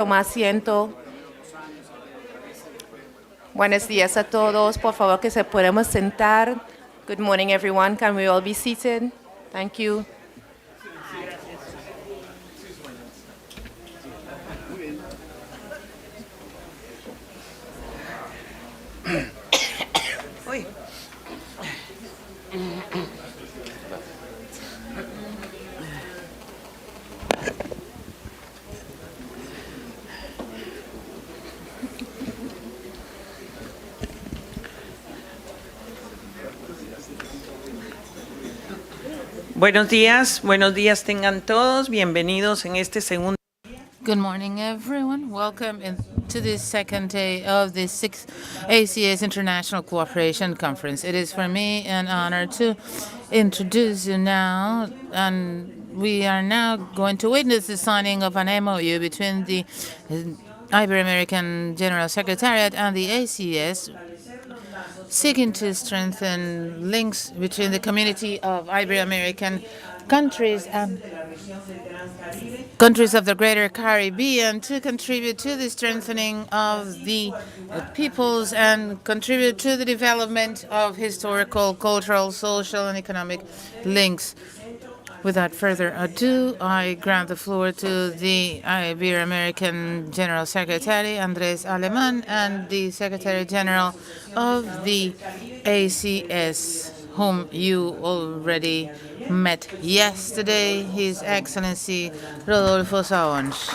Toma asiento. Buenos días a todos. Por favor, que se podamos sentar. Good morning, everyone. Can we all be seated? Thank you. Uy. Buenos días tengan todos, bienvenidos en este segundo. Good morning, everyone. Welcome to the second day of the 6th ACS International Cooperation Conference. It is for me an honor to introduce you now, and we are now going to witness the signing of an MOU between the Ibero-American General Secretariat and the ACS, seeking to strengthen links between the community of Ibero-American countries and countries of the Greater Caribbean to contribute to the strengthening of the peoples and contribute to the development of historical, cultural, social, and economic links. Without further ado, I grant the floor to the Ibero-American General Secretary, Andrés Alemán, and the Secretary General of the ACS, whom you already met yesterday, His Excellency Rodolfo Saons.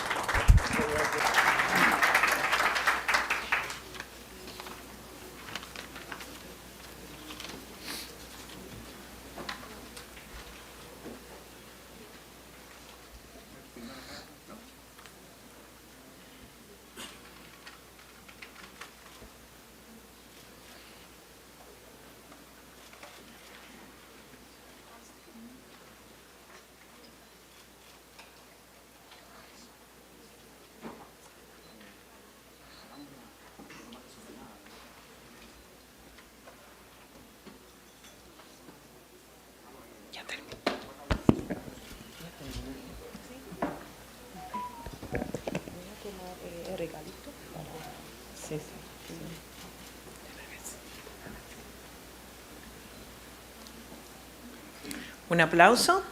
Un aplauso.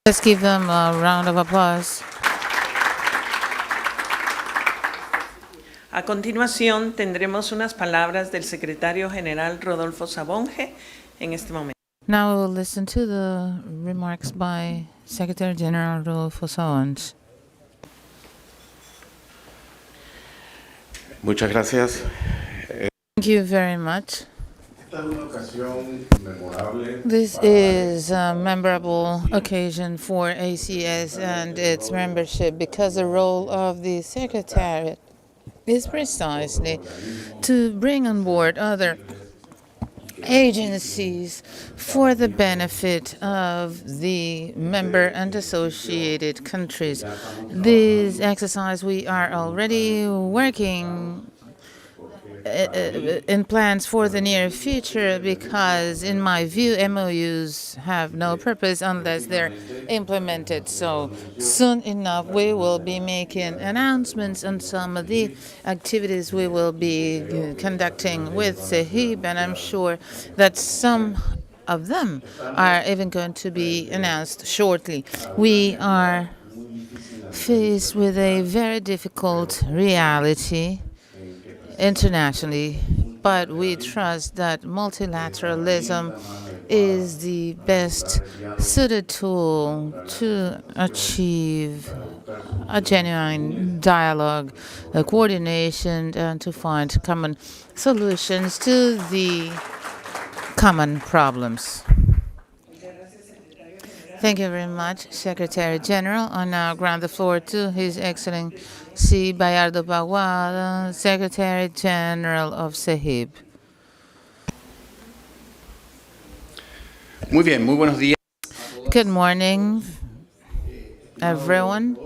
Let's give them a round of applause. A continuación tendremos unas palabras del Secretario General Rodolfo Sabonge en este momento. Now we will listen to the remarks by Secretary General Rodolfo Saons. Muchas gracias. Thank you very much. This is a memorable occasion for ACS and its membership because the role of the Secretariat is precisely to bring on board other agencies for the benefit of the member and associated countries. This exercise we are already working in plans for the near future because, in my view, MOUs have no purpose unless they're implemented. So soon enough, we will be making announcements on some of the activities we will be conducting with SEHIB, and I'm sure that some of them are even going to be announced shortly. We are faced with a very difficult reality internationally, but we trust that multilateralism is the best suited tool to achieve a genuine dialogue, a coordination, and to find common solutions to the common problems. Thank you very much, Secretary General. I now grant the floor to His Excellency Bayardo Paguada, Secretary General of SEHIB. Muy bien, muy buenos días. Good morning, everyone.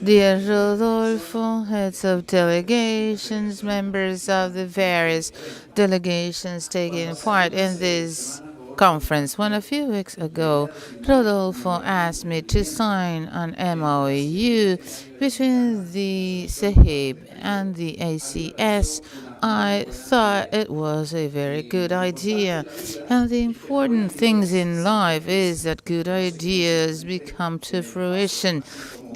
Dear Rodolfo, heads of delegations, members of the various delegations taking part in this conference when a few weeks ago Rodolfo asked me to sign an MOU between the CEHIB and the ACS. I thought it was a very good idea. And the important things in life is that good ideas become to fruition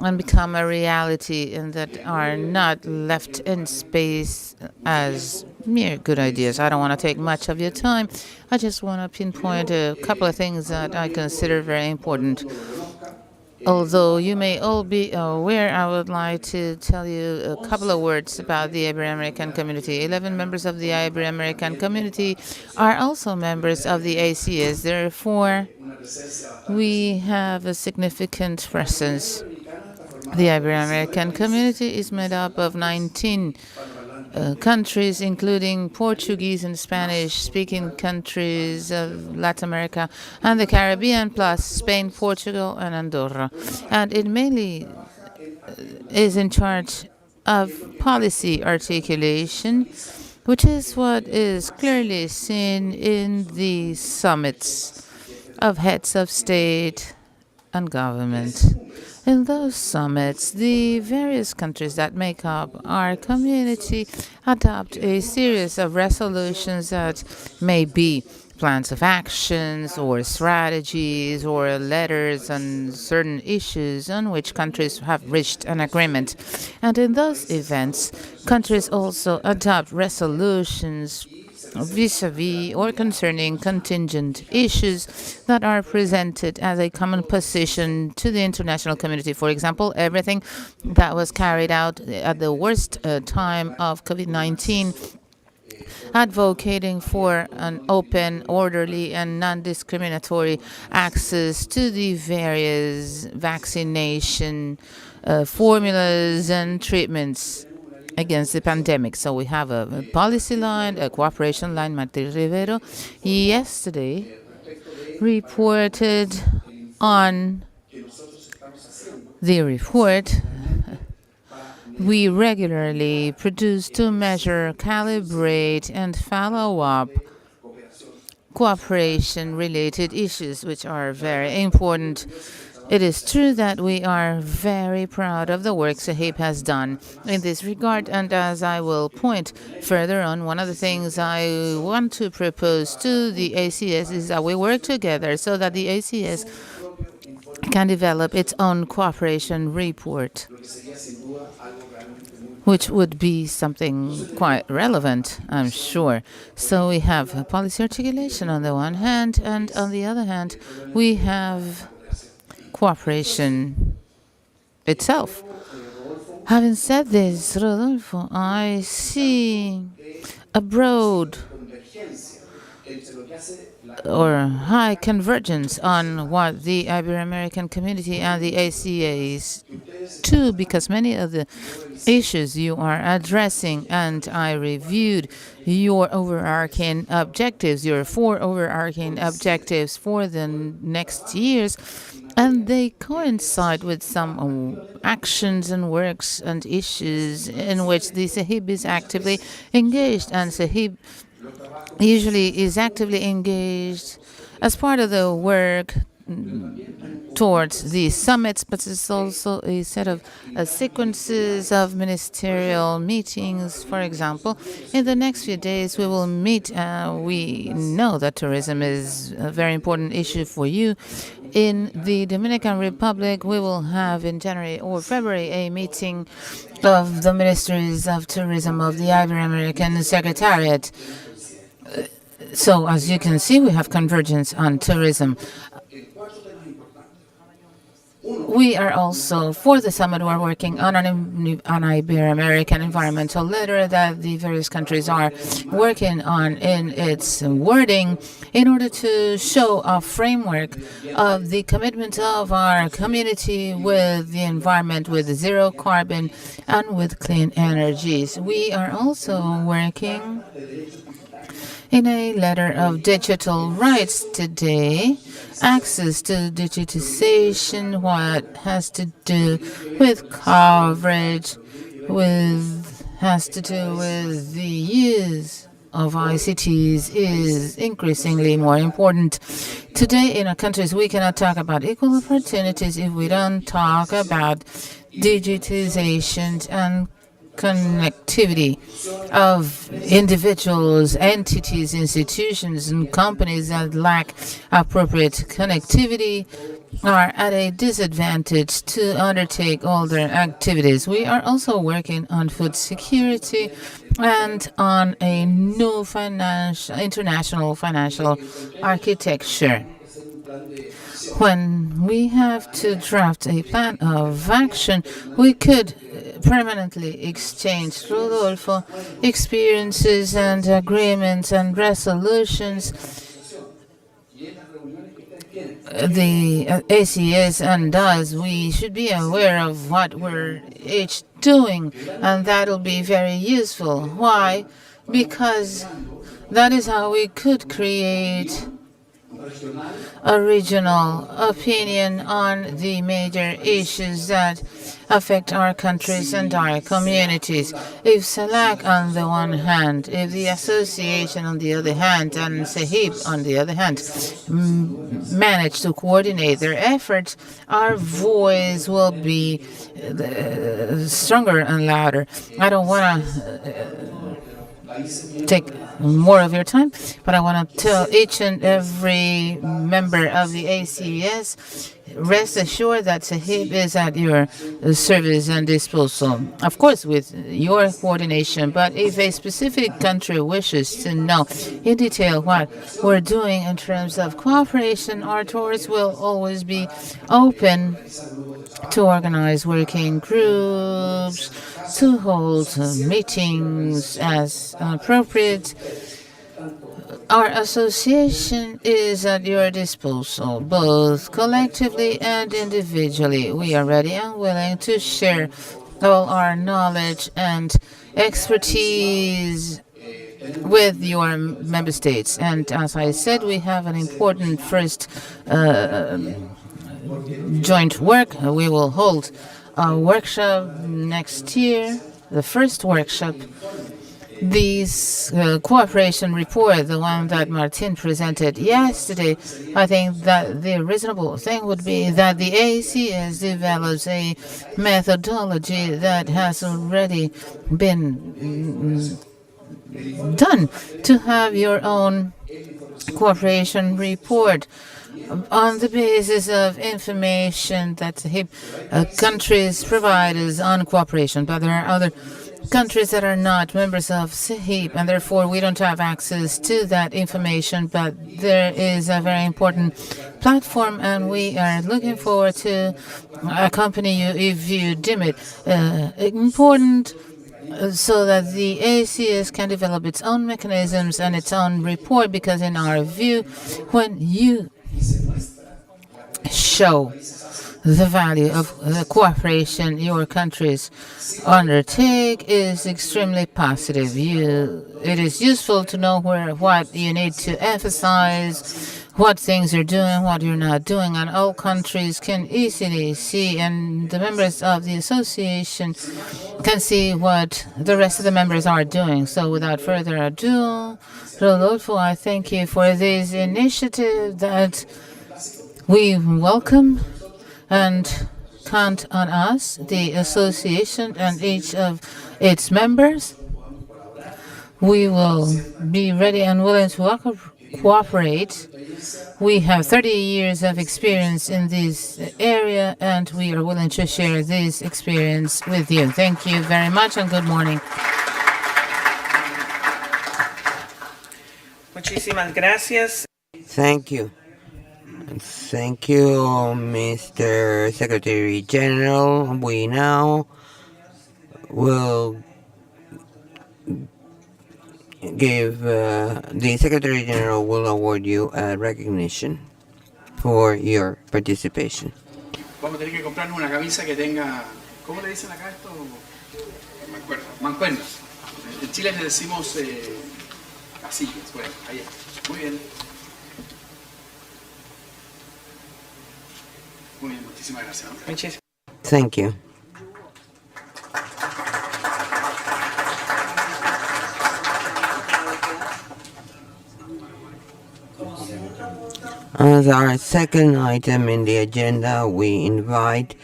and become a reality and that are not left in space as mere good ideas. I don't want to take much of your time. I just want to pinpoint a couple of things that I consider very important. Although you may all be aware, I would like to tell you a couple of words about the Ibero-American community. 11 members of the Ibero-American community are also members of the ACS. Therefore, we have a significant presence. The Ibero-American community is made up of 19 countries, including Portuguese and Spanish-speaking countries of Latin America and the Caribbean, plus Spain, Portugal, and Andorra. And it mainly is in charge of policy articulation, which is what is clearly seen in the summits of heads of state and government. In those summits, the various countries that make up our community adopt a series of resolutions that may be plans of actions or strategies or letters on certain issues on which countries have reached an agreement. And in those events, countries also adopt resolutions vis-a-vis or concerning contingent issues that are presented as a common position to the international community. For example, everything that was carried out at the worst time of COVID-19, advocating for an open, orderly, and non-discriminatory access to the various vaccination formulas and treatments against the pandemic. So we have a policy line, a cooperation line. Martín Rivero yesterday reported on the report we regularly produce to measure, calibrate, and follow up cooperation-related issues, which are very important. It is true that we are very proud of the work CEHIB has done in this regard, and as I will point further on, one of the things I want to propose to the ACS is that we work together so that the ACS can develop its own cooperation report, which would be something quite relevant, I'm sure. So we have policy articulation on the one hand, and on the other hand, we have cooperation itself. Having said this, Rodolfo, I see a broad or high convergence on what the Ibero-American community and the ACAs do, because many of the issues you are addressing, and I reviewed your overarching objectives, your 4 overarching objectives for the next years, and they coincide with some actions and works and issues in which the CEHIB is actively engaged. And CEHIB usually is actively engaged as part of the work towards these summits, but it's also a set of sequences of ministerial meetings. For example, in the next few days we will meet. We know that tourism is a very important issue for you. In the Dominican Republic, we will have in January or February a meeting of the Ministries of Tourism of the Ibero-American Secretariat. So as you can see, we have convergence on tourism. We are also, for the summit, we're working on an Ibero-American environmental letter that the various countries are working on in its wording in order to show a framework of the commitment of our community with the environment, with zero carbon and with clean energies. We are also working in a letter of digital rights today, access to digitization, what has to do with coverage, has to do with the use of ICTs is increasingly more important. Today in our countries, we cannot talk about equal opportunities if we don't talk about digitization and connectivity of individuals, entities, institutions, and companies that lack appropriate connectivity are at a disadvantage to undertake all their activities. We are also working on food security and on a new international financial architecture. When we have to draft a plan of action, we could permanently exchange, Rodolfo, experiences and agreements and resolutions. The ACS and us, we should be aware of what we're each doing, and that'll be very useful. Why? Because that is how we could create a regional opinion on the major issues that affect our countries and our communities. If SELAC on the one hand, if the association on the other hand, and SEHIP on the other hand, manage to coordinate their efforts, our voice will be stronger and louder. I don't want to take more of your time, but I want to tell each and every member of the ACS, rest assured that SAHIB is at your service and disposal. Of course, with your coordination, but if a specific country wishes to know in detail what we're doing in terms of cooperation, our doors will always be open to organize working groups, to hold meetings as appropriate. Our association is at your disposal, both collectively and individually. We are ready and willing to share all our knowledge and expertise with your member states. And as I said, we have an important first joint work. We will hold a workshop next year, the first workshop. This cooperation report, the one that Martin presented yesterday, I think that the reasonable thing would be that the ACS develops a methodology that has already been done to have your own cooperation report on the basis of information that countries provide us on cooperation. But there are other countries that are not members of SAHIP, and therefore we don't have access to that information, but there is a very important platform, and we are looking forward to accompany you if you deem it important, so that the ACS can develop its own mechanisms and its own report, because in our view, when you show the value of the cooperation your countries undertake is extremely positive. It is useful to know what you need to emphasize, what things you're doing, what you're not doing, and all countries can easily see, and the members of the association can see what the rest of the members are doing. So without further ado, Rodolfo, I thank you for this initiative that we welcome, and count on us, the association and each of its members. We will be ready and willing to cooperate. We have 30 years of experience in this area, and we are willing to share this experience with you. Thank you very much, and good morning. Muchísimas gracias. Thank you. Thank you, Mr. Secretary General. We now will give, the Secretary General will award you a recognition for your participation. Vamos a tener que comprarnos una camisa que tenga, ¿cómo le dicen acá esto? Mancuernas. En Chile le decimos casillas. Bueno, ahí está. Muy bien. Muy bien, muchísimas gracias. Thank you. As our second item in the agenda, we invite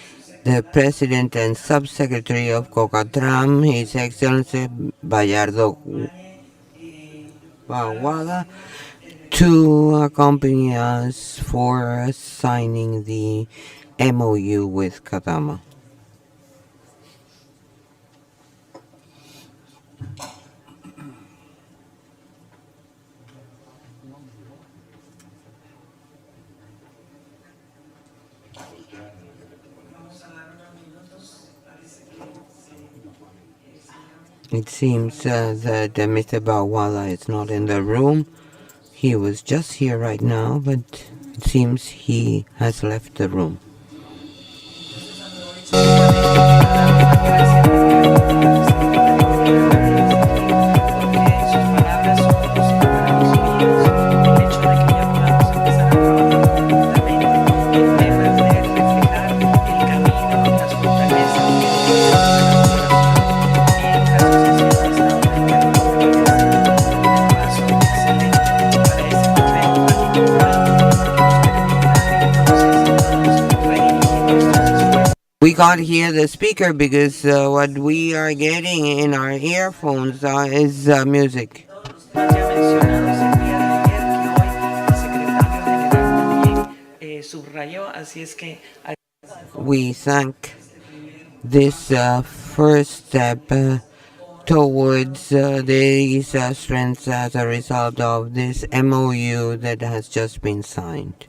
the President and Subsecretary of COCATRAM, His Excellency Bayardo Baguala, to accompany us for signing the MOU with Katama. It seems that Mr. Bawala is not in the room. He was just here right now, but it seems he has left the room. We can't hear the speaker because what we are getting in our earphones is music. We thank this first step towards these strengths as a result of this MOU that has just been signed.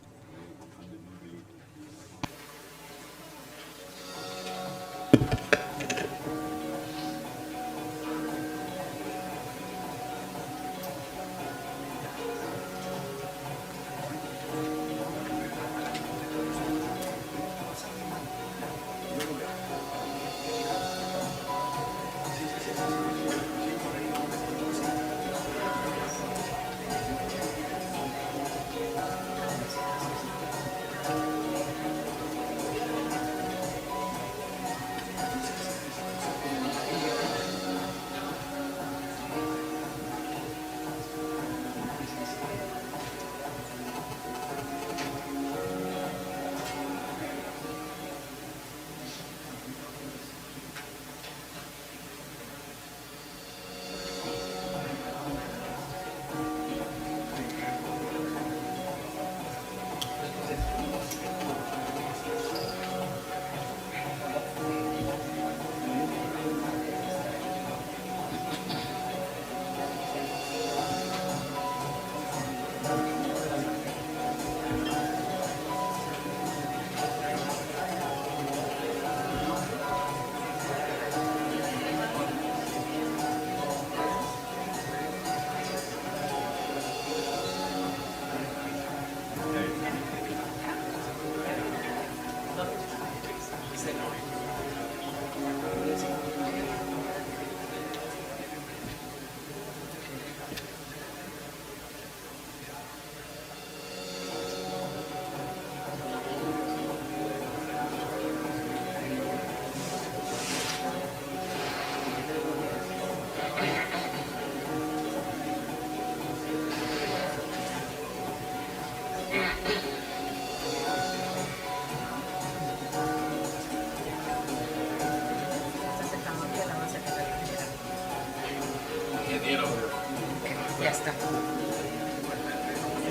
Ya está.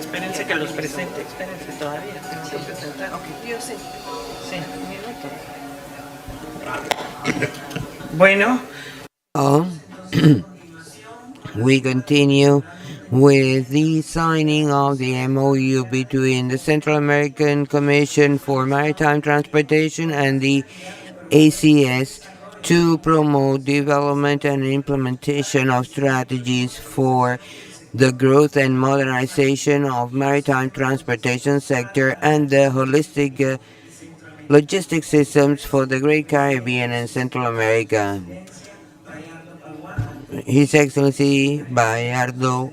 Espérense que los presente, espérense todavía, tengo que presentar. Ok, yo sé. Sí, un minuto. Bueno. We continue with the signing of the MOU between the Central American Commission for Maritime Transportation and the ACS to promote development and implementation of strategies for the growth and modernization of maritime transportation sector and the holistic logistic systems for the Great Caribbean and Central America. His Excellency Gallardo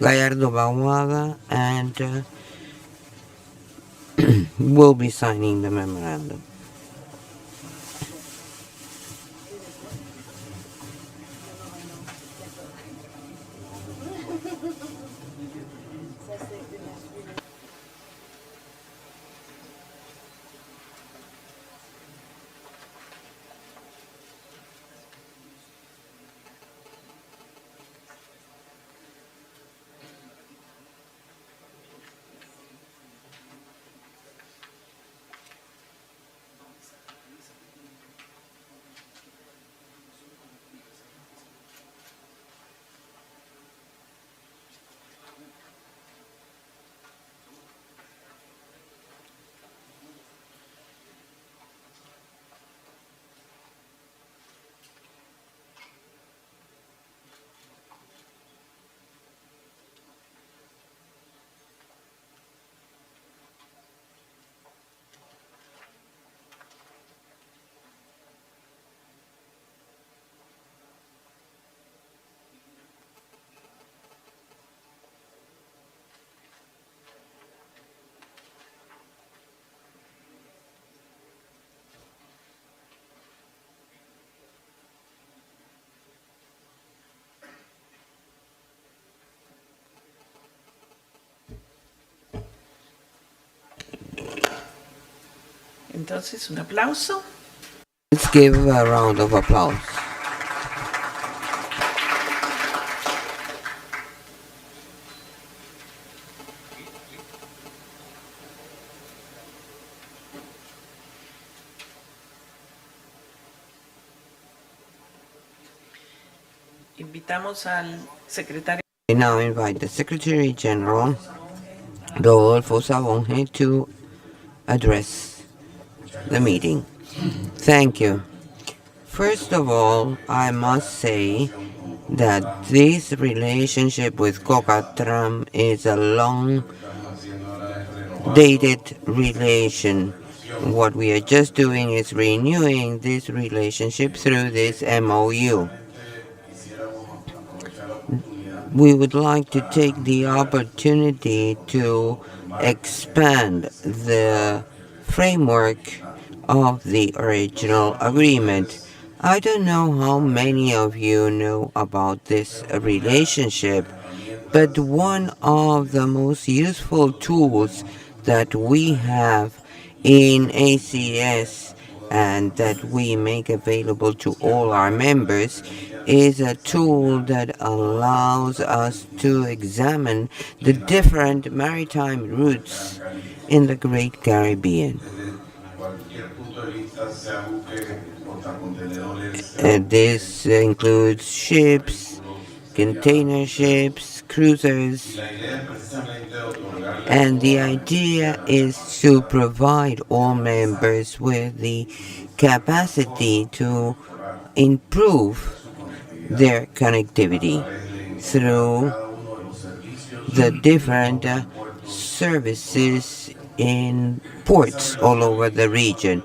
Baguada and will be signing the memorandum. Entonces, un aplauso. Let's give a round of applause. Invitamos al secretario. I now invite the Secretary General, Rodolfo Sabonge, to address the meeting. Thank you. First of all, I must say that this relationship with Cocatram is a long dated relation. What we are just doing is renewing this relationship through this MOU. We would like to take the opportunity to expand the framework of the original agreement. I don't know how many of you know about this relationship, but one of the most useful tools that we have in ACS and that we make available to all our members is a tool that allows us to examine the different maritime routes in the Great Caribbean. This includes ships, container ships, cruisers, and the idea is to provide all members with the capacity to improve their connectivity through the different services in ports all over the region.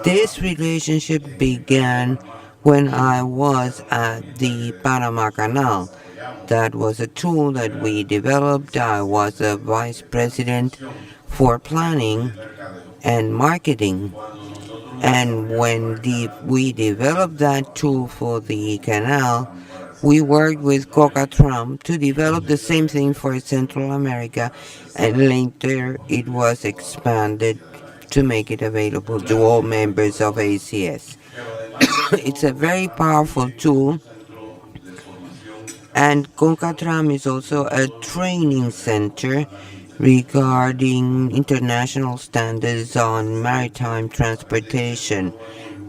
This relationship began when I was at the Panama Canal. That was a tool that we developed. I was a vice president for planning and marketing. And when we developed that tool for the canal, we worked with Cocatram to develop the same thing for Central America, and later it was expanded to make it available to all members of ACS. It's a very powerful tool, and Concatram is also a training center regarding international standards on maritime transportation.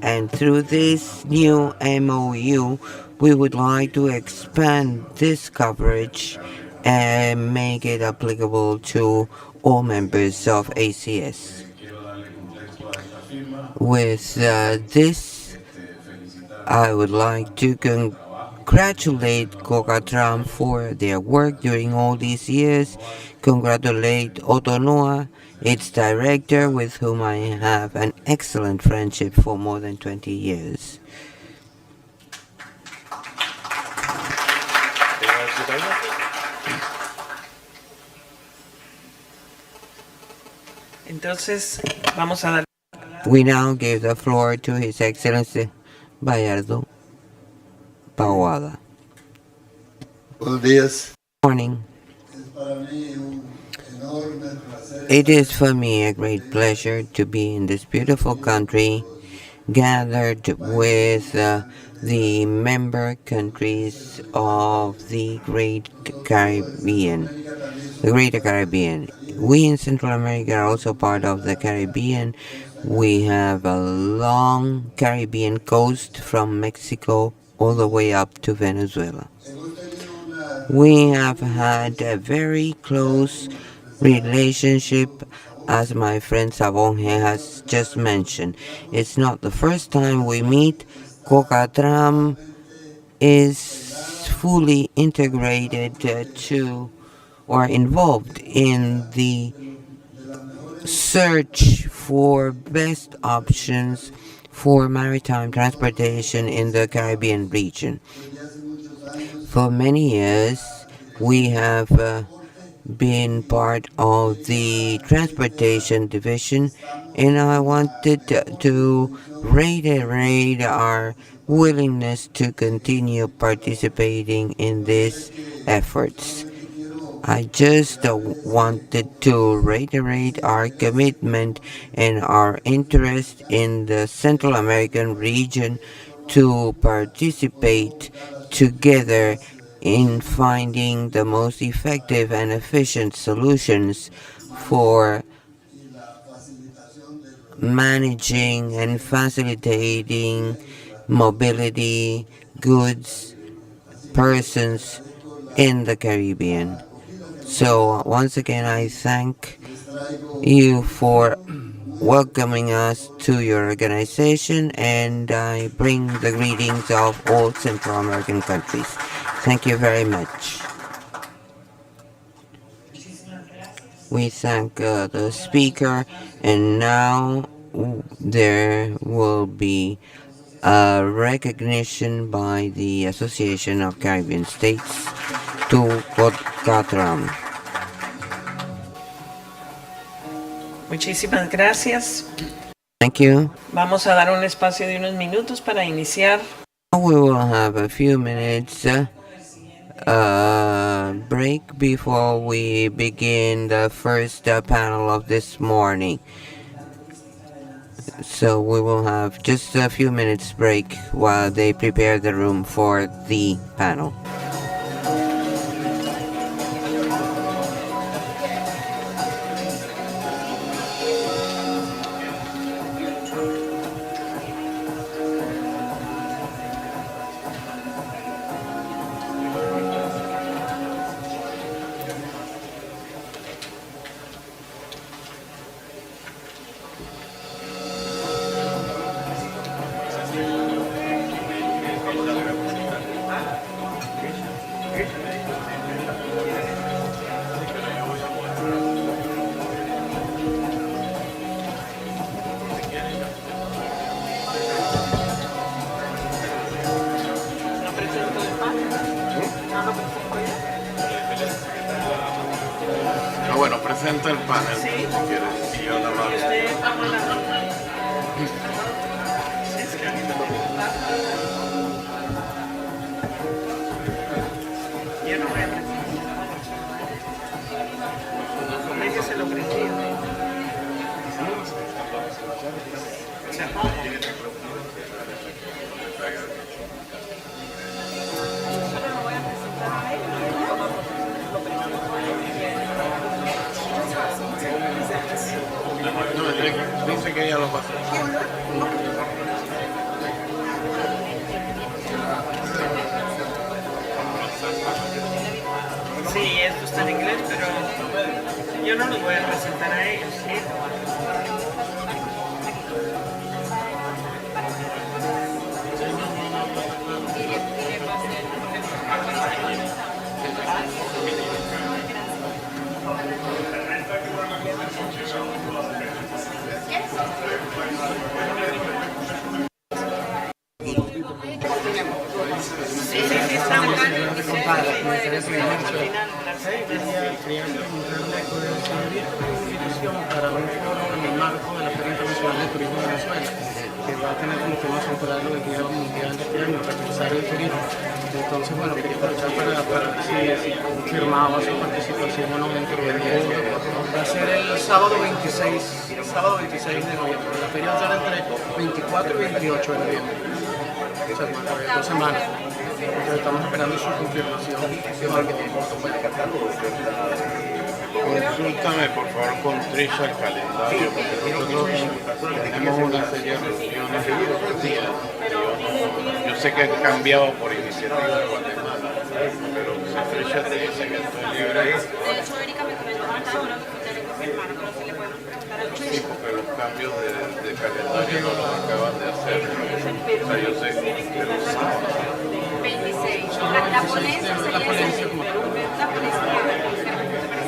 And through this new MOU, we would like to expand this coverage and make it applicable to all members of ACS. With this, I would like to congratulate Cocatram for their work during all these years, congratulate Otonoa, its director, with whom I have an excellent friendship for more than 20 years. Entonces, vamos a dar. We now give the floor to His Excellency Bayardo Pawada. Buenos días. Morning. It is for me a great pleasure to be in this beautiful country, gathered with the member countries of the Greater Caribbean. We in Central America are also part of the Caribbean. We have a long Caribbean coast from Mexico all the way up to Venezuela. We have had a very close relationship, as my friend Sabonge has just mentioned. It's not the first time we meet. Cocatram is fully integrated to or involved in the search for best options for maritime transportation in the Caribbean region. For many years, we have been part of the transportation division, and I wanted to reiterate our willingness to continue participating in these efforts. I just wanted to reiterate our commitment and our interest in the Central American region to participate together in finding the most effective and efficient solutions for managing and facilitating mobility, goods, persons in the Caribbean. So, once again, I thank you for welcoming us to your organization, and I bring the greetings of all Central American countries. Thank you very much. We thank the speaker, and now there will be a recognition by the Association of Caribbean States to Cotram. Muchísimas gracias. Thank you. Vamos a dar un espacio de unos minutos para iniciar. We will have a few minutes break before we begin the first panel of this morning. So we will have just a few minutes break while they prepare the room for the panel. Bueno, presenta el panel si quieres. Y yo nada más. Yo no voy a presentar. Ella se lo ofrecía. No, dice que ella lo pasó. Sí, esto está en inglés, pero yo no los voy a presentar a ellos, ¿sí? Quería preguntarle para un foro en el marco de la Feria Internacional de Turismo de Venezuela, que va a tener como tema central el Día Mundial de este año, repensar el turismo. Entonces, bueno, quería aprovechar para si confirmaba su participación o no dentro del foro. Va a ser el sábado 26 de noviembre. La feria va a estar entre 24 y 28 de noviembre. O sea, 2 semanas. Entonces, estamos esperando su confirmación. Consúltame por favor con Trisha el calendario, porque nosotros tenemos una serie de reuniones estos días. Yo sé que han cambiado por iniciativa de Guatemala, pero si Trisha te dice que estoy libre, De hecho, Erika me comentó que hasta ahora ustedes confirmaron, pero si le podemos preguntar a sí, porque los cambios de calendario no los acaban de hacer. O sea, yo sé, pero sábado. 26. La ponencia sería la ponencia.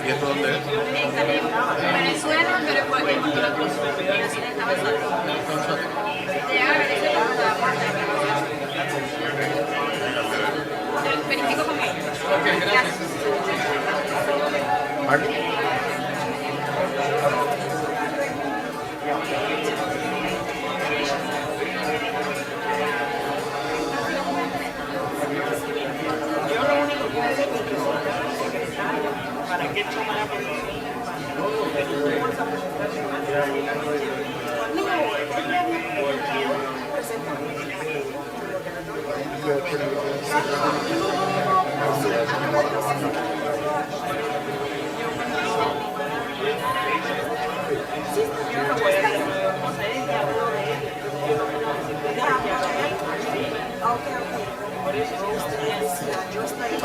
¿Y esto dónde es? En Venezuela, pero en Puerto Cruz. Pero sí estaba solo. Te agradezco por verifico con ellos. Gracias.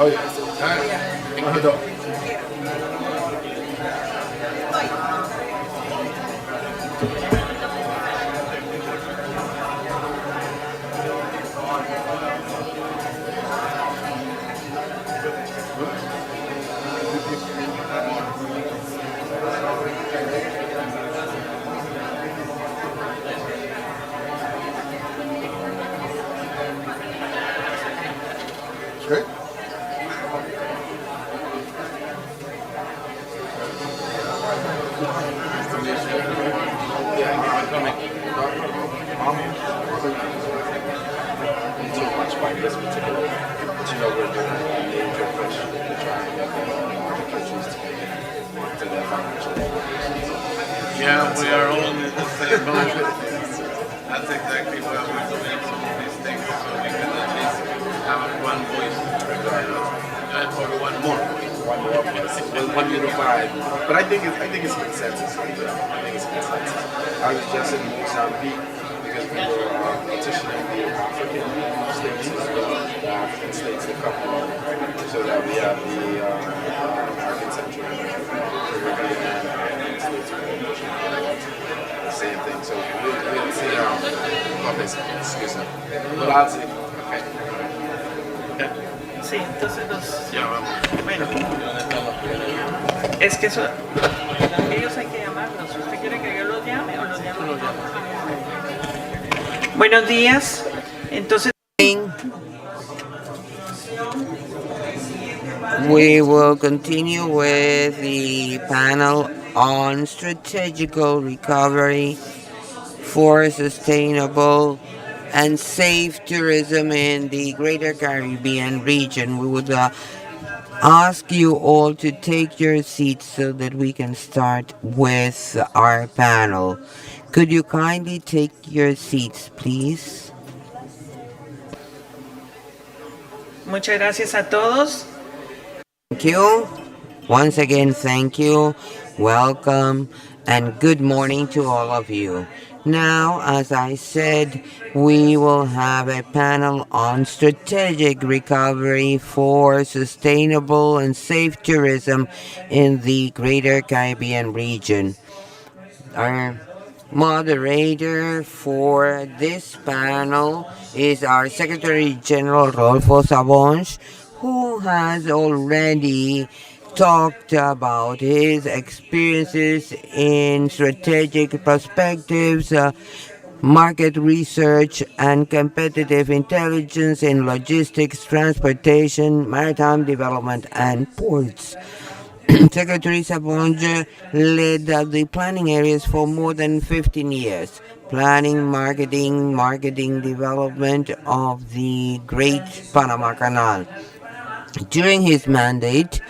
Oh, yeah. All right. On the door. Great. Too much by this particular, but you know we're doing a major push to try and get the countries to their financial obligations. Yeah, we are all in the same boat. That's exactly why we're doing some of these things, so we can at least have one voice, or one more voice. One more voice, one unified. But I think it's consensus. I think it's consensus. I was just in Mozambique because we were petitioning the African states as well, the African states to come along, so that we have the American Central Caribbean and states who are pushing the same thing. So we'll see excuse me. But I'll see. Okay. Sí, entonces los... Ya vamos. Bueno, es que eso... Ellos hay que llamarlos. ¿Usted quiere que yo los llame o los llame? Buenos días. Entonces... We will continue with the panel on strategical recovery for sustainable and safe tourism in the Greater Caribbean region. We would ask you all to take your seats so that we can start with our panel. Could you kindly take your seats, please? Muchas gracias a todos. Thank you. Once again, thank you. Welcome and good morning to all of you. Now, as I said, we will have a panel on strategic recovery for sustainable and safe tourism in the Greater Caribbean region. Our moderator for this panel is our Secretary General Rodolfo Sabonge, who has already talked about his experiences in strategic perspectives, market research, and competitive intelligence in logistics, transportation, maritime development, and ports. Secretary Sabonge led the planning areas for more than 15 years, planning, marketing development of the Great Panama Canal. During his mandate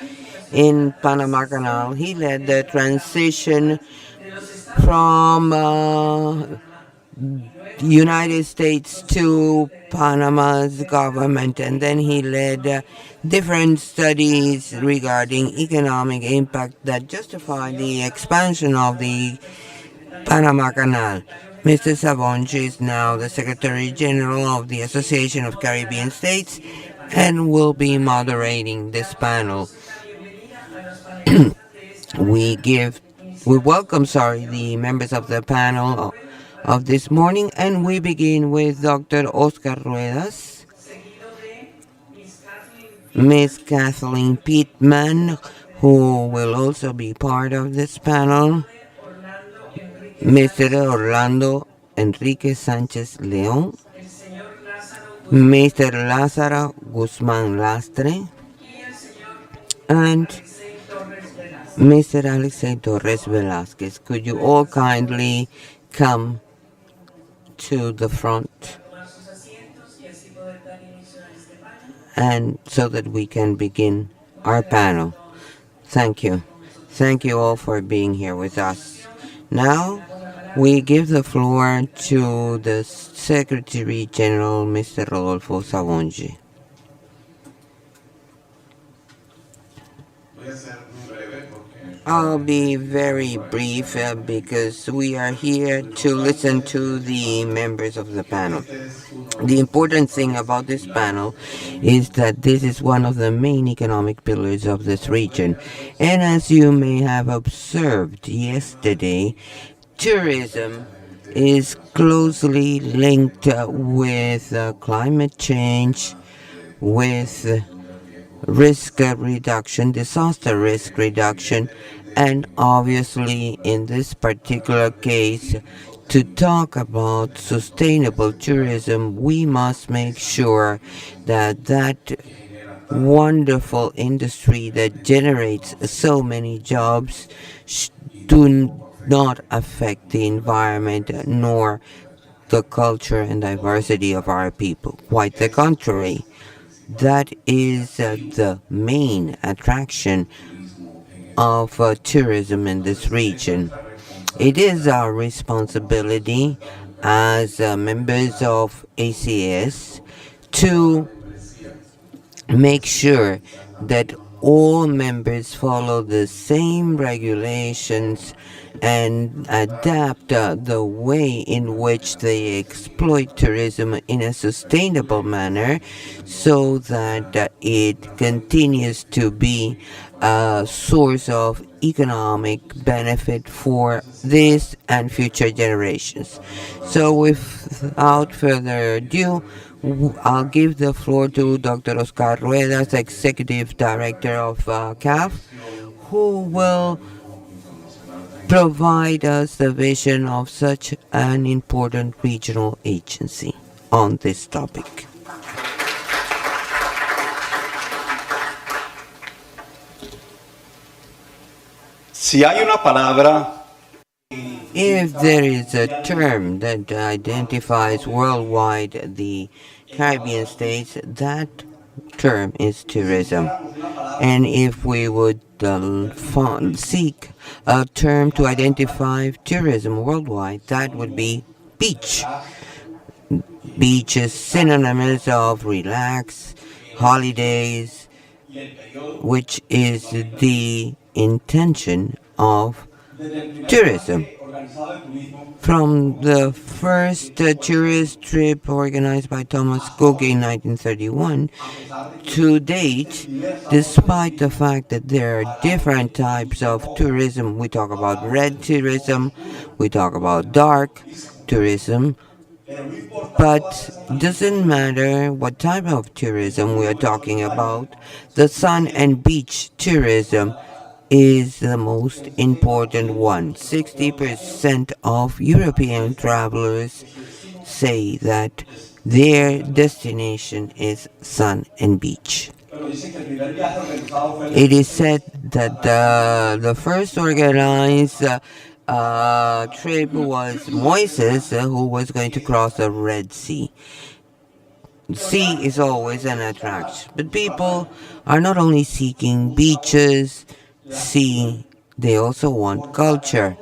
in Panama Canal, he led the transition from United States to Panama's government, and then he led different studies regarding economic impact that justify the expansion of the Panama Canal. Mr. Sabonge is now the Secretary General of the Association of Caribbean States and will be moderating this panel. We welcome the members of the panel of this morning, and we begin with Dr. Oscar Ruedas, Miss Kathleen Pittman, who will also be part of this panel, Mr. Orlando Enrique Sánchez León, Mr. Lázaro Guzmán Lastre, and Mr. Alexei Torres Velázquez. Could you all kindly come to the front and so that we can begin our panel? Thank you. Thank you all for being here with us. Now, we give the floor to the Secretary General, Mr. Rodolfo Savonji. I'll be very brief because we are here to listen to the members of the panel. The important thing about this panel is that this is one of the main economic pillars of this region. And as you may have observed yesterday, tourism is closely linked with climate change, with risk reduction, disaster risk reduction, and obviously in this particular case, to talk about sustainable tourism, we must make sure that that wonderful industry that generates so many jobs do not affect the environment nor the culture and diversity of our people. Quite the contrary. That is the main attraction of tourism in this region. It is our responsibility as members of ACS to make sure that all members follow the same regulations and adapt the way in which they exploit tourism in a sustainable manner so that it continues to be a source of economic benefit for this and future generations. So without further ado, I'll give the floor to Dr. Oscar Ruedas, Executive Director of CAF, who will provide us the vision of such an important regional agency on this topic. Si hay una palabra If there is a term that identifies worldwide the Caribbean states, that term is tourism. And if we would seek a term to identify tourism worldwide, that would be beach. Beach is synonymous of relax, holidays, which is the intention of tourism. From the first tourist trip organized by Thomas Cook in 1931 to date, despite the fact that there are different types of tourism, we talk about red tourism, we talk about dark tourism, but it doesn't matter what type of tourism we are talking about, the sun and beach tourism is the most important one. 60% of European travelers say that their destination is sun and beach. It is said that the first organized trip was Moises, who was going to cross the Red Sea. Sea is always an attraction, but people are not only seeking beaches, sea, they also want culture,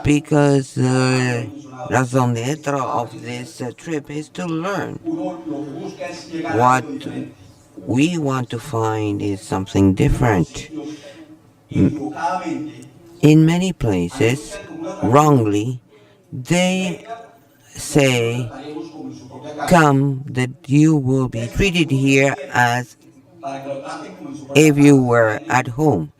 because the raison d'etre of this trip is to learn. What we want to find is something different. In many places, wrongly, they say, come, that you will be treated here as if you were at home.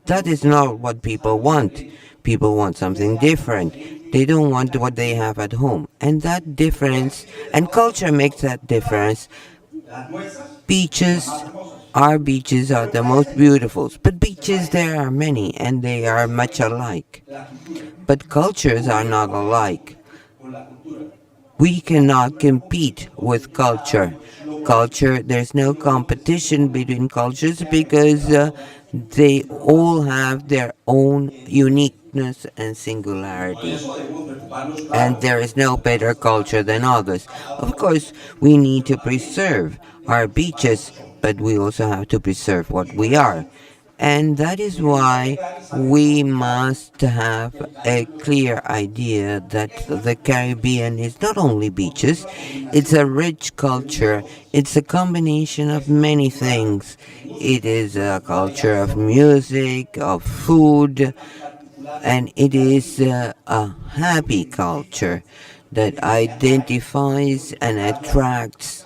That is not what people want. People want something different. They don't want what they have at home. And that difference, and culture makes that difference. Our beaches are the most beautiful. But beaches, there are many, and they are much alike. But cultures are not alike. We cannot compete with culture. There's no competition between cultures because they all have their own uniqueness and singularity. And there is no better culture than others. Of course, we need to preserve our beaches, but we also have to preserve what we are. And that is why we must have a clear idea that the Caribbean is not only beaches, it's a rich culture. It's a combination of many things. It is a culture of music, of food, and it is a happy culture that identifies and attracts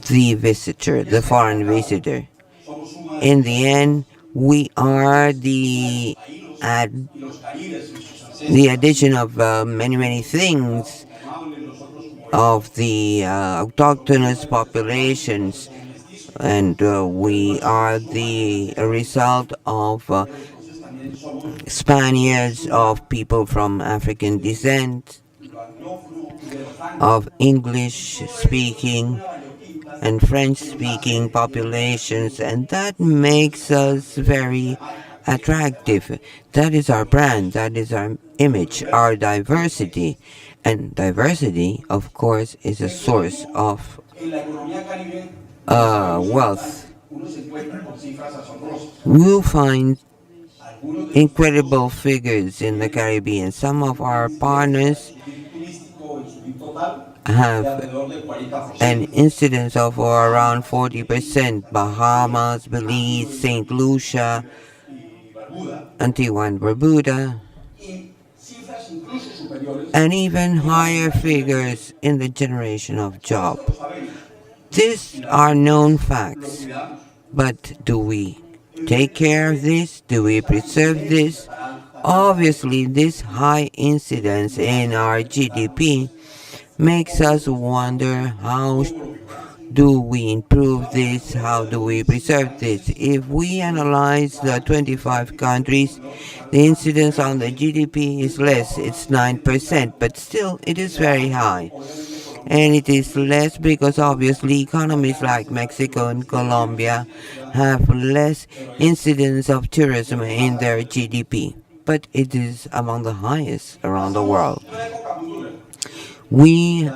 the visitor, the foreign visitor. In the end, we are the addition of many things of the autochthonous populations, and we are the result of Spaniards, of people from African descent, of English speaking and French speaking populations, and that makes us very attractive. That is our brand, that is our image, our diversity. And diversity, of course, is a source of wealth. We'll find incredible figures in the Caribbean. Some of our partners have an incidence of around 40%. Bahamas, Belize, St. Lucia, Antigua and Barbuda, and even higher figures in the generation of job. These are known facts, but do we take care of this? Do we preserve this? Obviously, this high incidence in our GDP makes us wonder, how do we improve this? How do we preserve this? If we analyze the 25 countries, the incidence on the GDP is less, it's 9%, but still it is very high. And it is less because obviously economies like Mexico and Colombia have less incidence of tourism in their GDP, but it is among the highest around the world. We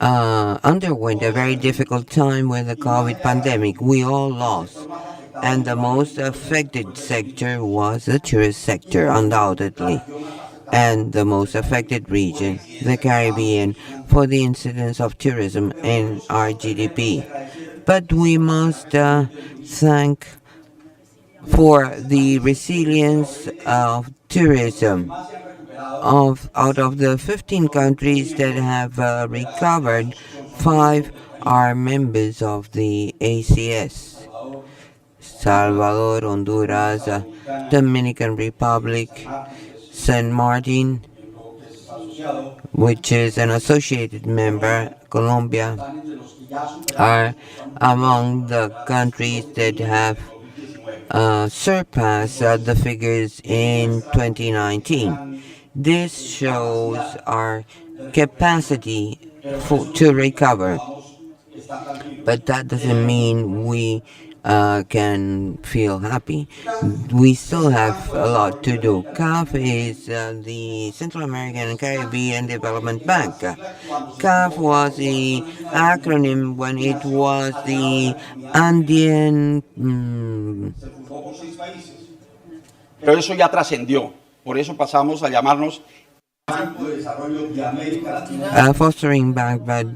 underwent a very difficult time with the COVID pandemic. We all lost. And the most affected sector was the tourist sector, undoubtedly. And the most affected region, the Caribbean, for the incidence of tourism in our GDP. But we must thank for the resilience of tourism. Out of the 15 countries that have recovered, 5 are members of the ACS. Salvador, Honduras, Dominican Republic, San Martin, which is an associated member, Colombia, are among the countries that have surpassed the figures in 2019. This shows our capacity to recover, but that doesn't mean we can feel happy. We still have a lot to do. CAF is the Central American and Caribbean Development Bank. CAF was the acronym when it was the Andean. Pero eso ya trascendió. Por eso pasamos a llamarnos fostering bank, but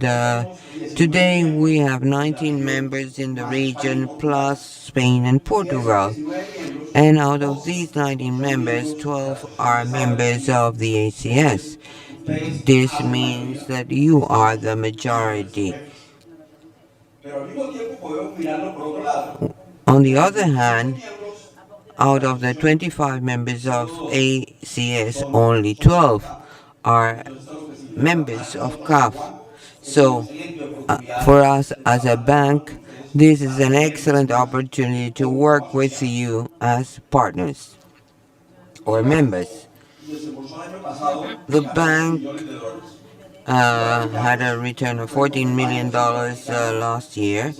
today we have 19 members in the region, plus Spain and Portugal. And out of these 19 members, 12 are members of the ACS. This means that you are the majority. On the other hand, out of the 25 members of ACS, only 12 are members of CAF. So for us as a bank, this is an excellent opportunity to work with you as partners or members. The bank had a return of $14 million last year.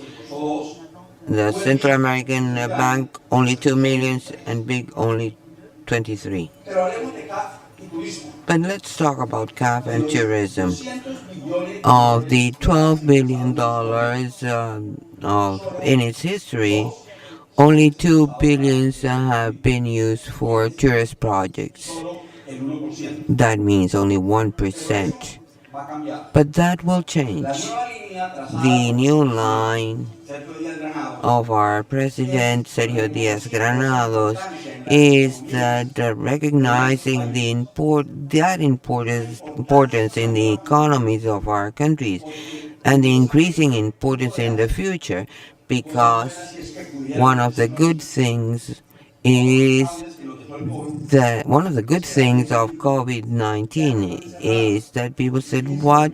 The Central American Bank only 2 million, and Big only 23. But let's talk about CAF and tourism. Of the $12 billion in its history, only 2 billions have been used for tourist projects. That means only 1%. But that will change. The new line of our president, Sergio Diaz Granados, is that recognizing importance in the economies of our countries and the increasing importance in the future, because one of the good things is that one of the good things of COVID-19 is that people said, what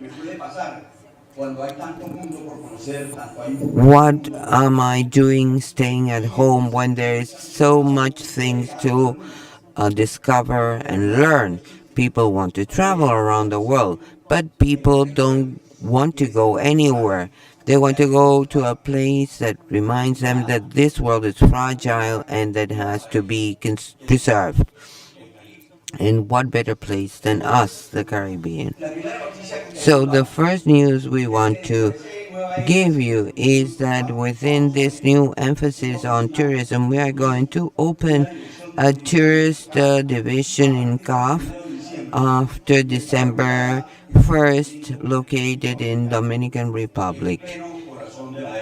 am I doing staying at home when there is so much things to discover and learn? People want to travel around the world, but people don't want to go anywhere. They want to go to a place that reminds them that this world is fragile and that has to be preserved. And what better place than us, the Caribbean? So the first news we want to give you is that within this new emphasis on tourism, we are going to open a tourist division in CAF after December 1st, located in Dominican Republic,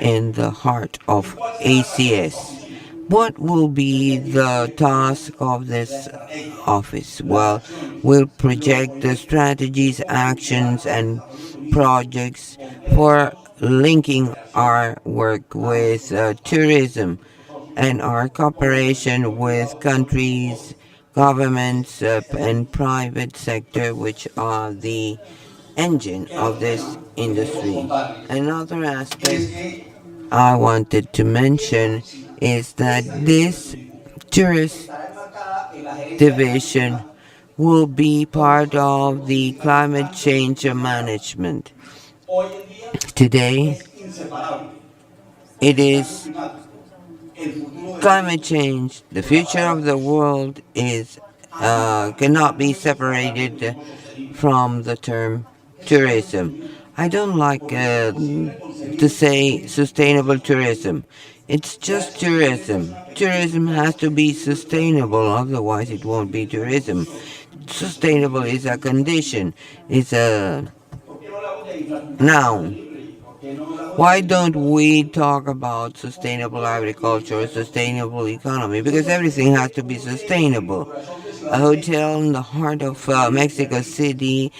in the heart of ACS. What will be the task of this office? Well, we'll project the strategies, actions, and projects for linking our work with tourism and our cooperation with countries, governments, and private sector, which are the engine of this industry. Another aspect I wanted to mention is that this tourist division will be part of the climate change management. Today, it is climate change. The future of the world is cannot be separated from the term tourism. I don't like to say sustainable tourism. It's just tourism. Tourism has to be sustainable, otherwise it won't be tourism. Sustainable is a condition, it's a noun. Why don't we talk about sustainable agriculture or sustainable economy? Because everything has to be sustainable. A hotel in the heart of Mexico City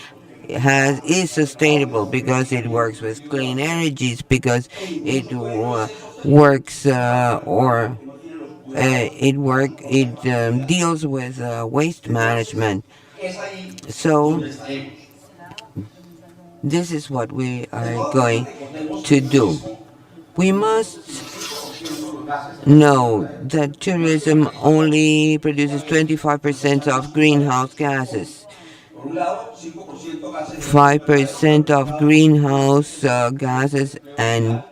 is sustainable because it works with clean energies, because it works or it deals with waste management. So this is what we are going to do. We must know that tourism only produces 25% of greenhouse gases. 5% of greenhouse gases and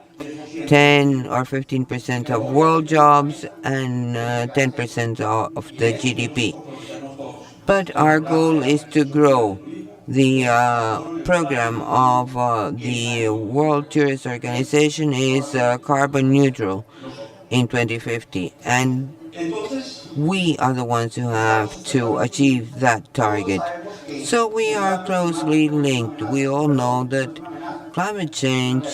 10 or 15% of world jobs and 10% of the GDP. But our goal is to grow. The program of the World Tourist Organization is carbon neutral in 2050, and we are the ones who have to achieve that target. So we are closely linked. We all know that climate change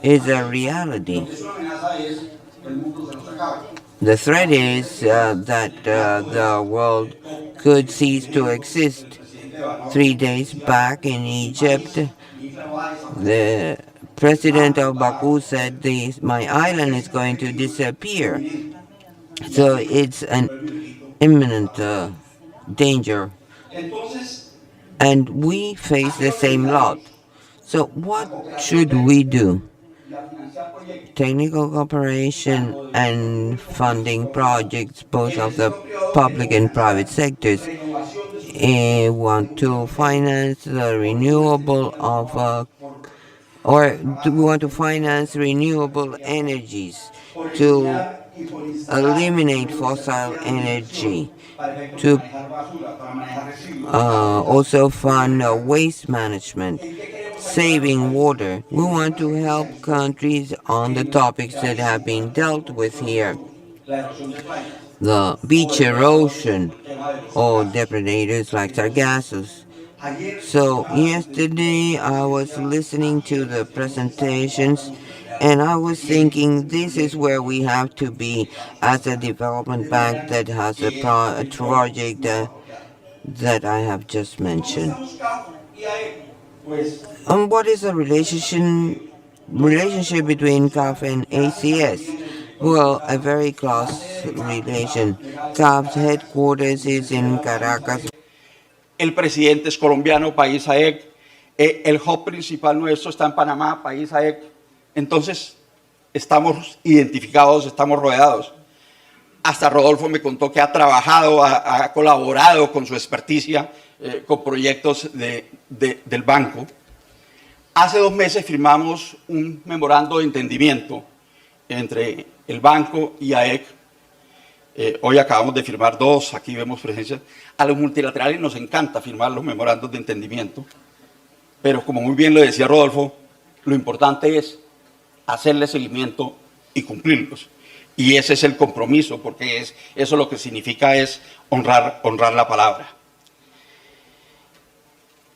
is a reality. The threat is that the world could cease to exist. 3 days back in Egypt, the president of Baku said my island is going to disappear. So it's an imminent danger. And we face the same lot. So what should we do? Technical cooperation and funding projects, both of the public and private sectors. Want to finance the renewable or do we want to finance renewable energies, to eliminate fossil energy, to also fund waste management, saving water. We want to help countries on the topics that have been dealt with here. the beach erosion or depredators like sargassos. So yesterday I was listening to the presentations and I was thinking this is where we have to be as a development bank that has a project that I have just mentioned. What is the relationship between CAF and ACS? Well, a very close relation. CAF's headquarters is in Caracas. El presidente es colombiano, país AEC. El hub principal nuestro está en Panamá, país AEC. Entonces, estamos identificados, estamos rodeados. Hasta Rodolfo me contó que ha trabajado, ha colaborado con su experticia con proyectos del banco. Hace 2 meses firmamos un memorando de entendimiento entre el banco y AEC. Hoy acabamos de firmar 2, aquí vemos presencia. A los multilaterales nos encanta firmar los memorandos de entendimiento, pero como muy bien lo decía Rodolfo, lo importante es hacerle seguimiento y cumplirlos. Y ese es el compromiso, porque eso lo que significa es honrar la palabra.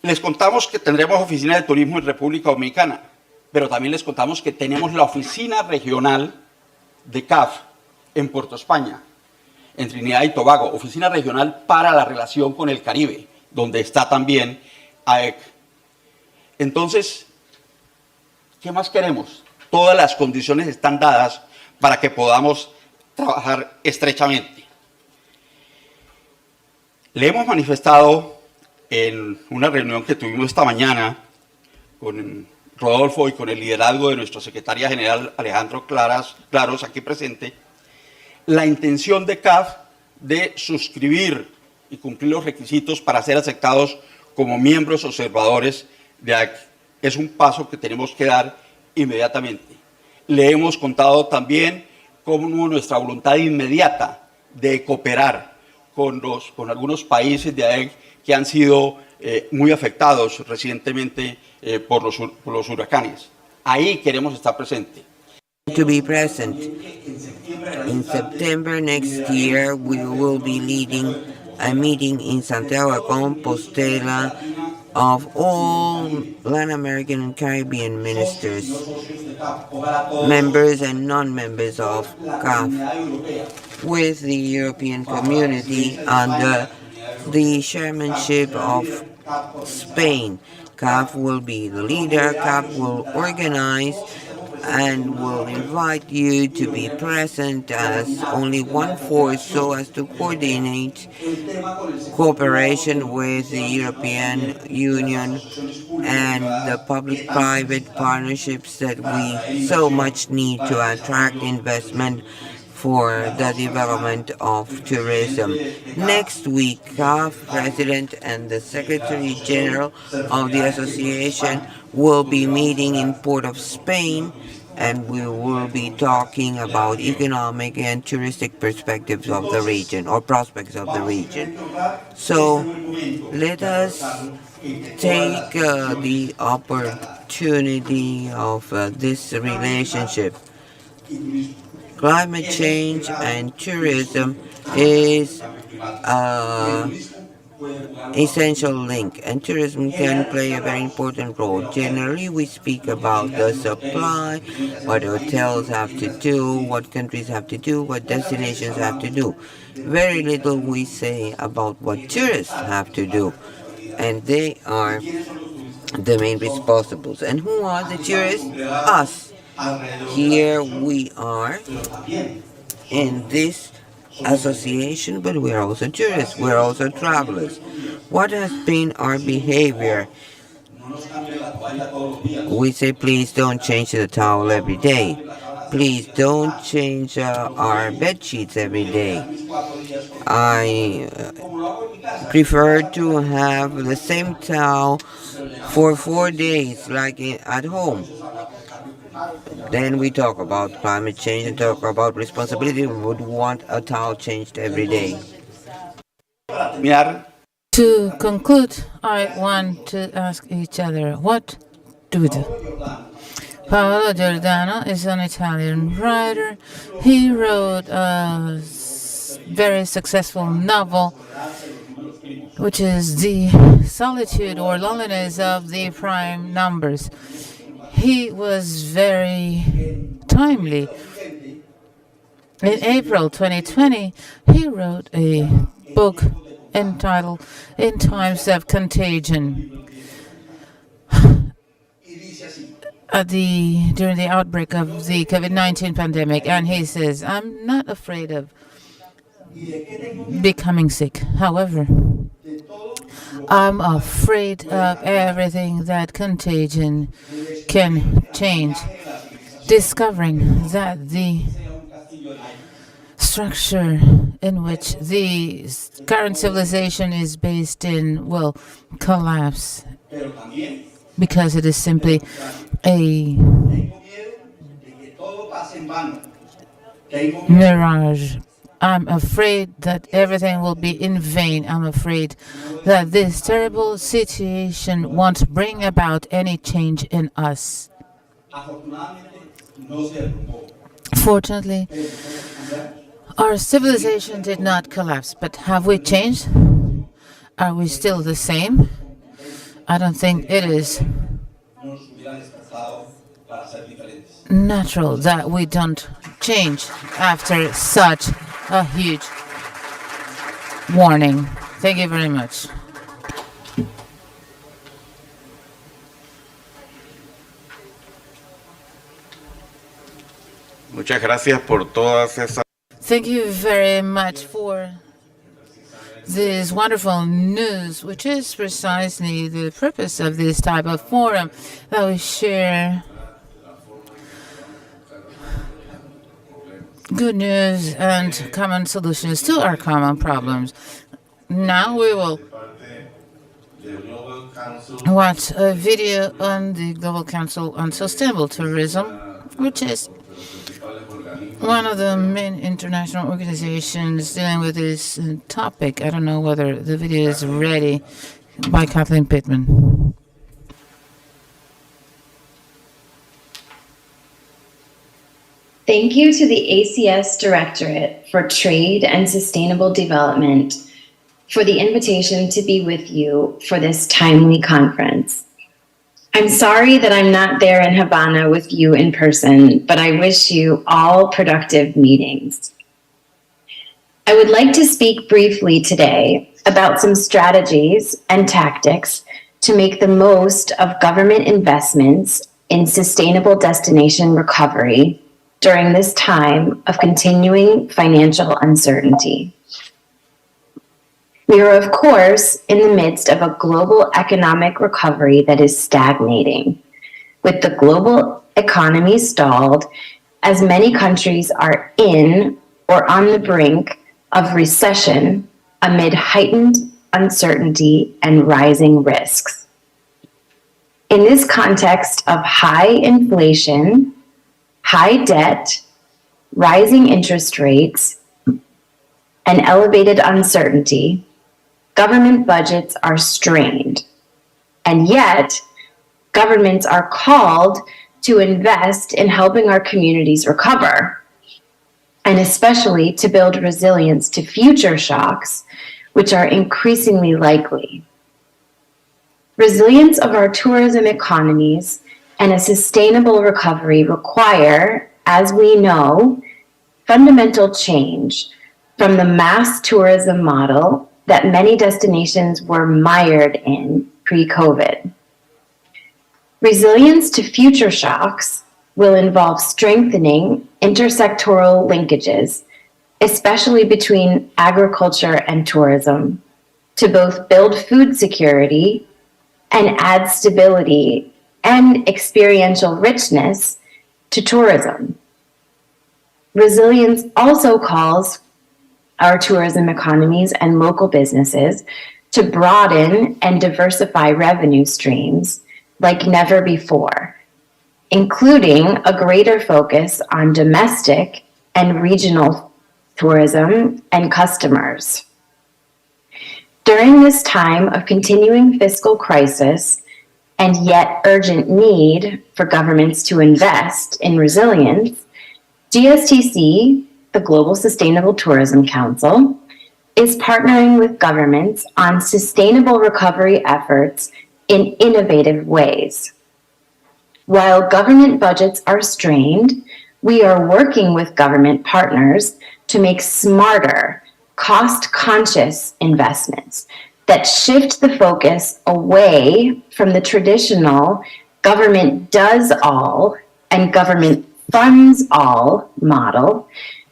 Les contamos que tendremos oficina de turismo en República Dominicana, pero también les contamos que tenemos la oficina regional de CAF en Puerto España, en Trinidad y Tobago, oficina regional para la relación con el Caribe, donde está también AEC. Entonces, ¿qué más queremos? Todas las condiciones están dadas para que podamos trabajar estrechamente. Le hemos manifestado en una reunión que tuvimos esta mañana con Rodolfo y con el liderazgo de nuestra secretaria general Alejandro Claros, aquí presente, la intención de CAF de suscribir y cumplir los requisitos para ser aceptados como miembros observadores de AEC. Es un paso que tenemos que dar inmediatamente. Le hemos contado también como nuestra voluntad inmediata de cooperar con algunos países de AEC que han sido muy afectados recientemente por los huracanes. Ahí queremos estar presentes. To be present. In September next year, we will be leading a meeting in Santiago de Compostela of all Latin American and Caribbean ministers, members and non-members of CAF, with the European community under the chairmanship of Spain. CAF will be the leader, CAF will organize and will invite you to be present as only one force so as to coordinate cooperation with the European Union and the public-private partnerships that we so much need to attract investment for the development of tourism. Next week, CAF President and the Secretary General of the Association will be meeting in Port of Spain, and we will be talking about economic and touristic perspectives of the region, or prospects of the region. So let us take the opportunity of this relationship. Climate change and tourism is essential link, and tourism can play a very important role. Generally, we speak about the supply, what hotels have to do, what countries have to do, what destinations have to do. Very little we say about what tourists have to do, and they are the main responsibles. And who are the tourists? Us. Here we are in this association, but we're also tourists, we're also travelers. What has been our behavior? We say, please don't change the towel every day. Please don't change our bed sheets every day. I prefer to have the same towel for 4 days, like at home. Then we talk about climate change and talk about responsibility. We would want a towel changed every day. To conclude, I want to ask each other, what do we do? Paolo Giordano is an Italian writer. He wrote a very successful novel, which is The Solitude or Loneliness of the Prime Numbers. He was very timely. In April 2020, he wrote a book entitled In Times of Contagion. During the outbreak of the COVID-19 pandemic, and he says, I'm not afraid of becoming sick. However, I'm afraid of everything that contagion can change. Discovering that the structure in which the current civilization is based in will collapse because it is simply a mirage. I'm afraid that everything will be in vain. I'm afraid that this terrible situation won't bring about any change in us. Fortunately, our civilization did not collapse, but have we changed? Are we still the same? I don't think it is natural that we don't change after such a huge warning. Thank you very much. Muchas gracias por todas esas. Thank you very much for this wonderful news, which is precisely the purpose of this type of forum, that we share good news and common solutions to our common problems. Now we will watch a video on the Global Council on Sustainable Tourism, which is one of the main international organizations dealing with this topic. I don't know whether the video is ready, by Kathleen Pittman. Thank you to the ACS Directorate for Trade and Sustainable Development for the invitation to be with you for this timely conference. I'm sorry that I'm not there in Havana with you in person, but I wish you all productive meetings. I would like to speak briefly today about some strategies and tactics to make the most of government investments in sustainable destination recovery during this time of continuing financial uncertainty. We are, of course, in the midst of a global economic recovery that is stagnating, with the global economy stalled as many countries are in or on the brink of recession amid heightened uncertainty and rising risks. In this context of high inflation, high debt, rising interest rates, and elevated uncertainty, government budgets are strained, and yet governments are called to invest in helping our communities recover, and especially to build resilience to future shocks, which are increasingly likely. Resilience of our tourism economies and a sustainable recovery require, as we know, fundamental change from the mass tourism model that many destinations were mired in pre-COVID. Resilience to future shocks will involve strengthening intersectoral linkages, especially between agriculture and tourism, to both build food security and add stability and experiential richness to tourism. Resilience also calls our tourism economies and local businesses to broaden and diversify revenue streams like never before, including a greater focus on domestic and regional tourism and customers. During this time of continuing fiscal crisis, and yet urgent need for governments to invest in resilience, GSTC, the Global Sustainable Tourism Council, is partnering with governments on sustainable recovery efforts in innovative ways. While government budgets are strained, we are working with government partners to make smarter, cost-conscious investments that shift the focus away from the traditional government does all and government funds all model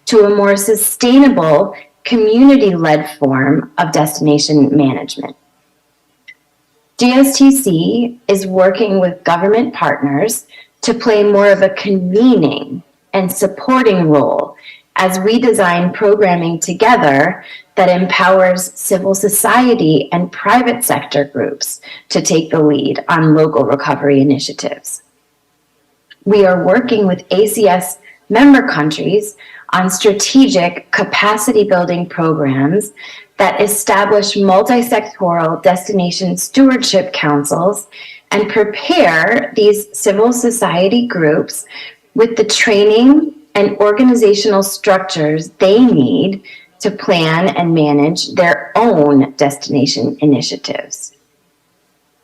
to a more sustainable, community-led form of destination management. GSTC is working with government partners to play more of a convening and supporting role as we design programming together that empowers civil society and private sector groups to take the lead on local recovery initiatives. We are working with ACS member countries on strategic capacity building programs that establish multi-sectoral destination stewardship councils and prepare these civil society groups with the training and organizational structures they need to plan and manage their own destination initiatives.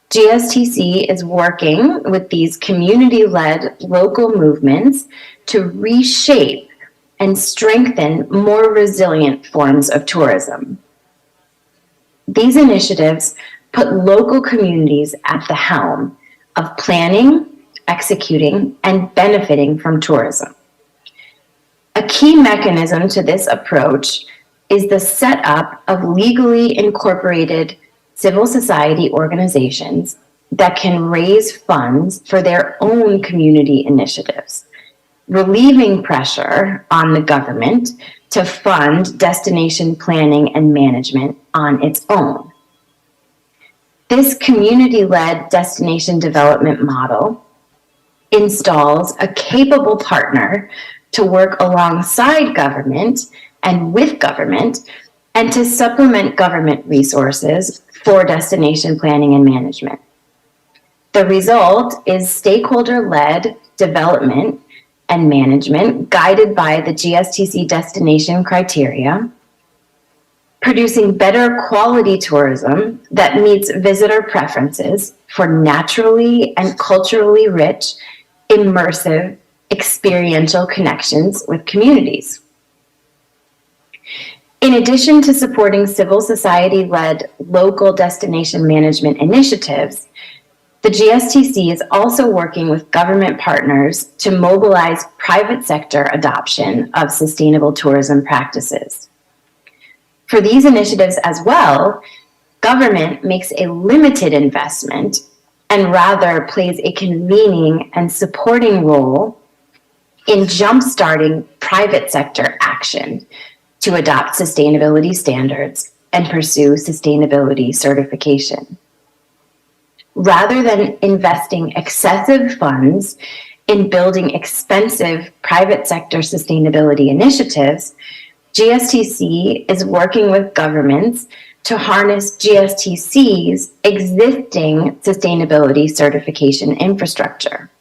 GSTC is working with these community-led local movements to reshape and strengthen more resilient forms of tourism. These initiatives put local communities at the helm of planning, executing, and benefiting from tourism. A key mechanism to this approach is the setup of legally incorporated civil society organizations that can raise funds for their own community initiatives, relieving pressure on the government to fund destination planning and management on its own. This community-led destination development model installs a capable partner to work alongside government and with government and to supplement government resources for destination planning and management. The result is stakeholder-led development and management guided by the GSTC destination criteria, producing better quality tourism that meets visitor preferences for naturally and culturally rich, immersive, experiential connections with communities. In addition to supporting civil society-led local destination management initiatives, the GSTC is also working with government partners to mobilize private sector adoption of sustainable tourism practices. For these initiatives as well, government makes a limited investment and rather plays a convening and supporting role in jumpstarting private sector action to adopt sustainability standards and pursue sustainability certification. Rather than investing excessive funds in building expensive private sector sustainability initiatives, GSTC is working with governments to harness GSTC's existing sustainability certification infrastructure.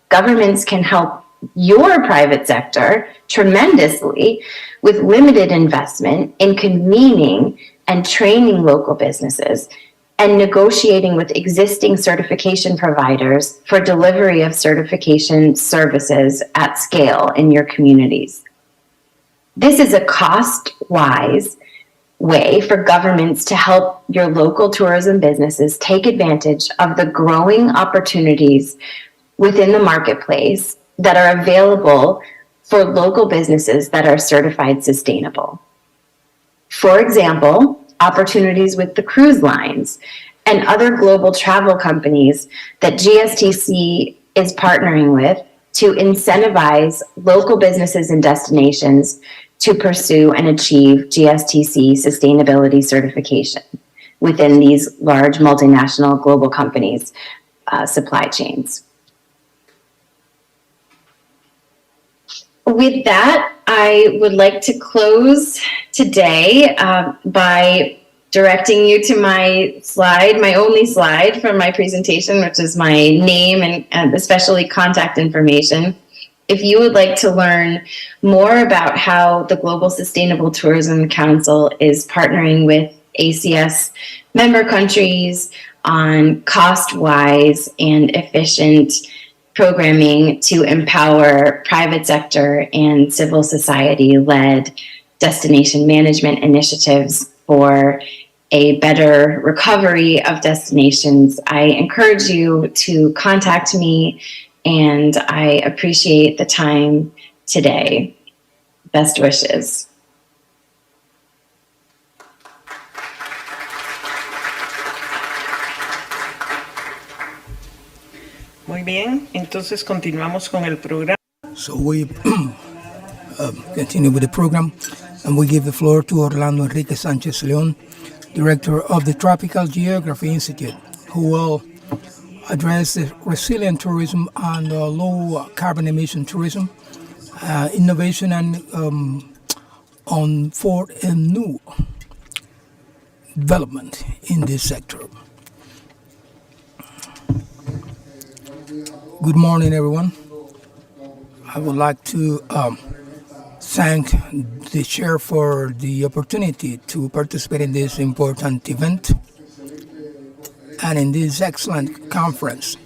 Governments can help your private sector tremendously with limited investment in convening and training local businesses and negotiating with existing certification providers for delivery of certification services at scale in your communities. This is a cost-wise way for governments to help your local tourism businesses take advantage of the growing opportunities within the marketplace that are available for local businesses that are certified sustainable. For example, opportunities with the cruise lines and other global travel companies that GSTC is partnering with to incentivize local businesses and destinations to pursue and achieve GSTC sustainability certification within these large multinational global companies' supply chains. With that, I would like to close today by directing you to my slide, my only slide from my presentation, which is my name and especially contact information. If you would like to learn more about how the Global Sustainable Tourism Council is partnering with ACS member countries on cost-wise and efficient programming to empower private sector and civil society-led destination management initiatives for a better recovery of destinations, I encourage you to contact me, and I appreciate the time today. Best wishes. Muy bien, entonces continuamos con el programa. So we continue with the program, and we give the floor to Orlando Enrique Sanchez Leon, Director of the Tropical Geography Institute, who will address the resilient tourism and low carbon emission tourism, innovation and for a new development in this sector. Good morning, everyone. I would like to thank the chair for the opportunity to participate in this important event and in this excellent conference.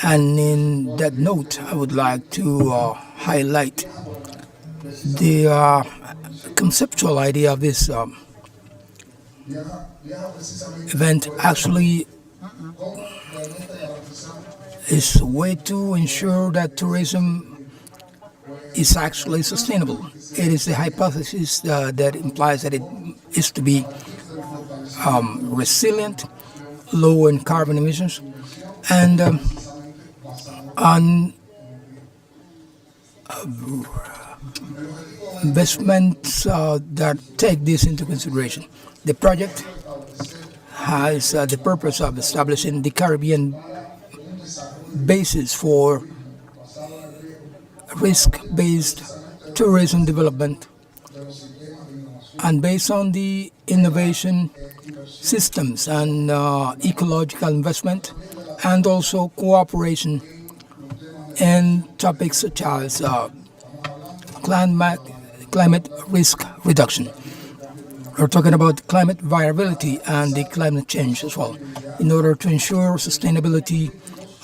And in that note, I would like to highlight the conceptual idea of this event. Actually is a way to ensure that tourism is actually sustainable. It is the hypothesis that implies that it is to be resilient, low in carbon emissions, and on investments that take this into consideration. The project has the purpose of establishing the Caribbean basis for risk-based tourism development, and based on the innovation systems and ecological investment, and also cooperation in topics such as climate risk reduction. We're talking about climate variability and the climate change as well, in order to ensure sustainability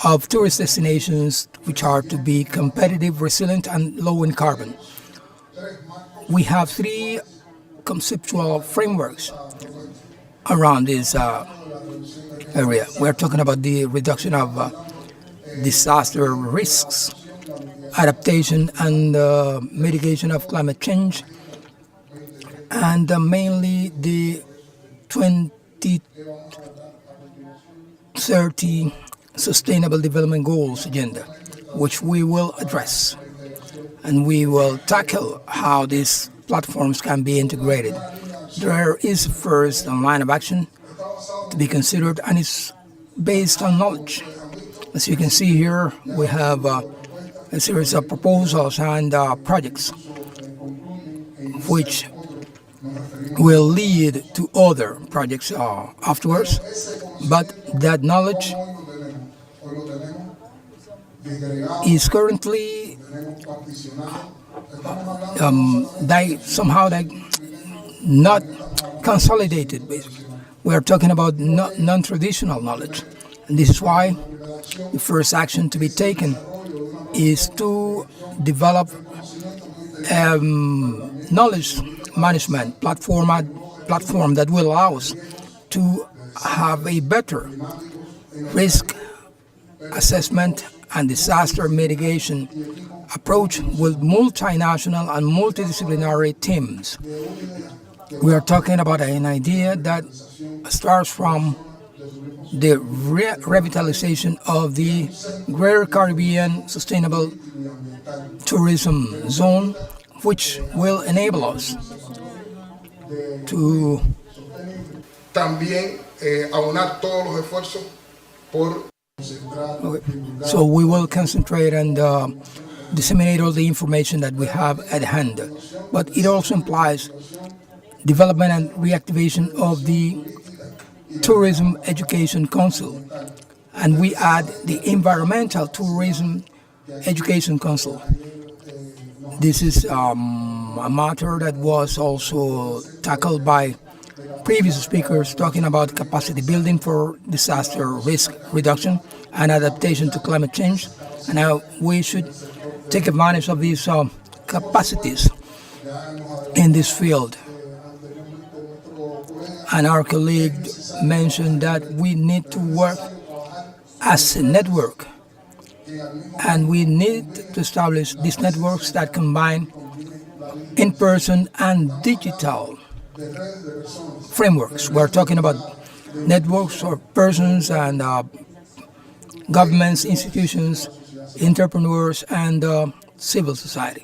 of tourist destinations which are to be competitive, resilient, and low in carbon. We have three conceptual frameworks around this area. We're talking about the reduction of disaster risks, adaptation and mitigation of climate change, and mainly the 2030 Sustainable Development Goals agenda, which we will address. And we will tackle how these platforms can be integrated. There is first a line of action to be considered, and it's based on knowledge. As you can see here, we have a series of proposals and projects which will lead to other projects afterwards, but that knowledge is currently somehow not consolidated. We are talking about non-traditional knowledge, and this is why the first action to be taken is to develop knowledge management platform that will allow us to have a better risk assessment and disaster mitigation approach with multinational and multidisciplinary teams. We are talking about an idea that starts from the revitalization of the Greater Caribbean Sustainable Tourism Zone, which will enable us to también aunar todos los esfuerzos por. Okay. So we will concentrate and disseminate all the information that we have at hand. But it also implies development and reactivation of the Tourism Education Council, and we add the Environmental Tourism Education Council. This is a matter that was also tackled by previous speakers, talking about capacity building for disaster risk reduction and adaptation to climate change, and how we should take advantage of these capacities in this field. And our colleague mentioned that we need to work as a network, and we need to establish these networks that combine in-person and digital frameworks. We're talking about networks or persons and governments, institutions, entrepreneurs, and civil society.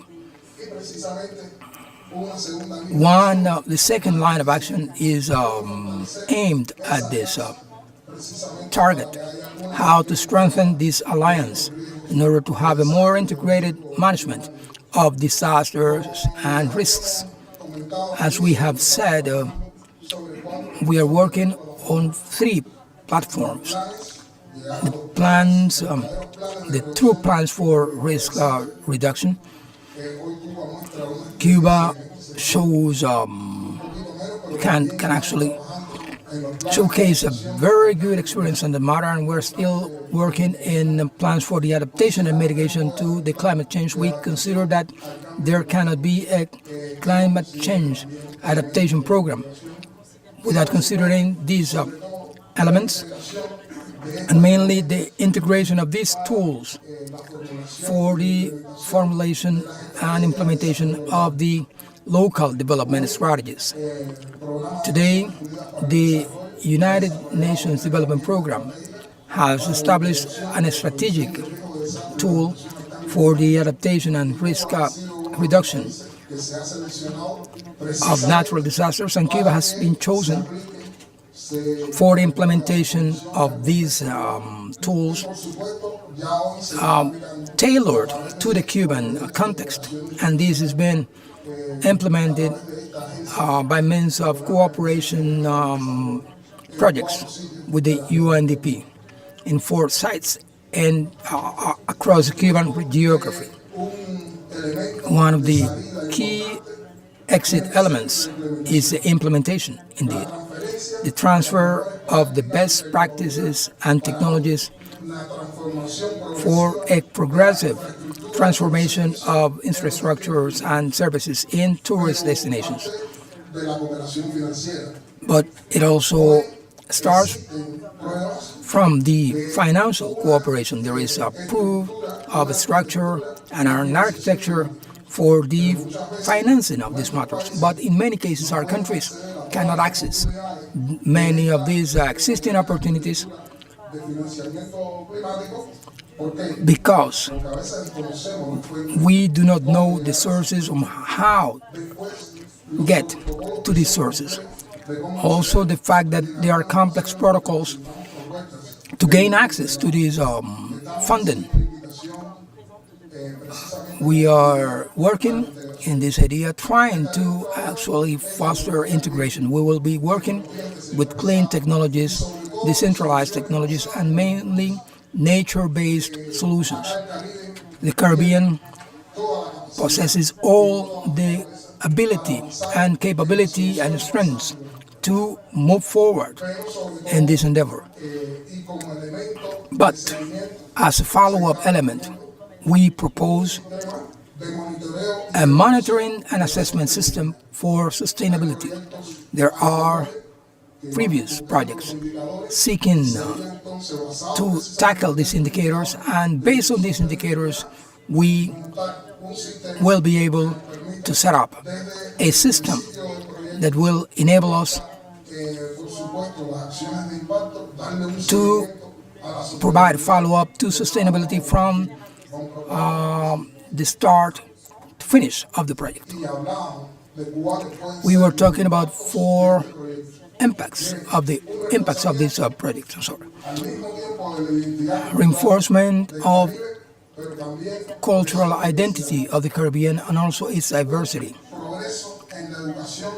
The second line of action is aimed at this target, how to strengthen this alliance in order to have a more integrated management of disasters and risks. As we have said, we are working on 3 platforms. The plans, the true plans for risk reduction. Cuba shows can actually showcase a very good experience on the matter, and we're still working in plans for the adaptation and mitigation to the climate change. We consider that there cannot be a climate change adaptation program without considering these elements, and mainly the integration of these tools for the formulation and implementation of the local development strategies. Today, the United Nations Development Program has established a strategic tool for the adaptation and risk reduction of natural disasters, and Cuba has been chosen for the implementation of these tools tailored to the Cuban context, and this has been implemented by means of cooperation projects with the UNDP in 4 sites and across the Cuban geography. One of the key exit elements is the implementation, indeed. The transfer of the best practices and technologies for a progressive transformation of infrastructures and services in tourist destinations. But it also starts from the financial cooperation. There is a proof of a structure and an architecture for the financing of these matters. But in many cases, our countries cannot access many of these existing opportunities because we do not know the sources on how get to these sources. Also, the fact that there are complex protocols to gain access to this funding. We are working in this idea, trying to actually foster integration. We will be working with clean technologies, decentralized technologies, and mainly nature-based solutions. The Caribbean possesses all the ability and capability and strengths to move forward in this endeavor. But as a follow-up element, we propose a monitoring and assessment system for sustainability. There are previous projects seeking to tackle these indicators, and based on these indicators, we will be able to set up a system that will enable us to provide follow-up to sustainability from the start to finish of the project. We were talking about 4 impacts of this project. Reinforcement of cultural identity of the Caribbean and also its diversity.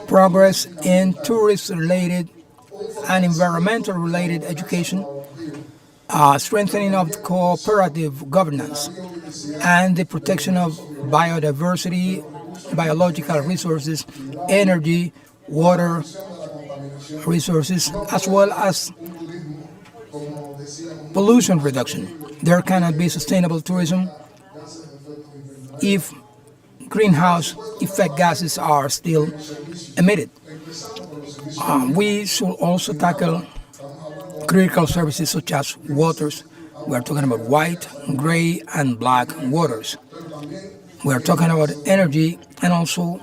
progress in tourist-related and environmental-related education, strengthening of cooperative governance, and the protection of biodiversity, biological resources, energy, water resources, as well as pollution reduction. There cannot be sustainable tourism if greenhouse effect gases are still emitted. We should also tackle critical services such as waters. We are talking about white, gray, and black waters. We are talking about energy and also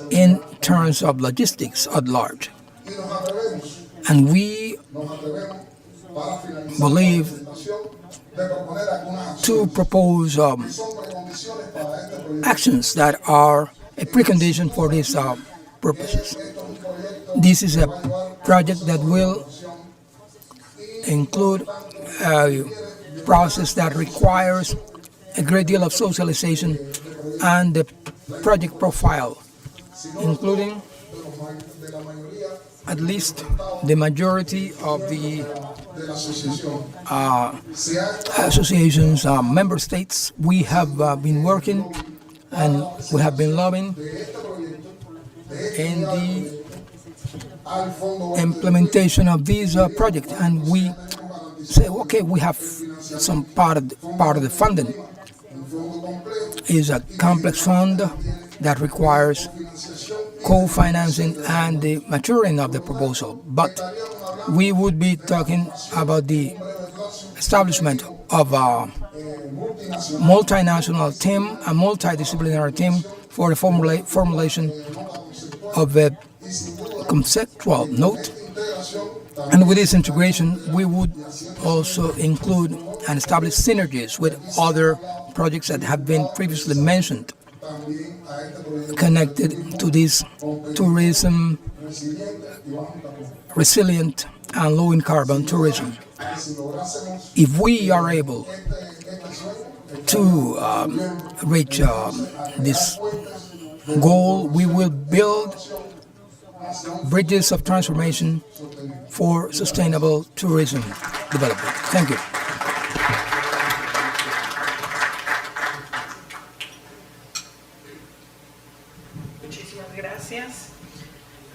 in terms of logistics at large. And we believe to propose actions that are a precondition for these purposes. This is a project that will include a process that requires a great deal of socialization and the project profile, including at least the majority of the association's member states. We have been working and we have been lobbying in the implementation of this project, and we say, okay, we have some part of the funding is a complex fund that requires co-financing and the maturing of the proposal. But we would be talking about the establishment of a multinational team, a multidisciplinary team for the formulation of a conceptual note. And with this integration, we would also include and establish synergies with other projects that have been previously mentioned connected to this tourism, resilient and low in carbon tourism. If we are able to reach this goal, we will build bridges of transformation for sustainable tourism development. Thank you. Muchísimas gracias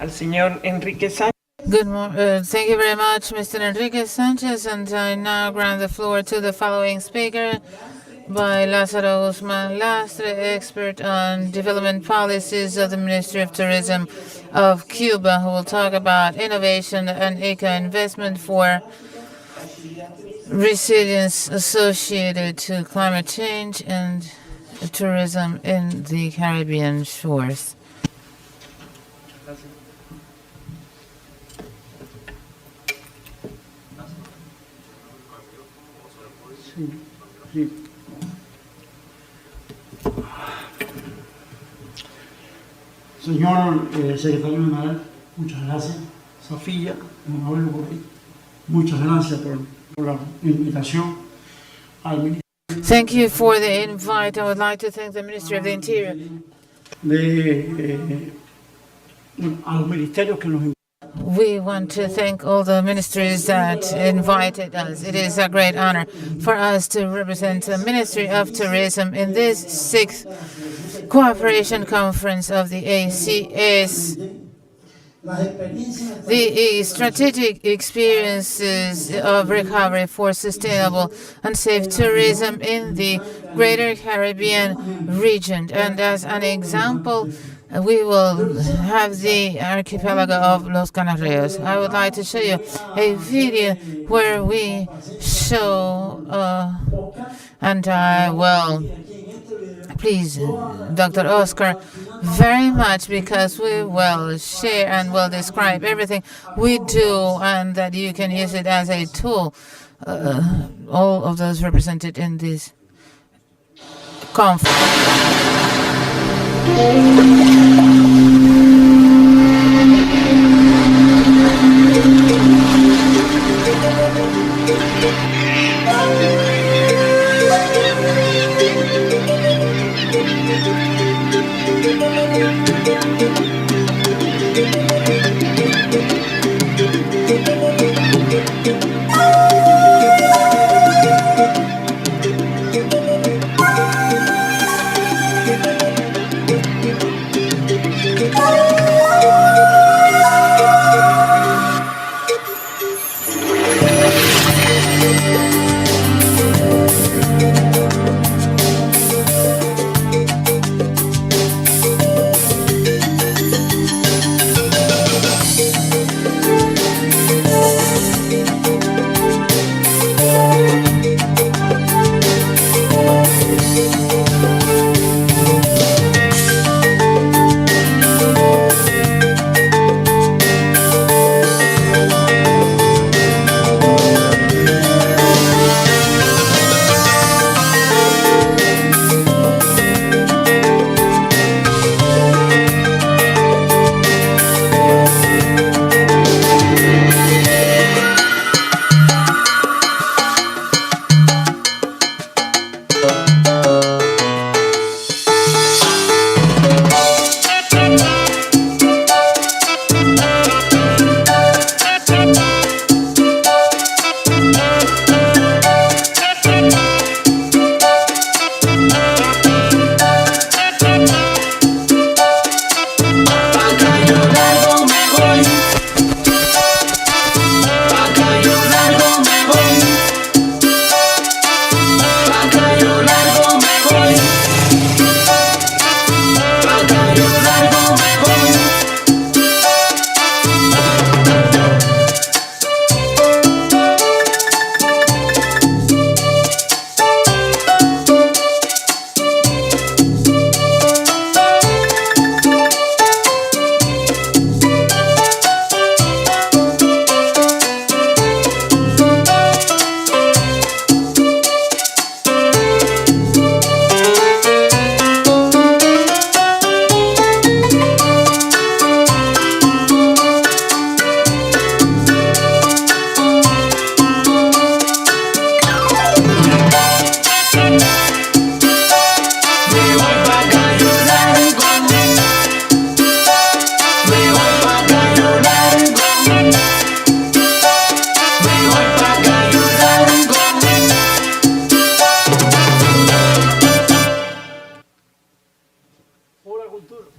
al señor Enrique Sánchez. Thank you very much, Mr. Enrique Sanchez, and I now grant the floor to the following speaker by Lázaro Guzmán Lastre, expert on development policies of the Ministry of Tourism of Cuba, who will talk about innovation and eco-investment for resilience associated to climate change and tourism in the Caribbean shores. Señor secretario general, muchas gracias. Sofía, honorable Borri, muchas gracias por la invitación al ministro. Thank you for the invite. I would like to thank the Ministry of the Interior. A los ministerios que nos We want to thank all the ministries that invited us. It is a great honor for us to represent the Ministry of Tourism in this 6th Cooperation Conference of the ACS. The strategic experiences of recovery for sustainable and safe tourism in the Greater Caribbean region. And as an example, we will have the archipelago of Los Canarios. I would like to show you a video where we show, and I will please, Dr. Oscar, very much, because we will share and will describe everything we do and that you can use it as a tool, all of those represented in this conference.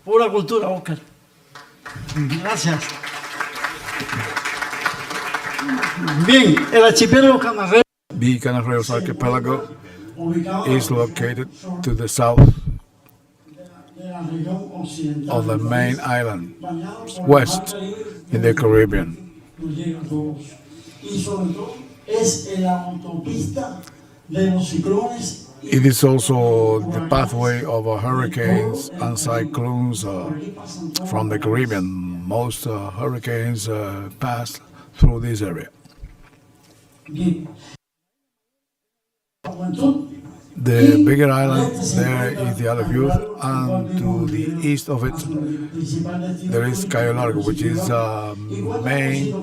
Pura cultura, Oscar. Gracias. Bien, el archipiélago Canarreos. The Canarreos archipelago is located to the south of the main island, west in the Caribbean. It is also the pathway of hurricanes and cyclones from the Caribbean. Most hurricanes pass through this area. The bigger island there is the Isle of Youth, and to the east of it there is Cayo Largo, which is a main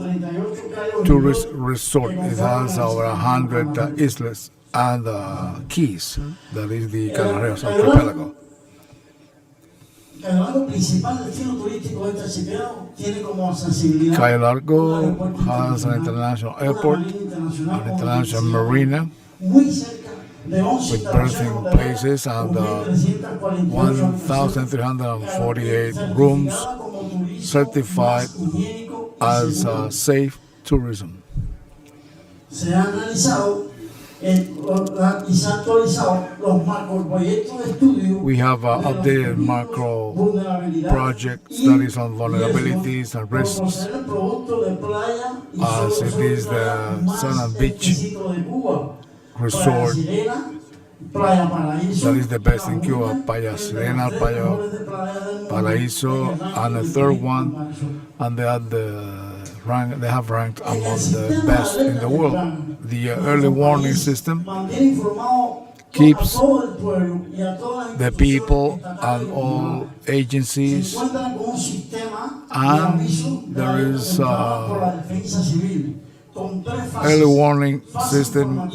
tourist resort. It has over 100 islas and keys. That is the Canarreos archipelago. Cayo Largo has an international airport, an international marina with berthing places and 1,348 rooms certified as safe tourism. We have updated macro project studies on vulnerabilities and risks, as it is the Sun and Beach resort that is the best in Cuba, Playa Sirena, Playa Paraíso, and the third one, and they have ranked among the best in the world. The early warning system keeps the people and all agencies, and there is early warning system,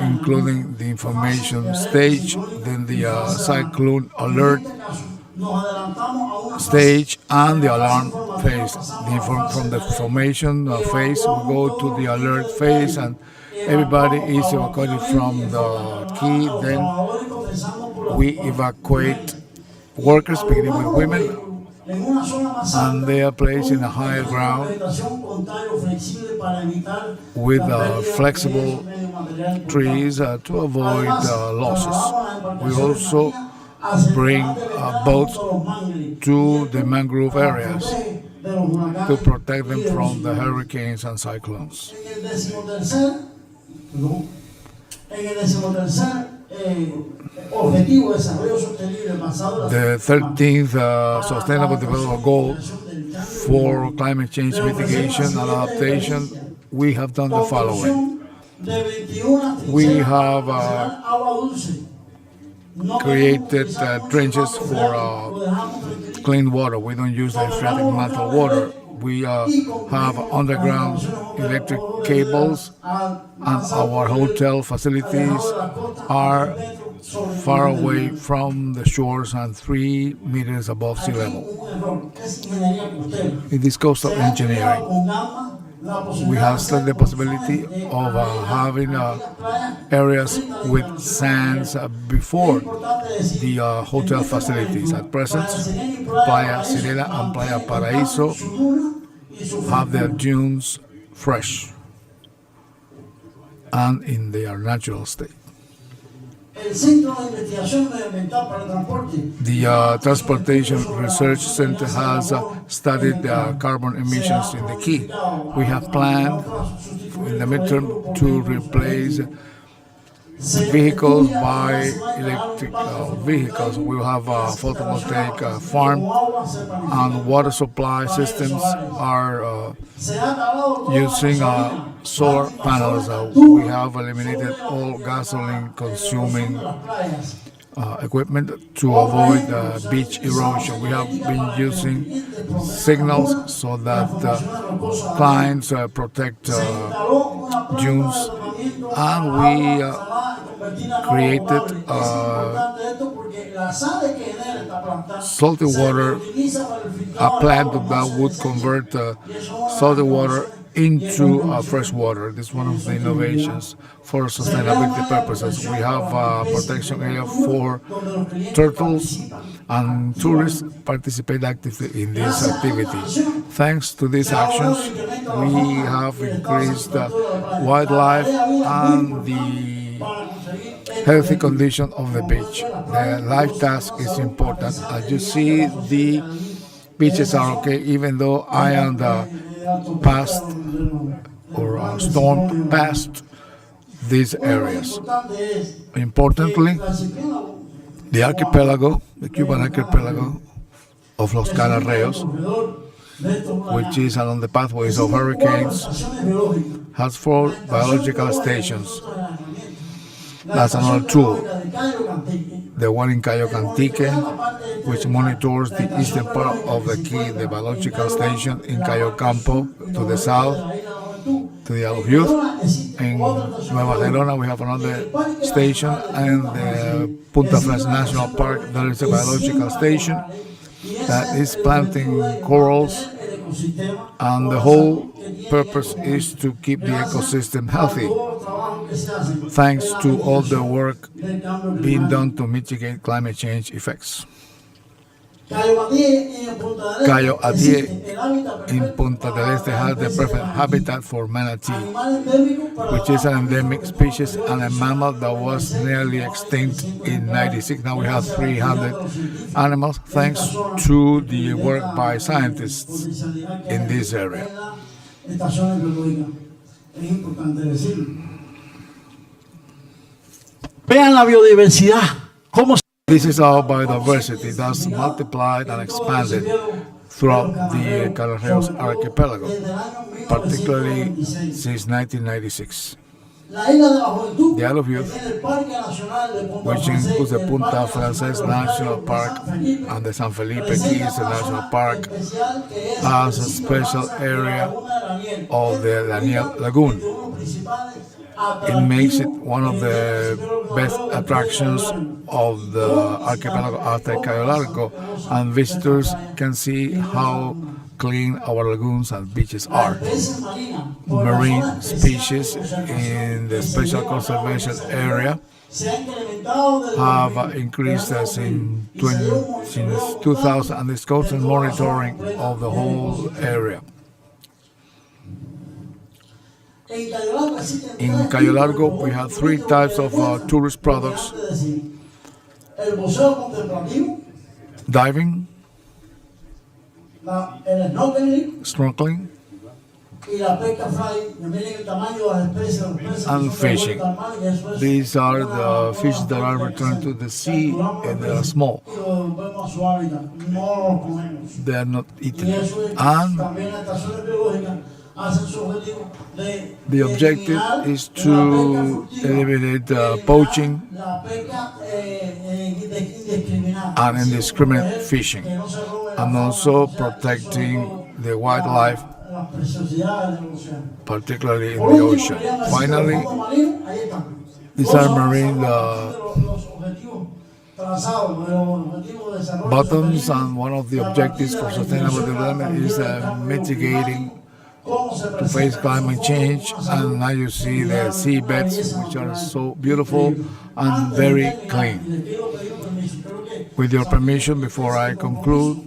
including the information stage, then the cyclone alert, stage and the alarm phase. From the formation phase, we go to the alert phase, and everybody is evacuated from the key. Then we evacuate workers, beginning with women, and they are placed in a higher ground with flexible trees to avoid losses. We also bring boats to the mangrove areas to protect them from the hurricanes and cyclones. The 13th Sustainable Development Goal for climate change mitigation and adaptation, we have done the following. We have created trenches for clean water. We don't use the phreatic mantle water. We have underground electric cables, and our hotel facilities are far away from the shores and 3 meters above sea level. It is coastal engineering. We have studied the possibility of having areas with sands before the hotel facilities. At present, Playa Sirena and Playa Paraíso have their dunes fresh and in their natural state. The Transportation Research Center has studied carbon emissions in the key. We have planned in the midterm to replace vehicles by electric vehicles. We will have a photovoltaic farm, and water supply systems are using solar panels. We have eliminated all gasoline-consuming equipment to avoid beach erosion. We have been using signals so that clients protect dunes, and we created salty water, a plant that would convert salty water into fresh water. This is one of the innovations for sustainability purposes. We have a protection area for turtles, and tourists participate actively in this activity. Thanks to these actions, we have increased wildlife and the healthy condition of the beach. The life task is important. As you see, the beaches are okay, even though I am past or stormed past these areas. Importantly, the archipelago, the Cuban archipelago of Los Canarreos, which is along the pathways of hurricanes, has 4 biological stations. That's another tool. The one in Cayo Cantique, which monitors the eastern part of the key, the biological station in Cayo Campo to the south, to the Aluviud. In Nueva Gerona, we have another station, and the Punta Flores National Park, there is a biological station that is planting corals, and the whole purpose is to keep the ecosystem healthy, thanks to all the work being done to mitigate climate change effects. Cayo Atié in Punta del Este has the perfect habitat for manatee, which is an endemic species and a mammal that was nearly extinct in '96. Now we have 300 animals, thanks to the work by scientists in this area. Vean la biodiversidad. ¿Cómo? This is our biodiversity that's multiplied and expanded throughout the Canarreos archipelago, particularly since 1996. The Aluviud, which includes the Punta Frances National Park and the San Felipe Keys National Park, has a special area of the Daniel Lagoon. It makes it one of the best attractions of the archipelago after Cayo Largo, and visitors can see how clean our lagoons and beaches are. Marine species in the special conservation area have increased since 2000, and this constant monitoring of the whole area. In Cayo Largo, we have three types of tourist products: diving, snorkeling, and fishing. These are the fish that are returned to the sea, and they are small. They are not eaten. And the objective is to eliminate poaching and indiscriminate fishing, and also protecting the wildlife, particularly in the ocean. Finally, these are marine bottoms, and one of the objectives for sustainable development is mitigating to face climate change. And now you see the seabeds, which are so beautiful and very clean. With your permission, before I conclude,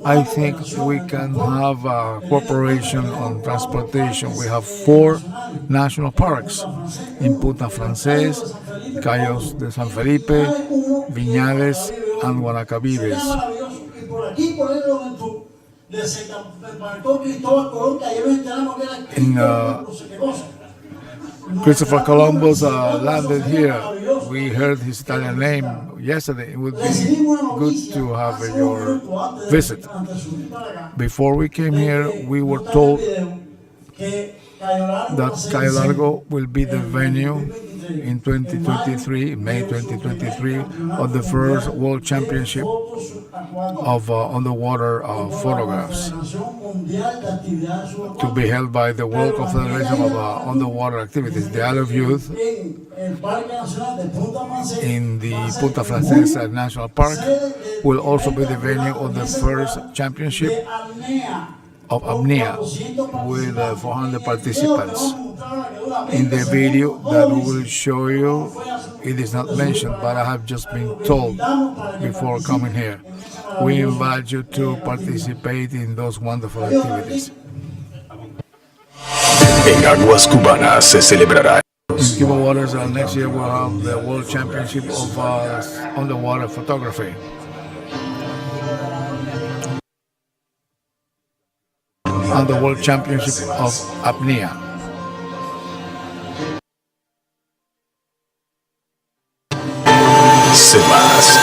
I think we can have a cooperation on transportation. We have 4 national parks in Punta Francés, Cayos de San Felipe, Viñales, and Guanacavives. In Christopher Columbus landed here. We heard his Italian name yesterday. It would be good to have your visit. Before we came here, we were told that Cayo Largo will be the venue in 2023, May 2023, of the first World Championship of underwater photographs, to be held by the World Confederation of Underwater Activities. The Isle of Youth in the Punta Francés National Park will also be the venue of the first championship of apnea with 400 participants. In the video that we will show you, it is not mentioned, but I have just been told before coming here. We invite you to participate in those wonderful activities. En aguas cubanas se celebrará. In Cuba waters, next year we'll have the World Championship of underwater photography. And the World Championship of apnea. CEMAS,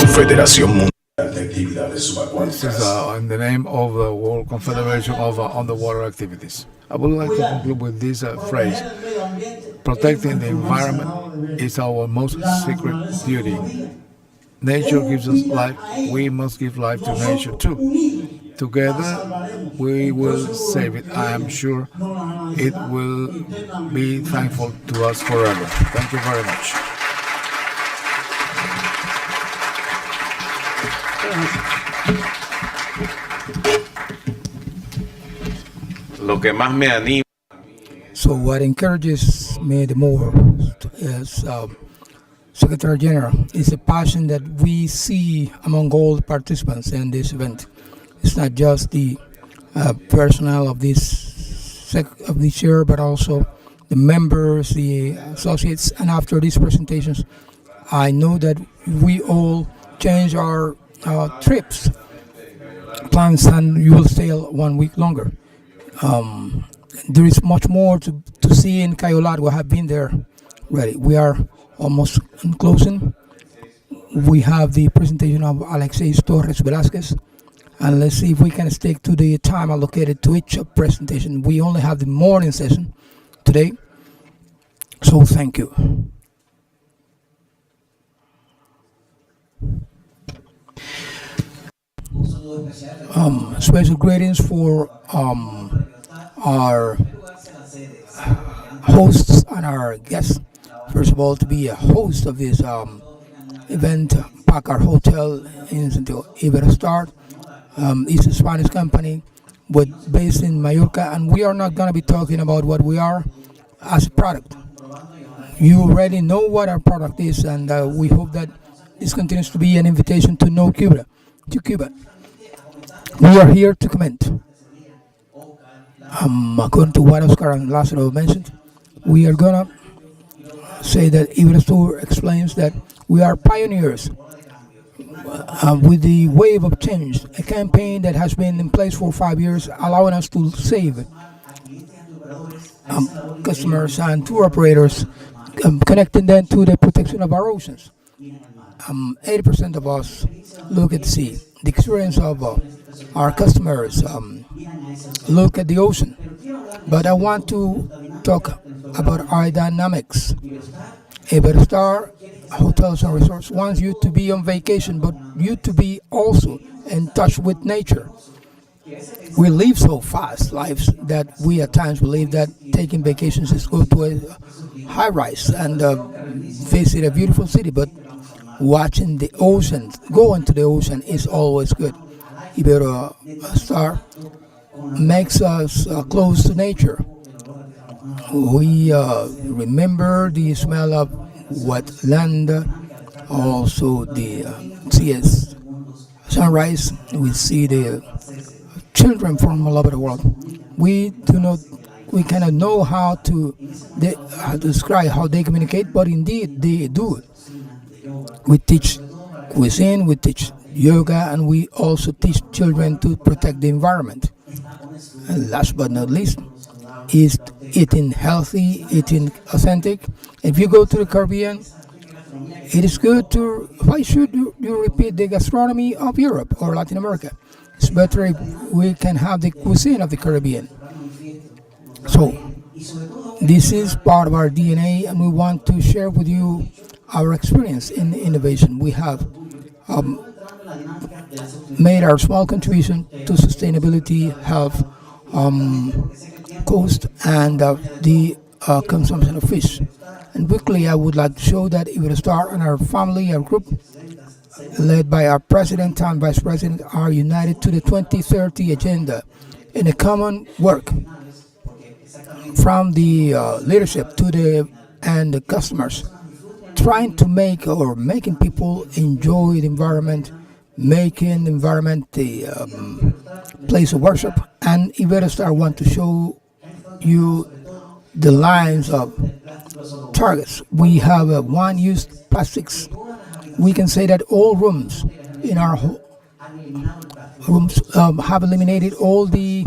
Confederación Mundial de Actividades Subacuáticas. This is in the name of the World Confederation of Underwater Activities. I would like to conclude with this phrase: protecting the environment is our most sacred duty. Nature gives us life, we must give life to nature too. Together we will save it. I am sure it will be thankful to us forever. Thank you very much. Lo que más me anima. So what encourages me the more as Secretary General is the passion that we see among all the participants in this event. It's not just the personnel of this year, but also the members, the associates, and after these presentations, I know that we all change our trips, plans, and you will stay 1 week longer. There is much more to see in Cayo Largo. I have been there already. We are almost closing. We have the presentation of Alexis Torres Velázquez, and let's see if we can stick to the time allocated to each presentation. We only have the morning session today, so thank you. Special greetings for our hosts and our guests. First of all, to be a host of this event, Packard Hotel in Santiago Iberostar. It's a Spanish company, but based in Mallorca, and we are not going to be talking about what we are as a product. You already know what our product is, and we hope that this continues to be an invitation to know Cuba. To Cuba, we are here to comment. According to what Oscar and Lázaro mentioned, we are gonna say that Iberostar explains that we are pioneers with the wave of change, a campaign that has been in place for 5 years, allowing us to save customers and tour operators, connecting them to the protection of our oceans. 80% of us look at the sea. The experience of our customers look at the ocean. But I want to talk about our dynamics. Iberostar Hotels and Resorts wants you to be on vacation, but you to be also in touch with nature. We live so fast lives that we at times believe that taking vacations is go to a high rise and visit a beautiful city, but watching the ocean, going to the ocean is always good. Iberostar makes us close to nature. We remember the smell of wet land, also the ACS sunrise. We see the children from all over the world. We cannot know how to describe how they communicate, but indeed they do. We teach cuisine, we teach yoga, and we also teach children to protect the environment. And last but not least, is eating healthy, eating authentic. If you go to the Caribbean, it is good to, why should you repeat the gastronomy of Europe or Latin America? It's better if we can have the cuisine of the Caribbean. So, this is part of our DNA, and we want to share with you our experience in innovation. We have made our small contribution to sustainability, health, coast, and the consumption of fish. And quickly, I would like to show that Iberostar and our family, our group, led by our president and vice president, are united to the 2030 agenda in a common work from the leadership to the customers, trying to making people enjoy the environment, making the environment the place of worship. And Iberostar want to show you the lines of targets. We have one-use plastics. We can say that all rooms in our rooms have eliminated all the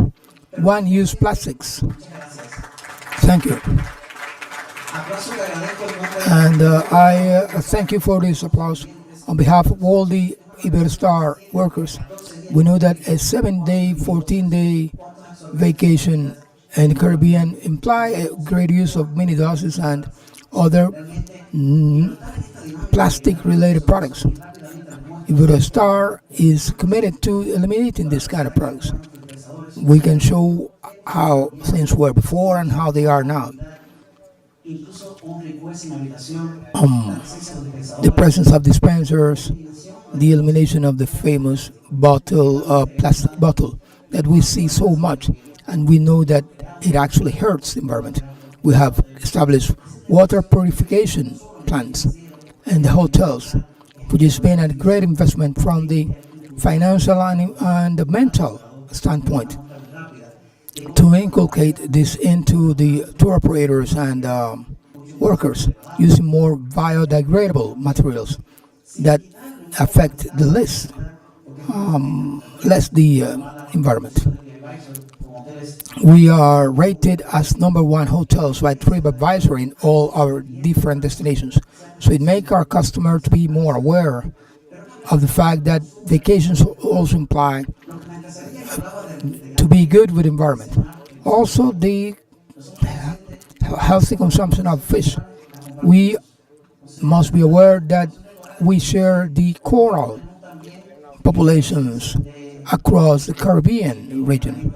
one-use plastics. Thank you. And I thank you for this applause on behalf of all the Iberostar workers. We know that a 7-day, 14-day vacation in the Caribbean imply a great use of mini doses and other plastic-related products. Iberostar is committed to eliminating this kind of products. We can show how things were before and how they are now. The presence of dispensers, the elimination of the famous plastic bottle that we see so much, and we know that it actually hurts the environment. We have established water purification plants in the hotels, which has been a great investment from the financial and the mental standpoint to inculcate this into the tour operators and workers using more biodegradable materials that affect the less the environment. We are rated as #1 hotels by TripAdvisor in all our different destinations. So it makes our customers to be more aware of the fact that vacations also imply to be good with the environment. Also, the healthy consumption of fish. We must be aware that we share the coral populations across the Caribbean region.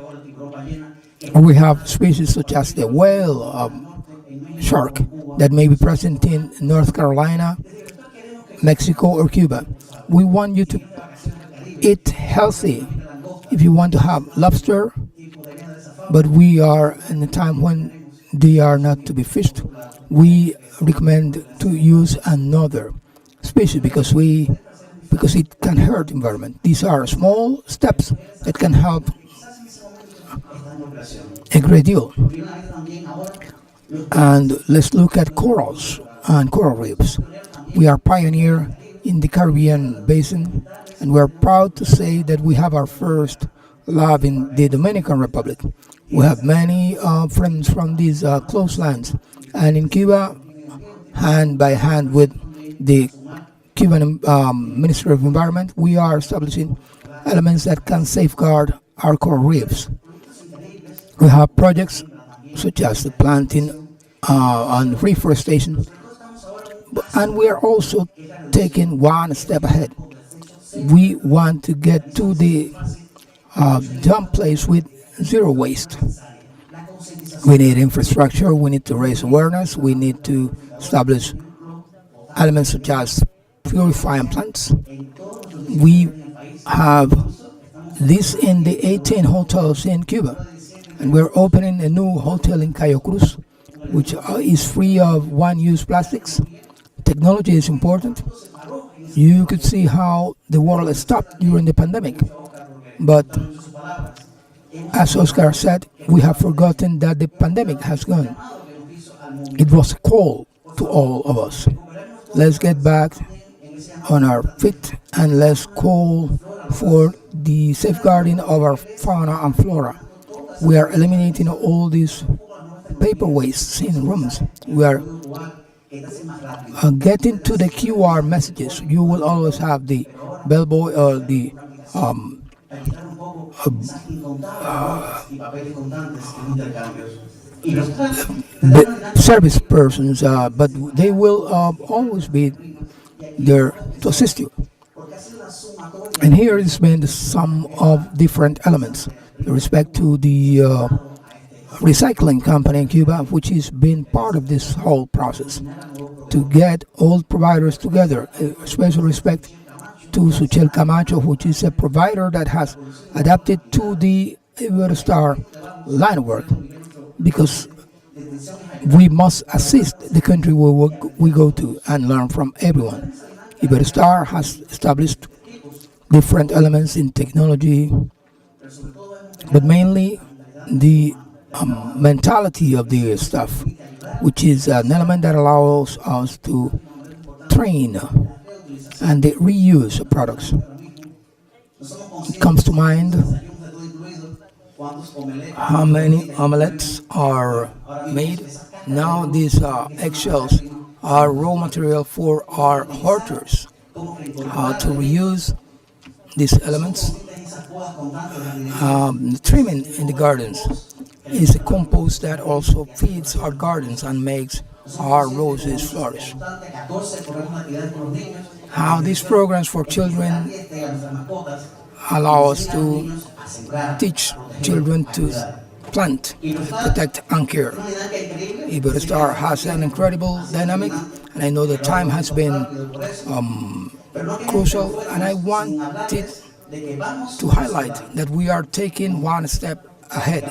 We have species such as the whale, shark that may be present in North Carolina, Mexico, or Cuba. We want you to eat healthy. If you want to have lobster, but we are in a time when they are not to be fished, we recommend to use another species because it can hurt environment. These are small steps that can help a great deal. And let's look at corals and coral reefs. We are pioneer in the Caribbean basin, and we're proud to say that we have our first lab in the Dominican Republic. We have many friends from these close lands, and in Cuba, hand by hand with the Cuban Ministry of Environment, we are establishing elements that can safeguard our coral reefs. We have projects such as the planting and reforestation, and we are also taking one step ahead. We want to get to the dump place with zero waste. We need infrastructure, we need to raise awareness, we need to establish elements such as purifying plants. We have this in the 18 hotels in Cuba, and we're opening a new hotel in Cayo Cruz, which is free of one-use plastics. Technology is important. You could see how the world stopped during the pandemic, but as Oscar said, we have forgotten that the pandemic has gone. It was a call to all of us. Let's get back on our feet and let's call for the safeguarding of our fauna and flora. We are eliminating all these paper wastes in rooms. We are getting to the QR messages. You will always have the bellboy or the service persons, but they will always be there to assist you. And here is been the sum of different elements with respect to the recycling company in Cuba, which has been part of this whole process to get all providers together. Special respect to Suchel Camacho, which is a provider that has adapted to the Iberostar line of work, because we must assist the country where we go to and learn from everyone. Iberostar has established different elements in technology, but mainly the mentality of the staff, which is an element that allows us to train and the reuse of products. It comes to mind how many omelets are made. Now these eggshells are raw material for our horters. How to reuse these elements. Trimming in the gardens is a compost that also feeds our gardens and makes our roses flourish. How these programs for children allow us to teach children to plant, protect, and care. Iberostar has an incredible dynamic, and I know the time has been crucial, and I wanted to highlight that we are taking one step ahead.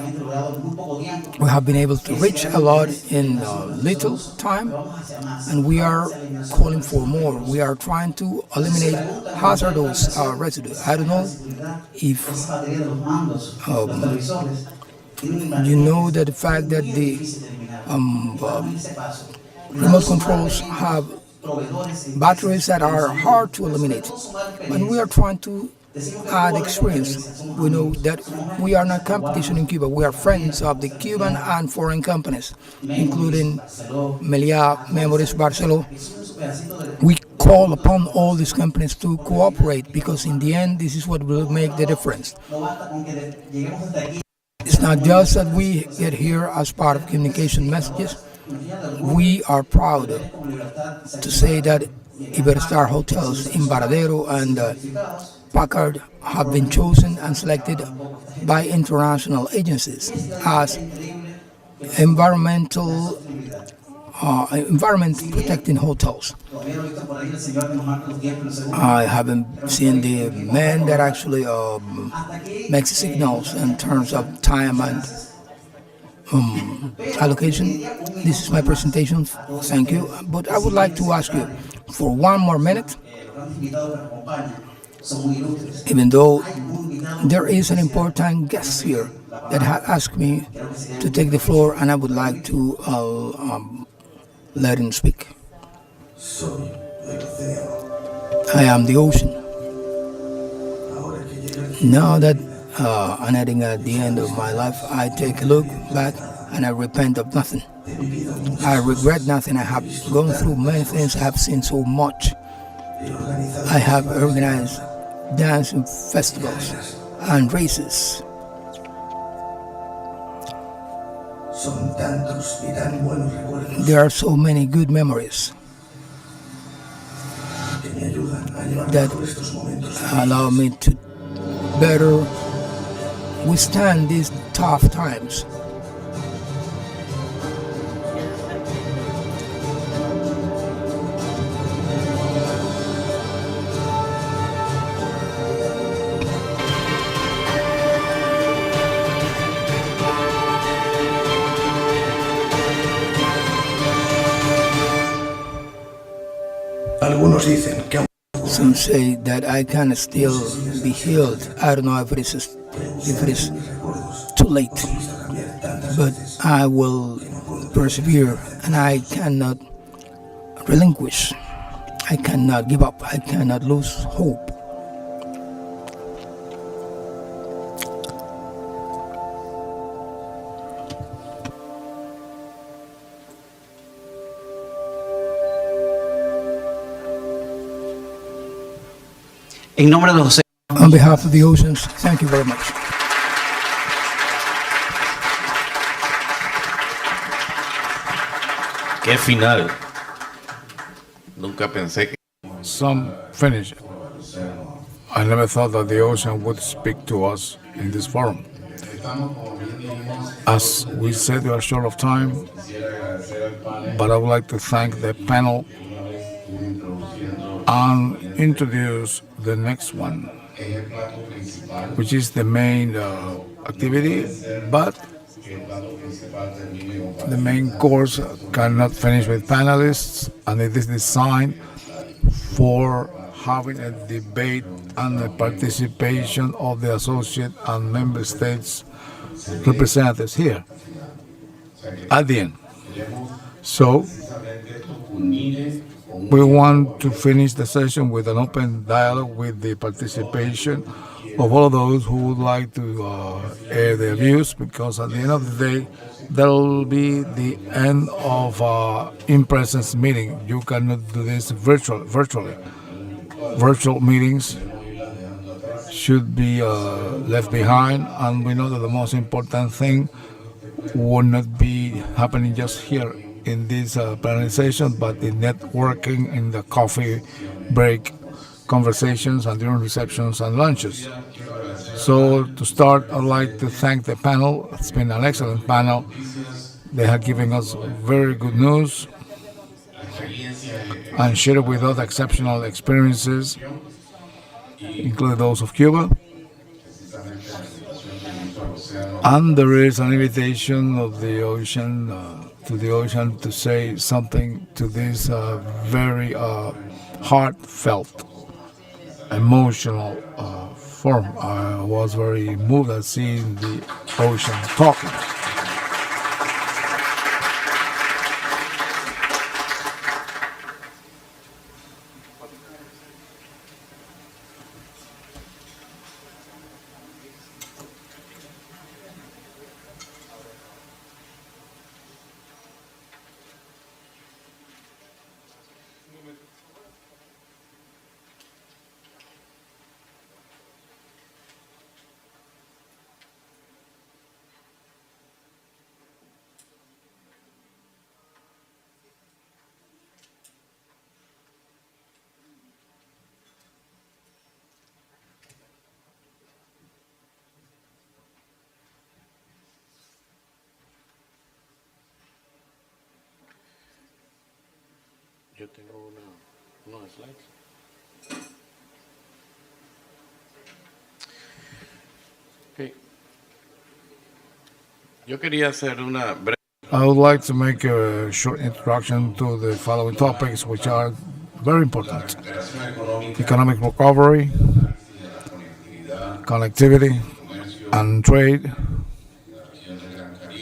We have been able to reach a lot in little time, and we are calling for more. We are trying to eliminate hazardous residue. I don't know if you know that the fact that the remote controls have batteries that are hard to eliminate, and we are trying to add experience. We know that we are not competition in Cuba. We are friends of the Cuban and foreign companies, including Meliá, Memories, Barceló. We call upon all these companies to cooperate, because in the end, this is what will make the difference. It's not just that we get here as part of communication messages. We are proud to say that Iberostar hotels in Varadero and Packard have been chosen and selected by international agencies as environmental environment protecting hotels. I haven't seen the man that actually makes signals in terms of time and allocation. This is my presentation. Thank you. But I would like to ask you for one more minute, even though there is an important guest here that had asked me to take the floor, and I would like to let him speak. I am the ocean. Now that I'm heading at the end of my life, I take a look back and I repent of nothing. I regret nothing. I have gone through many things. I have seen so much. I have organized dancing festivals and races. There are so many good memories that allow me to better withstand these tough times. Algunos dicen que some say that I can still be healed. I don't know if it is too late, but I will persevere, and I cannot relinquish. I cannot give up. I cannot lose hope. En nombre de los océanos. On behalf of the oceans, thank you very much. Qué final. Nunca pensé que. Some finish. I never thought that the ocean would speak to us in this forum. As we said, we are short of time, but I would like to thank the panel and introduce the next one, which is the main activity, but the main course cannot finish with panelists, and it is designed for having a debate and the participation of the associate and member states representatives here at the end. So we want to finish the session with an open dialogue with the participation of all those who would like to air their views, because at the end of the day, that will be the end of in-presence meeting. You cannot do this virtually. Virtual meetings should be left behind, and we know that the most important thing will not be happening just here in this panelization, but in networking, in the coffee break conversations and during receptions and lunches. So to start, I'd like to thank the panel. It's been an excellent panel. They have given us very good news and shared with us exceptional experiences, including those of Cuba. And there is an invitation of the ocean to the ocean to say something to this very heartfelt, emotional forum. I was very moved at seeing the ocean talking. Yo tengo unos slides. Okay. Yo quería hacer una breve. I would like to make a short introduction to the following topics, which are very important: economic recovery, connectivity, and trade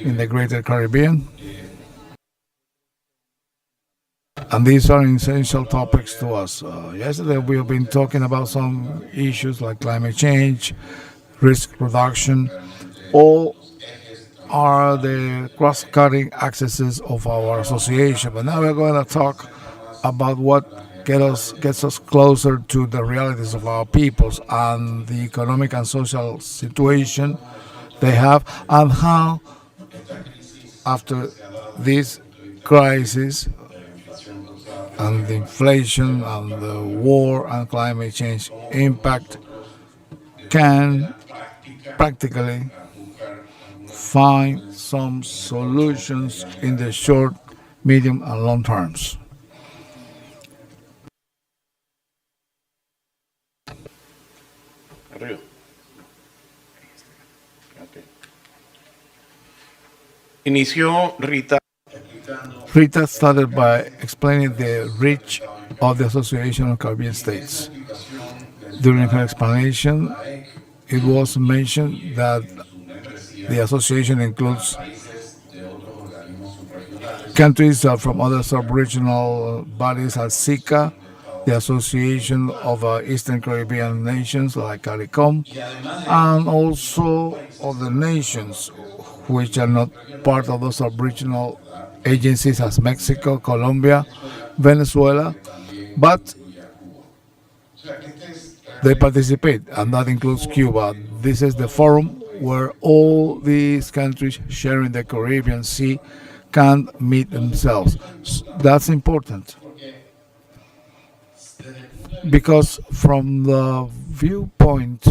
in the Greater Caribbean. And these are essential topics to us. Yesterday, we have been talking about some issues like climate change, risk reduction. All are the cross-cutting axes of our association. But now we're going to talk about what gets us closer to the realities of our peoples and the economic and social situation they have, and how, after this crisis and the inflation and the war and climate change impact, can practically find some solutions in the short, medium, and long terms. Arriba. Okay. Inició Rita. Rita started by explaining the reach of the Association of Caribbean States. During her explanation, it was mentioned that the association includes countries from other sub-regional bodies as SICA, the Association of Eastern Caribbean Nations like CARICOM, and also other nations which are not part of those sub-regional agencies as Mexico, Colombia, Venezuela, but they participate, and that includes Cuba. This is the forum where all these countries sharing the Caribbean Sea can meet themselves. That's important because from the viewpoint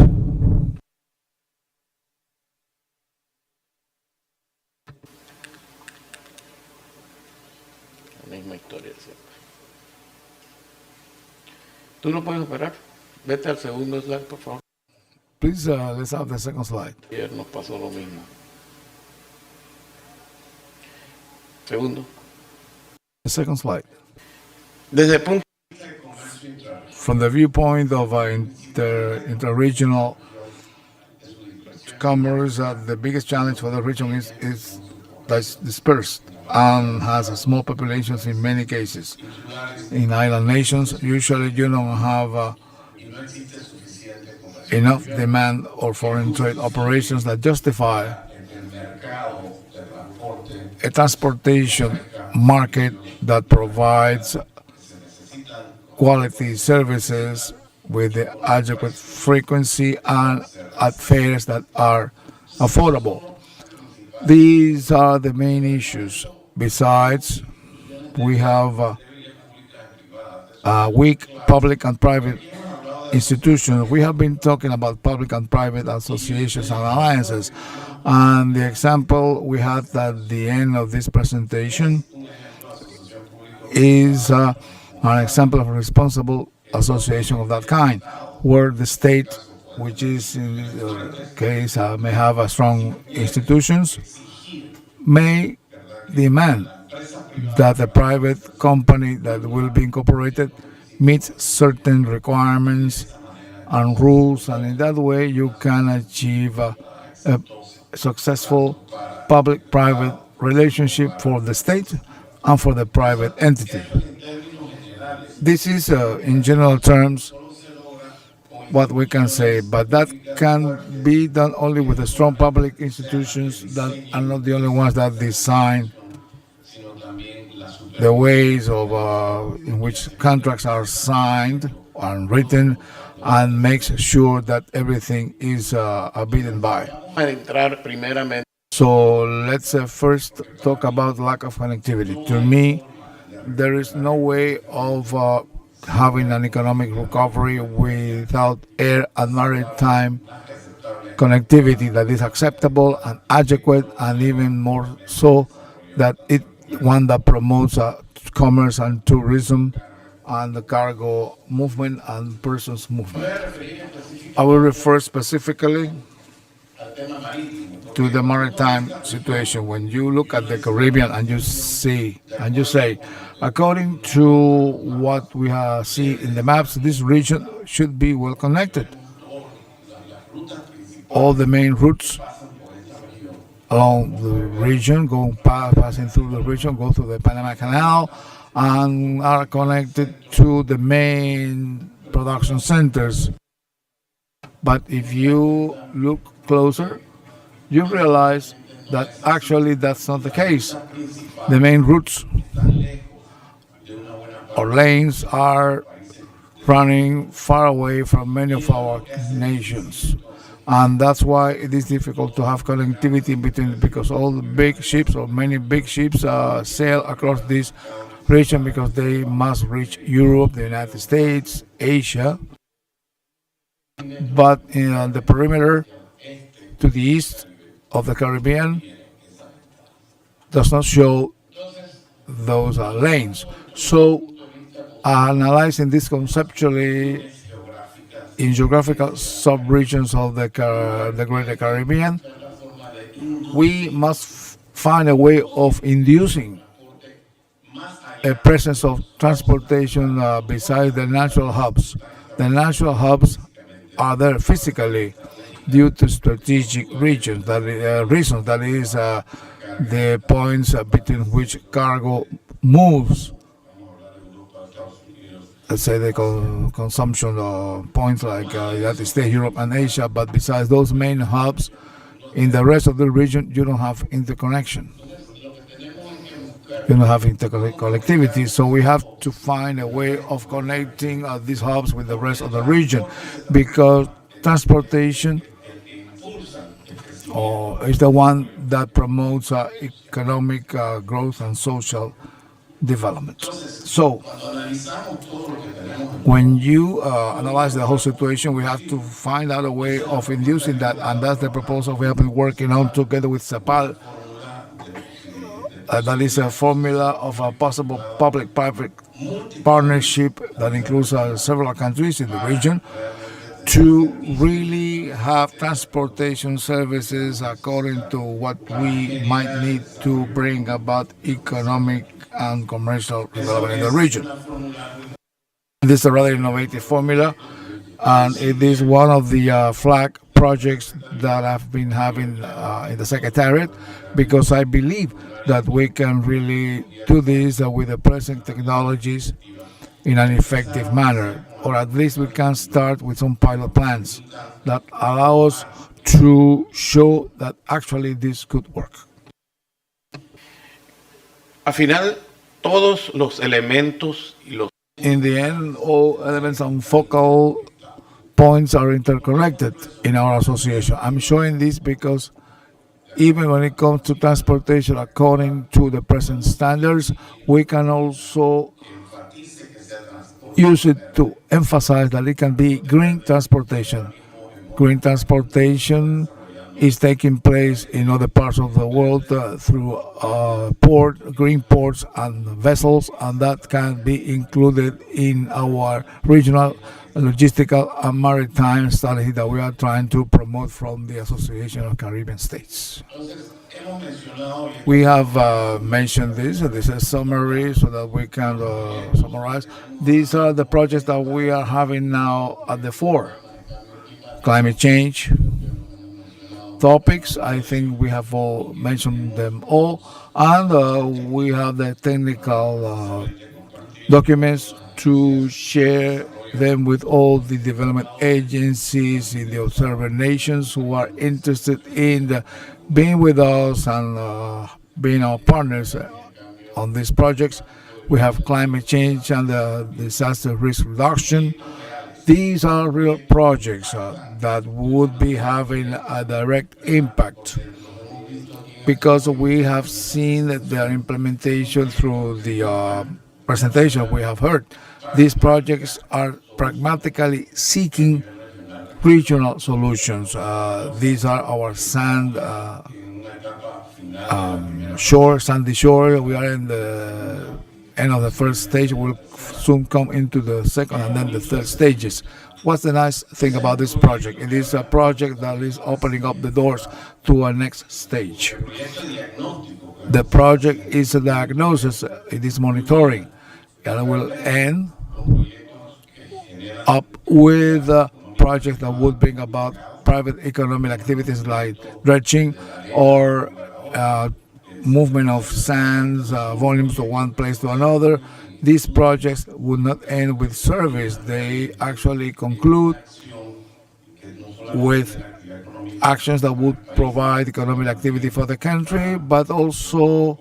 La misma historia siempre. ¿Tú no puedes operar? Vete al segundo slide, por favor. Please, let's have the second slide. Ayer nos pasó lo mismo. Segundo. The second slide. Desde el punto From the viewpoint of interregional commerce, the biggest challenge for the region is that's dispersed and has small populations in many cases. In island nations, usually you don't have enough demand or foreign trade operations that justify a transportation market that provides quality services with the adequate frequency and at fares that are affordable. These are the main issues. Besides, we have weak public and private institutions. We have been talking about public and private associations and alliances, and the example we had at the end of this presentation is an example of a responsible association of that kind, where the state, which is in this case may have strong institutions, may demand that the private company that will be incorporated meets certain requirements and rules, and in that way you can achieve a successful public-private relationship for the state and for the private entity. This is, in general terms, what we can say, but that can be done only with the strong public institutions that are not the only ones that design the ways of in which contracts are signed and written, and makes sure that everything is abidden by. So let's first talk about lack of connectivity. To me, there is no way of having an economic recovery without air and maritime connectivity that is acceptable and adequate, and even more so that it one that promotes commerce and tourism and the cargo movement and persons movement. I will refer specifically to the maritime situation. When you look at the Caribbean and you say, according to what we see in the maps, this region should be well connected. All the main routes along the region, passing through the region, go through the Panama Canal, and are connected to the main production centers. But if you look closer, you realize that actually that's not the case. The main routes or lanes are running far away from many of our nations. And that's why it is difficult to have connectivity between, because all the big ships or many big ships sail across this region because they must reach Europe, the United States, Asia. But in the perimeter to the east of the Caribbean does not show those lanes. So analyzing this conceptually in geographical subregions of the Greater Caribbean, we must find a way of inducing a presence of transportation beside the natural hubs. The natural hubs are there physically due to strategic reasons. That is the points between which cargo moves. Let's say the consumption points like United States, Europe, and Asia. But besides those main hubs, in the rest of the region, you don't have interconnection. You don't have interconnectivity. So we have to find a way of connecting these hubs with the rest of the region, because transportation is the one that promotes economic growth and social development. So when you analyze the whole situation, we have to find out a way of inducing that, and that's the proposal we have been working on together with CEPAL. That is a formula of a possible public-private partnership that includes several countries in the region to really have transportation services according to what we might need to bring about economic and commercial development in the region. This is a rather innovative formula, and it is one of the flag projects that I've been having in the Secretariat, because I believe that we can really do this with the present technologies in an effective manner, or at least we can start with some pilot plans that allow us to show that actually this could work. Al final, todos los elementos y los In the end, all elements and focal points are interconnected in our association. I'm showing this because even when it comes to transportation according to the present standards, we can also use it to emphasize that it can be green transportation. Green transportation is taking place in other parts of the world through green ports and vessels, and that can be included in our regional logistical and maritime strategy that we are trying to promote from the Association of Caribbean States. We have mentioned this. This is a summary so that we can summarize. These are the projects that we are having now at the fore. Climate change topics, I think we have all mentioned them all, and we have the technical documents to share them with all the development agencies in the observer nations who are interested in being with us and being our partners on these projects. We have climate change and disaster risk reduction. These are real projects that would be having a direct impact, because we have seen their implementation through the presentation we have heard. These projects are pragmatically seeking regional solutions. These are our sand sandy shore. We are in the end of the first stage. We'll soon come into the second and then the third stages. What's the nice thing about this project? It is a project that is opening up the doors to a next stage. The project is a diagnosis, it is monitoring, and it will end up with a project that would bring about private economic activities like dredging or movement of sands, volumes from one place to another. These projects would not end with service. They actually conclude with actions that would provide economic activity for the country, but also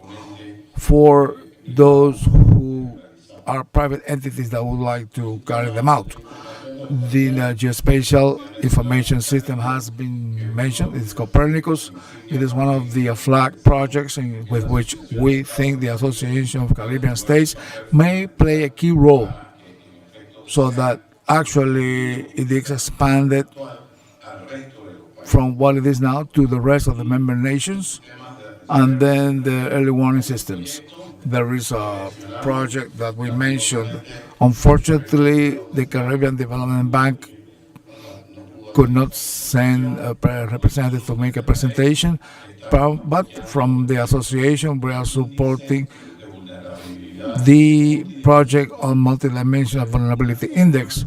for those who are private entities that would like to carry them out. The geospatial information system has been mentioned. It's Copernicus. It is one of the flag projects with which we think the Association of Caribbean States may play a key role, so that actually it is expanded from what it is now to the rest of the member nations, and then the early warning systems. There is a project that we mentioned. Unfortunately, the Caribbean Development Bank could not send a representative to make a presentation, but from the association, we are supporting the project on multidimensional vulnerability index.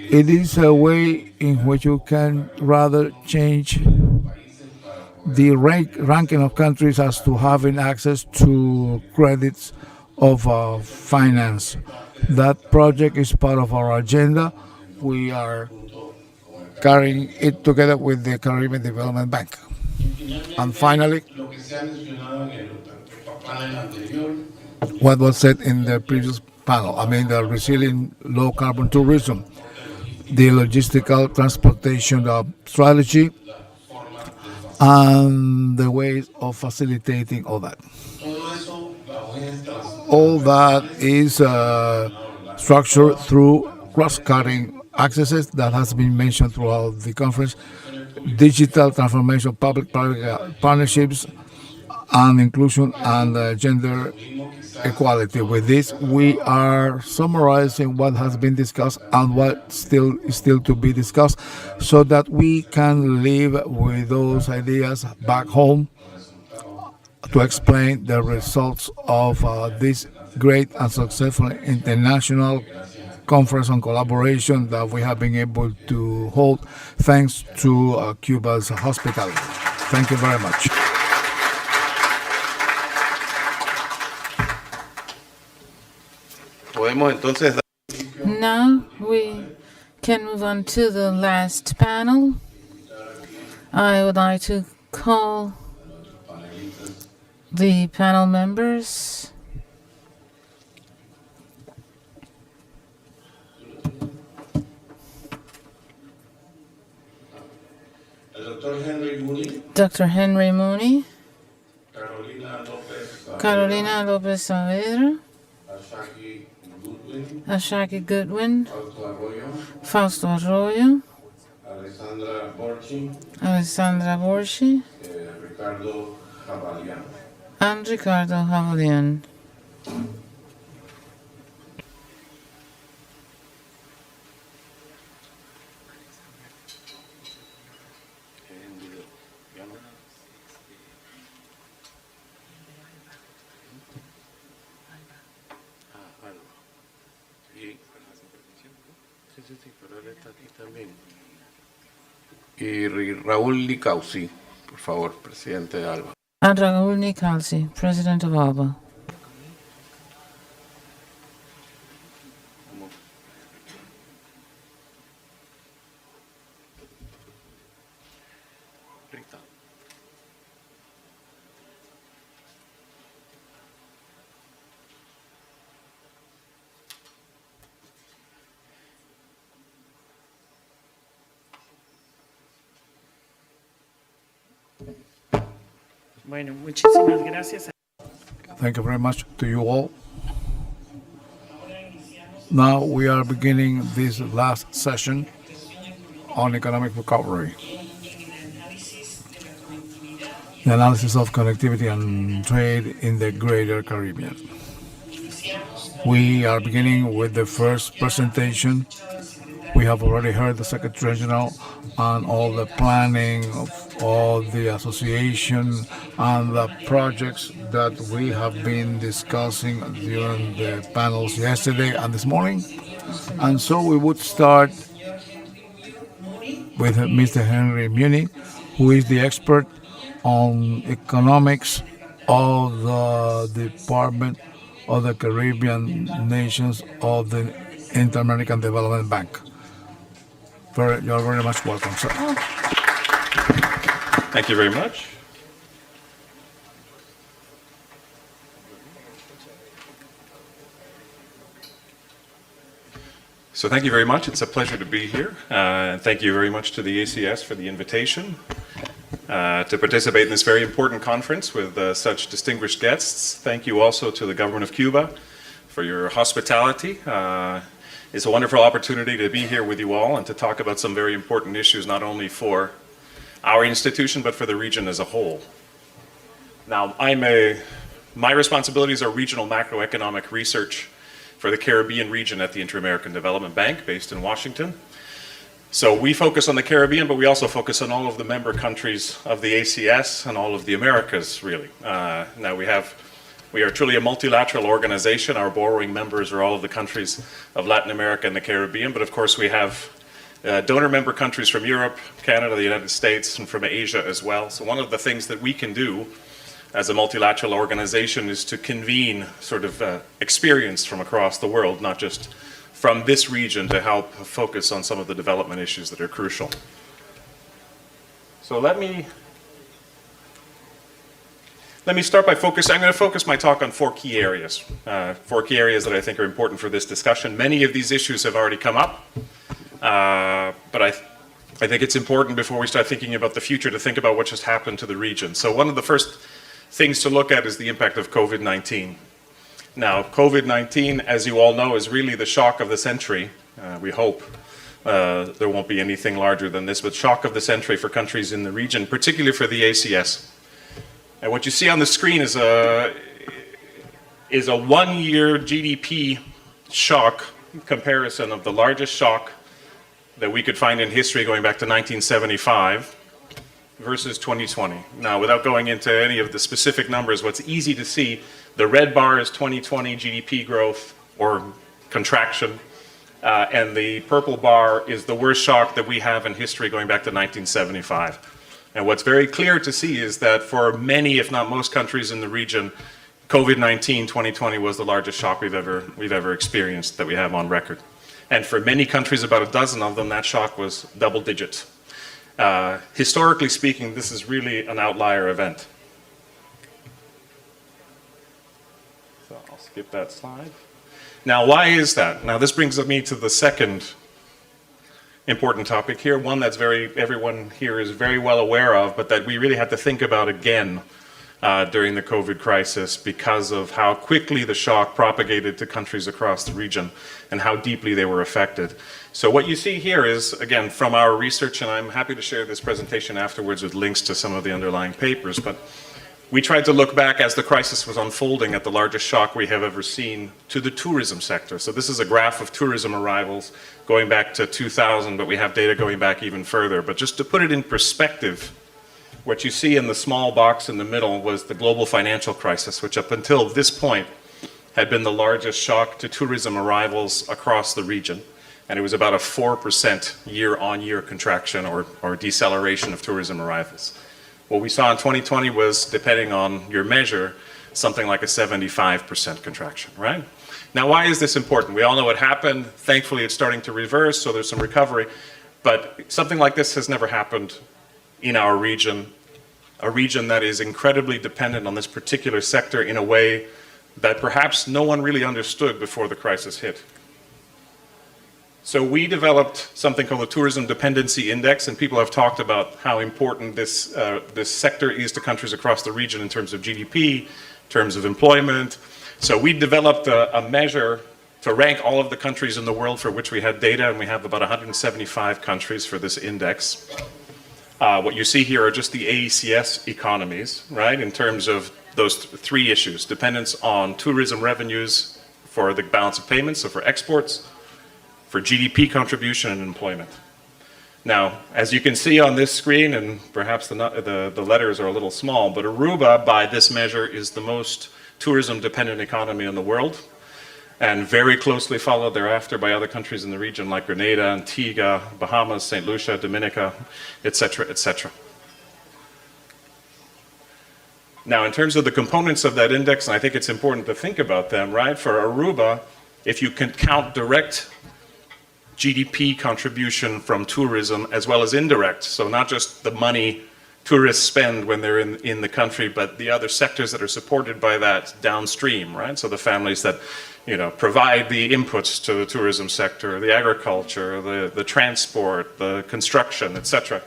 It is a way in which you can rather change the ranking of countries as to having access to credits of finance. That project is part of our agenda. We are carrying it together with the Caribbean Development Bank. And finally, what was said in the previous panel, the resilient low carbon tourism, the logistical transportation strategy, and the ways of facilitating all that. All that is structured through cross-cutting accesses that has been mentioned throughout the conference, digital transformation, public-private partnerships, and inclusion and gender equality. With this, we are summarizing what has been discussed and what is still to be discussed, so that we can live with those ideas back home to explain the results of this great and successful international conference on collaboration that we have been able to hold thanks to Cuba's hospitality. Thank you very much. Now we can move on to the last panel. I would like to call the panel members. Dr. Henry Mooney, Carolina Lopez Saavedra, Ashaki Goodwin, Fausto Arroyo, Alessandra Borchi, and Ricardo Javalian. Y Raúl Licausi, por favor, presidente de ALBA. And Raúl Nicalsi, President of ALBA. Bueno, muchísimas gracias. Thank you very much to you all. Now we are beginning this last session on economic recovery. the analysis of connectivity and trade in the Greater Caribbean. We are beginning with the first presentation. We have already heard the Secretary General and all the planning of all the association and the projects that we have been discussing during the panels yesterday and this morning. And so we would start with Mr. Henry Muni, who is the expert on economics of the Department of the Caribbean Nations of the Inter-American Development Bank. You're very much welcome, sir. Thank you very much. So thank you very much. It's a pleasure to be here. And thank you very much to the ACS for the invitation to participate in this very important conference with such distinguished guests. Thank you also to the government of Cuba for your hospitality. It's a wonderful opportunity to be here with you all and to talk about some very important issues, not only for our institution, but for the region as a whole. Now, my responsibilities are regional macroeconomic research for the Caribbean region at the Inter-American Development Bank, based in Washington. So we focus on the Caribbean, but we also focus on all of the member countries of the ACS and all of the Americas, really. Now we are truly a multilateral organization. Our borrowing members are all of the countries of Latin America and the Caribbean, but of course we have donor member countries from Europe, Canada, the United States, and from Asia as well. So one of the things that we can do as a multilateral organization is to convene sort of experience from across the world, not just from this region, to help focus on some of the development issues that are crucial. So let me start by focusing. I'm going to focus my talk on four key areas that I think are important for this discussion. Many of these issues have already come up, but I think it's important before we start thinking about the future to think about what just happened to the region. So one of the first things to look at is the impact of COVID-19. Now, COVID-19, as you all know, is really the shock of the century. We hope there won't be anything larger than this, but shock of the century for countries in the region, particularly for the ACS. And what you see on the screen is a one-year GDP shock comparison of the largest shock that we could find in history going back to 1975 versus 2020. Now, without going into any of the specific numbers, what's easy to see, the red bar is 2020 GDP growth or contraction, and the purple bar is the worst shock that we have in history going back to 1975. And what's very clear to see is that for many, if not most countries in the region, COVID-19 2020 was the largest shock we've ever experienced that we have on record. And for many countries, about a dozen of them, that shock was double digits. Historically speaking, this is really an outlier event. So I'll skip that slide. Now, why is that? Now, this brings me to the second important topic here, one that's everyone here is very well aware of, but that we really had to think about again during the COVID crisis because of how quickly the shock propagated to countries across the region and how deeply they were affected. So what you see here is, again, from our research, and I'm happy to share this presentation afterwards with links to some of the underlying papers, but we tried to look back as the crisis was unfolding at the largest shock we have ever seen to the tourism sector. So this is a graph of tourism arrivals going back to 2000, but we have data going back even further. But just to put it in perspective, what you see in the small box in the middle was the global financial crisis, which up until this point had been the largest shock to tourism arrivals across the region. And it was about a 4% year-on-year contraction or deceleration of tourism arrivals. What we saw in 2020 was, depending on your measure, something like a 75% contraction, right? Now, why is this important? We all know what happened. Thankfully, it's starting to reverse, so there's some recovery. But something like this has never happened in our region, a region that is incredibly dependent on this particular sector in a way that perhaps no one really understood before the crisis hit. So we developed something called the Tourism Dependency Index, and people have talked about how important this sector is to countries across the region in terms of GDP, in terms of employment. So we developed a measure to rank all of the countries in the world for which we had data, and we have about 175 countries for this index. What you see here are just the ACS economies, right, in terms of those three issues: dependence on tourism revenues for the balance of payments, so for exports, for GDP contribution, and employment. Now, as you can see on this screen, and perhaps the letters are a little small, but Aruba, by this measure, is the most tourism-dependent economy in the world, and very closely followed thereafter by other countries in the region like Grenada, Antigua, Bahamas, St. Lucia, Dominica, etc., etc. Now, in terms of the components of that index, and I think it's important to think about them, right? For Aruba, if you can count direct GDP contribution from tourism as well as indirect, so not just the money tourists spend when they're in the country, but the other sectors that are supported by that downstream, right? So the families that, provide the inputs to the tourism sector, the agriculture, the transport, the construction, etc.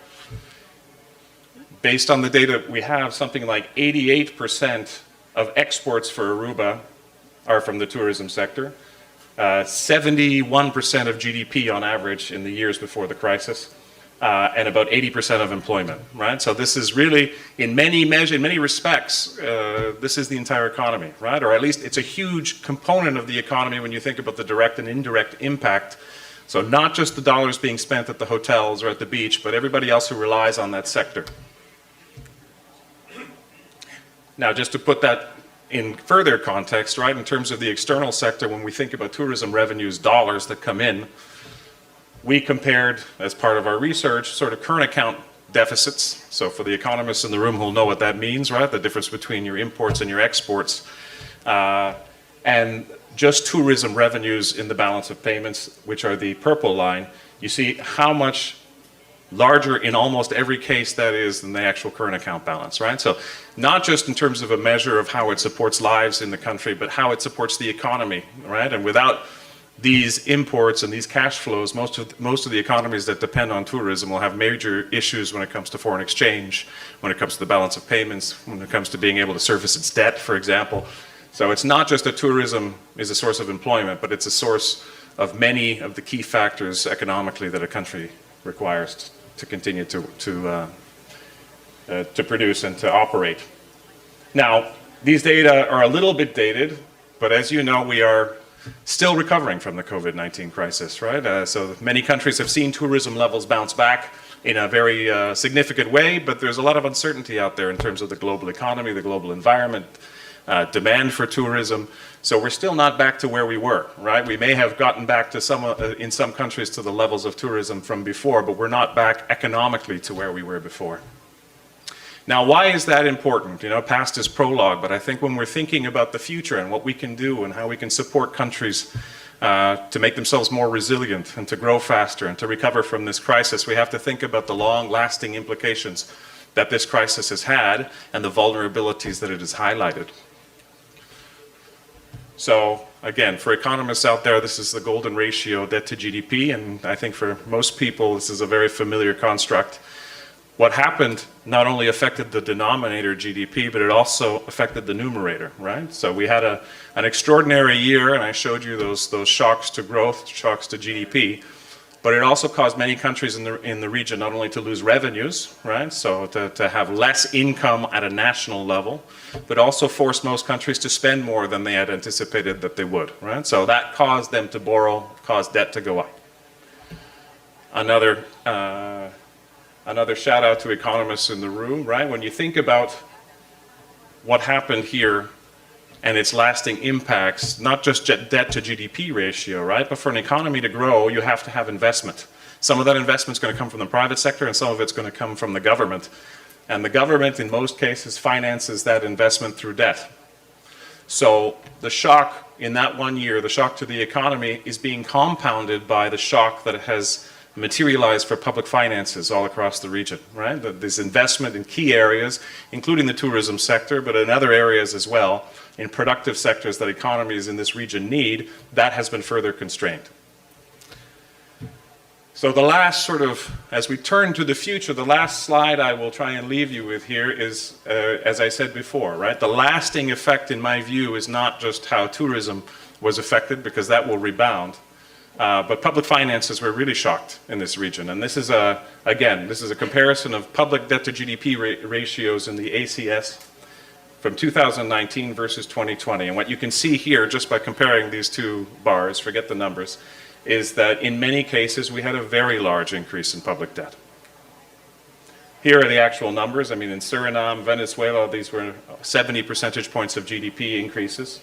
Based on the data we have, something like 88% of exports for Aruba are from the tourism sector. 71% of GDP on average in the years before the crisis, and about 80% of employment, right? So this is really, in many respects, this is the entire economy, right? Or at least it's a huge component of the economy when you think about the direct and indirect impact. So not just the dollars being spent at the hotels or at the beach, but everybody else who relies on that sector. Now, just to put that in further context, right, in terms of the external sector, when we think about tourism revenues, dollars that come in, we compared, as part of our research, sort of current account deficits. So for the economists in the room who'll know what that means, right, the difference between your imports and your exports, and just tourism revenues in the balance of payments, which are the purple line, you see how much larger in almost every case that is than the actual current account balance, right? So not just in terms of a measure of how it supports lives in the country, but how it supports the economy, right? And without these imports and these cash flows, most of the economies that depend on tourism will have major issues when it comes to foreign exchange, when it comes to the balance of payments, when it comes to being able to service its debt, for example. So it's not just that tourism is a source of employment, but it's a source of many of the key factors economically that a country requires to continue to produce and to operate. Now, these data are a little bit dated, but as you know, we are still recovering from the COVID-19 crisis, right? So many countries have seen tourism levels bounce back in a very significant way, but there's a lot of uncertainty out there in terms of the global economy, the global environment, demand for tourism. So we're still not back to where we were, right? We may have gotten back to in some countries to the levels of tourism from before, but we're not back economically to where we were before. Now, why is that important? Past is prologue, but I think when we're thinking about the future and what we can do and how we can support countries to make themselves more resilient and to grow faster and to recover from this crisis, we have to think about the long-lasting implications that this crisis has had and the vulnerabilities that it has highlighted. So, again, for economists out there, this is the golden ratio, debt to GDP, and I think for most people this is a very familiar construct. What happened not only affected the denominator GDP, but it also affected the numerator, right? So we had an extraordinary year, and I showed you those shocks to growth, shocks to GDP, but it also caused many countries in the region not only to lose revenues, right? So to have less income at a national level, but also forced most countries to spend more than they had anticipated that they would, right? So that caused them to borrow, caused debt to go up. Another shout out to economists in the room, right? When you think about what happened here and its lasting impacts, not just debt to GDP ratio, right? But for an economy to grow, you have to have investment. Some of that investment is going to come from the private sector and some of it's going to come from the government. And the government, in most cases, finances that investment through debt. So the shock in that 1 year, the shock to the economy, is being compounded by the shock that has materialized for public finances all across the region, right? This investment in key areas, including the tourism sector, but in other areas as well, in productive sectors that economies in this region need, that has been further constrained. So the last as we turn to the future, the last slide I will try and leave you with here is, as I said before, right? The lasting effect, in my view, is not just how tourism was affected, because that will rebound. But public finances were really shocked in this region. And this is again, this is a comparison of public debt to GDP ratios in the ACS from 2019 versus 2020. And what you can see here, just by comparing these two bars, forget the numbers, is that in many cases we had a very large increase in public debt. Here are the actual numbers. I mean, in Suriname, Venezuela, these were 70 percentage points of GDP increases.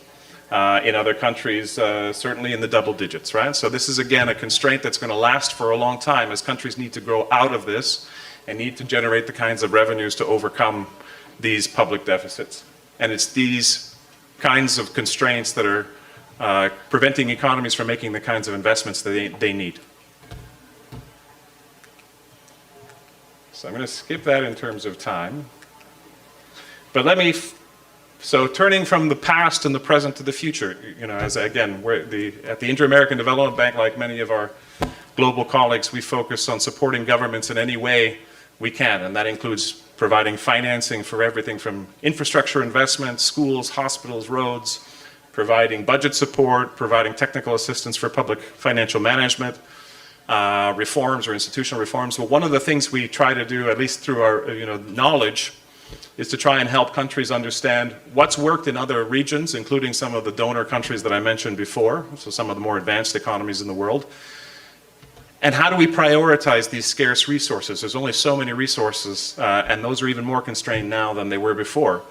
In other countries, certainly in the double digits, right? So this is, again, a constraint that's going to last for a long time as countries need to grow out of this and need to generate the kinds of revenues to overcome these public deficits. And it's these kinds of constraints that are preventing economies from making the kinds of investments that they need. So I'm going to skip that in terms of time. But let me... So turning from the past and the present to the future, you know, as again, at the Inter-American Development Bank, like many of our global colleagues, we focus on supporting governments in any way we can, and that includes providing financing for everything from infrastructure investments, schools, hospitals, roads, providing budget support, providing technical assistance for public financial management, reforms or institutional reforms. Well, one of the things we try to do, at least through our knowledge, is to try and help countries understand what's worked in other regions, including some of the donor countries that I mentioned before, so some of the more advanced economies in the world. And how do we prioritize these scarce resources? There's only so many resources, and those are even more constrained now than they were before.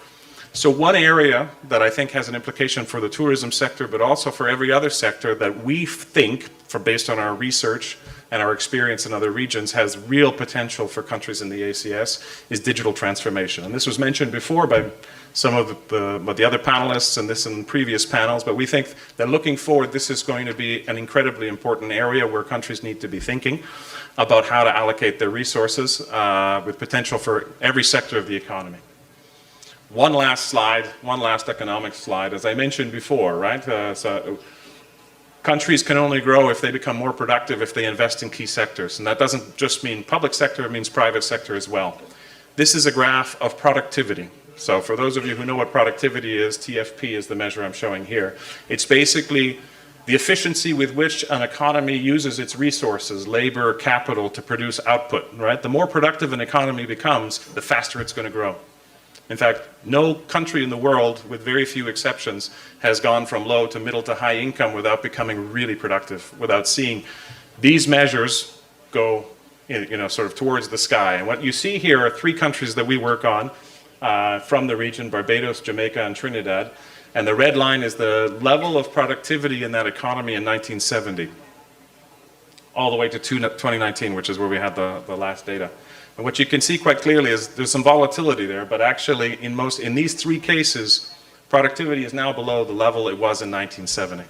So one area that I think has an implication for the tourism sector, but also for every other sector that we think, based on our research and our experience in other regions, has real potential for countries in the ACS, is digital transformation. And this was mentioned before by some of the other panelists and this in previous panels, but we think that looking forward, this is going to be an incredibly important area where countries need to be thinking about how to allocate their resources with potential for every sector of the economy. One last slide, one last economic slide. As I mentioned before, right? Countries can only grow if they become more productive, if they invest in key sectors. And that doesn't just mean public sector, it means private sector as well. This is a graph of productivity. So for those of you who know what productivity is, TFP is the measure I'm showing here. It's basically the efficiency with which an economy uses its resources, labor, capital, to produce output, right? The more productive an economy becomes, the faster it's going to grow. In fact, no country in the world, with very few exceptions, has gone from low to middle to high income without becoming really productive, without seeing these measures go, sort of towards the sky. And what you see here are three countries that we work on from the region: Barbados, Jamaica, and Trinidad. And the red line is the level of productivity in that economy in 1970, all the way to 2019, which is where we had the last data. And what you can see quite clearly is there's some volatility there, but actually in these three cases, productivity is now below the level it was in 1970.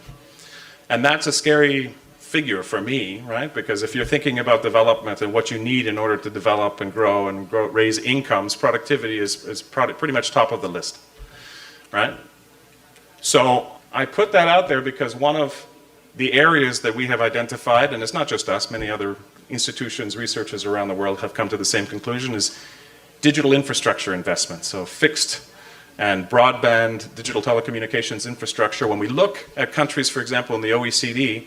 And that's a scary figure for me, right? Because if you're thinking about development and what you need in order to develop and grow and raise incomes, productivity is pretty much top of the list, right? So I put that out there because one of the areas that we have identified, and it's not just us, many other institutions, researchers around the world have come to the same conclusion, is digital infrastructure investment. So fixed and broadband digital telecommunications infrastructure. When we look at countries, for example, in the OECD,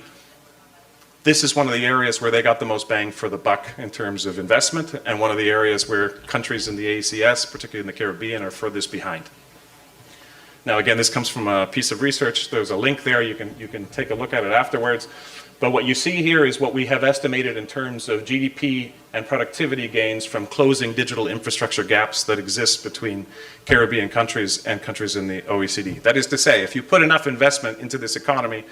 this is one of the areas where they got the most bang for the buck in terms of investment, and one of the areas where countries in the ACS, particularly in the Caribbean, are furthest behind. Now, again, this comes from a piece of research. There's a link there. You can take a look at it afterwards. But what you see here is what we have estimated in terms of GDP and productivity gains from closing digital infrastructure gaps that exist between Caribbean countries and countries in the OECD. That is to say, if you put enough investment into this economy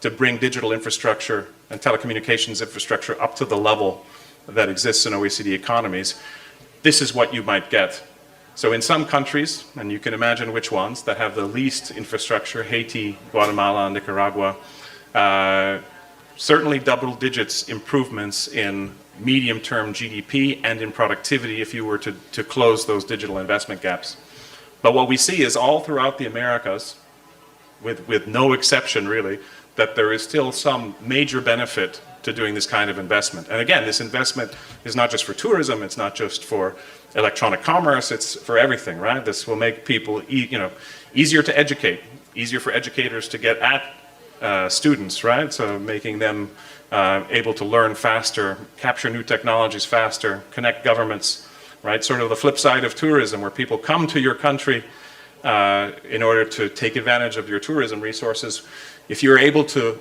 to bring digital infrastructure and telecommunications infrastructure up to the level that exists in OECD economies, this is what you might get. So in some countries, and you can imagine which ones, that have the least infrastructure, Haiti, Guatemala, Nicaragua, certainly double digits improvements in medium-term GDP and in productivity if you were to close those digital investment gaps. But what we see is all throughout the Americas, with no exception really, that there is still some major benefit to doing this kind of investment. And again, this investment is not just for tourism, it's not just for electronic commerce, it's for everything, right? This will make people easier to educate, easier for educators to get at students, right? So making them able to learn faster, capture new technologies faster, connect governments, right? Sort of the flip side of tourism, where people come to your country in order to take advantage of your tourism resources. If you're able to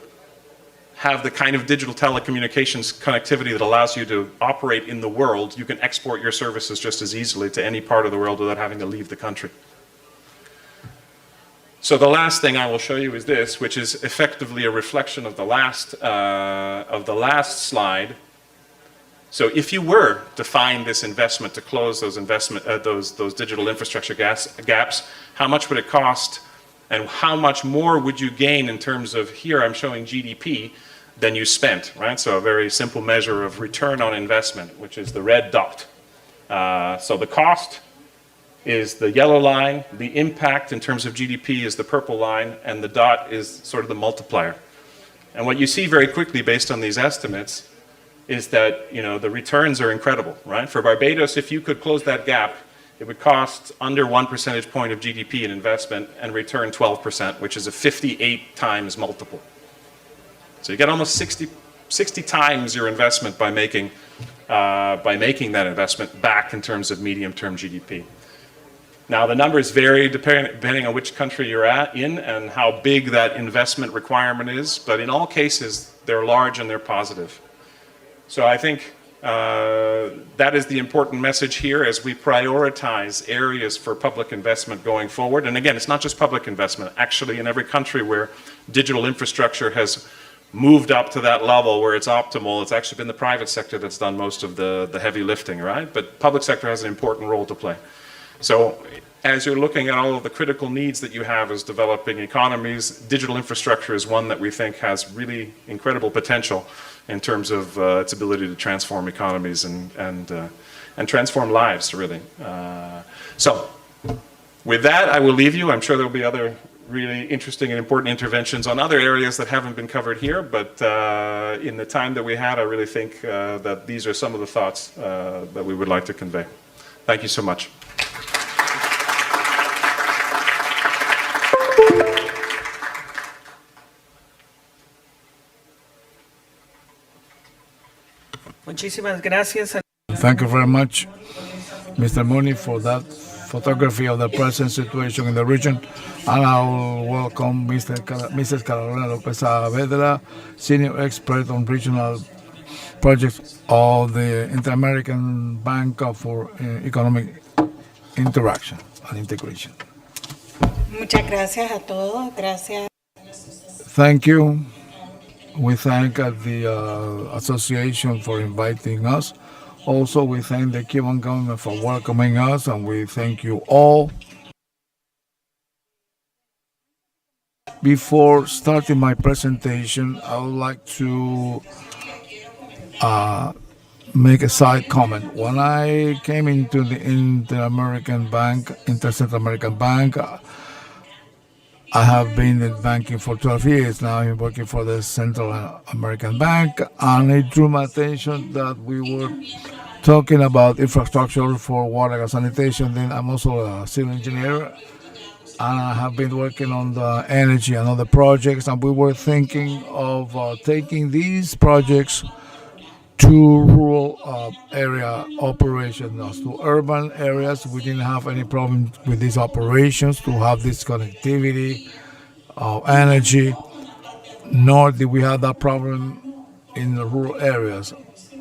have the kind of digital telecommunications connectivity that allows you to operate in the world, you can export your services just as easily to any part of the world without having to leave the country. So the last thing I will show you is this, which is effectively a reflection of the last slide. So if you were to find this investment to close those those digital infrastructure gaps, how much would it cost, and how much more would you gain in terms of, here I'm showing GDP, than you spent, right? So a very simple measure of return on investment, which is the red dot. So the cost is the yellow line, the impact in terms of GDP is the purple line, and the dot is sort of the multiplier. And what you see very quickly based on these estimates is that, you know, the returns are incredible, right? For Barbados, if you could close that gap, it would cost under 1 percentage point of GDP in investment and return 12%, which is a 58 times multiple. So you get almost 60 times your investment by making that investment back in terms of medium-term GDP. Now, the numbers vary depending on which country you're in and how big that investment requirement is, but in all cases, they're large and they're positive. So I think that is the important message here as we prioritize areas for public investment going forward. And again, it's not just public investment. Actually, in every country where digital infrastructure has moved up to that level where it's optimal, it's actually been the private sector that's done most of the heavy lifting, right? But public sector has an important role to play. So as you're looking at all of the critical needs that you have as developing economies, digital infrastructure is one that we think has really incredible potential in terms of its ability to transform economies and transform lives, really. So with that, I will leave you. I'm sure there will be other really interesting and important interventions on other areas that haven't been covered here, but in the time that we had, I really think that these are some of the thoughts that we would like to convey. Thank you so much. Muchísimas gracias. Thank you very much, Mr. Mooney, for that photography of the present situation in the region. And I will welcome Mrs. Carolina Lopez Saavedra, Senior Expert on Regional Projects of the Inter-American Bank for Economic Interaction and Integration. Muchas gracias a todos. Gracias. Thank you. We thank the association for inviting us. Also, we thank the Cuban government for welcoming us, and we thank you all. Before starting my presentation, I would like to make a side comment. When I came into the Inter-Central American Bank, I have been in banking for 12 years now. I'm working for the Central American Bank, and it drew my attention that we were talking about infrastructure for water and sanitation. Then I'm also a civil engineer, and I have been working on the energy and other projects, and we were thinking of taking these projects to rural area operations, to urban areas. We didn't have any problem with these operations to have this connectivity of energy, nor did we have that problem in the rural areas,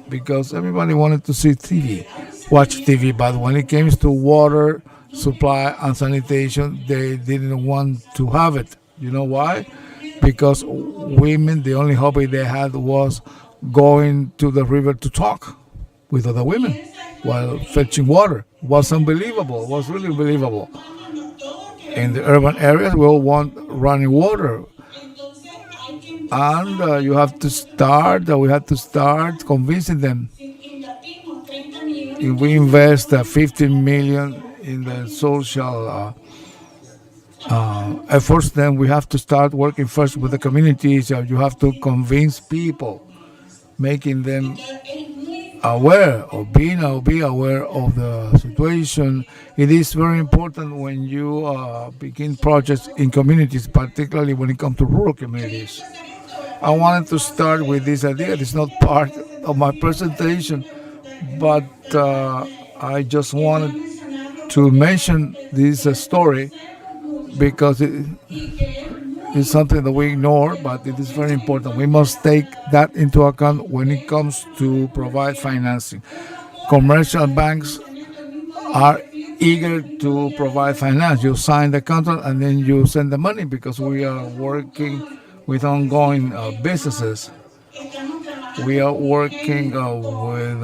because everybody wanted to see TV, watch TV, but when it came to water supply and sanitation, they didn't want to have it. You know why? Because women, the only hobby they had was going to the river to talk with other women while fetching water. It was unbelievable. It was really unbelievable. In the urban areas, we all want running water. And we have to start convincing them. If we invest 15 million in the social efforts, then we have to start working first with the communities. You have to convince people, making them aware or be aware of the situation. It is very important when you begin projects in communities, particularly when it comes to rural communities. I wanted to start with this idea. It's not part of my presentation, but I just wanted to mention this story because it's something that we ignore, but it is very important. We must take that into account when it comes to provide financing. Commercial banks are eager to provide finance. You sign the contract and then you send the money because we are working with ongoing businesses. We are working with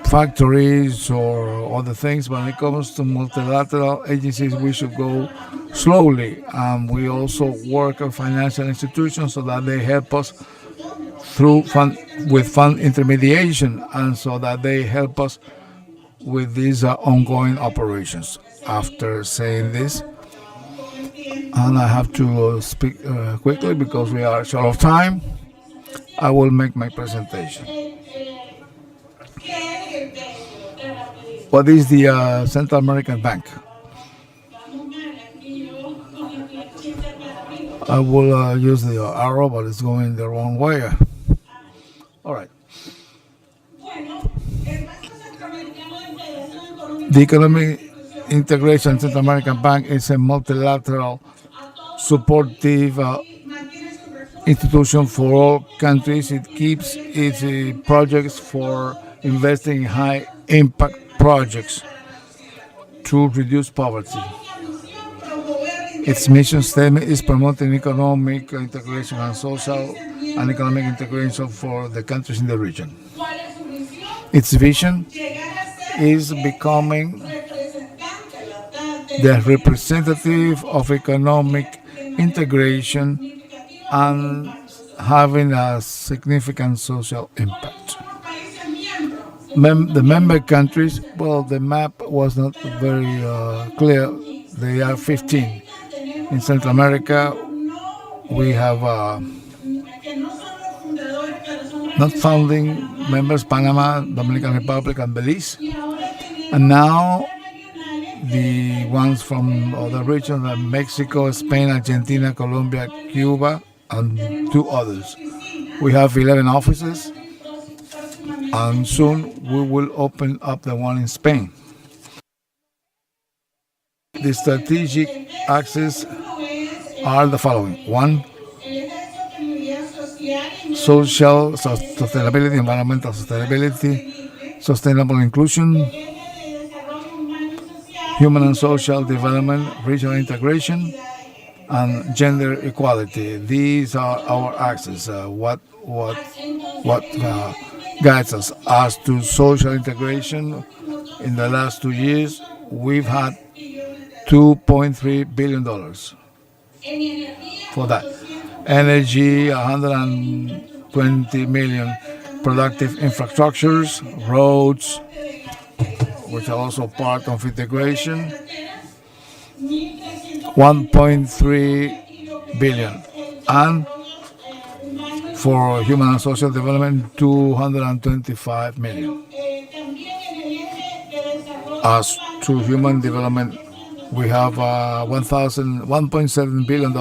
factories or other things. When it comes to multilateral agencies, we should go slowly. We also work with financial institutions so that they help us through fund intermediation, and so that they help us with these ongoing operations. After saying this, and I have to speak quickly because we are short of time, I will make my presentation. What is the Central American Bank? I will use the arrow, but it's going the wrong way. All right. The Economic Integration Central American Bank is a multilateral supportive institution for all countries. It keeps its projects for investing in high impact projects to reduce poverty. Its mission statement is promoting economic integration and social and economic integration for the countries in the region. Its vision is becoming the representative of economic integration and having a significant social impact. The member countries, well, the map was not very clear. They are 15. In Central America, we have not founding members: Panama, Dominican Republic, and Belize. And now the ones from other regions are Mexico, Spain, Argentina, Colombia, Cuba, and 2 others. We have 11 offices, and soon we will open up the one in Spain. The strategic axes are the following. 1, social sustainability, environmental sustainability, sustainable inclusion, human and social development, regional integration, and gender equality. These are our axes. What guides us as to social integration? In the last 2 years, we've had $2.3 billion for that. Energy, 120 million. Productive infrastructures, roads, which are also part of integration, 1.3 billion. And for human and social development, 225 million. As to human development, we have $1.7 billion,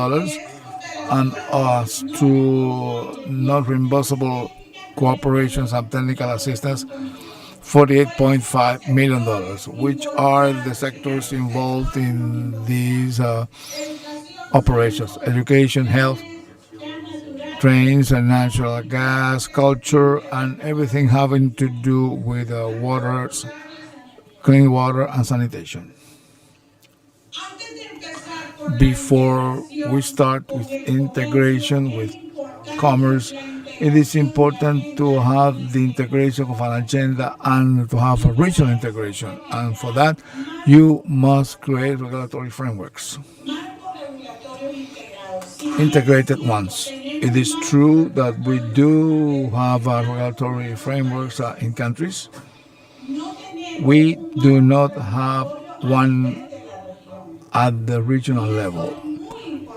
and as to non-reimbursable cooperations and technical assistance, $48.5 million, which are the sectors involved in these operations: education, health, trains and natural gas, culture, and everything having to do with waters, clean water, and sanitation. Before we start with integration with commerce, it is important to have the integration of an agenda and to have a regional integration. And for that, you must create regulatory frameworks, integrated ones. It is true that we do have regulatory frameworks in countries. We do not have one at the regional level,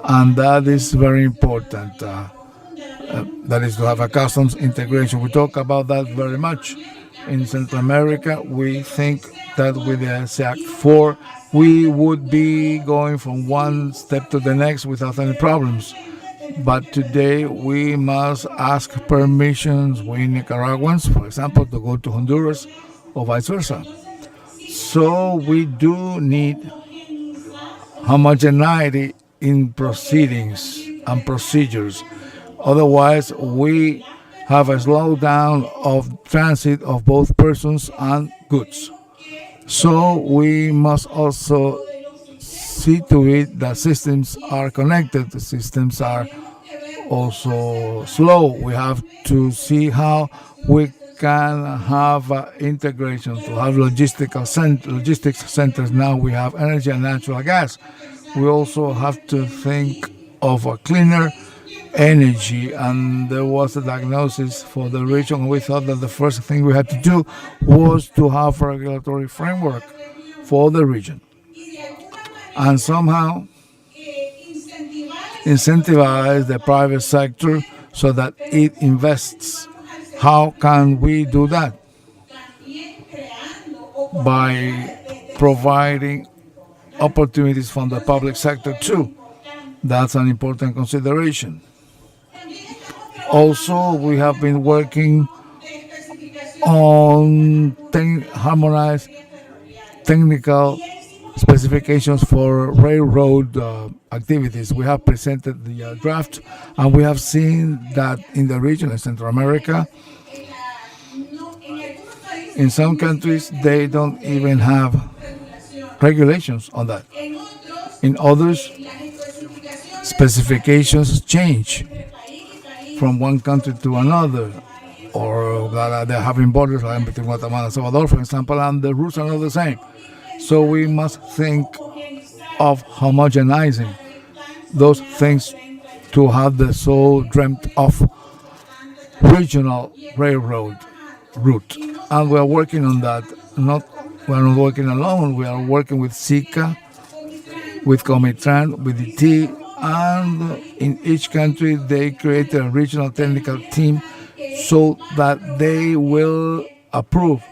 and that is very important. That is to have a customs integration. We talk about that very much. In Central America, we think that with the SEAC 4, we would be going from one step to the next without any problems. But today we must ask permissions, we Nicaraguans, for example, to go to Honduras or vice versa. So we do need homogeneity in proceedings and procedures. Otherwise, we have a slowdown of transit of both persons and goods. So we must also see to it that systems are connected. The systems are also slow. We have to see how we can have integration to have logistics centers. Now we have energy and natural gas. We also have to think of a cleaner energy, and there was a diagnosis for the region. We thought that the first thing we had to do was to have a regulatory framework for the region and somehow incentivize the private sector so that it invests. How can we do that? By providing opportunities from the public sector too. That's an important consideration. Also, we have been working on harmonized technical specifications for railroad activities. We have presented the draft, and we have seen that in the region in Central America, in some countries, they don't even have regulations on that. In others, specifications change from one country to another, or that they're having borders like between Guatemala and Salvador, for example, and the rules are not the same. So we must think of homogenizing those things to have the so dreamt of regional railroad route. And we are working on that. We're not working alone. We are working with SICA, with Comitran, with the T, and in each country they create a regional technical team so that they will approve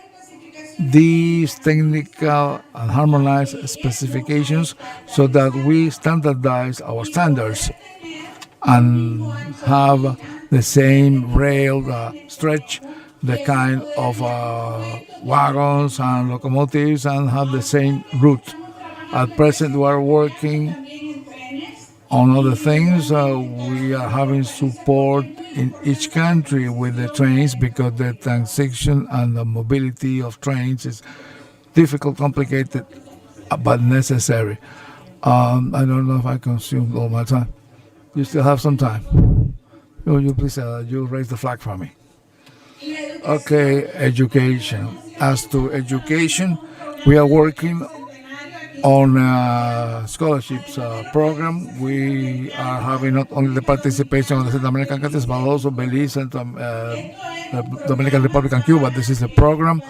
these technical and harmonized specifications so that we standardize our standards and have the same rail stretch, the kind of wagons and locomotives, and have the same route. At present, we are working on other things. We are having support in each country with the trains because the transition and the mobility of trains is difficult, complicated, but necessary. I don't know if I consumed all my time. You still have some time. Will you please you raise the flag for me? Okay, education. As to education, we are working on a scholarships program. We are having not only the participation of the Central American countries, but also Belize, and the Dominican Republic, and Cuba. This is a program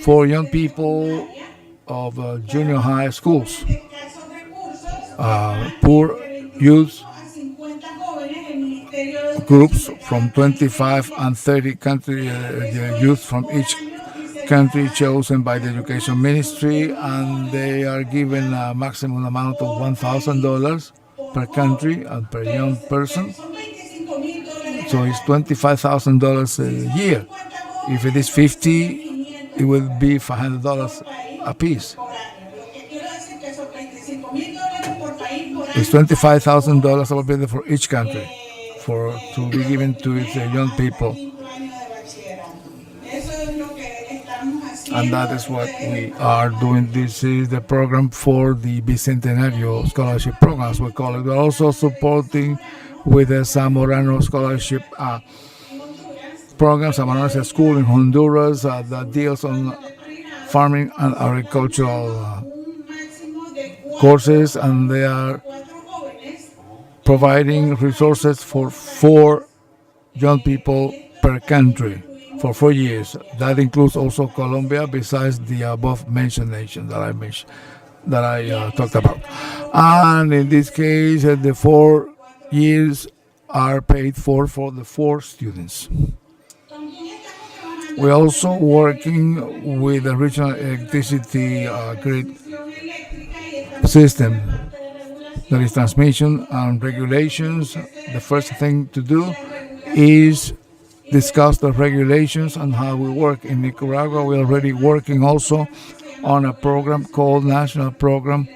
for young people of junior high schools, poor youth groups from 25 and 30 country youth from each country chosen by the education ministry, and they are given a maximum amount of $1,000 per country and per young person. So it's $25,000 a year. If it is 50, it will be $500 a piece. It's $25,000 altogether for each country to be given to its young people. And that is what we are doing. This is the program for the Bicentenario Scholarship Program, as we call it. We're also supporting with the Zamorano Scholarship Program. Zamorano is a school in Honduras that deals on farming and agricultural courses, and they are providing resources for 4 young people per country for 4 years. That includes also Colombia, besides the above mentioned nations that I talked about. And in this case, the 4 years are paid for the 4 students. We're also working with the regional electricity grid system. There is transmission and regulations. The first thing to do is discuss the regulations and how we work. In Nicaragua, we're already working also on a program called National Program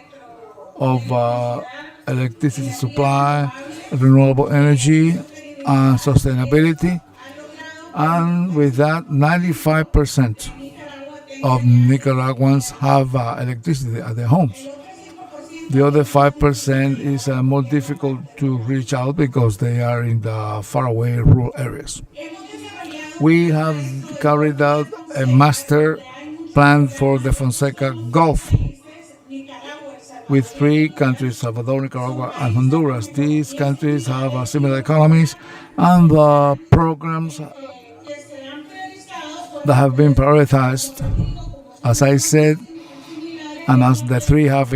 of Electricity Supply, Renewable Energy, and Sustainability. And with that, 95% of Nicaraguans have electricity at their homes. The other 5% is more difficult to reach out because they are in the faraway rural areas. We have carried out a master plan for the Fonseca Gulf with 3 countries, Salvador, Nicaragua, and Honduras. These countries have similar economies and programs that have been prioritized, as I said, and as the 3 have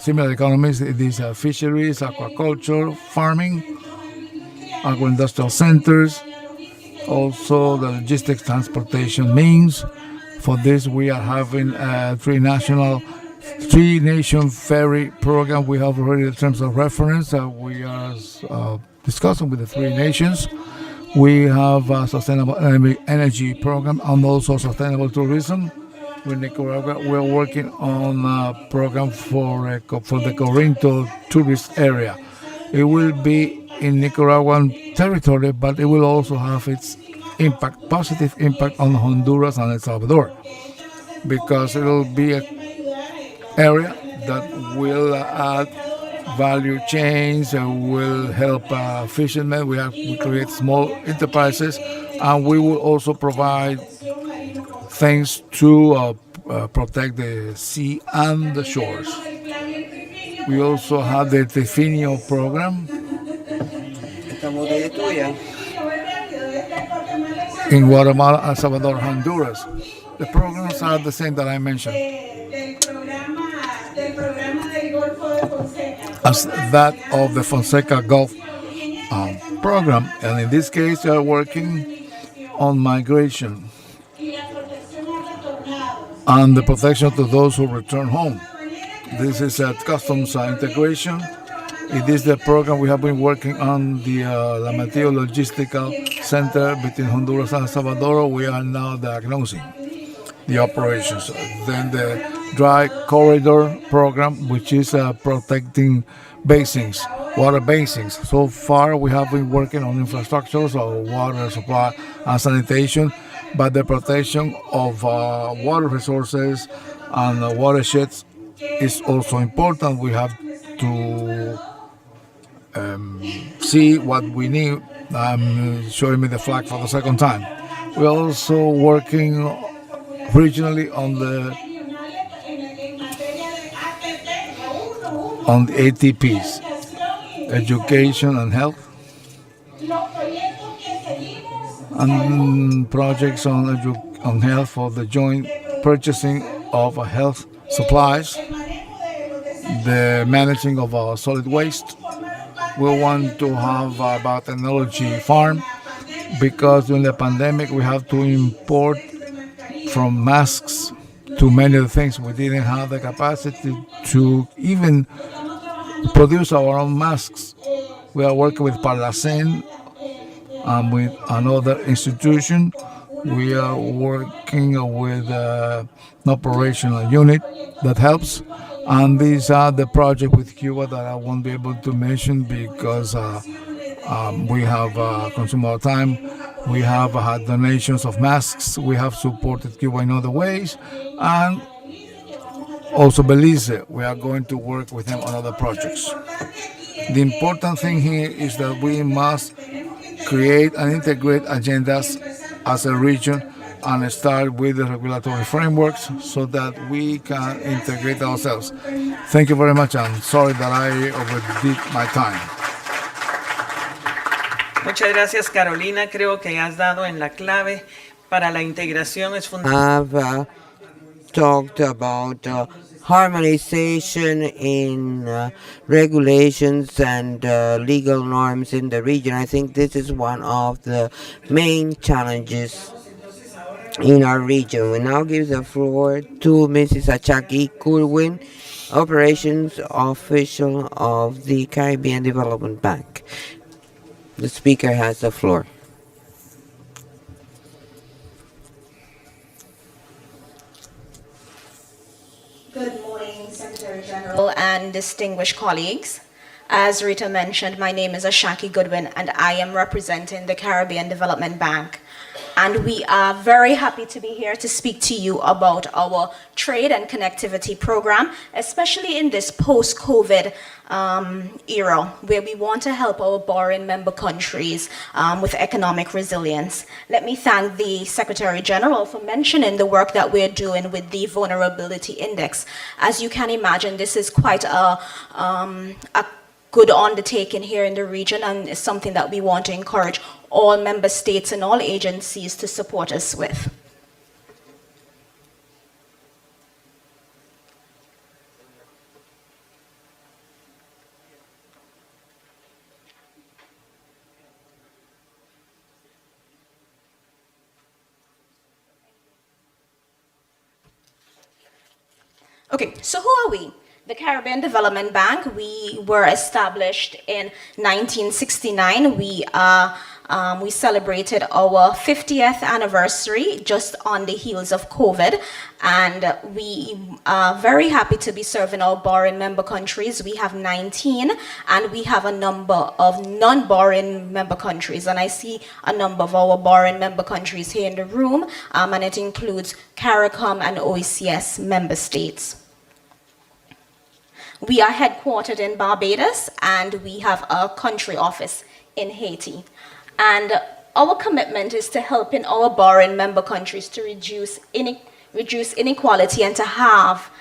similar economies. These are fisheries, aquaculture, farming, agro-industrial centers, also the logistics transportation means. For this, we are having a 3-nation ferry program. We have already the terms of reference that we are discussing with the 3 nations. We have a sustainable energy program and also sustainable tourism. With Nicaragua, we're working on a program for the Corinto tourist area. It will be in Nicaraguan territory, but it will also have its positive impact on Honduras and El Salvador, because it will be an area that will add value chains and will help fishermen. We create small enterprises, and we will also provide things to protect the sea and the shores. We also have the Trifinio program in Guatemala, El Salvador, Honduras. The programs are the same that I mentioned as that of the Fonseca Gulf program. And in this case, they are working on migration and the protection to those who return home. This is a customs integration. It is the program we have been working on, the La Mateo Logistical Center between Honduras and El Salvador. We are now diagnosing the operations. Then the Dry Corridor program, which is protecting basins, water basins. So far, we have been working on infrastructure, so water supply and sanitation, but the protection of water resources and watersheds is also important. We have to see what we need. I'm showing me the flag for the second time. We're also working regionally on the ATPs, education and health, and projects on health for the joint purchasing of health supplies, the managing of solid waste. We want to have a biotechnology farm because during the pandemic we have to import from masks to many of the things. We didn't have the capacity to even produce our own masks. We are working with Parlacen and with another institution. We are working with an operational unit that helps. And these are the projects with Cuba that I won't be able to mention because we have consumed our time. We have had donations of masks. We have supported Cuba in other ways. And also Belize, we are going to work with them on other projects. The important thing here is that we must create and integrate agendas as a region and start with the regulatory frameworks so that we can integrate ourselves. Thank you very much. I'm sorry that I overdid my time. Muchas gracias, Carolina. Creo que has dado en la clave para la integración. Es I've talked about harmonization in regulations and legal norms in the region. I think this is one of the main challenges in our region. We now give the floor to Mrs. Achaki Kurwin, Operations Official of the Caribbean Development Bank. The speaker has the floor. Good morning, Secretary General and distinguished colleagues. As Rita mentioned, my name is Ashaki Goodwin and I am representing the Caribbean Development Bank. And we are very happy to be here to speak to you about our trade and connectivity program, especially in this post-COVID era, where we want to help our borrowing member countries with economic resilience. Let me thank the Secretary General for mentioning the work that we're doing with the Vulnerability Index. As you can imagine, this is quite a good undertaking here in the region, and it's something that we want to encourage all member states and all agencies to support us with. Okay, so who are we? The Caribbean Development Bank, we were established in 1969. We celebrated our 50th anniversary just on the heels of COVID, and we are very happy to be serving our borrowing member countries. We have 19, and we have a number of non-borrowing member countries, and I see a number of our borrowing member countries here in the room, and it includes CARICOM and ACS member states. We are headquartered in Barbados, and we have a country office in Haiti. And our commitment is to helping our borrowing member countries to reduce inequality and to have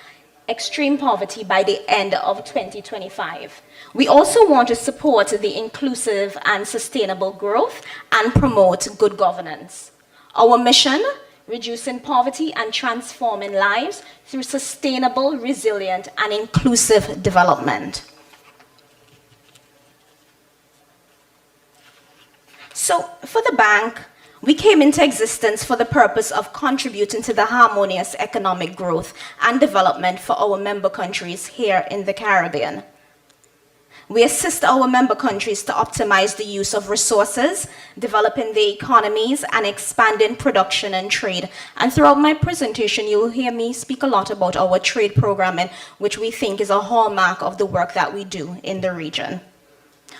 extreme poverty by the end of 2025. We also want to support the inclusive and sustainable growth and promote good governance. Our mission: reducing poverty and transforming lives through sustainable, resilient, and inclusive development. So, for the bank, we came into existence for the purpose of contributing to the harmonious economic growth and development for our member countries here in the Caribbean. We assist our member countries to optimize the use of resources, developing the economies, and expanding production and trade. And throughout my presentation, you will hear me speak a lot about our trade programming, which we think is a hallmark of the work that we do in the region.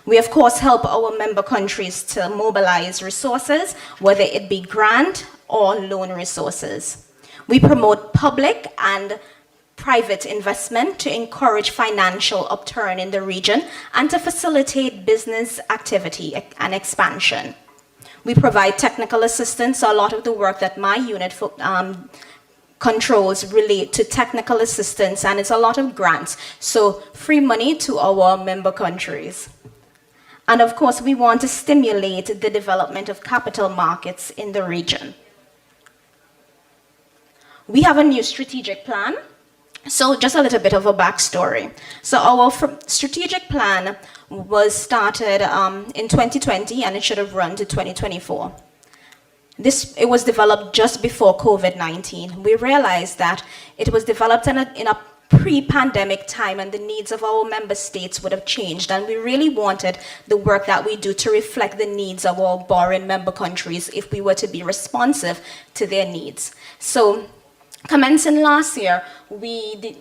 We, of course, help our member countries to mobilize resources, whether it be grant or loan resources. We promote public and private investment to encourage financial upturn in the region and to facilitate business activity and expansion. We provide technical assistance, so a lot of the work that my unit controls relate to technical assistance, and it's a lot of grants, so free money to our member countries. And of course, we want to stimulate the development of capital markets in the region. We have a new strategic plan. So just a little bit of a backstory. So our strategic plan was started in 2020, and it should have run to 2024. It was developed just before COVID-19. We realized that it was developed in a pre-pandemic time, and the needs of our member states would have changed, and we really wanted the work that we do to reflect the needs of our borrowing member countries if we were to be responsive to their needs. So commencing last year, we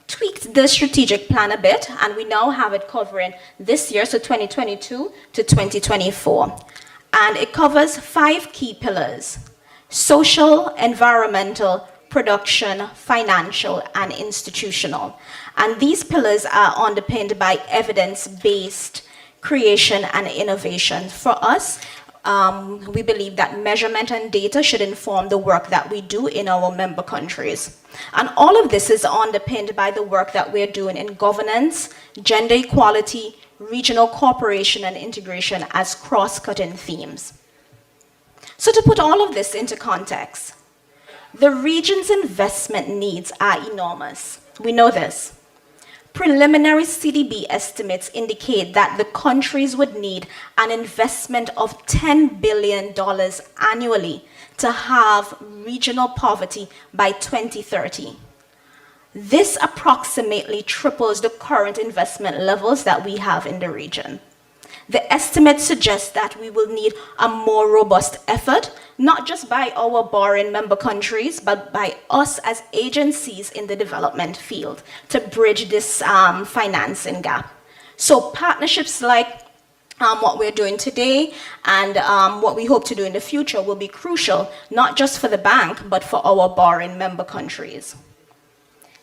tweaked the strategic plan a bit, and we now have it covering this year, so 2022 to 2024. And it covers 5 key pillars: social, environmental, production, financial, and institutional. And these pillars are underpinned by evidence-based creation and innovation. For us, we believe that measurement and data should inform the work that we do in our member countries. And all of this is underpinned by the work that we're doing in governance, gender equality, regional cooperation, and integration as cross-cutting themes. So to put all of this into context, the region's investment needs are enormous. We know this. Preliminary CDB estimates indicate that the countries would need an investment of $10 billion annually to halve regional poverty by 2030. This approximately triples the current investment levels that we have in the region. The estimates suggest that we will need a more robust effort, not just by our borrowing member countries, but by us as agencies in the development field to bridge this financing gap. So partnerships like what we're doing today and what we hope to do in the future will be crucial, not just for the bank, but for our borrowing member countries.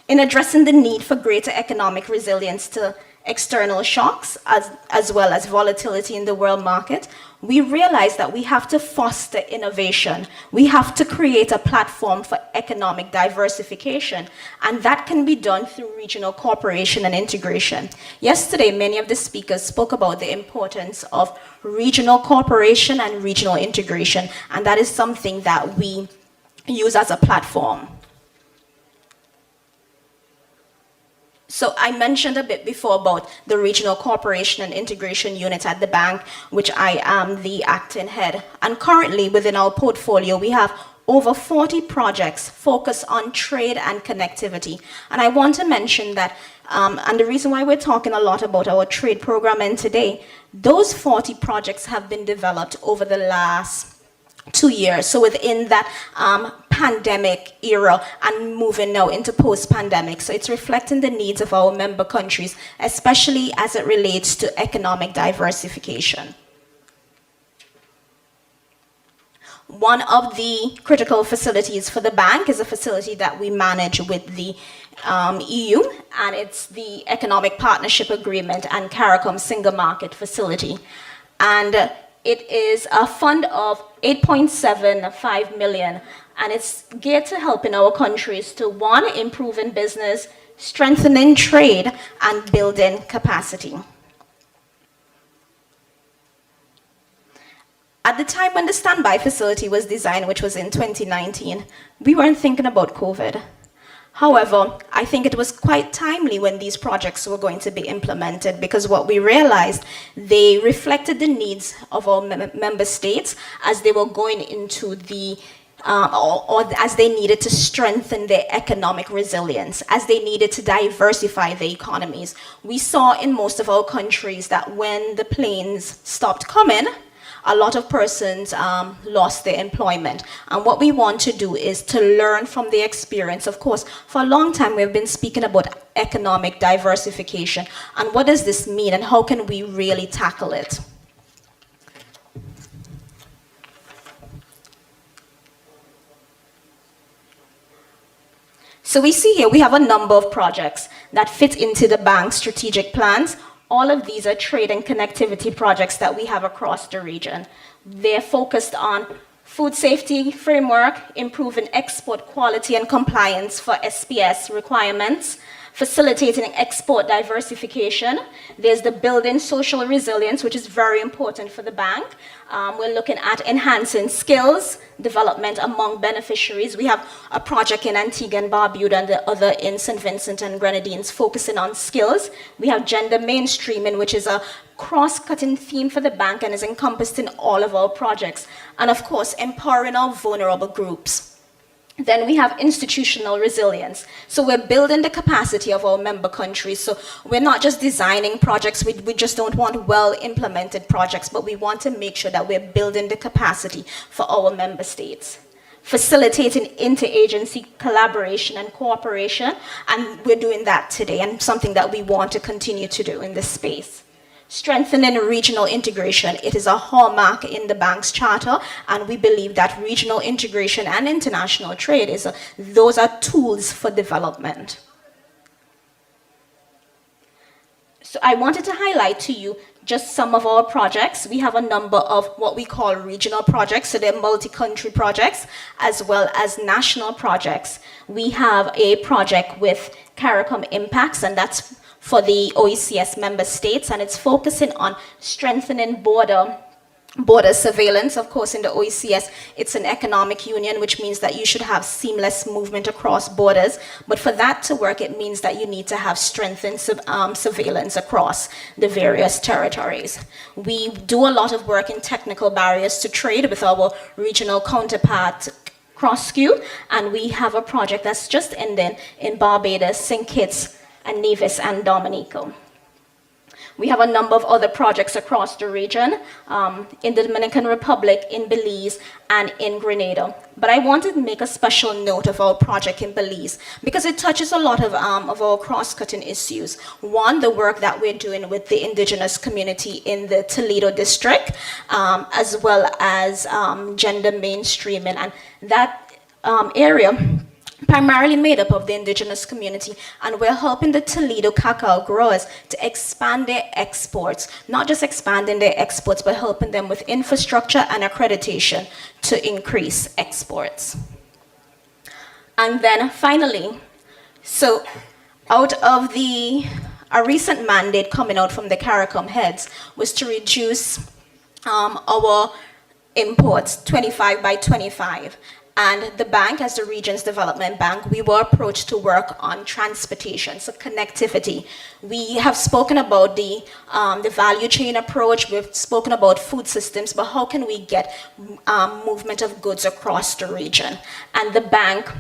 In addressing the need for greater economic resilience to external shocks, as well as volatility in the world market, we realize that we have to foster innovation. We have to create a platform for economic diversification, and that can be done through regional cooperation and integration. Yesterday, many of the speakers spoke about the importance of regional cooperation and regional integration, and that is something that we use as a platform. So I mentioned a bit before about the Regional Cooperation and Integration Unit at the bank, which I am the acting head. And currently within our portfolio, we have over 40 projects focused on trade and connectivity. And I want to mention that, and the reason why we're talking a lot about our trade program and today, those 40 projects have been developed over the last 2 years. So within that pandemic era and moving now into post-pandemic. So it's reflecting the needs of our member countries, especially as it relates to economic diversification. One of the critical facilities for the bank is a facility that we manage with the EU, and it's the Economic Partnership Agreement and CARICOM Single Market Facility. And it is a fund of 8.75 million, and it's geared to helping our countries to, one, improving business, strengthening trade, and building capacity. At the time when the standby facility was designed, which was in 2019, we weren't thinking about COVID. However, I think it was quite timely when these projects were going to be implemented, because what we realized, they reflected the needs of our member states as they were going into the, or as they needed to strengthen their economic resilience, as they needed to diversify their economies. We saw in most of our countries that when the planes stopped coming, a lot of persons lost their employment. And what we want to do is to learn from the experience. Of course, for a long time, we've been speaking about economic diversification. And what does this mean, and how can we really tackle it? So we see here, we have a number of projects that fit into the bank's strategic plans. All of these are trade and connectivity projects that we have across the region. They're focused on food safety framework, improving export quality and compliance for SPS requirements, facilitating export diversification. There's the building social resilience, which is very important for the bank. We're looking at enhancing skills development among beneficiaries. We have a project in Antigua and Barbuda and the other in St. Vincent and Grenadines focusing on skills. We have gender mainstreaming, which is a cross-cutting theme for the bank and is encompassed in all of our projects. And of course, empowering our vulnerable groups. Then we have institutional resilience. So we're building the capacity of our member countries. So we're not just designing projects, we just don't want well-implemented projects, but we want to make sure that we're building the capacity for our member states. Facilitating interagency collaboration and cooperation, and we're doing that today, and something that we want to continue to do in this space. Strengthening regional integration. It is a hallmark in the bank's charter, and we believe that regional integration and international trade, those are tools for development. So I wanted to highlight to you just some of our projects. We have a number of what we call regional projects, so they're multi-country projects, as well as national projects. We have a project with CARICOM Impacts, and that's for the ACS member states, and it's focusing on strengthening border border surveillance. Of course, in the ACS, it's an economic union, which means that you should have seamless movement across borders. But for that to work, it means that you need to have strengthened surveillance across the various territories. We do a lot of work in technical barriers to trade with our regional counterpart, CrossQ, and we have a project that's just ending in Barbados, St. Kitts, and Nevis and Dominica. We have a number of other projects across the region, in the Dominican Republic, in Belize, and in Grenada. But I wanted to make a special note of our project in Belize because it touches a lot of our cross-cutting issues. One, the work that we're doing with the indigenous community in the Toledo district, as well as gender mainstreaming, and that area primarily made up of the indigenous community, and we're helping the Toledo cacao growers to expand their exports, not just expanding their exports, but helping them with infrastructure and accreditation to increase exports. And then finally, so out of a recent mandate coming out from the CARICOM heads was to reduce our imports 25 by 25. And the bank, as the region's development bank, we were approached to work on transportation, so connectivity. We have spoken about the value chain approach, we've spoken about food systems, but how can we get movement of goods across the region? And the bank,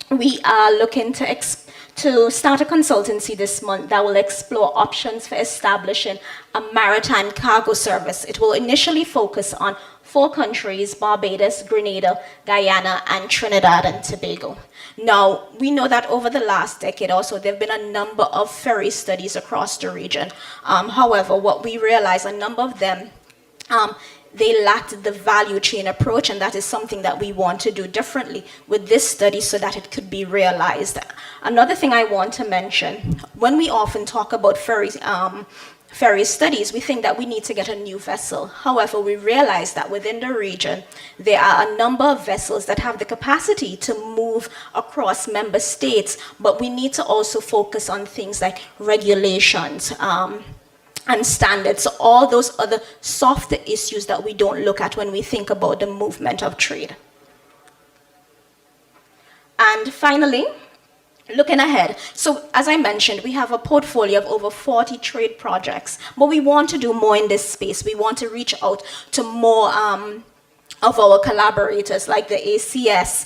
we are looking to start a consultancy this month that will explore options for establishing a maritime cargo service. It will initially focus on 4 countries: Barbados, Grenada, Guyana, and Trinidad and Tobago. Now, we know that over the last decade also, there have been a number of ferry studies across the region. However, what we realize, a number of them, they lacked the value chain approach, and that is something that we want to do differently with this study so that it could be realized. Another thing I want to mention, when we often talk about ferry studies, we think that we need to get a new vessel. However, we realize that within the region, there are a number of vessels that have the capacity to move across member states, but we need to also focus on things like regulations, and standards, so all those other softer issues that we don't look at when we think about the movement of trade. And finally, looking ahead, so as I mentioned, we have a portfolio of over 40 trade projects, but we want to do more in this space. We want to reach out to more of our collaborators like the ACS.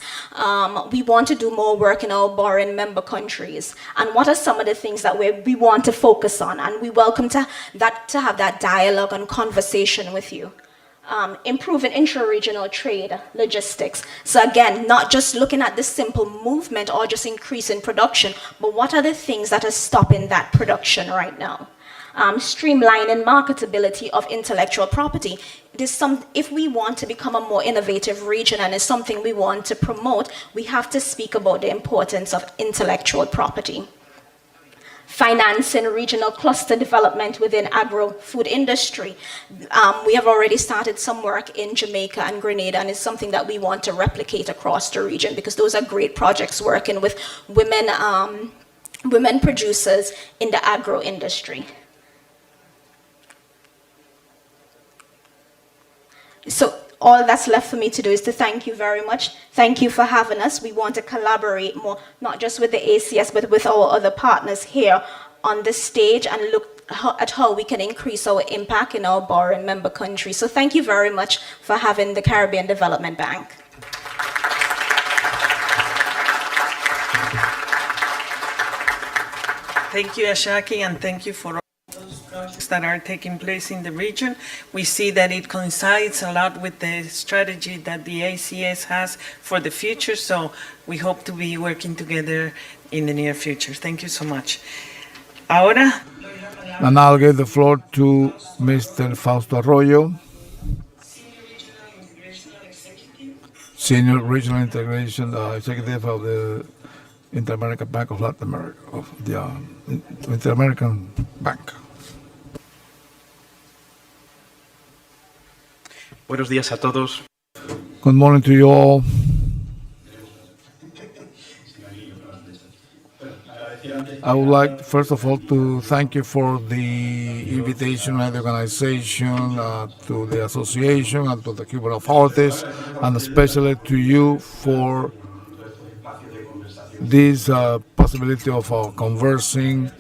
We want to do more work in our borrowing member countries. And what are some of the things that we want to focus on? And we welcome to have that dialogue and conversation with you. Improving intra-regional trade logistics. So again, not just looking at the simple movement or just increasing production, but what are the things that are stopping that production right now? Streamlining marketability of intellectual property. If we want to become a more innovative region and it's something we want to promote, we have to speak about the importance of intellectual property. Financing regional cluster development within agro-food industry. We have already started some work in Jamaica and Grenada, and it's something that we want to replicate across the region because those are great projects working with women producers in the agro industry. So all that's left for me to do is to thank you very much. Thank you for having us. We want to collaborate more, not just with the ACS, but with our other partners here on the stage and look at how we can increase our impact in our borrowing member countries. So thank you very much for having the Caribbean Development Bank. Thank you, Ashaki, and thank you for all those projects that are taking place in the region. We see that it coincides a lot with the strategy that the ACS has for the future, so we hope to be working together in the near future. Thank you so much. Ahora. And I'll give the floor to Mr. Fausto Arroyo, Senior Regional Integration Executive of the Inter-American Bank of Latin America, of the Inter-American Bank. Buenos días a todos. Good morning to you all. I would like, first of all, to thank you for the invitation and the organization, to the association and to the Cuban authorities, and especially to you for this possibility of conversing,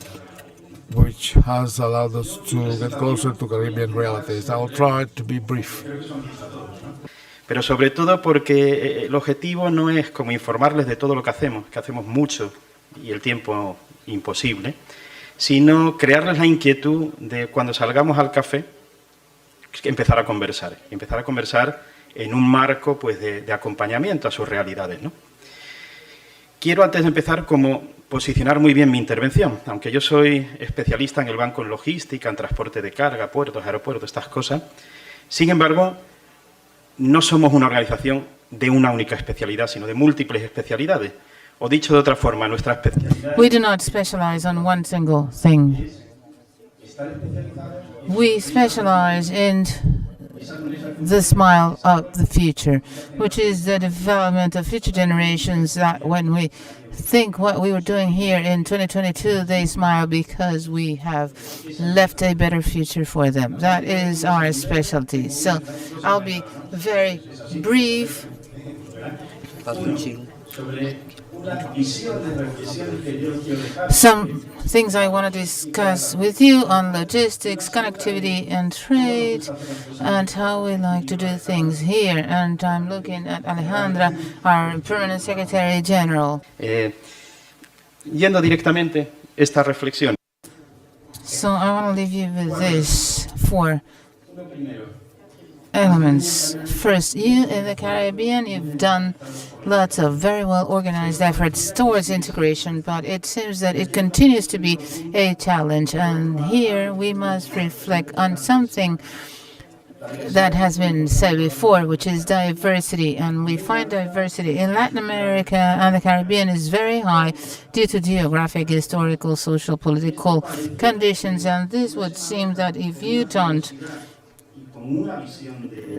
which has allowed us to get closer to Caribbean realities. I will try to be brief. Pero sobre todo porque el objetivo no es como informarles de todo lo que hacemos mucho y el tiempo imposible, sino crearles la inquietud de cuando salgamos al café, empezar a conversar en un marco pues, de acompañamiento a sus realidades, ¿no? Quiero antes de empezar como posicionar muy bien mi intervención, aunque yo soy especialista en el banco en logística, en transporte de carga, puertos, aeropuertos, estas cosas. Sin embargo, no somos una organización de una única especialidad, sino de múltiples especialidades. O dicho de otra forma, nuestra especialidad... We do not specialize on one single thing. We specialize in the smile of the future, which is the development of future generations that when we think what we were doing here in 2022, they smile because we have left a better future for them. That is our specialty. So I'll be very brief. Some things I want to discuss with you on logistics, connectivity, and trade, and how we like to do things here. And I'm looking at Alejandra, our Permanent Secretary General. Yendo directamente esta reflexión. So I want to leave you with this four elements. First, you in the Caribbean, you've done lots of very well organized efforts towards integration, but it seems that it continues to be a challenge. And here we must reflect on something that has been said before, which is diversity. And we find diversity in Latin America and the Caribbean is very high due to geographic, historical, social, political conditions. And this would seem that if you don't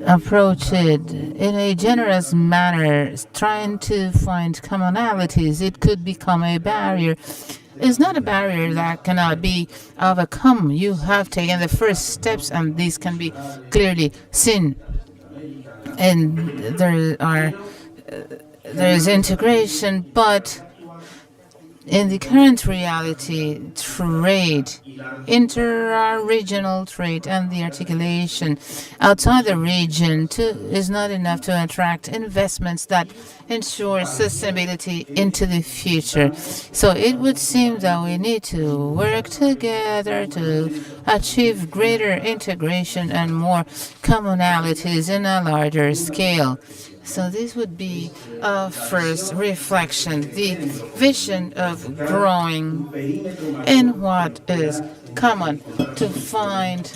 approach it in a generous manner, trying to find commonalities, it could become a barrier. It's not a barrier that cannot be overcome. You have taken the first steps, and these can be clearly seen. And there is integration, but in the current reality, trade, inter-regional trade, and the articulation outside the region is not enough to attract investments that ensure sustainability into the future. So it would seem that we need to work together to achieve greater integration and more commonalities in a larger scale. So this would be a first reflection, the vision of growing in what is common to find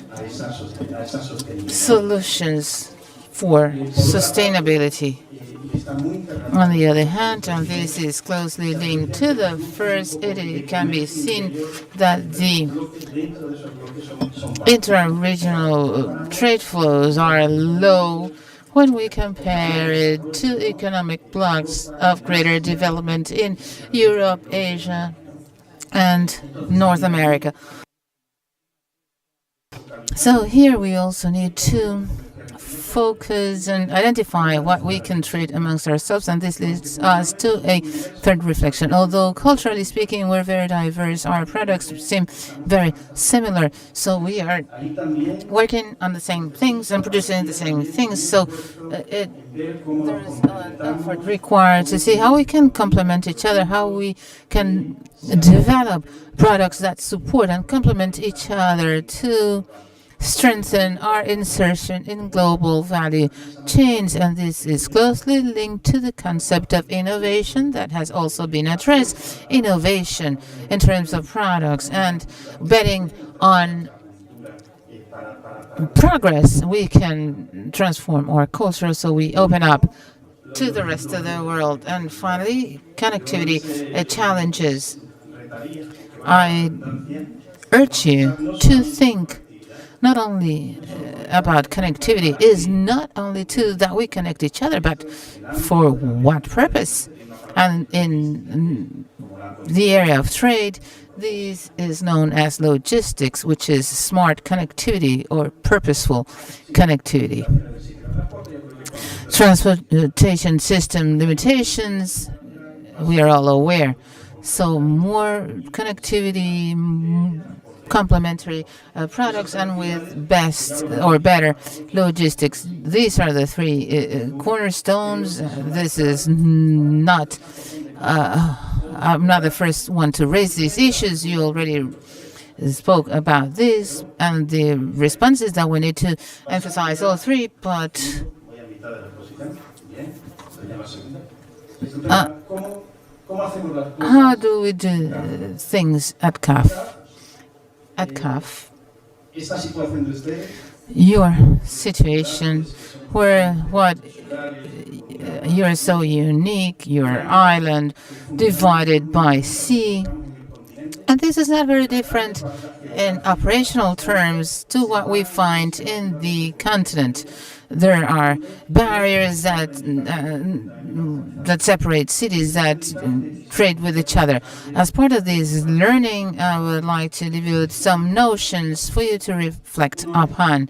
solutions for sustainability. On the other hand, and this is closely linked to the first, it can be seen that the intra-regional trade flows are low when we compare it to economic blocks of greater development in Europe, Asia, and North America. So here we also need to focus and identify what we can trade amongst ourselves, and this leads us to a third reflection. Although culturally speaking we're very diverse, our products seem very similar, so we are working on the same things and producing the same things. So there is an effort required to see how we can complement each other, how we can develop products that support and complement each other to strengthen our insertion in global value chains. And this is closely linked to the concept of innovation that has also been addressed. Innovation in terms of products and betting on progress, we can transform our culture so we open up to the rest of the world. And finally, connectivity challenges. I urge you to think not only about connectivity, is not only to that we connect each other, but for what purpose? And in the area of trade, this is known as logistics, which is smart connectivity or purposeful connectivity. Transportation system limitations, we are all aware. So more connectivity, complementary products, and with best or better logistics. These are the three cornerstones. This is not, I'm not the first one to raise these issues. You already spoke about this, and the response is that we need to emphasize all three, but how do we do things at CAF? At CAF, your situation where you're so unique, your island divided by sea, and this is not very different in operational terms to what we find in the continent. There are barriers that separate cities that trade with each other. As part of this learning, I would like to leave you with some notions for you to reflect upon.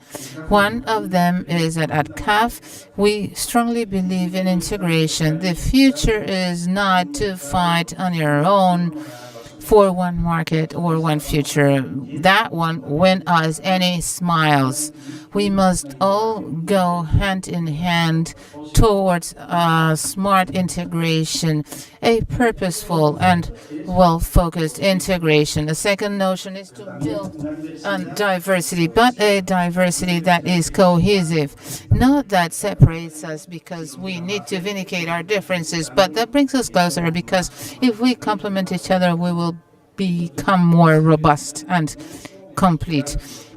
One of them is that at CAF, we strongly believe in integration. The future is not to fight on your own for one market or one future. That won't win us any smiles. We must all go hand in hand towards a smart integration, a purposeful and well-focused integration. The second notion is to build on diversity, but a diversity that is cohesive, not that separates us because we need to vindicate our differences, but that brings us closer, because if we complement each other, we will become more robust and complete.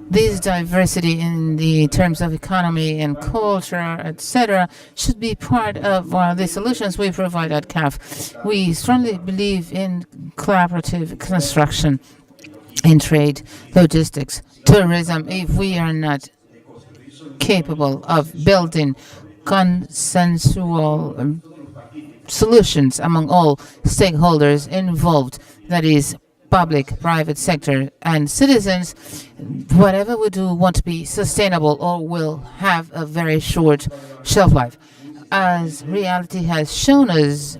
This diversity in the terms of economy and culture, etc., should be part of the solutions we provide at CAF. We strongly believe in collaborative construction in trade, logistics, tourism. If we are not capable of building consensual solutions among all stakeholders involved, that is, public, private sector, and citizens, whatever we do won't be sustainable or will have a very short shelf life. As reality has shown us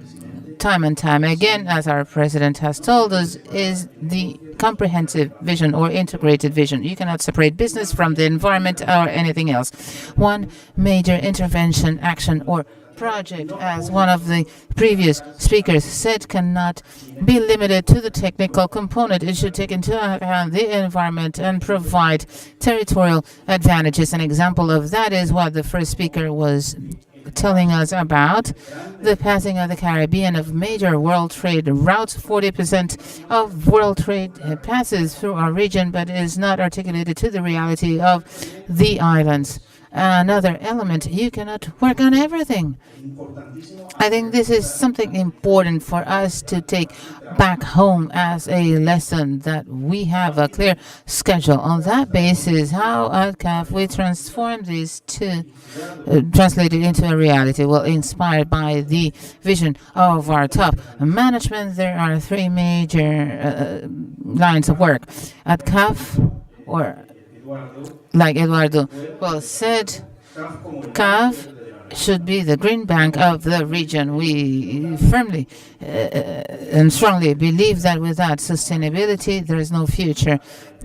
time and time again, as our president has told us, is the comprehensive vision or integrated vision. You cannot separate business from the environment or anything else. One major intervention, action, or project, as one of the previous speakers said, cannot be limited to the technical component. It should take into account the environment and provide territorial advantages. An example of that is what the first speaker was telling us about, the passing of the Caribbean of major world trade routes. 40% of world trade passes through our region, but is not articulated to the reality of the islands. Another element, you cannot work on everything. I think this is something important for us to take back home as a lesson, that we have a clear schedule. On that basis, how at CAF we transform this to translate it into a reality. Well, inspired by the vision of our top management, there are three major lines of work. At CAF, or like Eduardo well said, CAF should be the green bank of the region. We firmly and strongly believe that without sustainability, there is no future.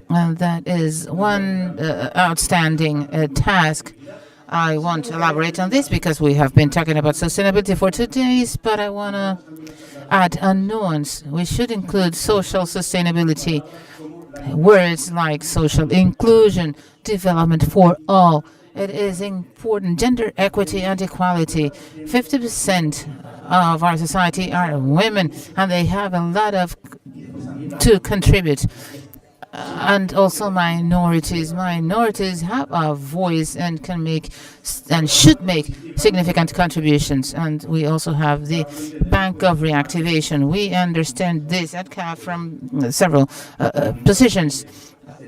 And that is one outstanding task. I won't elaborate on this because we have been talking about sustainability for 2 days, but I want to add a nuance. We should include social sustainability. Words like social inclusion, development for all. It is important. Gender equity and equality. 50% of our society are women, and they have a lot to contribute. And also minorities. Minorities have a voice and can make and should make significant contributions. And we also have the Bank of Reactivation. We understand this at CAF from several positions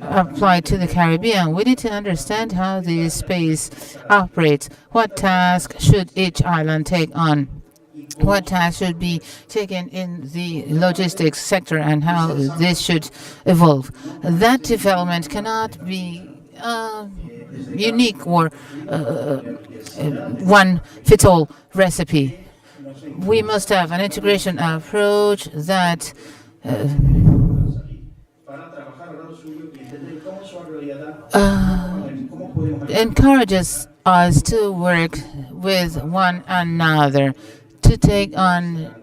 applied to the Caribbean. We need to understand how this space operates. What task should each island take on? what tasks should be taken in the logistics sector and how this should evolve. That development cannot be unique or one-fits-all recipe. We must have an integration approach that encourages us to work with one another, to take on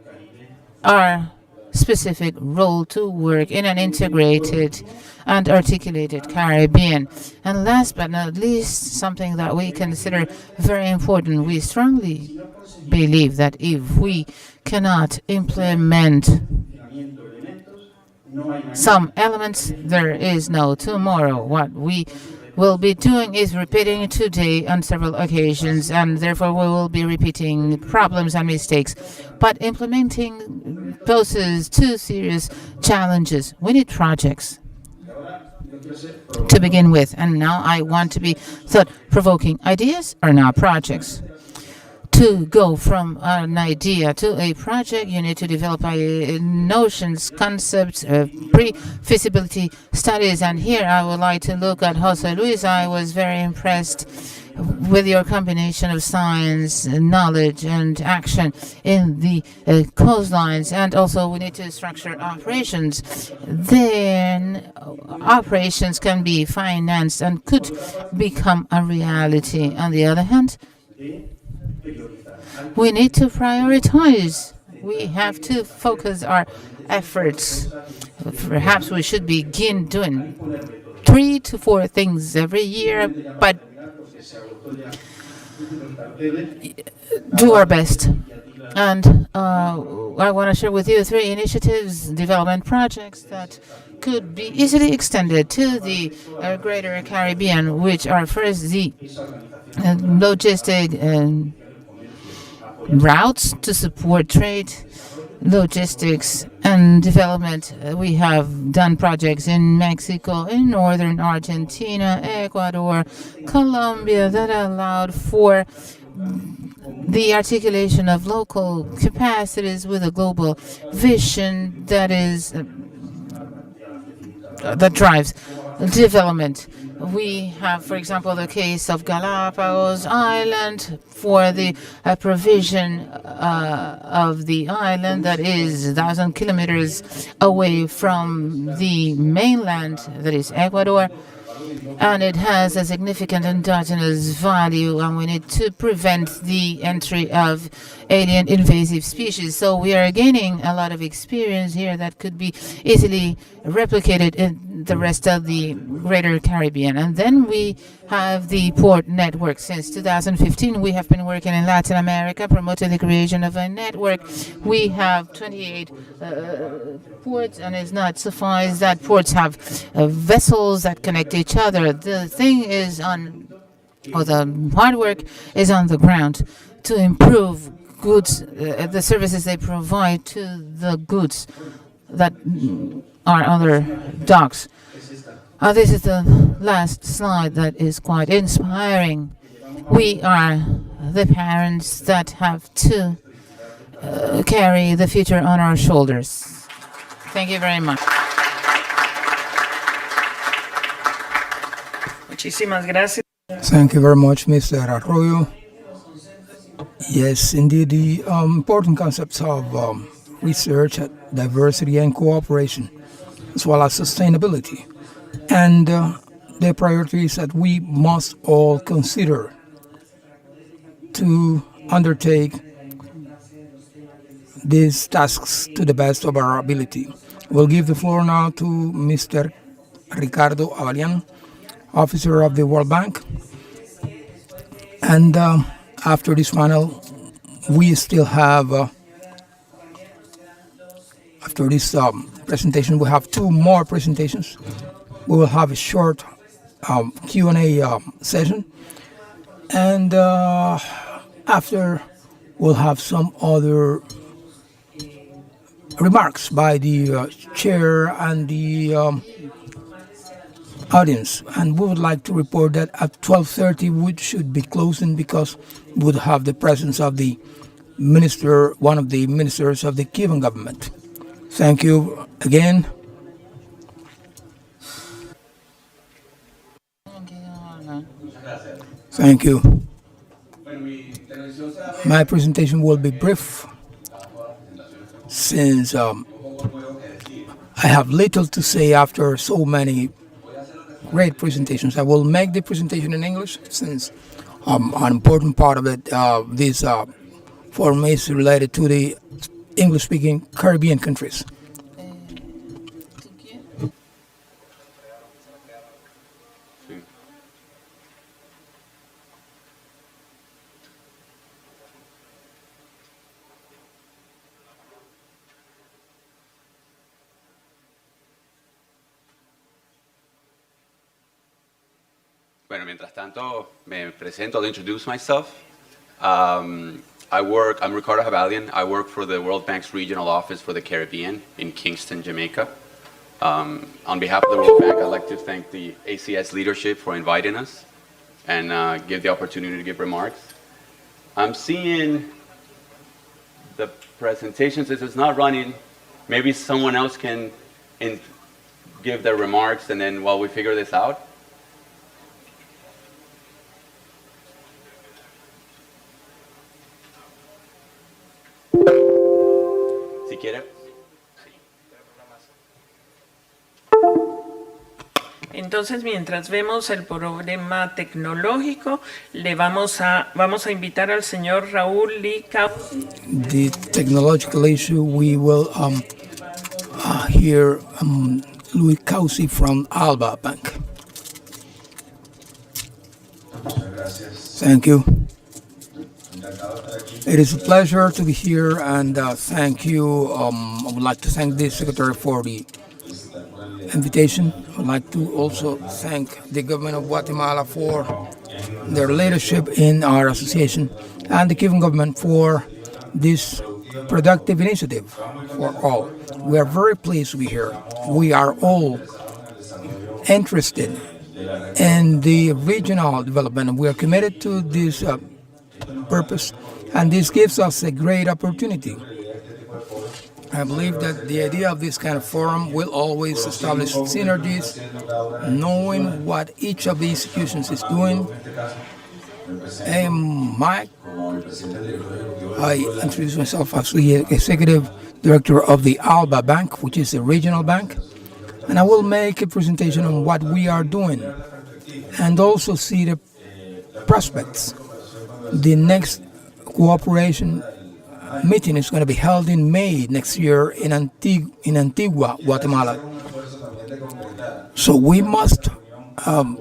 our specific role to work in an integrated and articulated Caribbean. And last but not least, something that we consider very important, we strongly believe that if we cannot implement some elements, there is no tomorrow. What we will be doing is repeating today on several occasions, and therefore we will be repeating problems and mistakes. But implementing poses two serious challenges. We need projects to begin with, and now I want to be thought-provoking. Ideas are now projects. To go from an idea to a project, you need to develop notions, concepts, pre-feasibility studies. And here I would like to look at Jose Luis. I was very impressed with your combination of science, knowledge, and action in the coastlines. And also we need to structure operations. Then operations can be financed and could become a reality. On the other hand, we need to prioritize. We have to focus our efforts. Perhaps we should begin doing 3 to 4 things every year, but do our best. And I want to share with you 3 initiatives, development projects that could be easily extended to the greater Caribbean, which are first the logistic routes to support trade, logistics, and development. We have done projects in Mexico, in northern Argentina, Ecuador, Colombia that allowed for the articulation of local capacities with a global vision that is that drives development. We have, for example, the case of Galapagos Island for the provision of the island that is 1,000 kilometers away from the mainland, that is Ecuador. And it has a significant endogenous value, and we need to prevent the entry of alien invasive species. So we are gaining a lot of experience here that could be easily replicated in the rest of the greater Caribbean. And then we have the port network. Since 2015, we have been working in Latin America, promoting the creation of a network. We have 28 ports, and it's not suffice that ports have vessels that connect each other. The thing is the hard work is on the ground to improve goods, the services they provide to the goods that are on their docks. This is the last slide that is quite inspiring. We are the parents that have to carry the future on our shoulders. Thank you very much. Muchísimas gracias. Thank you very much, Mr. Arroyo. Yes, indeed, the important concepts of research, diversity, and cooperation, as well as sustainability, and the priorities that we must all consider to undertake these tasks to the best of our ability. We'll give the floor now to Mr. Ricardo Avalian, Officer of the World Bank. And after this panel, we still have, after this presentation, we have 2 more presentations. We will have a short Q&A session. And after, we'll have some other remarks by the chair and the audience. And we would like to report that at 12:30 we should be closing, because we would have the presence of the minister, one of the ministers of the Cuban government. Thank you again. Thank you. My presentation will be brief since I have little to say after so many great presentations. I will make the presentation in English since an important part of it, this forum is related to the English-speaking Caribbean countries. Bueno, mientras tanto, me presento, I'll introduce myself. I'm Ricardo Javalian. I work for the World Bank's Regional Office for the Caribbean in Kingston, Jamaica. On behalf of the World Bank, I'd like to thank the ACS leadership for inviting us and give the opportunity to give remarks. I'm seeing the presentation, since it's not running, maybe someone else can give their remarks, and then while we figure this out. Si quiere. Entonces, mientras vemos el problema tecnológico, vamos a invitar al señor Raúl Lee Causi. The technological issue, we will hear Luis Causi from Alba Bank. Thank you. It is a pleasure to be here, and thank you. I would like to thank the Secretary for the invitation. I would like to also thank the government of Guatemala for their leadership in our association, and the Cuban government for this productive initiative for all. We are very pleased to be here. We are all interested in the regional development. We are committed to this purpose, and this gives us a great opportunity. I believe that the idea of this kind of forum will always establish synergies, knowing what each of the institutions is doing. I introduce myself as the Executive Director of the Alba Bank, which is a regional bank, and I will make a presentation on what we are doing and also see the prospects. The next cooperation meeting is going to be held in May next year in Antigua, Guatemala. So we must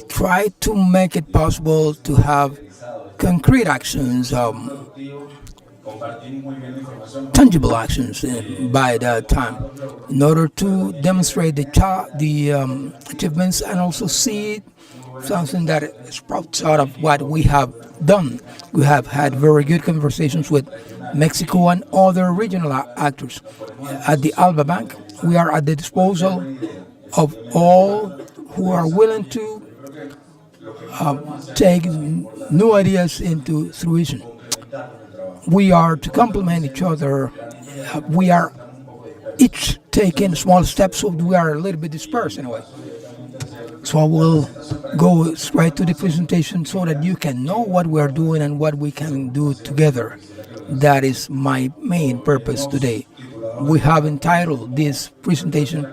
try to make it possible to have concrete actions, tangible actions by that time, in order to demonstrate the achievements and also see something that sprouts out of what we have done. We have had very good conversations with Mexico and other regional actors. At the Alba Bank, we are at the disposal of all who are willing to take new ideas into fruition. We are to complement each other. We are each taking small steps, so we are a little bit dispersed in a way. So I will go straight to the presentation so that you can know what we are doing and what we can do together. That is my main purpose today. We have entitled this presentation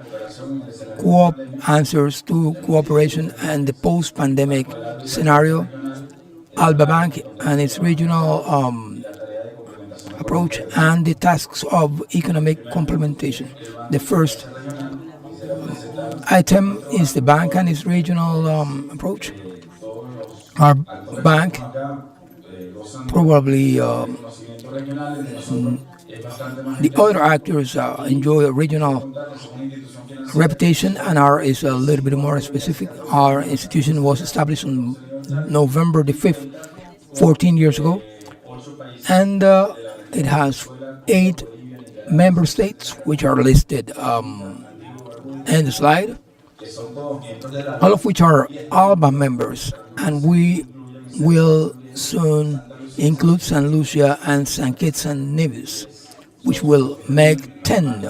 Co-op Answers to Cooperation and the Post-Pandemic Scenario, Alba Bank and its regional approach, and the tasks of economic complementation. The first item is the bank and its regional approach. Our bank probably the other actors enjoy a regional reputation, and ours is a little bit more specific. Our institution was established on November the 5th, 14 years ago, and it has 8 member states, which are listed in the slide, all of which are ALBA members, and we will soon include St. Lucia and St. Kitts and Nevis, which will make 10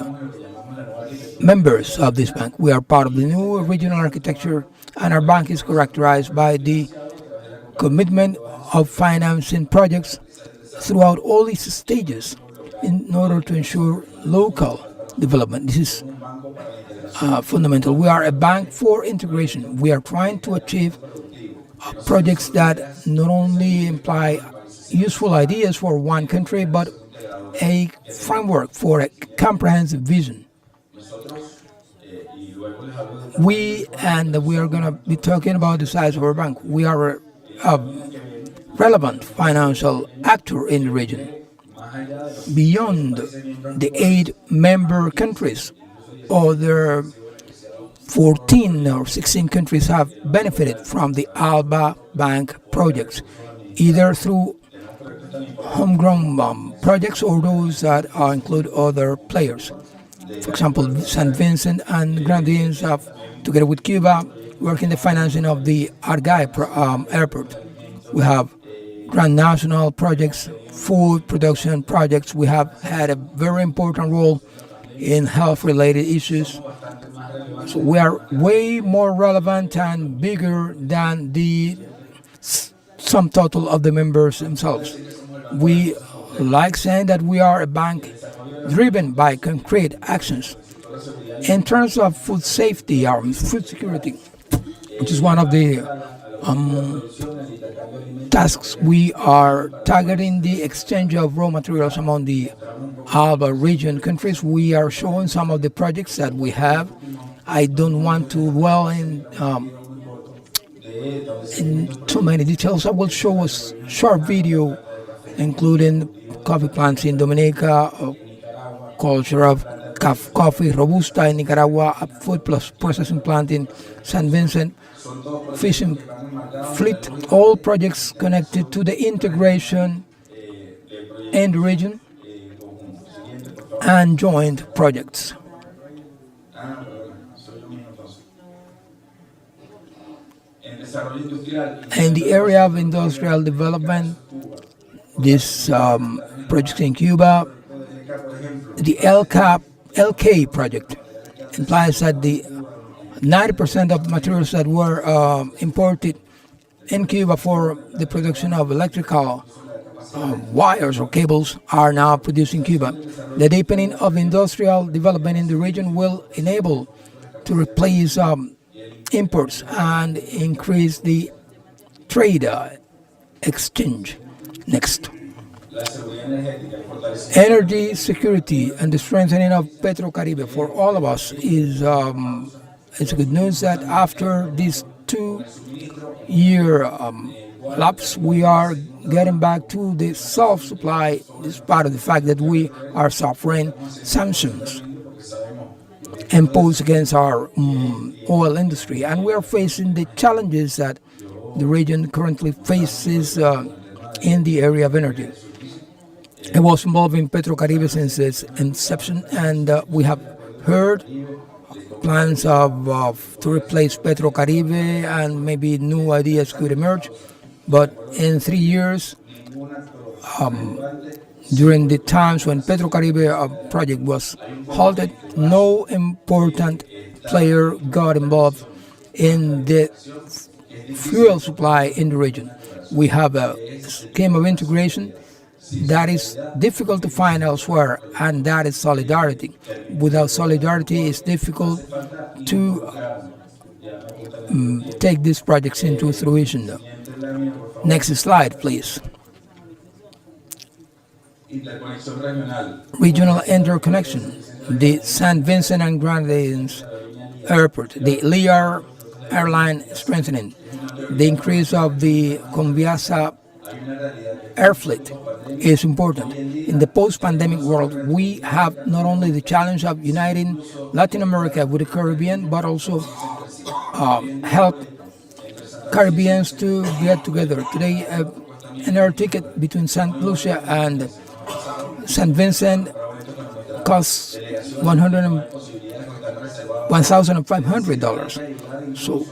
members of this bank. We are part of the new regional architecture, and our bank is characterized by the commitment of financing projects throughout all its stages in order to ensure local development. This is fundamental. We are a bank for integration. We are trying to achieve projects that not only imply useful ideas for one country, but a framework for a comprehensive vision. We are going to be talking about the size of our bank. We are a relevant financial actor in the region. Beyond the 8 member countries, other 14 or 16 countries have benefited from the ALBA Bank projects, either through homegrown projects or those that include other players. For example, St. Vincent and Grenadines have, together with Cuba, worked in the financing of the Argyle airport. We have grand national projects, food production projects. We have had a very important role in health-related issues. So we are way more relevant and bigger than the sum total of the members themselves. We like saying that we are a bank driven by concrete actions. In terms of food safety or food security, which is one of the tasks, we are targeting the exchange of raw materials among the ALBA region countries. We are showing some of the projects that we have. I don't want to dwell in too many details. I will show a short video including coffee plants in Dominica, culture of coffee robusta in Nicaragua, a food plus processing plant in St. Vincent, fishing fleet, all projects connected to the integration in the region and joint projects. In the area of industrial development, this project in Cuba, the LK project implies that the 90% of materials that were imported in Cuba for the production of electrical wires or cables are now produced in Cuba. The deepening of industrial development in the region will enable to replace imports and increase the trade exchange. Next. Energy security and the strengthening of PetroCaribe for all of us is it's good news that after this 2-year lapse, we are getting back to the self-supply, despite of the fact that we are suffering sanctions imposed against our oil industry, and we are facing the challenges that the region currently faces in the area of energy. I was involved in PetroCaribe since its inception, and we have heard plans to replace PetroCaribe, and maybe new ideas could emerge. But in 3 years, during the times when PetroCaribe project was halted, no important player got involved in the fuel supply in the region. We have a scheme of integration that is difficult to find elsewhere, and that is solidarity. Without solidarity, it's difficult to take these projects into fruition. Next slide, please. Regional interconnection. The St. Vincent and Grenadines Airport, the Lear airline strengthening, the increase of the Conviasa air fleet is important. In the post-pandemic world, we have not only the challenge of uniting Latin America with the Caribbean, but also help Caribbeans to get together. Today, an air ticket between St. Lucia and St. Vincent costs $1,500. So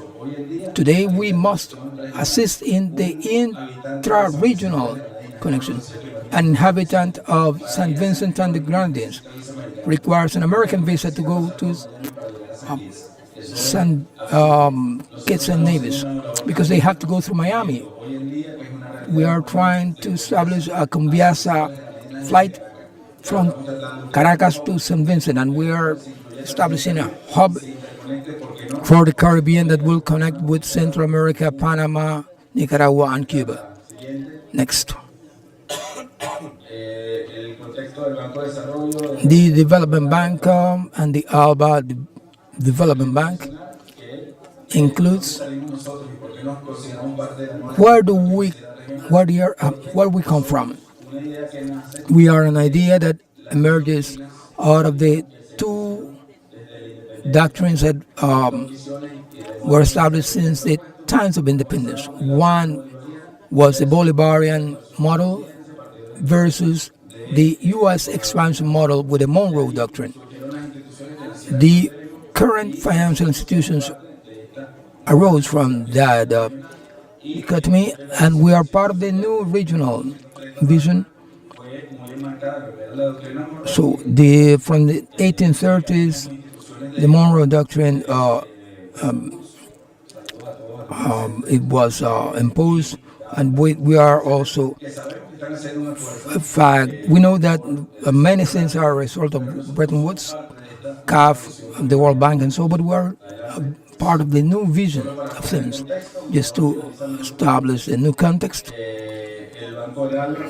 today we must assist in the intra-regional connection. An inhabitant of St. Vincent and the Grenadines requires an American visa to go to St. Kitts and Nevis because they have to go through Miami. We are trying to establish a Conviasa flight from Caracas to St. Vincent, and we are establishing a hub for the Caribbean that will connect with Central America, Panama, Nicaragua, and Cuba. Next. The Development Bank and the ALBA Development Bank includes where we come from. We are an idea that emerges out of the two doctrines that were established since the times of independence. One was the Bolivarian model versus the U.S. expansion model with the Monroe Doctrine. The current financial institutions arose from that dichotomy, and we are part of the new regional vision. So from the 1830s, the Monroe Doctrine it was imposed, and we are also. In fact, we know that many things are a result of Bretton Woods, CAF, the World Bank, and so, but we're part of the new vision of things, just to establish a new context.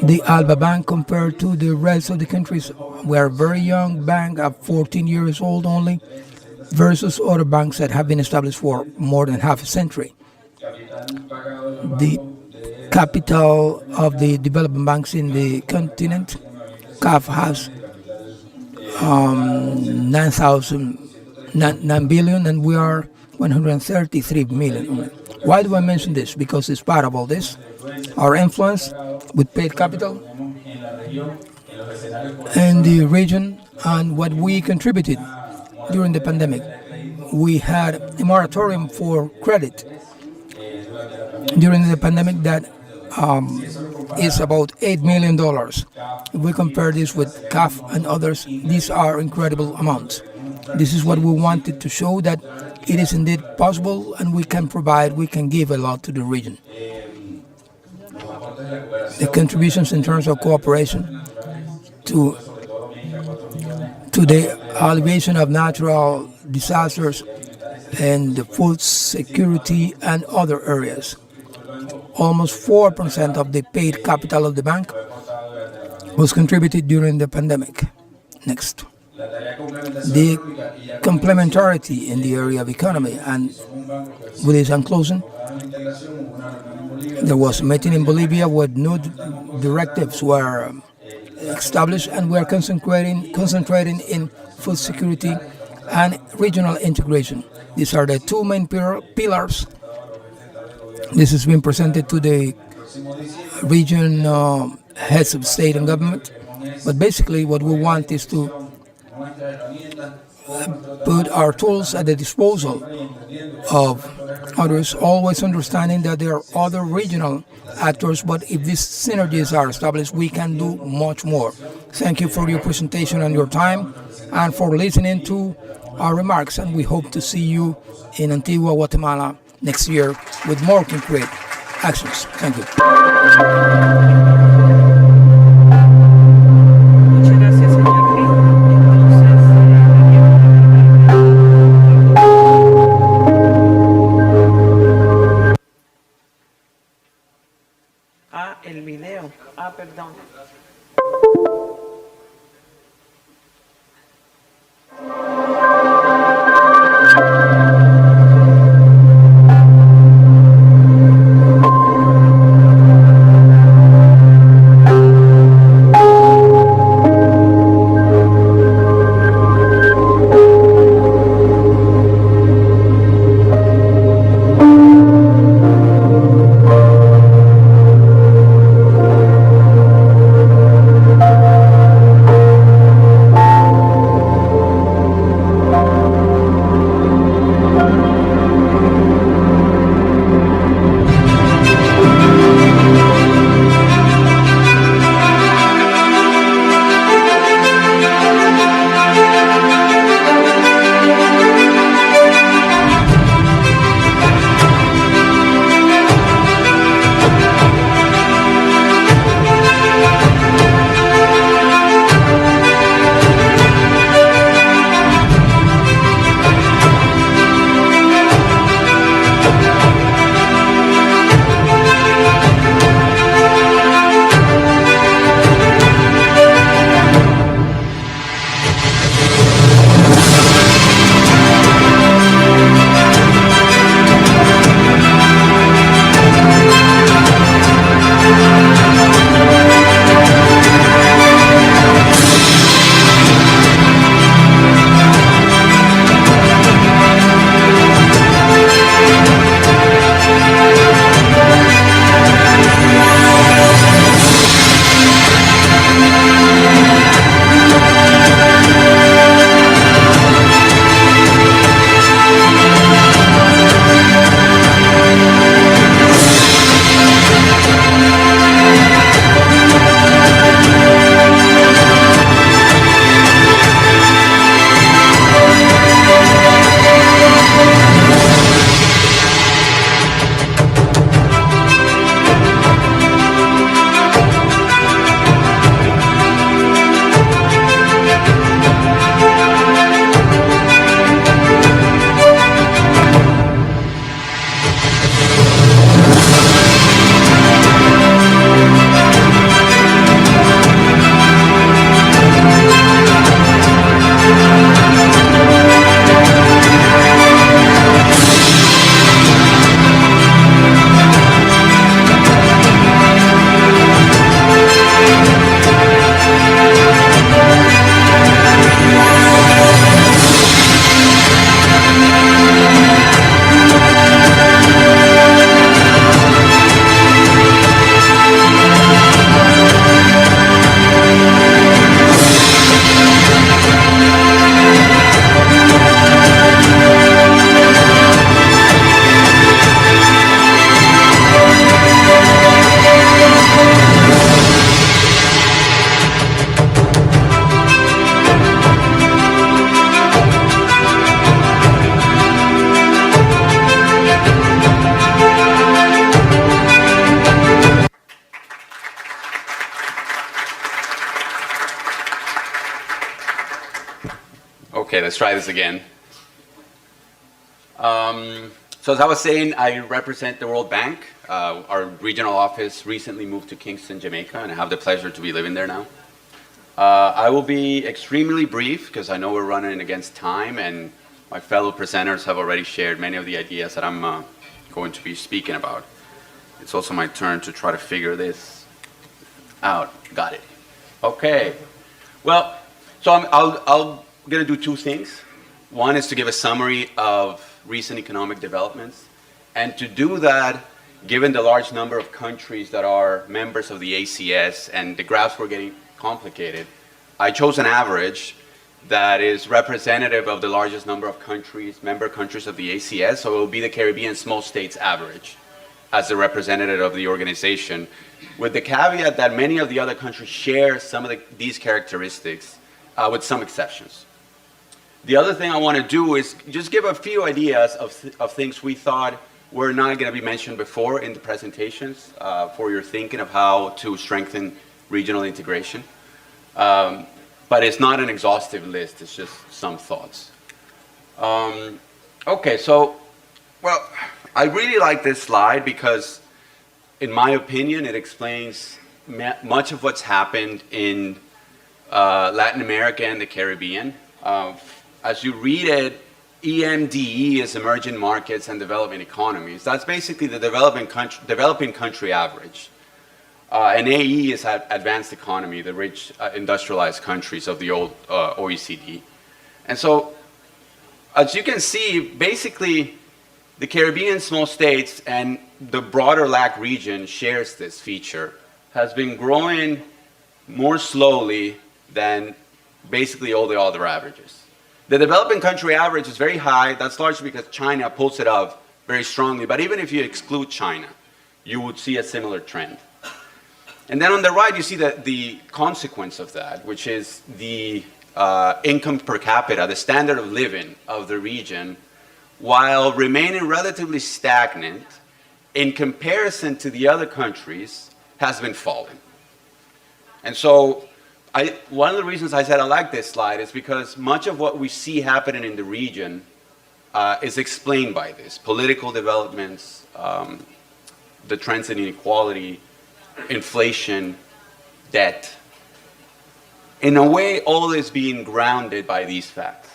The ALBA Bank, compared to the rest of the countries, we are a very young bank, at 14 years old only, versus other banks that have been established for more than half a century. The capital of the development banks in the continent, CAF has 9 billion, and we are 133 million. Why do I mention this? Because it's part of all this. Our influence with paid capital in the region and what we contributed during the pandemic. We had a moratorium for credit during the pandemic that is about $8 million. If we compare this with CAF and others, these are incredible amounts. This is what we wanted to show, that it is indeed possible, and we can give a lot to the region. The contributions in terms of cooperation to the alleviation of natural disasters and the food security and other areas. Almost 4% of the paid capital of the bank was contributed during the pandemic. Next. The complementarity in the area of economy, and with this I'm closing. There was a meeting in Bolivia where new directives were established, and we are concentrating in food security and regional integration. These are the two main pillars. This has been presented to the region heads of state and government. But basically what we want is to put our tools at the disposal of others, always understanding that there are other regional actors, but if these synergies are established, we can do much more. Thank you for your presentation and your time, and for listening to our remarks, and we hope to see you in Antigua, Guatemala next year with more concrete actions. Thank you. El video. Perdón. let's try this again. So as I was saying, I represent the World Bank. Our regional office recently moved to Kingston, Jamaica, and I have the pleasure to be living there now. I will be extremely brief because I know we're running against time, and my fellow presenters have already shared many of the ideas that I'm going to be speaking about. It's also my turn to try to figure this out. Got it. Okay. Well, so I'm going to do two things. One is to give a summary of recent economic developments. And to do that, given the large number of countries that are members of the ACS and the graphs were getting complicated, I chose an average that is representative of the largest number of countries, member countries of the ACS, so it will be the Caribbean small states average as the representative of the organization, with the caveat that many of the other countries share some of these characteristics, with some exceptions. The other thing I want to do is just give a few ideas of things we thought were not going to be mentioned before in the presentations for your thinking of how to strengthen regional integration. But it's not an exhaustive list, it's just some thoughts. Okay, so, well, I really like this slide because, in my opinion, it explains much of what's happened in Latin America and the Caribbean. As you read it, EMDE is emerging markets and developing economies. That's basically the developing country average. And AE is advanced economy, the rich industrialized countries of the old OECD. And so, as you can see, basically, the Caribbean small states and the broader LAC region shares this feature, has been growing more slowly than basically all the other averages. The developing country average is very high. That's largely because China pulls it up very strongly. But even if you exclude China, you would see a similar trend. And then on the right, you see the consequence of that, which is the income per capita, the standard of living of the region, while remaining relatively stagnant in comparison to the other countries, has been falling. And so one of the reasons I said I like this slide is because much of what we see happening in the region is explained by this. Political developments, the trends in inequality, inflation, debt. In a way, all is being grounded by these facts.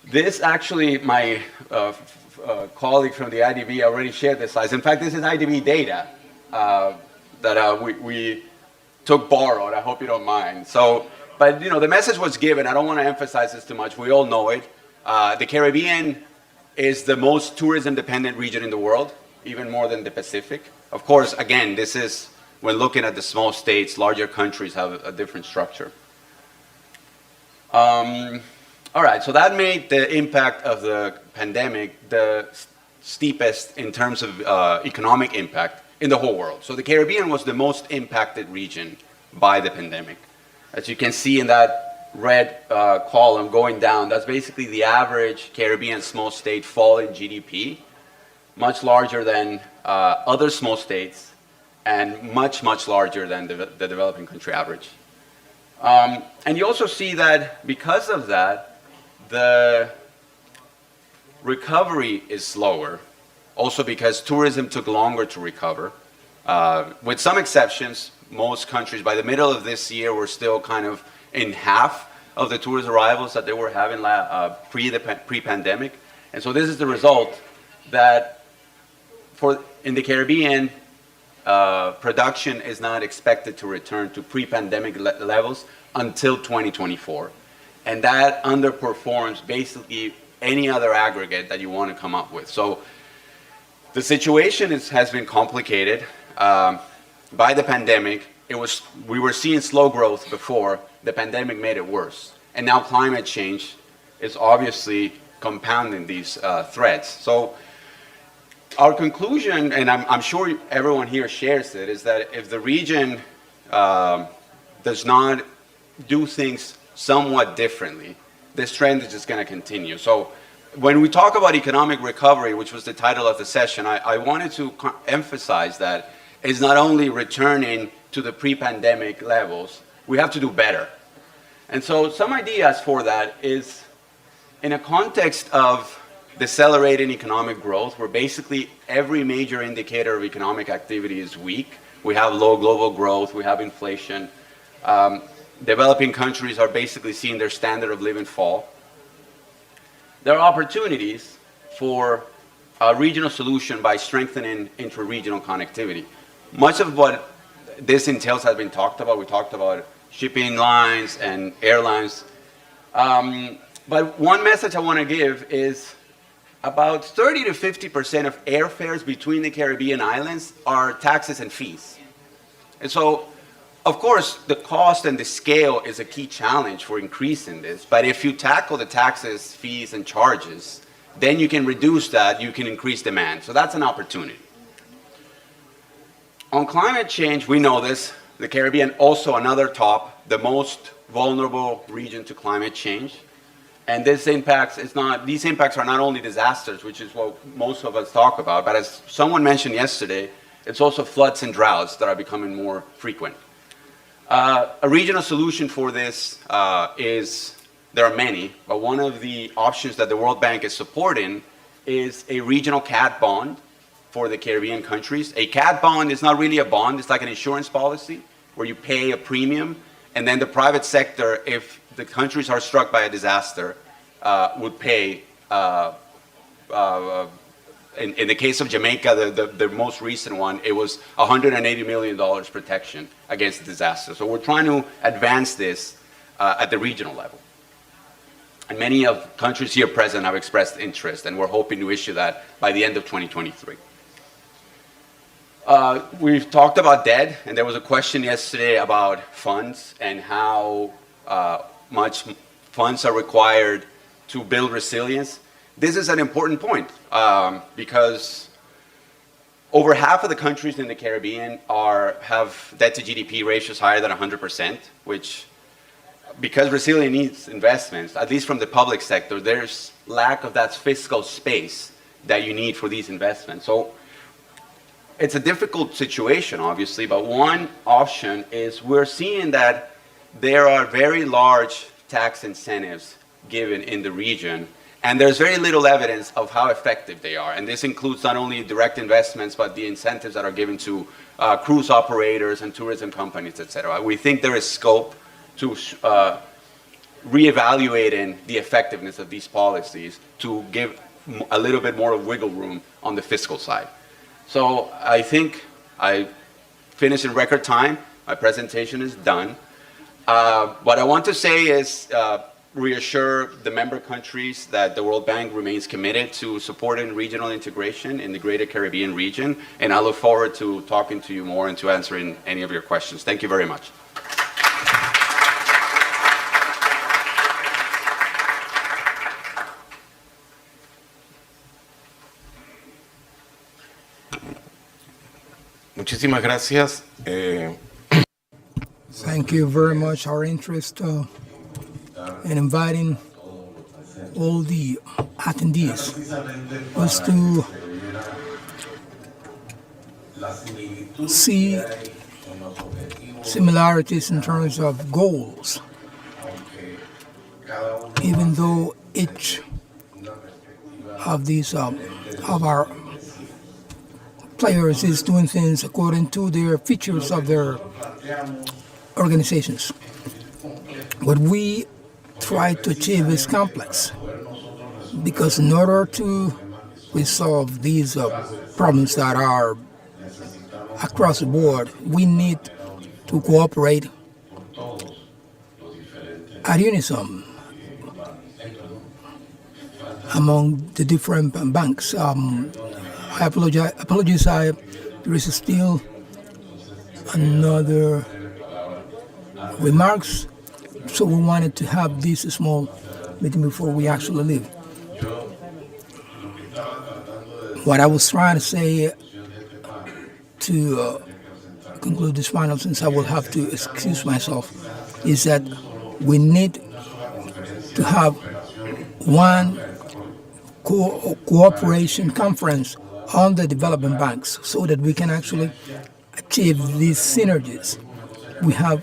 This actually, my colleague from the IDB already shared this slide. In fact, this is IDB data that we took borrowed. I hope you don't mind. So, but you know, the message was given. I don't want to emphasize this too much. We all know it. The Caribbean is the most tourism-dependent region in the world, even more than the Pacific. Of course, again, this is when looking at the small states, larger countries have a different structure. All right, so that made the impact of the pandemic the steepest in terms of economic impact in the whole world. So the Caribbean was the most impacted region by the pandemic. As you can see in that red column going down, that's basically the average Caribbean small state fall in GDP, much larger than other small states and much, much larger than the developing country average. And you also see that because of that, the recovery is slower, also because tourism took longer to recover. With some exceptions, most countries, by the middle of this year, were still kind of in half of the tourist arrivals that they were having pre-pandemic. And so this is the result that in the Caribbean, production is not expected to return to pre-pandemic levels until 2024. And that underperforms basically any other aggregate that you want to come up with. So the situation has been complicated by the pandemic. We were seeing slow growth before. The pandemic made it worse. And now climate change is obviously compounding these threats. So our conclusion, and I'm sure everyone here shares it, is that if the region does not do things somewhat differently, this trend is just going to continue. So when we talk about economic recovery, which was the title of the session, I wanted to emphasize that it's not only returning to the pre-pandemic levels, we have to do better. And so some ideas for that is in a context of decelerating economic growth, where basically every major indicator of economic activity is weak. We have low global growth, we have inflation. Developing countries are basically seeing their standard of living fall. There are opportunities for a regional solution by strengthening intra-regional connectivity. Much of what this entails has been talked about. We talked about shipping lines and airlines. But one message I want to give is about 30 to 50% of airfares between the Caribbean islands are taxes and fees. And so, of course, the cost and the scale is a key challenge for increasing this. But if you tackle the taxes, fees, and charges, then you can reduce that, you can increase demand. So that's an opportunity. On climate change, we know this, the Caribbean also another top, the most vulnerable region to climate change. And these impacts are not only disasters, which is what most of us talk about, but as someone mentioned yesterday, it's also floods and droughts that are becoming more frequent. A regional solution for this there are many, but one of the options that the World Bank is supporting is a regional cat bond for the Caribbean countries. A cat bond is not really a bond, it's like an insurance policy where you pay a premium, and then the private sector, if the countries are struck by a disaster, would pay. In the case of Jamaica, the most recent one, it was $180 million protection against disaster. So we're trying to advance this at the regional level. And many of countries here present have expressed interest, and we're hoping to issue that by the end of 2023. We've talked about debt, and there was a question yesterday about funds and how much funds are required to build resilience. This is an important point because over half of the countries in the Caribbean have debt to GDP ratios higher than 100%, which, because resilience needs investments, at least from the public sector, there's lack of that fiscal space that you need for these investments. So it's a difficult situation, obviously, but one option is we're seeing that there are very large tax incentives given in the region, and there's very little evidence of how effective they are. And this includes not only direct investments, but the incentives that are given to cruise operators and tourism companies, et cetera. We think there is scope to reevaluating the effectiveness of these policies to give a little bit more of wiggle room on the fiscal side. So I think I finished in record time. My presentation is done. What I want to say is reassure the member countries that the World Bank remains committed to supporting regional integration in the Greater Caribbean region, and I look forward to talking to you more and to answering any of your questions. Thank you very much. Muchísimas gracias. Thank you very much. Our interest in inviting all the attendees was to see similarities in terms of goals, even though each of these of our players is doing things according to their features of their organizations. What we try to achieve is complex, because in order to resolve these problems that are across the board, we need to cooperate at unison among the different banks. I apologize, there is still another remarks, so we wanted to have this small meeting before we actually leave. What I was trying to say to conclude this panel, since I will have to excuse myself, is that we need to have one cooperation conference on the development banks so that we can actually achieve these synergies. We have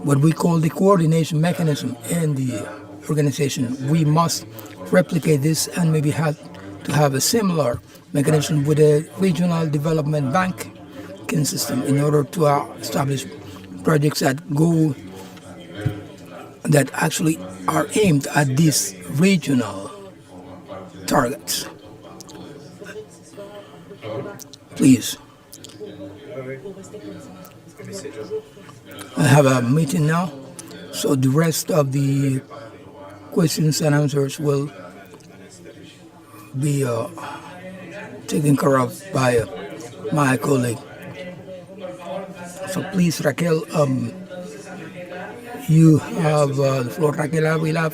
what we call the coordination mechanism in the organization. We must replicate this and maybe have to have a similar mechanism with a regional development banking system in order to establish projects that actually are aimed at these regional targets. Please. I have a meeting now, so the rest of the questions and answers will be taken care of by my colleague. So please, Raquel, you have the floor. Raquel Avila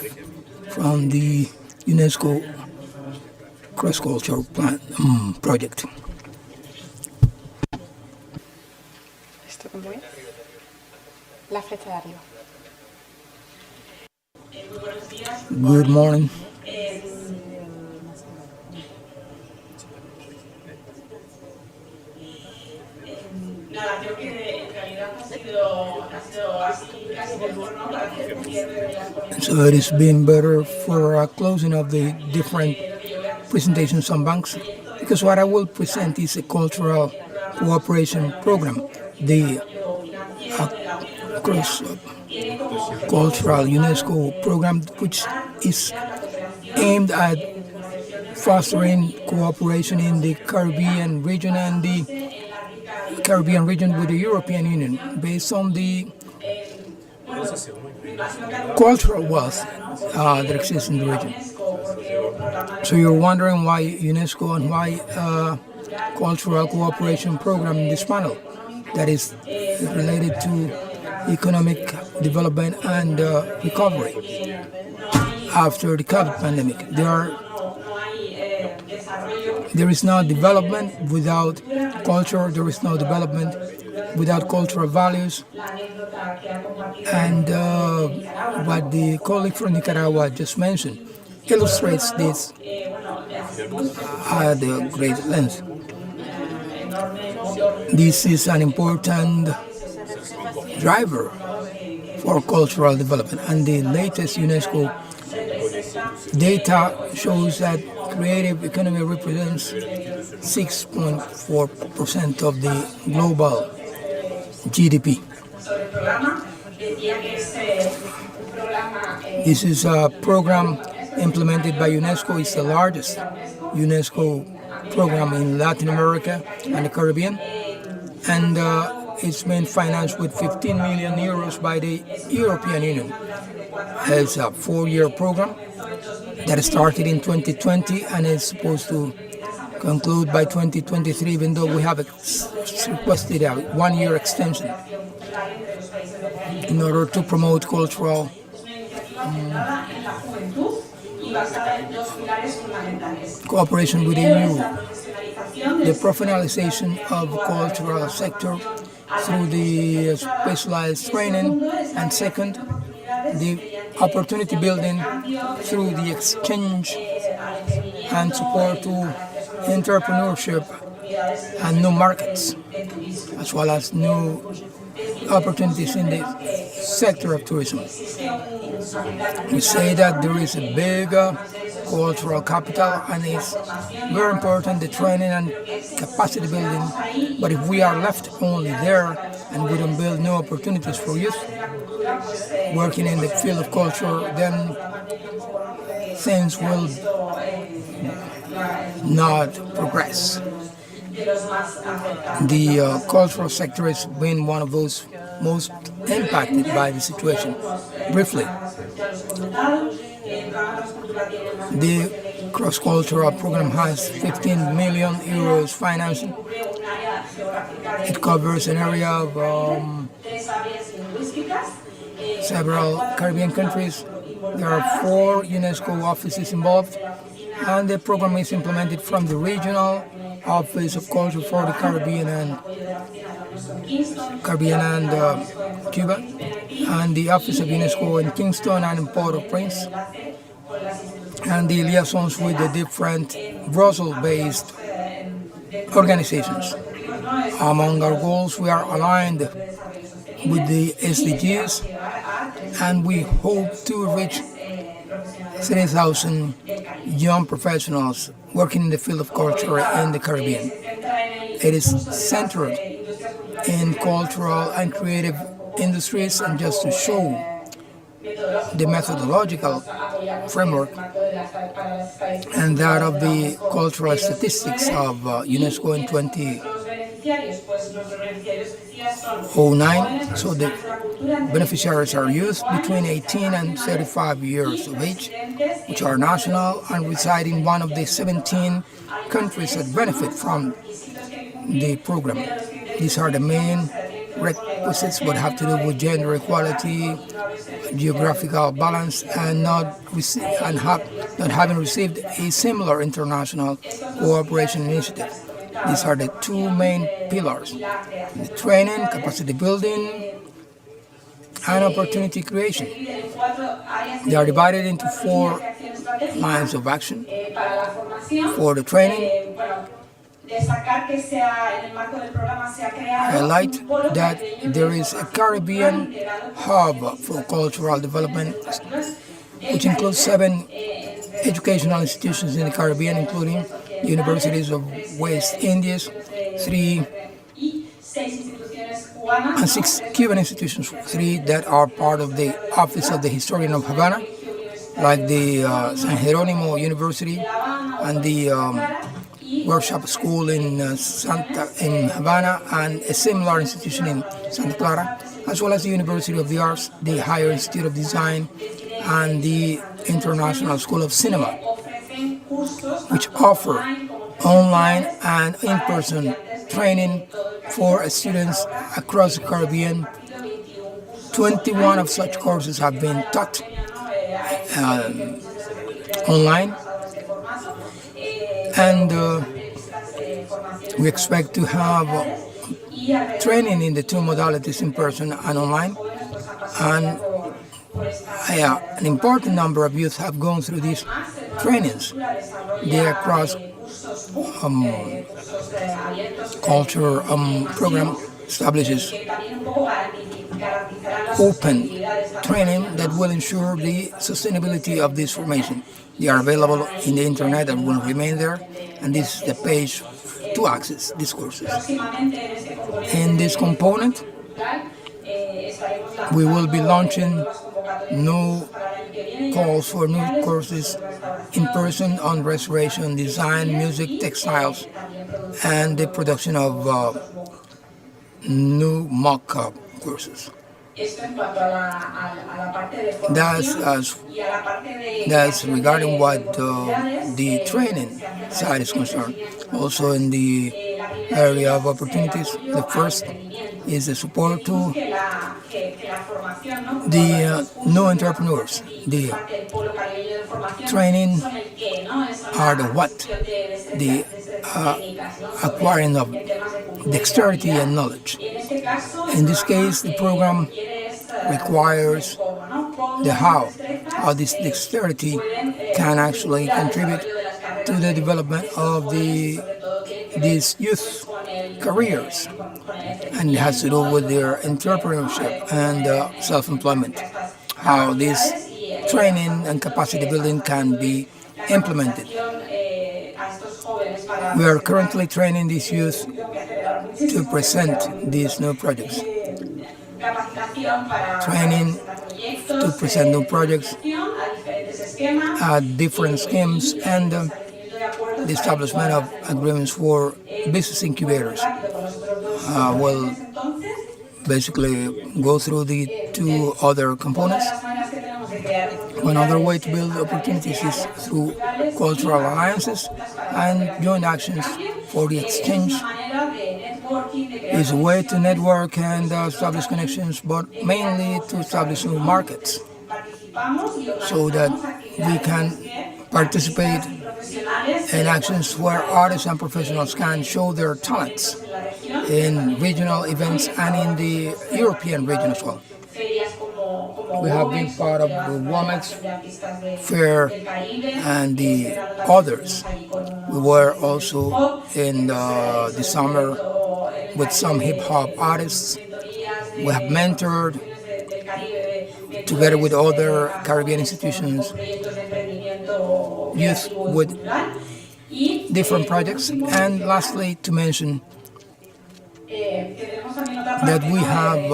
from the UNESCO Cross-Cultural Plan Project. La flecha de arriba. Good morning. Nada, creo que en realidad ha sido así casi de turno para hacer un cierre de las ponencias. So it has been better for a closing of the different presentations on banks, because what I will present is a cultural cooperation program, the cross-cultural UNESCO program, which is aimed at fostering cooperation in the Caribbean region and the Caribbean region with the European Union based on the cultural wealth that exists in the region. So you're wondering why UNESCO and why cultural cooperation program in this panel that is related to economic development and recovery after the COVID pandemic. There is no development without culture. There is no development without cultural values. And what the colleague from Nicaragua just mentioned illustrates this at a great length. This is an important driver for cultural development, and the latest UNESCO data shows that creative economy represents 6.4% of the global GDP. This is a program implemented by UNESCO. It's the largest UNESCO program in Latin America and the Caribbean, and it's been financed with 15 million euros by the European Union. It's a 4-year program that started in 2020 and is supposed to conclude by 2023, even though we have requested a 1-year extension in order to promote cultural cooperation with the EU. The professionalization of the cultural sector through the specialized training, and second, the opportunity building through the exchange and support to entrepreneurship and new markets, as well as new opportunities in the sector of tourism. We say that there is a big cultural capital, and it's very important, the training and capacity building. But if we are left only there and we don't build new opportunities for youth working in the field of culture, then things will not progress. The cultural sector has been one of those most impacted by the situation. Briefly, the cross-cultural program has 15 million euros financing. It covers an area of several Caribbean countries. There are 4 UNESCO offices involved, and the program is implemented from the Regional Office of Culture for the Caribbean and Cuba, and the Office of UNESCO in Kingston and in Port-au-Prince, and the liaisons with the different Brussels-based organizations. Among our goals, we are aligned with the SDGs and we hope to reach 3,000 young professionals working in the field of culture in the Caribbean. It is centered in cultural and creative industries, and just to show the methodological framework and that of the cultural statistics of UNESCO in 2009. So the beneficiaries are youth between 18 and 35 years of age, which are national and reside in one of the 17 countries that benefit from the program. These are the main requisites, but have to do with gender equality, geographical balance, and not having received a similar international cooperation initiative. These are the two main pillars: the training, capacity building, and opportunity creation. They are divided into 4 lines of action. For the training, highlight that there is a Caribbean hub for cultural development, which includes 7 educational institutions in the Caribbean, including universities of West Indies, 3 and 6 Cuban institutions, 3 that are part of the Office of the Historian of Havana, like the San Jerónimo University and the workshop school in Havana, and a similar institution in Santa Clara, as well as the University of the Arts, the Higher Institute of Design, and the International School of Cinema, which offer online and in-person training for students across the Caribbean. 21 of such courses have been taught online, and we expect to have training in the 2 modalities, in person and online. And an important number of youth have gone through these trainings. They across culture program establishes open training that will ensure the sustainability of this formation. They are available in the internet and will remain there, and this is the page to access these courses. In this component, we will be launching new calls for new courses in person on restoration, design, music, textiles, and the production of new mock-up courses. That's regarding what the training side is concerned. Also in the area of opportunities, the first is the support to the new entrepreneurs. The training are the what, the acquiring of dexterity and knowledge. In this case, the program requires the how this dexterity can actually contribute to the development of these youth careers, and it has to do with their entrepreneurship and self-employment, how this training and capacity building can be implemented. We are currently training these youth to present these new projects. Training to present new projects, different schemes, and the establishment of agreements for business incubators. We'll basically go through the 2 other components. One other way to build opportunities is through cultural alliances and joint actions for the exchange. Is a way to network and establish connections, but mainly to establish new markets, so that we can participate in actions where artists and professionals can show their talents in regional events and in the European region as well. We have been part of the WOMEX Fair and the others. We were also in the summer with some hip-hop artists. We have mentored together with other Caribbean institutions, youth with different projects. And lastly, to mention that we have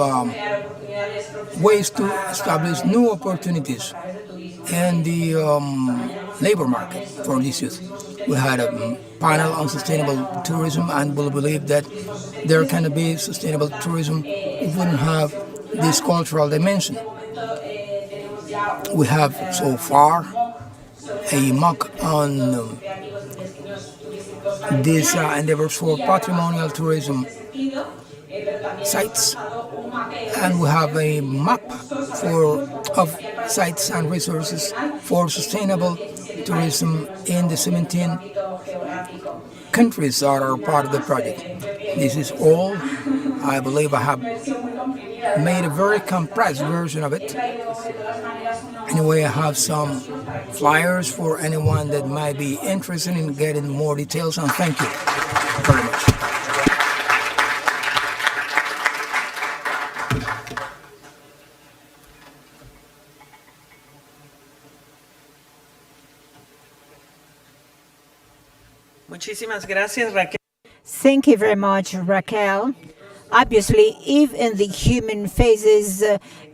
ways to establish new opportunities in the labor market for these youth. We had a panel on sustainable tourism, and we believe that there can be sustainable tourism if we wouldn't have this cultural dimension. We have so far a mock on these endeavors for patrimonial tourism sites, and we have a map of sites and resources for sustainable tourism in the 17 countries that are part of the project. This is all. I believe I have made a very compressed version of it. Anyway, I have some flyers for anyone that might be interested in getting more details, and thank you very much. Muchísimas gracias, Raquel. Thank you very much, Raquel. Obviously, if in the human phases,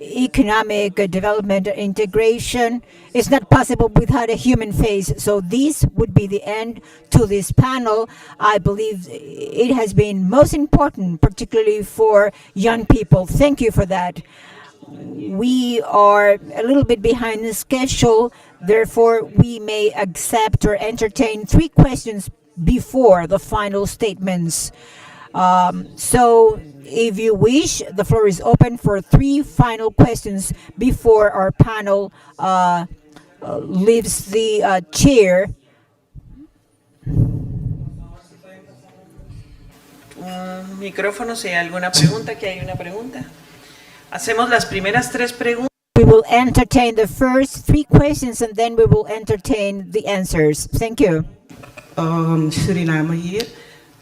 economic development integration is not possible without a human phase. So this would be the end to this panel. I believe it has been most important, particularly for young people. Thank you for that. We are a little bit behind the schedule. Therefore, we may accept or entertain 3 questions before the final statements. So if you wish, the floor is open for 3 final questions before our panel leaves the chair. Un micrófono si hay alguna pregunta, que hay una pregunta. Hacemos las primeras 3 preguntas. We will entertain the first 3 questions and then we will entertain the answers. Thank you. Suriname here.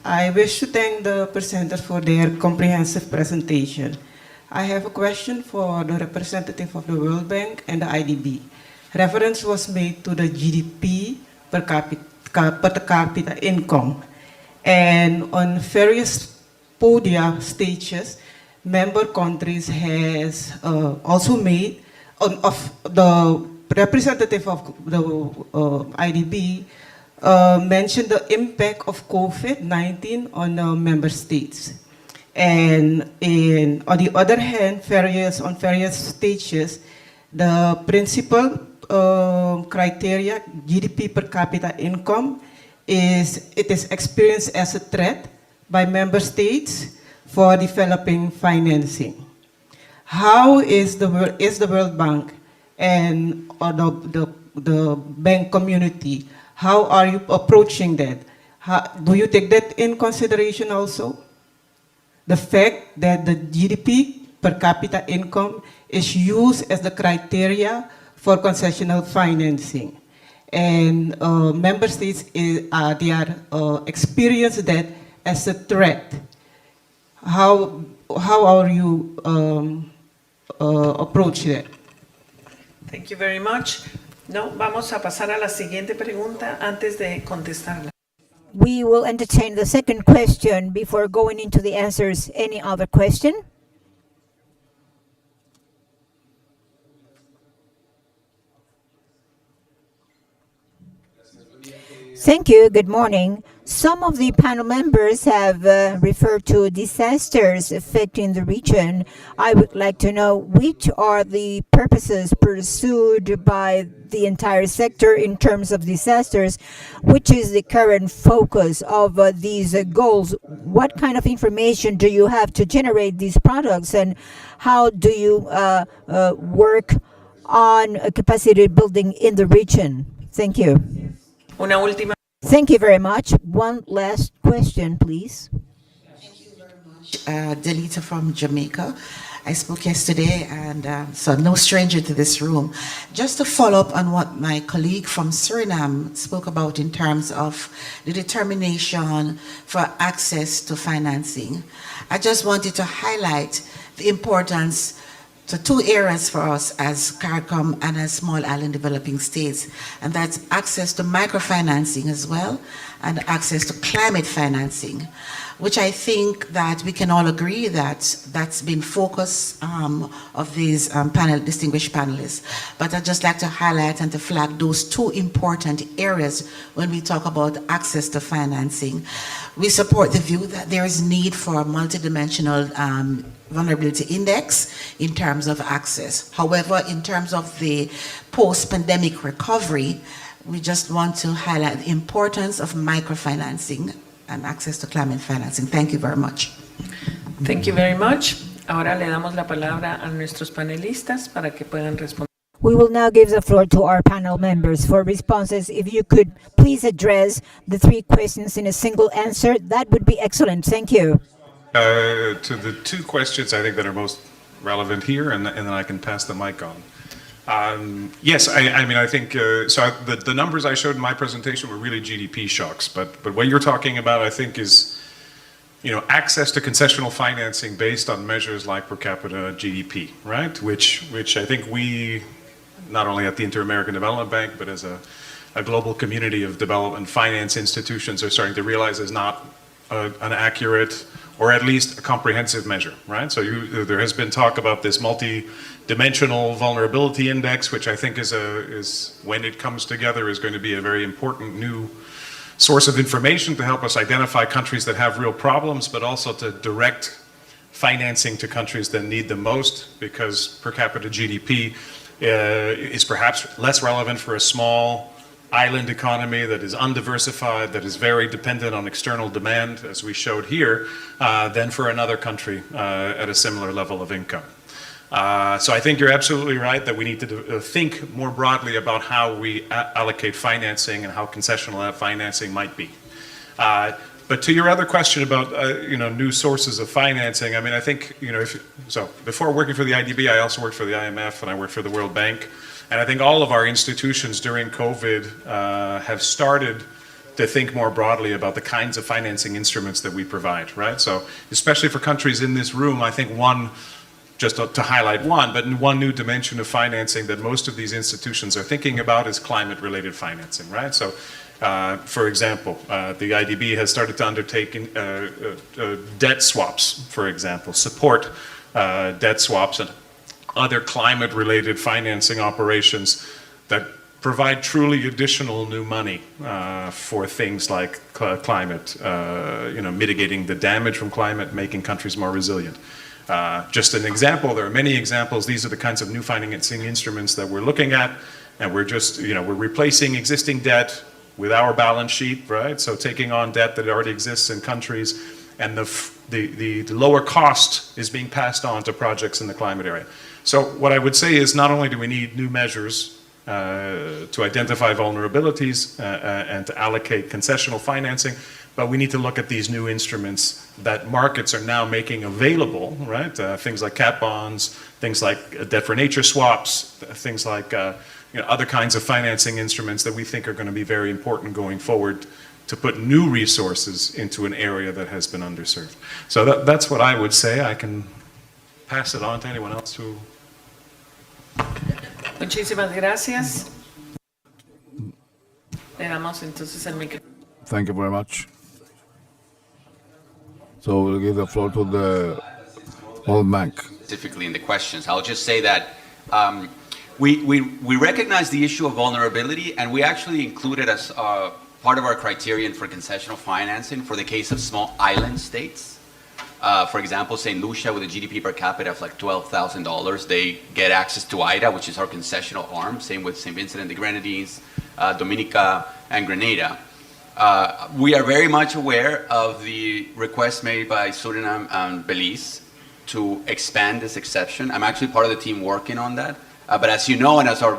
I wish to thank the presenters for their comprehensive presentation. I have a question for the representative of the World Bank and the IDB. Reference was made to the GDP per capita income. And on various podia stages, member countries has also made, of the representative of the IDB, mentioned the impact of COVID-19 on member states. And on the other hand, on various stages, the principal criteria, GDP per capita income, is experienced as a threat by member states for developing financing. How is the World Bank and the bank community, how are you approaching that? Do you take that in consideration also? The fact that the GDP per capita income is used as the criteria for concessional financing. And member states, they are experience that as a threat. How are you approach that? Thank you very much. No, vamos a pasar a la siguiente pregunta antes de contestarla. We will entertain the second question before going into the answers. Any other question? Thank you. Good morning. Some of the panel members have referred to disasters affecting the region. I would like to know which are the purposes pursued by the entire sector in terms of disasters, which is the current focus of these goals. What kind of information do you have to generate these products, and how do you work on capacity building in the region? Thank you. Una última. Thank you very much. One last question, please. Delita from Jamaica. I spoke yesterday, and so no stranger to this room. Just to follow up on what my colleague from Suriname spoke about in terms of the determination for access to financing, I just wanted to highlight the importance to two areas for us as CARICOM and as small island developing states, and that's access to microfinancing as well, and access to climate financing, which I think that we can all agree that that's been focus of these distinguished panelists. But I'd just like to highlight and to flag those two important areas when we talk about access to financing. We support the view that there is need for a multidimensional vulnerability index in terms of access. However, in terms of the post-pandemic recovery, we just want to highlight the importance of microfinancing and access to climate financing. Thank you very much. Thank you very much. Ahora le damos la palabra a nuestros panelistas para que puedan responder. We will now give the floor to our panel members for responses. If you could please address the three questions in a single answer, that would be excellent. Thank you. To the two questions I think that are most relevant here, and then I can pass the mic on. Yes, I mean, I think, the numbers I showed in my presentation were really GDP shocks, but what you're talking about, I think, is, access to concessional financing based on measures like per capita GDP, right? Which I think we, not only at the Inter-American Development Bank, but as a global community of development finance institutions are starting to realize is not an accurate or at least a comprehensive measure, right? So there has been talk about this multi-dimensional vulnerability index, which I think is when it comes together is going to be a very important new source of information to help us identify countries that have real problems, but also to direct financing to countries that need the most, because per capita GDP is perhaps less relevant for a small island economy that is undiversified, that is very dependent on external demand, as we showed here, than for another country at a similar level of income. So I think you're absolutely right that we need to think more broadly about how we allocate financing and how concessional financing might be. But to your other question about new sources of financing, I mean, I think before working for the IDB, I also worked for the IMF and I worked for the World Bank. And I think all of our institutions during COVID have started to think more broadly about the kinds of financing instruments that we provide, right? So especially for countries in this room, I think just to highlight one new dimension of financing that most of these institutions are thinking about is climate-related financing, right? So, for example, the IDB has started to undertake debt swaps, for example, support debt swaps and other climate-related financing operations that provide truly additional new money for things like climate, mitigating the damage from climate, making countries more resilient. Just an example, there are many examples. These are the kinds of new financing instruments that we're looking at, and we're just, we're replacing existing debt with our balance sheet, right? So taking on debt that already exists in countries, and the lower cost is being passed on to projects in the climate area. So what I would say is not only do we need new measures to identify vulnerabilities and to allocate concessional financing, but we need to look at these new instruments that markets are now making available, right? Things like cat bonds, things like debt for nature swaps, things like other kinds of financing instruments that we think are going to be very important going forward to put new resources into an area that has been underserved. So that's what I would say. I can pass it on to anyone else who... Muchísimas gracias. Le damos entonces el micrófono. Thank you very much. So we'll give the floor to the World Bank. Specifically in the questions, I'll just say that we recognize the issue of vulnerability, and we actually included as part of our criterion for concessional financing for the case of small island states. For example, St. Lucia, with a GDP per capita of like $12,000, they get access to IDA, which is our concessional arm. Same with St. Vincent and the Grenadines, Dominica, and Grenada. We are very much aware of the request made by Suriname and Belize to expand this exception. I'm actually part of the team working on that. But as you know, and as our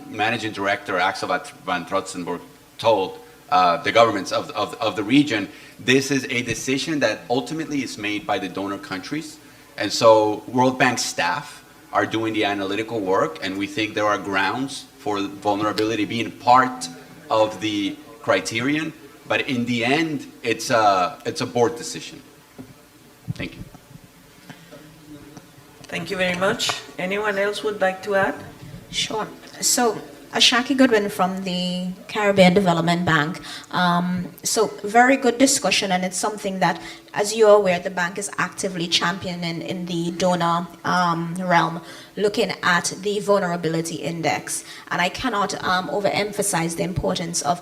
managing director, Axel van Trotzenburg, told the governments of the region, this is a decision that ultimately is made by the donor countries. And so World Bank staff are doing the analytical work, and we think there are grounds for vulnerability being part of the criterion. But in the end, it's a board decision. Thank you. Thank you very much. Anyone else would like to add? Sure. So, Ashaki Goodwin from the Caribbean Development Bank. So, very good discussion, and it's something that, as you're aware, the bank is actively championing in the donor realm, looking at the vulnerability index. And I cannot overemphasize the importance of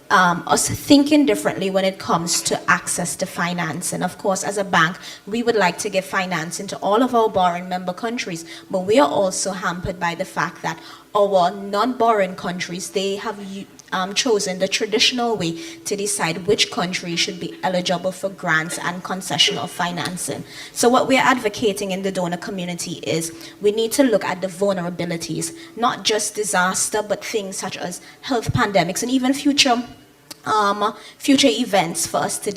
us thinking differently when it comes to access to finance. And of course, as a bank, we would like to give financing to all of our borrowing member countries, but we are also hampered by the fact that our non-borrowing countries, they have chosen the traditional way to decide which country should be eligible for grants and concessional financing. So what we're advocating in the donor community is we need to look at the vulnerabilities, not just disaster, but things such as health pandemics and even future events for us to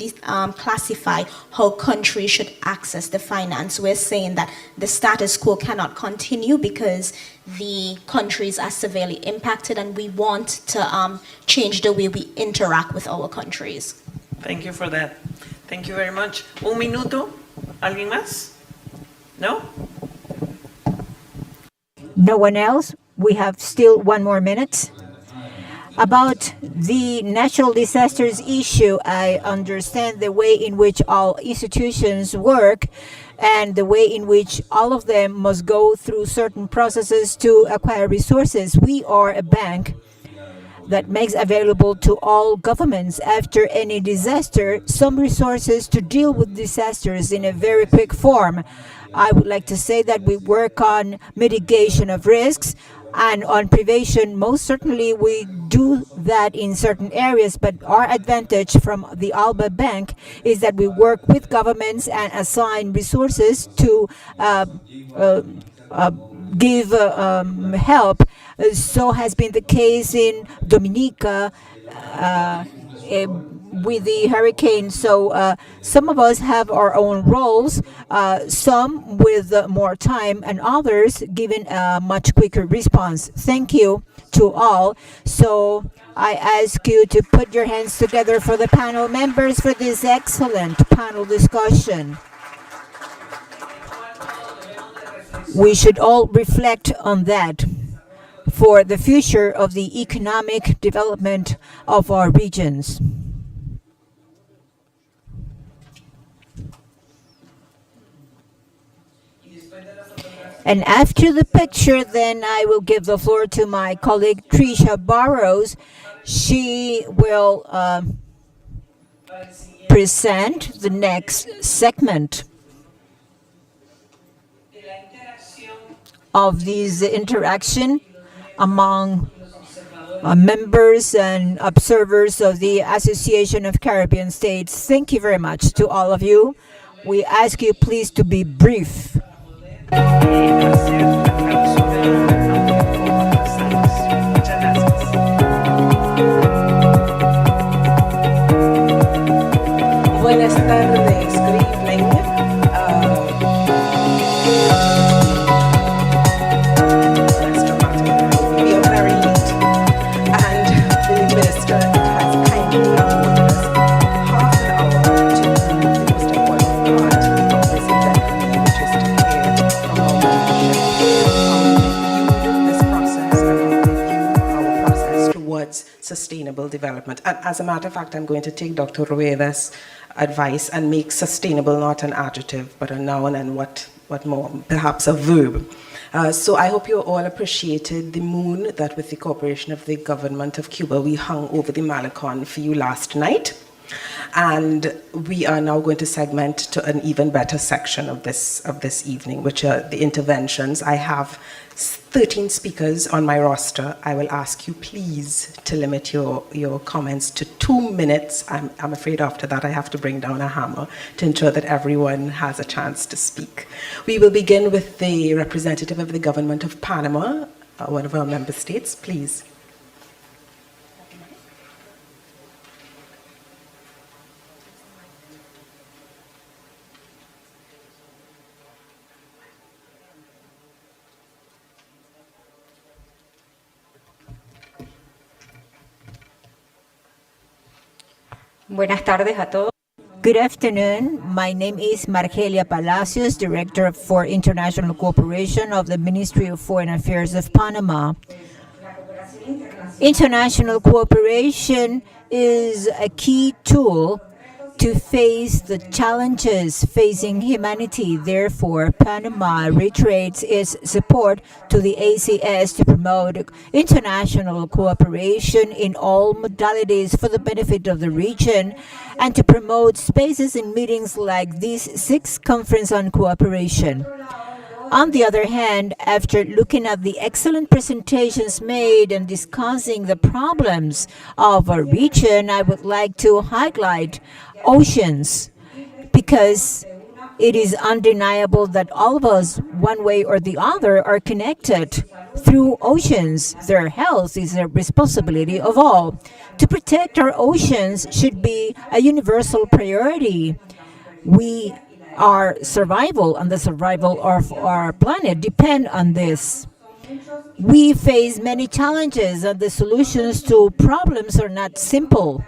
classify how countries should access the finance. We're saying that the status quo cannot continue because the countries are severely impacted, and we want to change the way we interact with our countries. Thank you for that. Thank you very much. Un minuto. ¿Alguien más? No? No one else? We have still 1 more minute. About the natural disasters issue, I understand the way in which all institutions work and the way in which all of them must go through certain processes to acquire resources. We are a bank that makes available to all governments after any disaster some resources to deal with disasters in a very quick form. I would like to say that we work on mitigation of risks and on prevention. Most certainly we do that in certain areas, but our advantage from the Alba Bank is that we work with governments and assign resources to give help. So has been the case in Dominica with the hurricane. So some of us have our own roles, some with more time and others giving a much quicker response. Thank you to all. So I ask you to put your hands together for the panel members for this excellent panel discussion. We should all reflect on that for the future of the economic development of our regions. And after the picture, then I will give the floor to my colleague Tricia Barrows. She will present the next segment of this interaction among members and observers of the Association of Caribbean States. Thank you very much to all of you. We ask you please to be brief. Buenas tardes, good evening. We are very late, and the minister has kindly allowed us half an hour to do the most important part of this event for me, which is to hear from our membership how they view this process and how they view our process towards sustainable development. And as a matter of fact, I'm going to take Dr. Rueda's advice and make sustainable not an adjective but a noun, and what more, perhaps a verb. So I hope you all appreciated the moon that with the cooperation of the government of Cuba we hung over the Malecon for you last night. And we are now going to segment to an even better section of this evening, which are the interventions. I have 13 speakers on my roster. I will ask you please to limit your comments to 2 minutes. I'm afraid after that I have to bring down a hammer to ensure that everyone has a chance to speak. We will begin with the representative of the government of Panama, one of our member states, please. Buenas tardes a todos. Good afternoon. My name is Margelia Palacios, Director for International Cooperation of the Ministry of Foreign Affairs of Panama. International cooperation is a key tool to face the challenges facing humanity. Therefore, Panama reiterates its support to the ACS to promote international cooperation in all modalities for the benefit of the region and to promote spaces and meetings like this sixth conference on cooperation. On the other hand, after looking at the excellent presentations made and discussing the problems of our region, I would like to highlight oceans, because it is undeniable that all of us, one way or the other, are connected through oceans. Their health is a responsibility of all. To protect our oceans should be a universal priority. Our survival and the survival of our planet depend on this. We face many challenges, and the solutions to problems are not simple.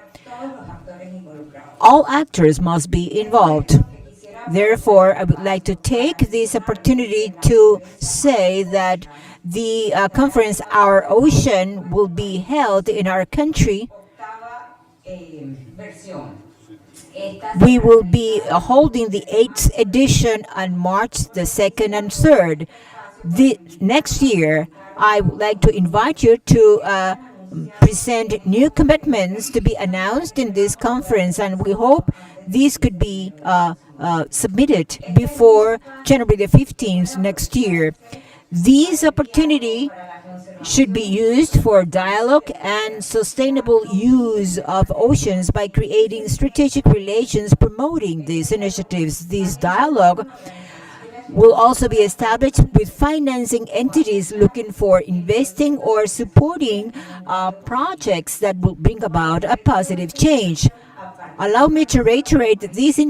All actors must be involved. Therefore, I would like to take this opportunity to say that the conference Our Ocean will be held in our country. We will be holding the 8th edition on March the 2nd and 3rd. Next year, I would like to invite you to present new commitments to be announced in this conference, and we hope these could be submitted before January the 15th next year. This opportunity should be used for dialogue and sustainable use of oceans by creating strategic relations promoting these initiatives. This dialogue will also be established with financing entities looking for investing or supporting projects that will bring about a positive change. Allow me to reiterate this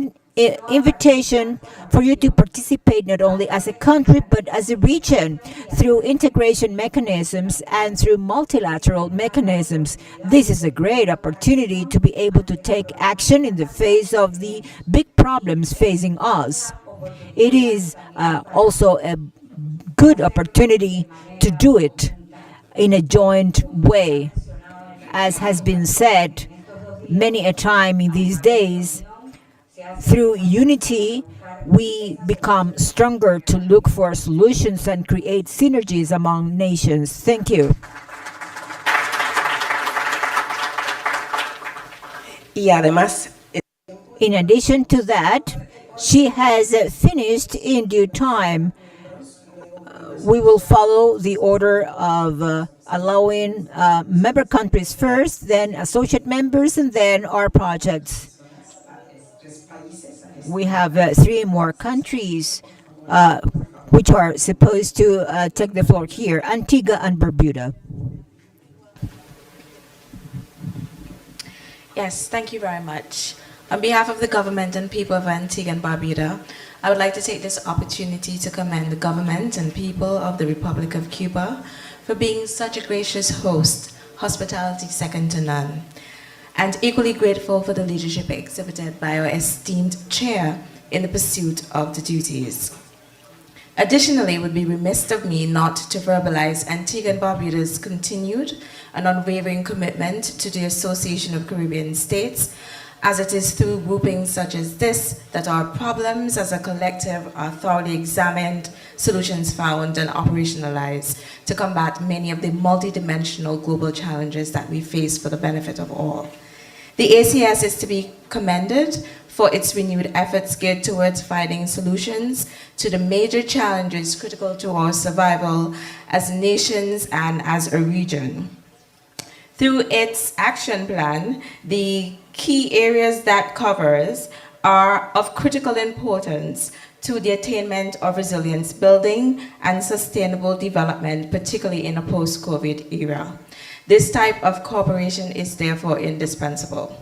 invitation for you to participate not only as a country but as a region through integration mechanisms and through multilateral mechanisms. This is a great opportunity to be able to take action in the face of the big problems facing us. It is also a good opportunity to do it in a joint way. As has been said many a time in these days, through unity, we become stronger to look for solutions and create synergies among nations. Thank you. In addition to that, she has finished in due time. We will follow the order of allowing member countries first, then associate members, and then our projects. We have 3 more countries which are supposed to take the floor here: Antigua and Barbuda. Yes, thank you very much. On behalf of the government and people of Antigua and Barbuda, I would like to take this opportunity to commend the government and people of the Republic of Cuba for being such a gracious host, hospitality second to none, and equally grateful for the leadership exhibited by our esteemed chair in the pursuit of the duties. Additionally, it would be remiss of me not to verbalize Antigua and Barbuda's continued and unwavering commitment to the Association of Caribbean States, as it is through groupings such as this that our problems as a collective are thoroughly examined, solutions found, and operationalized to combat many of the multidimensional global challenges that we face for the benefit of all. The ACS is to be commended for its renewed efforts geared towards finding solutions to the major challenges critical to our survival as nations and as a region. Through its action plan, the key areas that covers are of critical importance to the attainment of resilience building and sustainable development, particularly in a post-COVID era. This type of cooperation is therefore indispensable.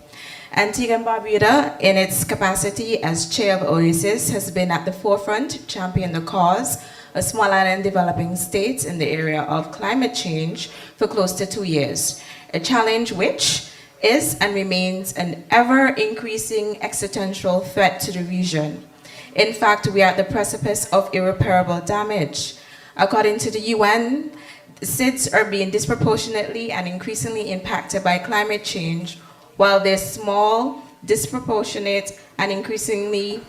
Antigua and Barbuda, in its capacity as chair of OASIS, has been at the forefront, championing the cause of small island developing states in the area of climate change for close to 2 years, a challenge which is and remains an ever-increasing existential threat to the region. In fact, we are at the precipice of irreparable damage. According to the UN, SIDS are being disproportionately and increasingly impacted by climate change, while their small, disproportionate, and increasingly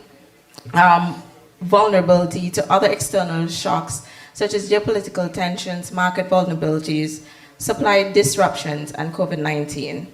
vulnerability to other external shocks, such as geopolitical tensions, market vulnerabilities, supply disruptions, and COVID-19.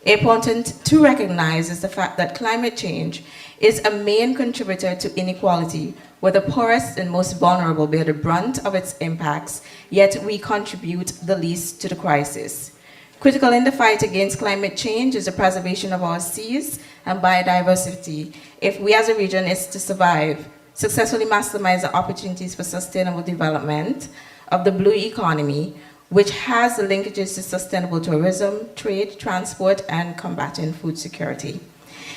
Important to recognize is the fact that climate change is a main contributor to inequality, where the poorest and most vulnerable bear the brunt of its impacts, yet we contribute the least to the crisis. Critical in the fight against climate change is the preservation of our seas and biodiversity. If we as a region is to survive, successfully maximize the opportunities for sustainable development of the blue economy, which has the linkages to sustainable tourism, trade, transport, and combating food security.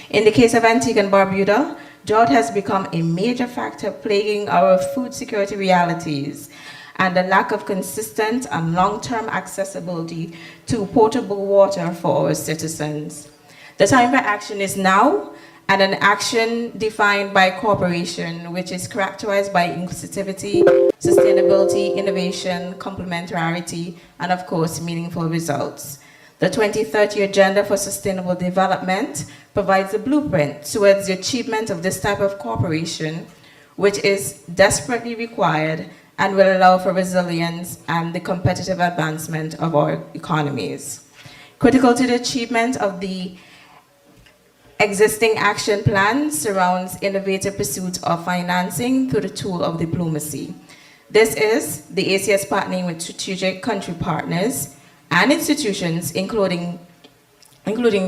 In the case of Antigua and Barbuda, drought has become a major factor plaguing our food security realities, and the lack of consistent and long-term accessibility to potable water for our citizens. The time for action is now, and an action defined by cooperation, which is characterized by inclusivity, sustainability, innovation, complementarity, and of course, meaningful results. The 2030 Agenda for Sustainable Development provides a blueprint towards the achievement of this type of cooperation, which is desperately required and will allow for resilience and the competitive advancement of our economies. Critical to the achievement of the existing action plan surrounds innovative pursuit of financing through the tool of diplomacy. This is the ACS partnering with strategic country partners and institutions, including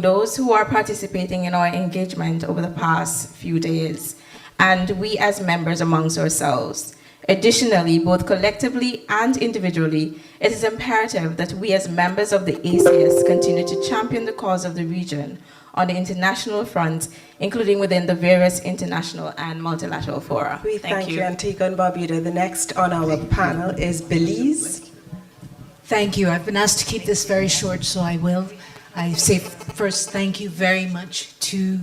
those who are participating in our engagement over the past few days, and we as members amongst ourselves. Additionally, both collectively and individually, it is imperative that we as members of the ACS continue to champion the cause of the region on the international front, including within the various international and multilateral fora. We thank you, Antigua and Barbuda. The next on our panel is Belize. Thank you. I've been asked to keep this very short, so I will. I say first thank you very much to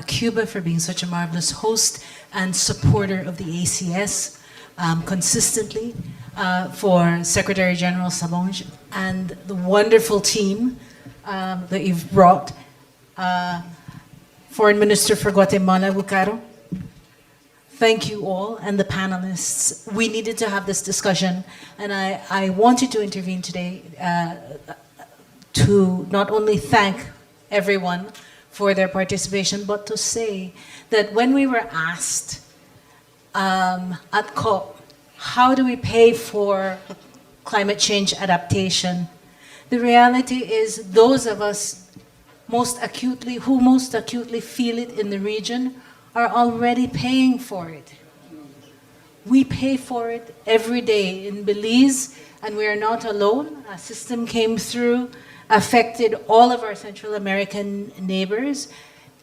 Cuba for being such a marvelous host and supporter of the ACS consistently, for Secretary General Sabonge and the wonderful team that you've brought. Foreign Minister for Guatemala, Bucaro. Thank you all and the panelists. We needed to have this discussion, and I wanted to intervene today to not only thank everyone for their participation, but to say that when we were asked at COP, how do we pay for climate change adaptation? The reality is those of us who most acutely feel it in the region are already paying for it. We pay for it every day in Belize, and we are not alone. A system came through, affected all of our Central American neighbors.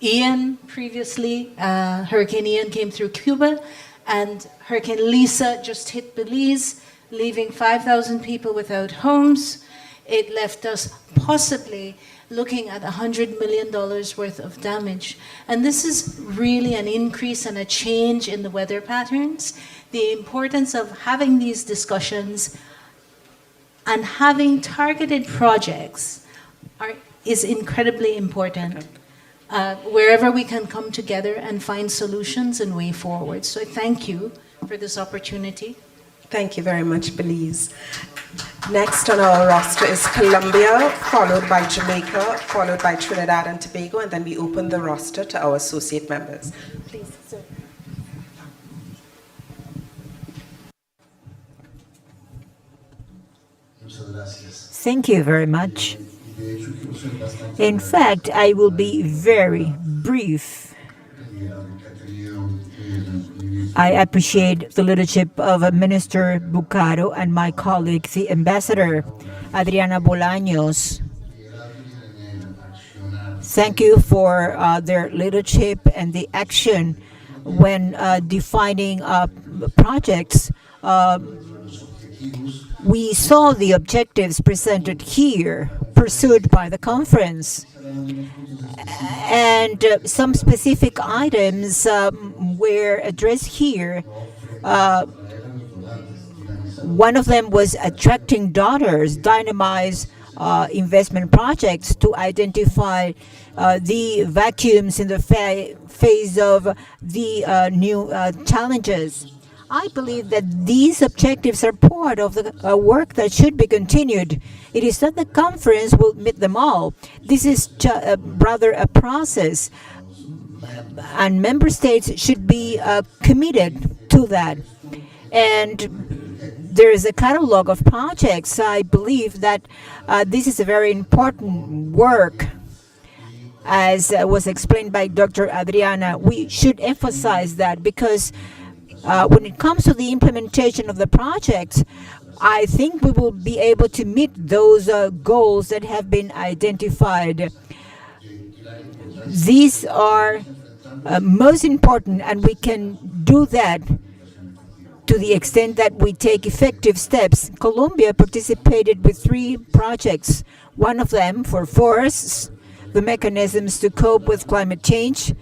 Ian previously, Hurricane Ian came through Cuba, and Hurricane Lisa just hit Belize, leaving 5,000 people without homes. It left us possibly looking at $100 million worth of damage. And this is really an increase and a change in the weather patterns. The importance of having these discussions and having targeted projects is incredibly important. Wherever we can come together and find solutions and way forward. So thank you for this opportunity. Thank you very much, Belize. Next on our roster is Colombia, followed by Jamaica, followed by Trinidad and Tobago, and then we open the roster to our associate members. Please, sir. Thank you very much. In fact, I will be very brief. I appreciate the leadership of Minister Bucaro and my colleague, the Ambassador Adriana Bolaños. Thank you for their leadership and the action when defining projects. We saw the objectives presented here, pursued by the conference. and some specific items were addressed here. One of them was attracting daughters, dynamize investment projects to identify the vacuums in the phase of the new challenges. I believe that these objectives are part of the work that should be continued. It is not the conference will meet them all. This is rather a process, and member states should be committed to that. And there is a catalog of projects. I believe that this is a very important work. As was explained by Dr. Adriana, we should emphasize that because when it comes to the implementation of the projects, I think we will be able to meet those goals that have been identified. These are most important, and we can do that to the extent that we take effective steps. Colombia participated with 3 projects, one of them for forests, the mechanisms to cope with climate change,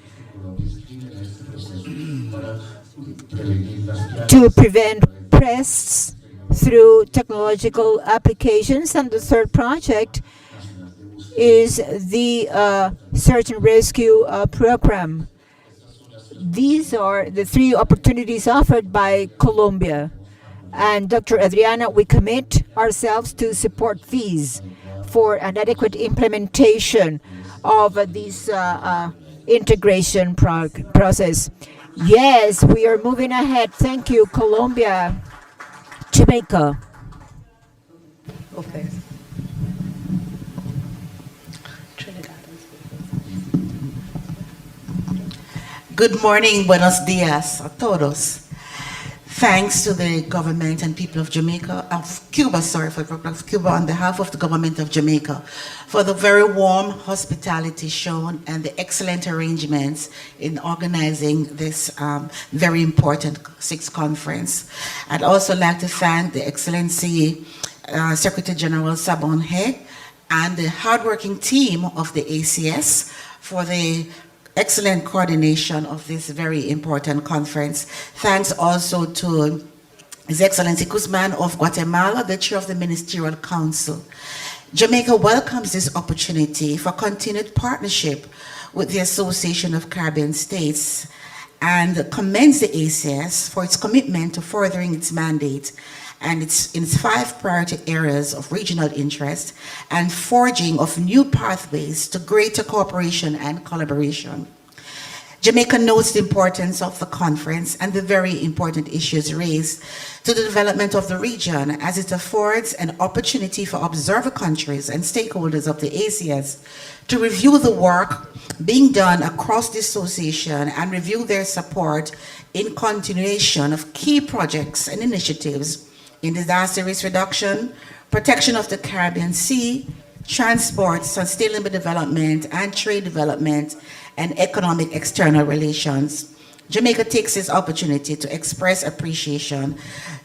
to prevent pests through technological applications, and the third project is the search and rescue program. These are the 3 opportunities offered by Colombia. And Dr. Adriana, we commit ourselves to support these for an adequate implementation of this integration process. Yes, we are moving ahead. Thank you, Colombia. Jamaica. Okay. Good morning, buenos dias a todos. Thanks to the government and people of Cuba, for the Republic of Cuba, on behalf of the government of Jamaica, for the very warm hospitality shown and the excellent arrangements in organizing this very important 6th conference. I'd also like to thank the Excellency Secretary General Sabonhe and the hardworking team of the ACS for the excellent coordination of this very important conference. Thanks also to His Excellency Guzman of Guatemala, the chair of the Ministerial Council. Jamaica welcomes this opportunity for continued partnership with the Association of Caribbean States and commends the ACS for its commitment to furthering its mandate and its 5 priority areas of regional interest and forging of new pathways to greater cooperation and collaboration. Jamaica notes the importance of the conference and the very important issues raised to the development of the region, as it affords an opportunity for observer countries and stakeholders of the ACS to review the work being done across the association and review their support in continuation of key projects and initiatives in disaster risk reduction, protection of the Caribbean Sea, transport, sustainable development, and trade development, and economic external relations. Jamaica takes this opportunity to express appreciation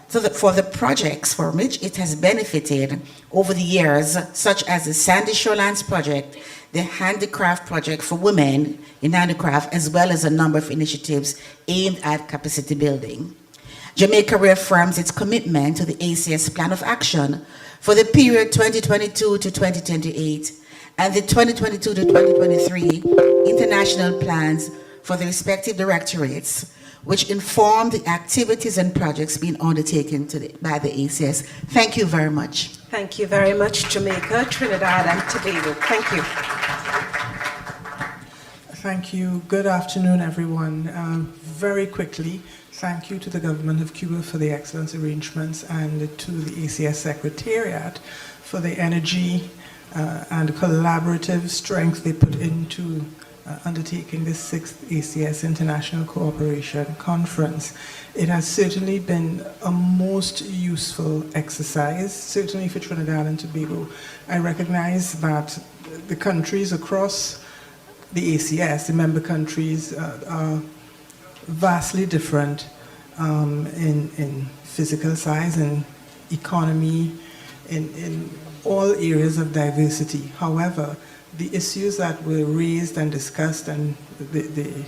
for the projects for which it has benefited over the years, such as the Sandy Shorelands Project, the Handicraft Project for Women in Handicraft, as well as a number of initiatives aimed at capacity building. Jamaica reaffirms its commitment to the ACS Plan of Action for the period 2022 to 2028 and the 2022 to 2023 international plans for the respective directorates, which inform the activities and projects being undertaken by the ACS. Thank you very much. Thank you very much, Jamaica, Trinidad, and Tobago. Thank you. Thank you. Good afternoon, everyone. Very quickly, thank you to the government of Cuba for the excellent arrangements and to the ACS Secretariat for the energy and collaborative strength they put into undertaking this 6th ACS International Cooperation Conference. It has certainly been a most useful exercise, certainly for Trinidad and Tobago. I recognize that the countries across the ACS, the member countries, are vastly different in physical size and economy, in all areas of diversity. However, the issues that were raised and discussed and the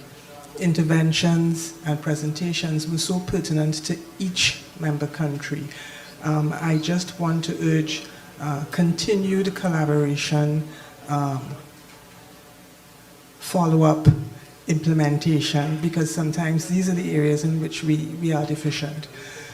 interventions and presentations were so pertinent to each member country. I just want to urge continued collaboration, follow-up, implementation, because sometimes these are the areas in which we are deficient.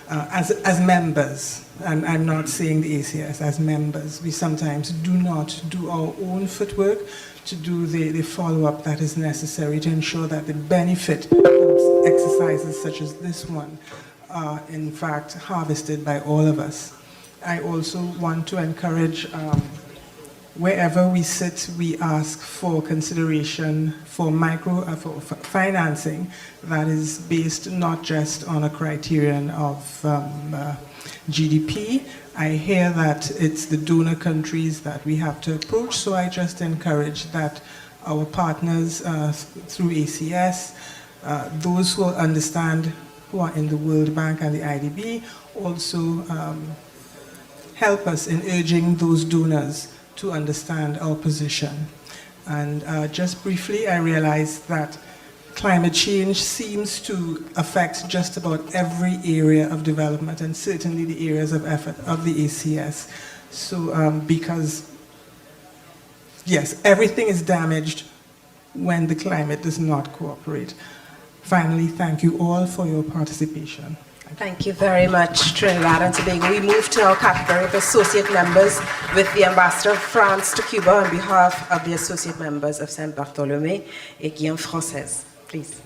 As members, and I'm not saying the ACS, as members, we sometimes do not do our own footwork to do the follow-up that is necessary to ensure that the benefit of exercises such as this one are in fact harvested by all of us. I also want to encourage wherever we sit, we ask for consideration for for financing that is based not just on a criterion of GDP. I hear that it's the donor countries that we have to approach, so I just encourage that our partners through ACS, those who understand, who are in the World Bank and the IDB, also help us in urging those donors to understand our position. And just briefly, I realized that climate change seems to affect just about every area of development and certainly the areas of effort of the ACS. So because, yes, everything is damaged when the climate does not cooperate. Finally, thank you all for your participation. Thank you very much, Trinidad and Tobago. We move to our category of associate members with the Ambassador of France to Cuba on behalf of the associate members of Saint-Barthélemy et Guyane Française. Please.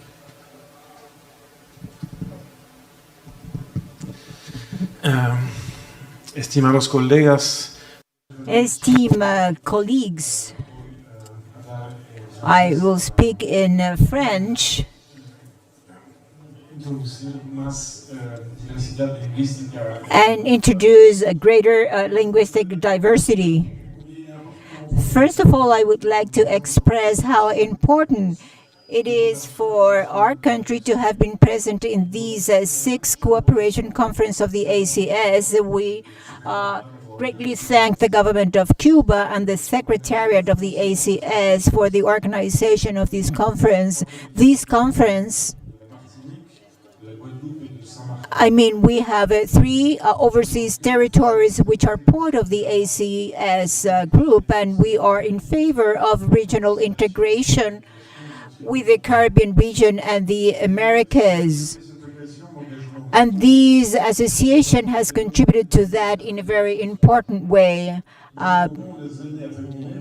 Estimados colegas, Esteemed colleagues, I will speak in French. And introduce a greater linguistic diversity. First of all, I would like to express how important it is for our country to have been present in these 6 cooperation conferences of the ACS. We greatly thank the government of Cuba and the secretariat of the ACS for the organization of this conference. This conference, we have 3 overseas territories which are part of the ACS group, and we are in favor of regional integration with the Caribbean region and the Americas. And this association has contributed to that in a very important way.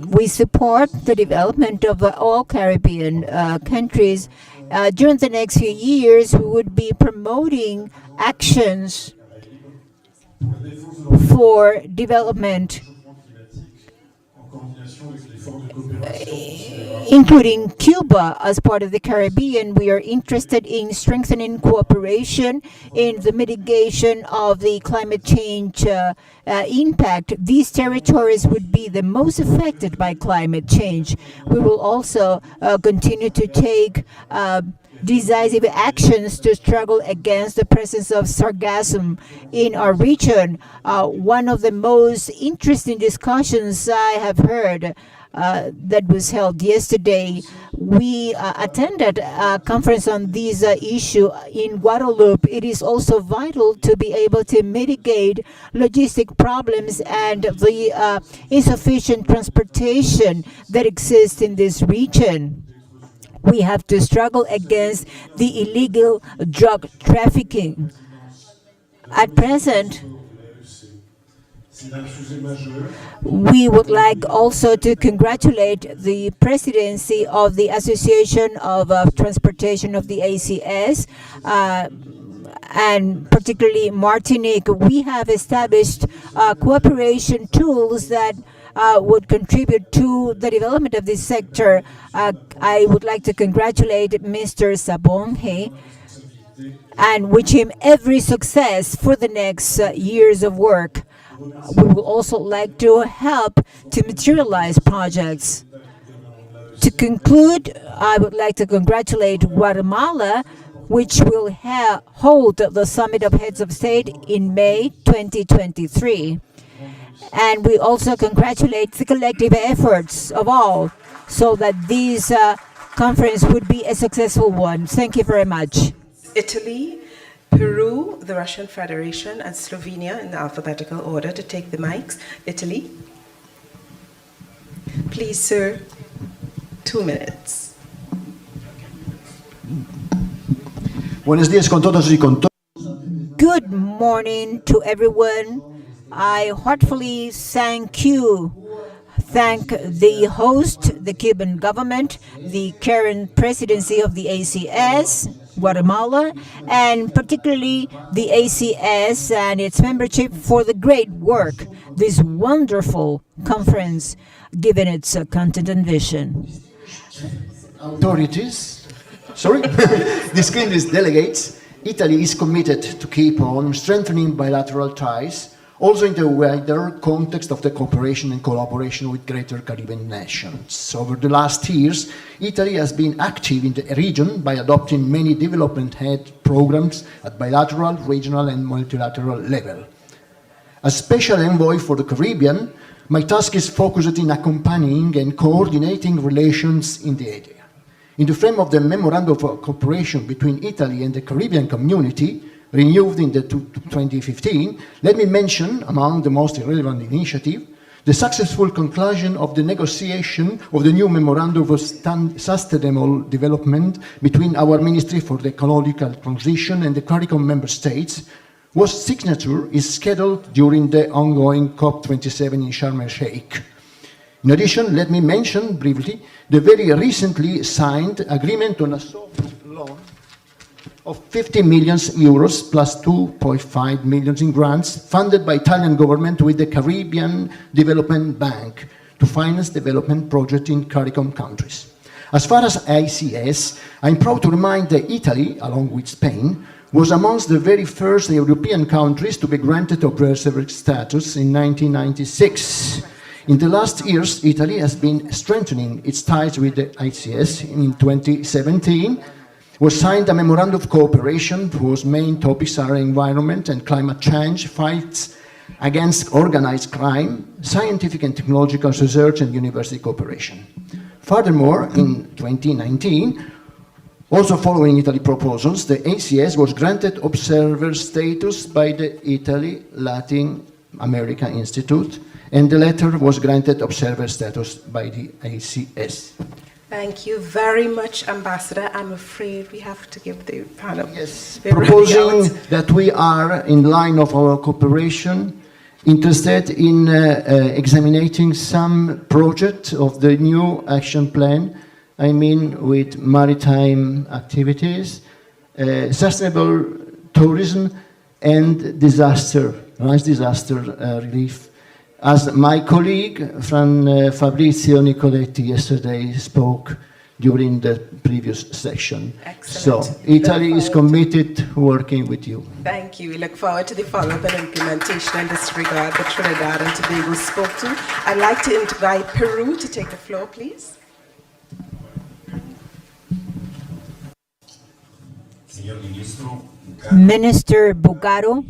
We support the development of all Caribbean countries. During the next few years, we would be promoting actions for development, including Cuba as part of the Caribbean. We are interested in strengthening cooperation in the mitigation of the climate change impact. These territories would be the most affected by climate change. We will also continue to take decisive actions to struggle against the presence of sargassum in our region. One of the most interesting discussions I have heard that was held yesterday, we attended a conference on this issue in Guadeloupe. It is also vital to be able to mitigate logistic problems and the insufficient transportation that exists in this region. We have to struggle against the illegal drug trafficking. At present, we would like also to congratulate the presidency of the Association of Transportation of the ACS, and particularly Martinique. We have established cooperation tools that would contribute to the development of this sector. I would like to congratulate Mr. Sabonge and wish him every success for the next years of work. We would also like to help to materialize projects. To conclude, I would like to congratulate Guatemala, which will hold the Summit of Heads of State in May 2023. And we also congratulate the collective efforts of all so that this conference would be a successful one. Thank you very much. Italy, Peru, the Russian Federation, and Slovenia in alphabetical order to take the mics. Italy. Please, sir, 2 minutes. Buenos días con todos y con todos. Good morning to everyone. I heartfully thank the host, the Cuban government, the current presidency of the ACS, Guatemala, and particularly the ACS and its membership for the great work, this wonderful conference, given its content and vision. Authorities, distinguished delegates, Italy is committed to keep on strengthening bilateral ties, also in the wider context of the cooperation and collaboration with greater Caribbean nations. Over the last years, Italy has been active in the region by adopting many development-aid programs at bilateral, regional, and multilateral level. As special envoy for the Caribbean, my task is focused in accompanying and coordinating relations in the area. In the frame of the Memorandum of Cooperation between Italy and the Caribbean Community, renewed in 2015, let me mention, among the most relevant initiatives, the successful conclusion of the negotiation of the new Memorandum of Sustainable Development between our Ministry for the Ecological Transition and the CARICOM member states, whose signature is scheduled during the ongoing COP27 in Sharm el-Sheikh. In addition, let me mention briefly the very recently signed agreement on a soft loan of 50 million euros plus 2.5 million in grants funded by Italian government with the Caribbean Development Bank to finance development projects in CARICOM countries. As far as ACS, I'm proud to remind that Italy, along with Spain, was amongst the very first European countries to be granted observer status in 1996. In the last years, Italy has been strengthening its ties with the ACS. In 2017, was signed a memorandum of cooperation whose main topics are environment and climate change, fights against organized crime, scientific and technological research, and university cooperation. Furthermore, in 2019, also following Italy proposals, the ACS was granted observer status by the Italy Latin America Institute, and the latter was granted observer status by the ACS. Thank you very much, Ambassador. I'm afraid we have to give the panel. Yes, proposing that we are, in line of our cooperation, interested in examining some project of the new action plan, I mean with maritime activities, sustainable tourism, and disaster relief. As my colleague Fabrizio Nicoletti yesterday spoke during the previous session. Excellent. So Italy is committed to working with you. Thank you. We look forward to the follow-up and implementation in this regard that Trinidad and Tobago spoke to. I'd like to invite Peru to take the floor, please. Minister Bugaro,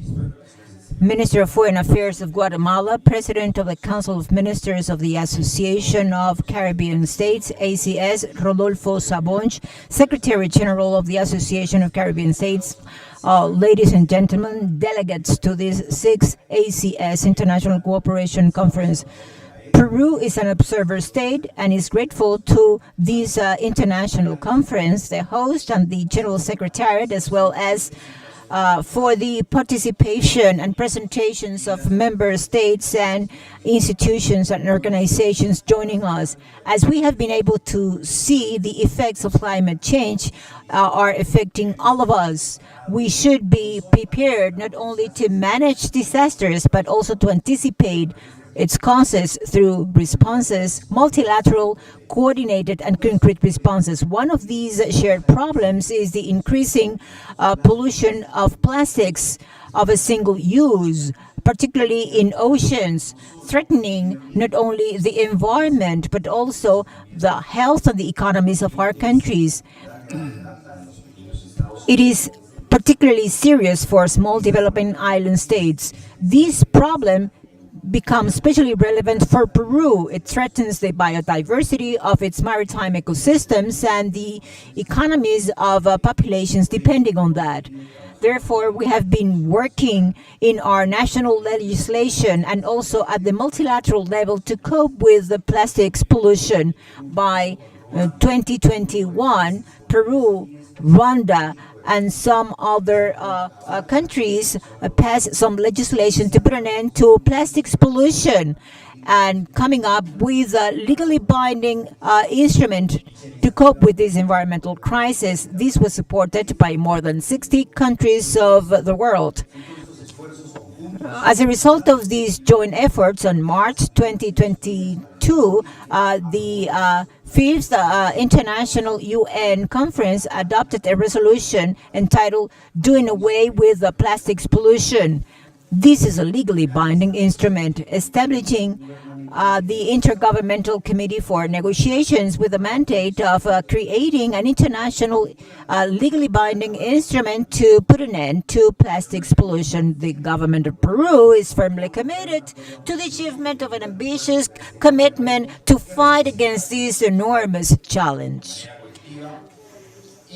Minister of Foreign Affairs of Guatemala, President of the Council of Ministers of the Association of Caribbean States, ACS, Rodolfo Sabonch, Secretary General of the Association of Caribbean States, ladies and gentlemen, delegates to this 6th ACS International Cooperation Conference. Peru is an observer state and is grateful to this international conference, the host and the General Secretariat, as well as for the participation and presentations of member states and institutions and organizations joining us. As we have been able to see, the effects of climate change are affecting all of us. We should be prepared not only to manage disasters, but also to anticipate its causes through responses, multilateral, coordinated, and concrete responses. One of these shared problems is the increasing pollution of plastics of a single use, particularly in oceans, threatening not only the environment, but also the health and the economies of our countries. It is particularly serious for small developing island states. This problem becomes especially relevant for Peru. It threatens the biodiversity of its maritime ecosystems and the economies of populations depending on that. Therefore, we have been working in our national legislation and also at the multilateral level to cope with the plastics pollution. By 2021, Peru, Rwanda, and some other countries passed some legislation to put an end to plastics pollution and coming up with a legally binding instrument to cope with this environmental crisis. This was supported by more than 60 countries of the world. As a result of these joint efforts, on March 2022, the Fifth International UN Conference adopted a resolution entitled Doing Away with Plastics Pollution. This is a legally binding instrument establishing the Intergovernmental Committee for Negotiations with the mandate of creating an international legally binding instrument to put an end to plastics pollution. The government of Peru is firmly committed to the achievement of an ambitious commitment to fight against this enormous challenge.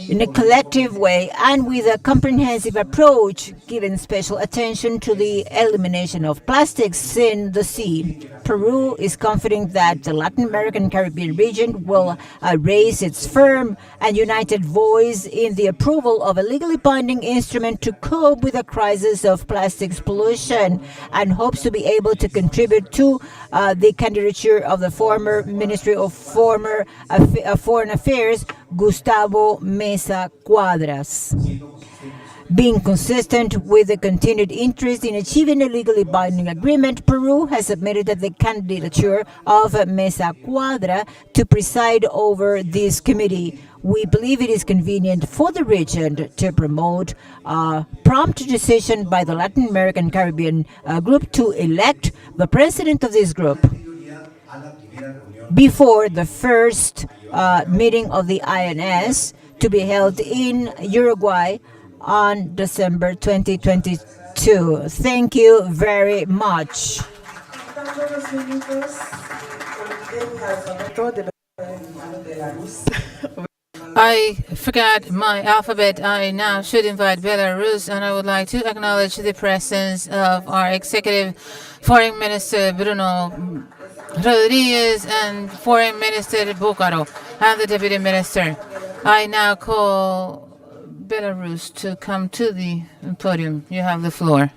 In a collective way and with a comprehensive approach, giving special attention to the elimination of plastics in the sea. Peru is confident that the Latin American Caribbean region will raise its firm and united voice in the approval of a legally binding instrument to cope with the crisis of plastics pollution, and hopes to be able to contribute to the candidature of the former Ministry of Foreign Affairs, Gustavo Mesa Cuadras. Being consistent with the continued interest in achieving a legally binding agreement, Peru has submitted the candidature of Mesa Cuadra to preside over this committee. We believe it is convenient for the region to promote a prompt decision by the Latin American Caribbean group to elect the president of this group before the first meeting of the INS to be held in Uruguay on December 2022. Thank you very much. I forgot my alphabet. I now should invite Belarus, and I would like to acknowledge the presence of our Executive Foreign Minister Bruno Rodriguez and Foreign Minister Bucaro and the Deputy Minister. I now call Belarus to come to the podium. You have the floor.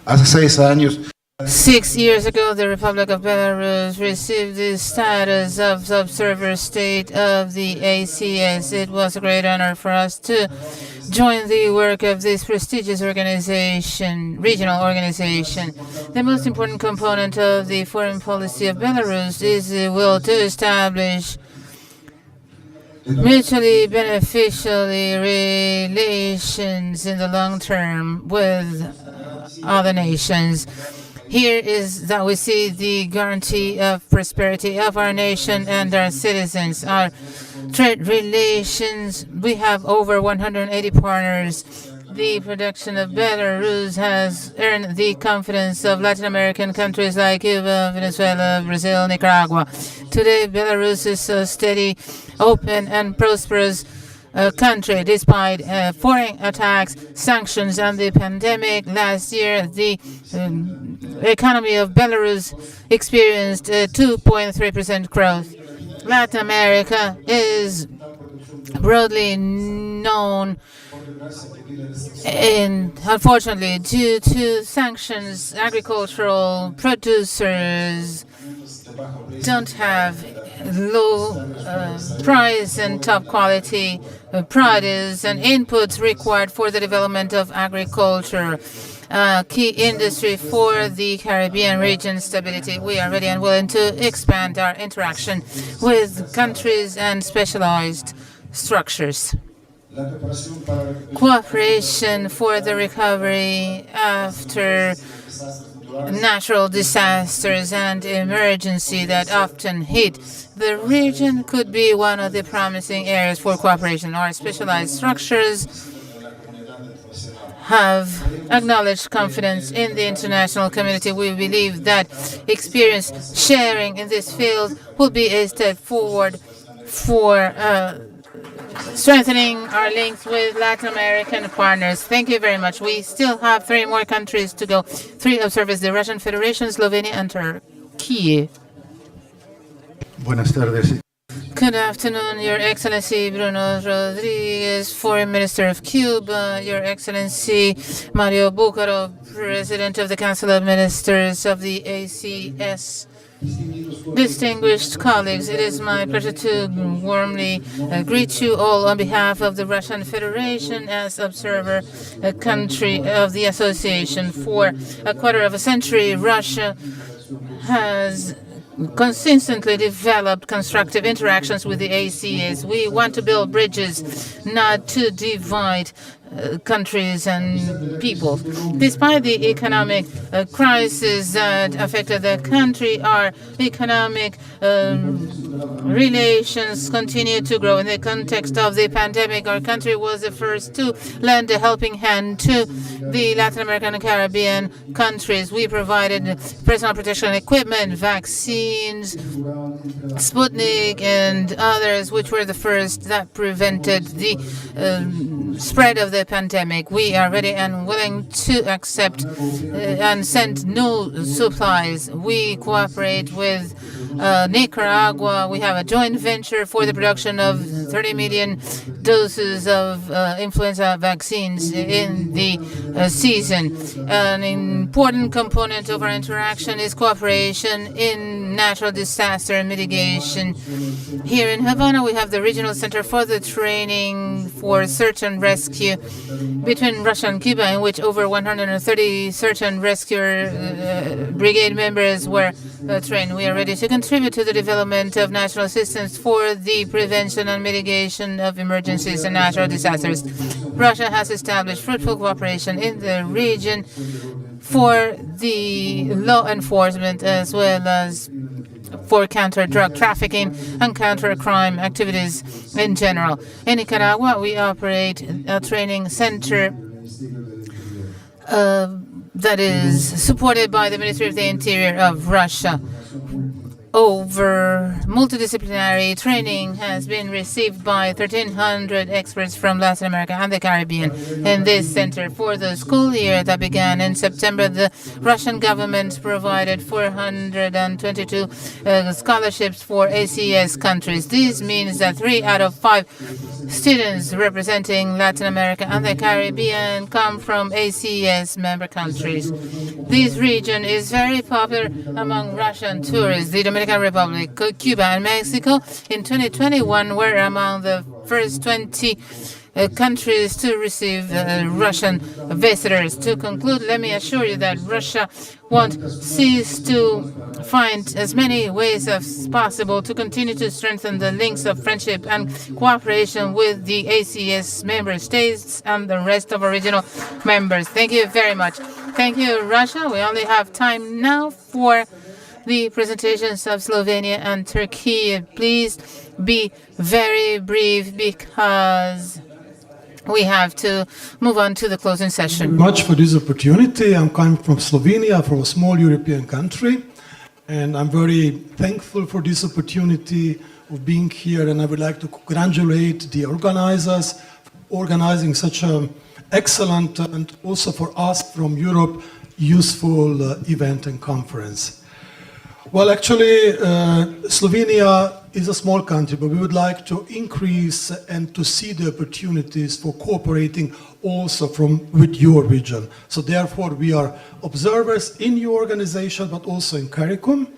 Hace 6 años. 6 years ago, the Republic of Belarus received the status of observer state of the ACS. It was a great honor for us to join the work of this prestigious organization, regional organization. The most important component of the foreign policy of Belarus is the will to establish mutually beneficial relations in the long term with other nations. Here is that we see the guarantee of prosperity of our nation and our citizens. Our trade relations, we have over 180 partners. The production of Belarus has earned the confidence of Latin American countries like Cuba, Venezuela, Brazil, Nicaragua. Today, Belarus is a steady, open, and prosperous country despite foreign attacks, sanctions, and the pandemic. Last year, the economy of Belarus experienced 2.3% growth. Latin America is broadly known, and unfortunately, due to sanctions, agricultural producers don't have low price and top quality produce and inputs required for the development of agriculture. Key industry for the Caribbean region stability. We are ready and willing to expand our interaction with countries and specialized structures. Cooperation for the recovery after natural disasters and emergency that often hit the region could be one of the promising areas for cooperation. Our specialized structures have acknowledged confidence in the international community. We believe that experience sharing in this field will be a step forward for strengthening our links with Latin American partners. Thank you very much. We still have 3 more countries to go. 3 observers, the Russian Federation, Slovenia, and Turkey. Buenas tardes. Good afternoon, Your Excellency Bruno Rodriguez, Foreign Minister of Cuba, Your Excellency Mario Bucaro, President of the Council of Ministers of the ACS. Distinguished colleagues, it is my pleasure to warmly greet you all on behalf of the Russian Federation as observer country of the association. For a quarter of a century, Russia has consistently developed constructive interactions with the ACS. We want to build bridges, not to divide countries and people. Despite the economic crisis that affected the country, our economic relations continue to grow. In the context of the pandemic, our country was the first to lend a helping hand to the Latin American and Caribbean countries. We provided personal protection equipment, vaccines, Sputnik, and others, which were the first that prevented the spread of the pandemic. We are ready and willing to accept and send new supplies. We cooperate with Nicaragua. We have a joint venture for the production of 30 million doses of influenza vaccines in the season. An important component of our interaction is cooperation in natural disaster mitigation. Here in Havana, we have the Regional Center for the Training for Search and Rescue between Russia and Cuba, in which over 130 search and rescue brigade members were trained. We are ready to contribute to the development of national systems for the prevention and mitigation of emergencies and natural disasters. Russia has established fruitful cooperation in the region for the law enforcement as well as for counter-drug trafficking and counter-crime activities in general. In Nicaragua, we operate a training center that is supported by the Ministry of the Interior of Russia. Over multidisciplinary training has been received by 1,300 experts from Latin America and the Caribbean in this center. For the school year that began in September, the Russian government provided 422 scholarships for ACS countries. This means that 3 out of 5 students representing Latin America and the Caribbean come from ACS member countries. This region is very popular among Russian tourists. The Dominican Republic, Cuba, and Mexico in 2021 were among the first 20 countries to receive Russian visitors. To conclude, let me assure you that Russia won't cease to find as many ways as possible to continue to strengthen the links of friendship and cooperation with the ACS member states and the rest of original members. Thank you very much. Thank you, Russia. We only have time now for the presentations of Slovenia and Turkey. Please be very brief because we have to move on to the closing session. Much for this opportunity. I'm coming from Slovenia, from a small European country, and I'm very thankful for this opportunity of being here, and I would like to congratulate the organizers for organizing such an excellent and also for us from Europe useful event and conference. Well, actually, Slovenia is a small country, but we would like to increase and to see the opportunities for cooperating also with your region. So therefore, we are observers in your organization, but also in CARICOM.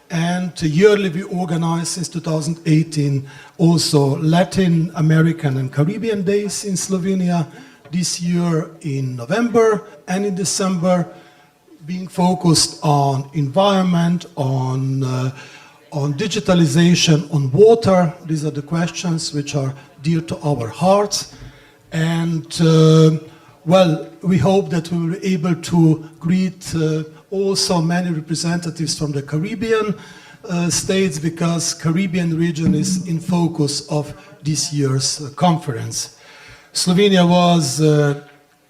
And yearly we organize since 2018 also Latin American and Caribbean Days in Slovenia. This year in November and in December, being focused on environment, on digitalization, on water. These are the questions which are dear to our hearts. And well, we hope that we will be able to greet also many representatives from the Caribbean states, because Caribbean region is in focus of this year's conference. Slovenia was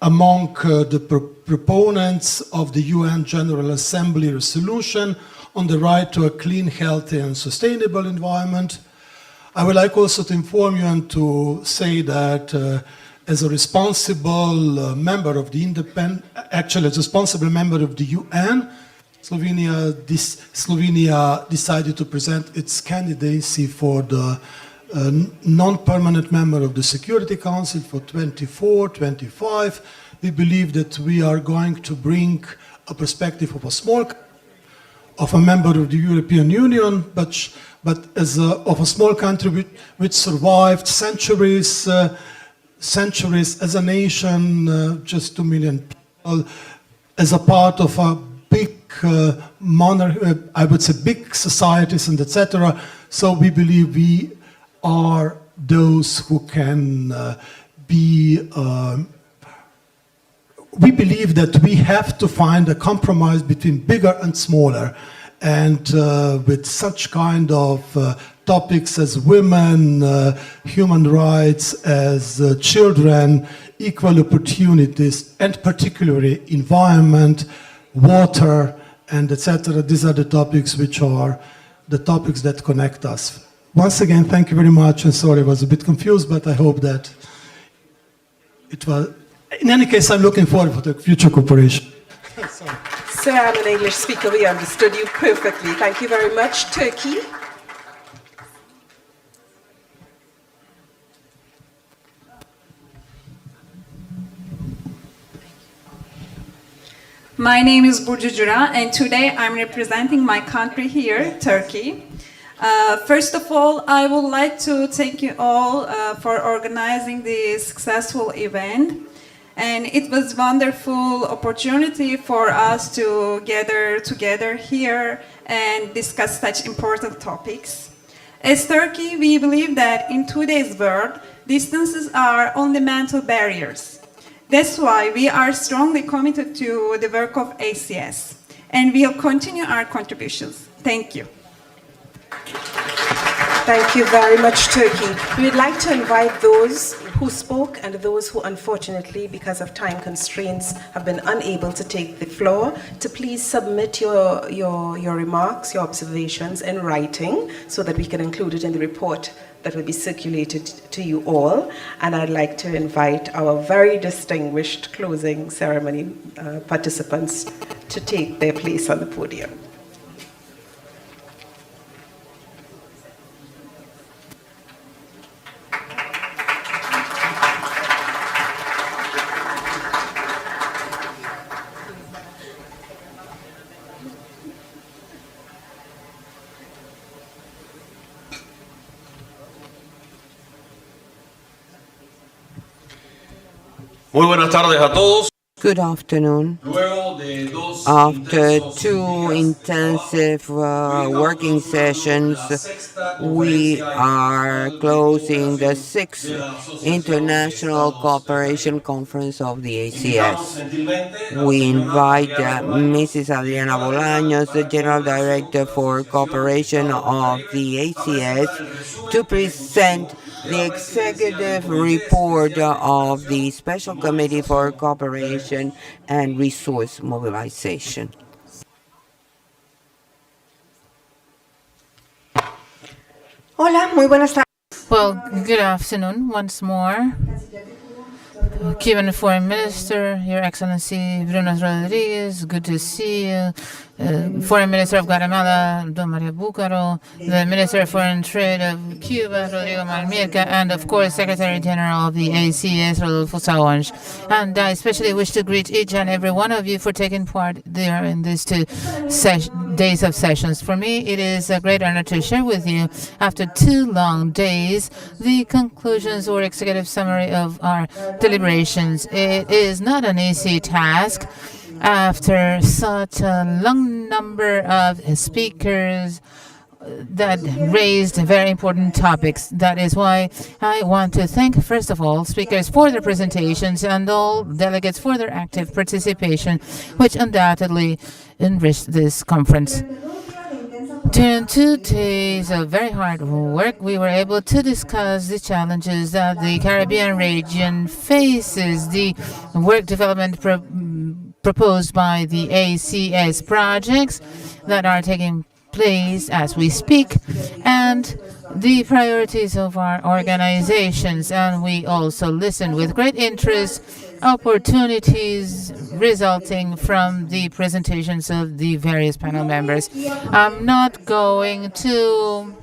among the proponents of the UN General Assembly resolution on the right to a clean, healthy and sustainable environment. I would like also to inform you and to say that as a responsible member of the as a responsible member of the UN, Slovenia decided to present its candidacy for the non-permanent member of the Security Council for 24-25. We believe that we are going to bring a perspective of a member of the European Union, but of a small country which survived centuries as a nation, just 2 million people, as a part of a big I would say big societies and etc. So we believe we are those who can we believe that we have to find a compromise between bigger and smaller, and with such kind of topics as women, human rights, as children, equal opportunities, and particularly environment, water, and etc. These are the topics which are the topics that connect us. Once again, thank you very much, and sorry I was a bit confused, but I hope that it was... In any case, I'm looking forward to the future cooperation. Sir, I'm an English speaker. We understood you perfectly. Thank you very much. Turkey. My name is Burcu Cura, and today I'm representing my country here, Turkey. First of all, I would like to thank you all for organizing this successful event. And it was a wonderful opportunity for us to gather together here and discuss such important topics. As Turkey, we believe that in today's world, distances are only mental barriers. That's why we are strongly committed to the work of ACS, and we'll continue our contributions. Thank you. Thank you very much, Turkey. We would like to invite those who spoke and those who unfortunately, because of time constraints, have been unable to take the floor to please submit your remarks, your observations in writing so that we can include it in the report that will be circulated to you all. And I'd like to invite our very distinguished closing ceremony participants to take their place on the podium. Muy buenas tardes a todos. Good afternoon. After two intensive working sessions, we are closing the 6th International Cooperation Conference of the ACS. We invite Mrs. Adriana Bolaños, the General Director for Cooperation of the ACS, to present the executive report of the Special Committee for Cooperation and Resource Mobilization. Hola, muy buenas tardes. Well, good afternoon once more. Cuban Foreign Minister, Your Excellency Bruno Rodriguez, good to see you. Foreign Minister of Guatemala, Don Maria Bucaro, the Minister of Foreign Trade of Cuba, Rodrigo Malmirca, and of course, Secretary General of the ACS, Rodolfo Sawanj. And I especially wish to greet each and every one of you for taking part there in these 2 days of sessions. For me, it is a great honor to share with you, after 2 long days, the conclusions or executive summary of our deliberations. It is not an easy task after such a long number of speakers that raised very important topics. That is why I want to thank, first of all, speakers for their presentations and all delegates for their active participation, which undoubtedly enriched this conference. During 2 days of very hard work, we were able to discuss the challenges that the Caribbean region faces, the work development proposed by the ACS projects that are taking place as we speak, and the priorities of our organizations. And we also listen with great interest opportunities resulting from the presentations of the various panel members. I'm not going to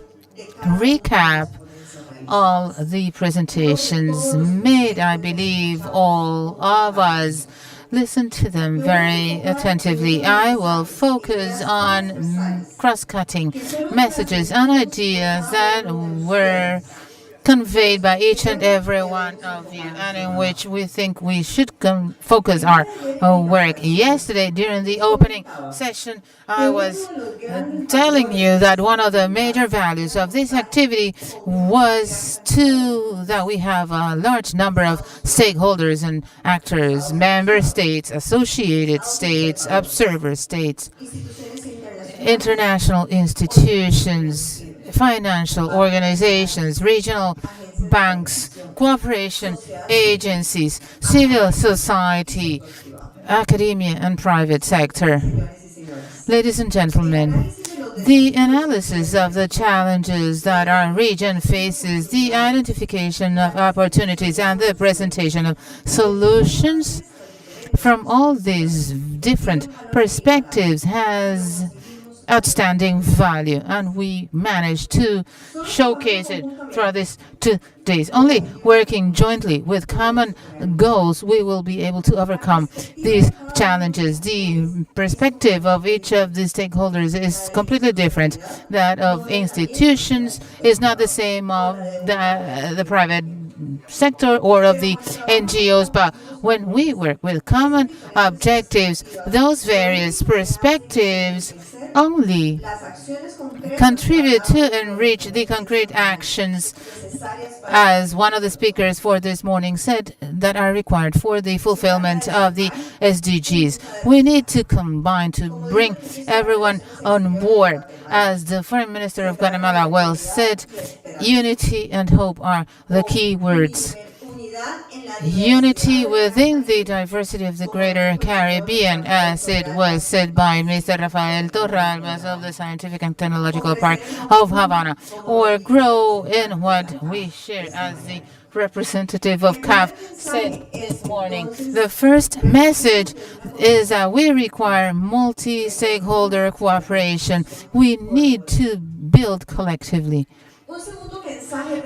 recap all the presentations made. I believe all of us listened to them very attentively. I will focus on cross-cutting messages and ideas that were conveyed by each and every one of you, and in which we think we should focus our work. Yesterday, during the opening session, I was telling you that one of the major values of this activity was that we have a large number of stakeholders and actors, member states, associated states, observer states, international institutions, financial organizations, regional banks, cooperation agencies, civil society, academia, and private sector. Ladies and gentlemen, the analysis of the challenges that our region faces, the identification of opportunities, and the presentation of solutions from all these different perspectives has outstanding value, and we managed to showcase it throughout these 2 days. Only working jointly with common goals, we will be able to overcome these challenges. The perspective of each of the stakeholders is completely different. That of institutions is not the same of the private sector or of the NGOs, but when we work with common objectives, those various perspectives only contribute to enrich the concrete actions, as one of the speakers for this morning said, that are required for the fulfillment of the SDGs. We need to combine to bring everyone on board. As the Foreign Minister of Guatemala well said, unity and hope are the key words. Unity within the diversity of the Greater Caribbean, as it was said by Mr. Rafael Torralbas of the Scientific and Technological Park of Havana, or grow in what we share, as the representative of CAF said this morning. The first message is that we require multi-stakeholder cooperation. We need to build collectively.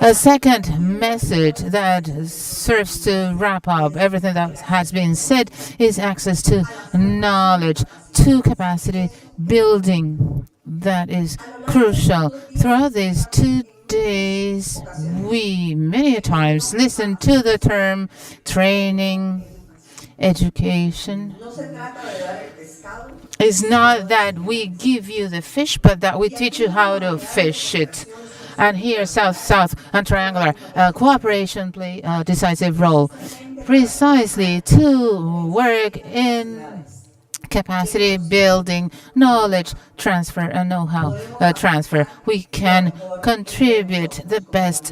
A second message that serves to wrap up everything that has been said is access to knowledge, to capacity building. That is crucial. Throughout these 2 days, we many times listen to the term training, education. It's not that we give you the fish, but that we teach you how to fish it. And here, South-South and triangular cooperation play a decisive role, precisely to work in capacity building, knowledge transfer, and know-how transfer. We can contribute the best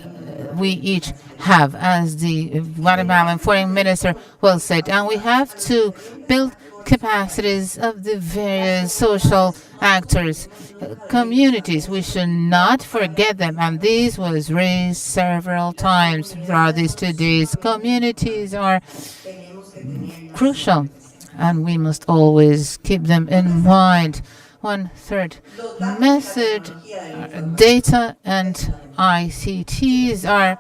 we each have, as the Guatemalan Foreign Minister well said, and we have to build capacities of the various social actors, communities. We should not forget them, and this was raised several times throughout these 2 days. Communities are crucial, and we must always keep them in mind. One third message, data and ICTs are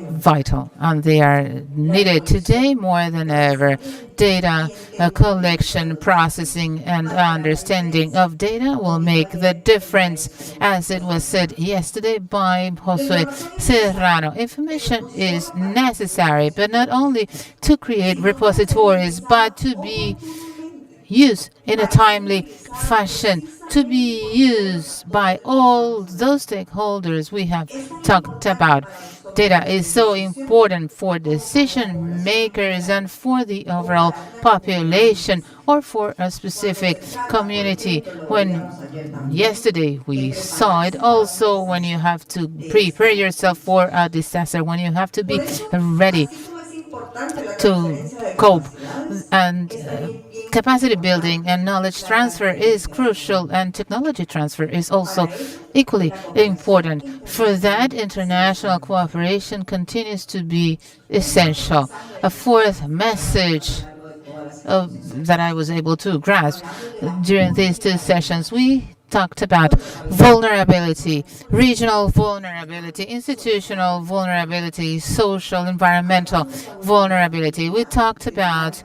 vital, and they are needed today more than ever. Data collection, processing, and understanding of data will make the difference, as it was said yesterday by Josue Serrano. Information is necessary, but not only to create repositories, but to be used in a timely fashion, to be used by all those stakeholders we have talked about. Data is so important for decision makers and for the overall population or for a specific community. When yesterday we saw it also when you have to prepare yourself for a disaster, when you have to be ready to cope, and capacity building and knowledge transfer is crucial, and technology transfer is also equally important. For that, international cooperation continues to be essential. A fourth message that I was able to grasp during these two sessions, we talked about vulnerability, regional vulnerability, institutional vulnerability, social, environmental vulnerability. We talked about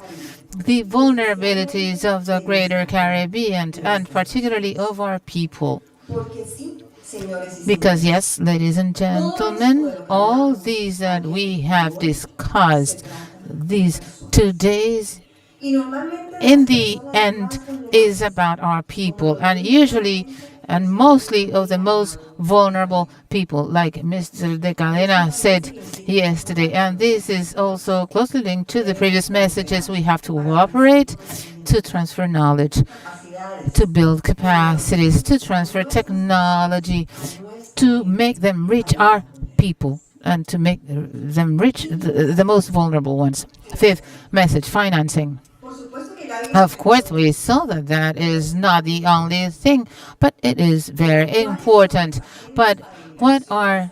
the vulnerabilities of the greater Caribbean and particularly of our people. Because yes, ladies and gentlemen, all these that we have discussed these 2 days in the end is about our people, and usually and mostly of the most vulnerable people, like Mr. De Cadena said yesterday. And this is also closely linked to the previous messages. We have to cooperate to transfer knowledge, to build capacities, to transfer technology, to make them reach our people and to make them reach the most vulnerable ones. Fifth message, financing. Of course, we saw that that is not the only thing, but it is very important. But what are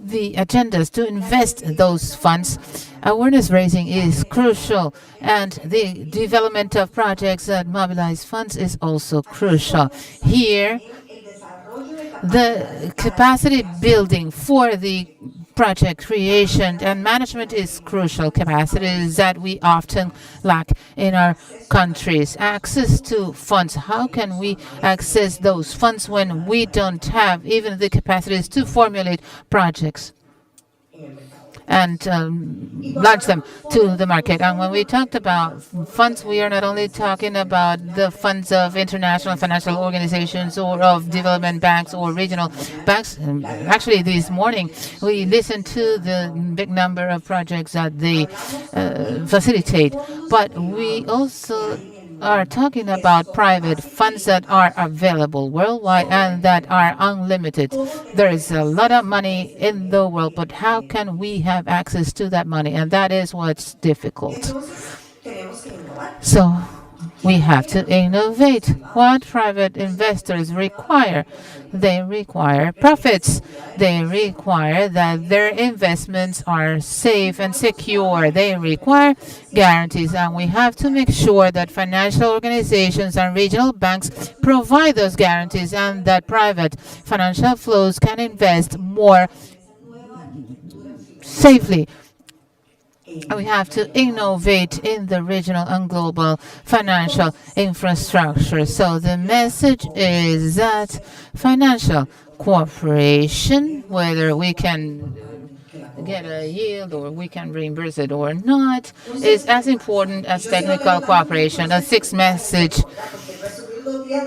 the agendas to invest those funds? Awareness raising is crucial, and the development of projects that mobilize funds is also crucial. Here, the capacity building for the project creation and management is crucial. Capacities that we often lack in our countries. Access to funds. How can we access those funds when we don't have even the capacities to formulate projects and launch them to the market? And when we talked about funds, we are not only talking about the funds of international financial organizations or of development banks or regional banks. Actually, this morning, we listened to the big number of projects that they facilitate. But we also are talking about private funds that are available worldwide and that are unlimited. There is a lot of money in the world, but how can we have access to that money? And that is what's difficult. So we have to innovate. What private investors require? They require profits. They require that their investments are safe and secure. They require guarantees, and we have to make sure that financial organizations and regional banks provide those guarantees and that private financial flows can invest more safely. We have to innovate in the regional and global financial infrastructure. So the message is that financial cooperation, whether we can get a yield or we can reimburse it or not, is as important as technical cooperation. A sixth message.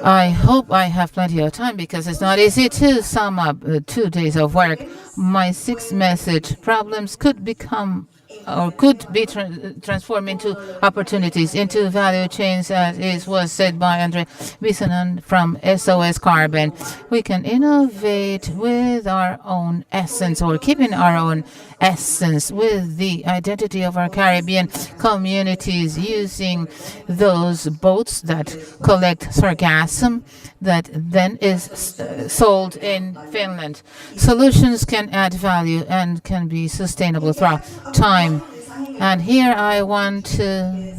I hope I have plenty of time because it's not easy to sum up 2 days of work. My sixth message, problems could become or could be transformed into opportunities, into value chains, as it was said by Andre Bissonon from SOS Carbon. We can innovate with our own essence, or keeping our own essence, with the identity of our Caribbean communities, using those boats that collect sargassum that then is sold in Finland. Solutions can add value and can be sustainable throughout time. And here I want to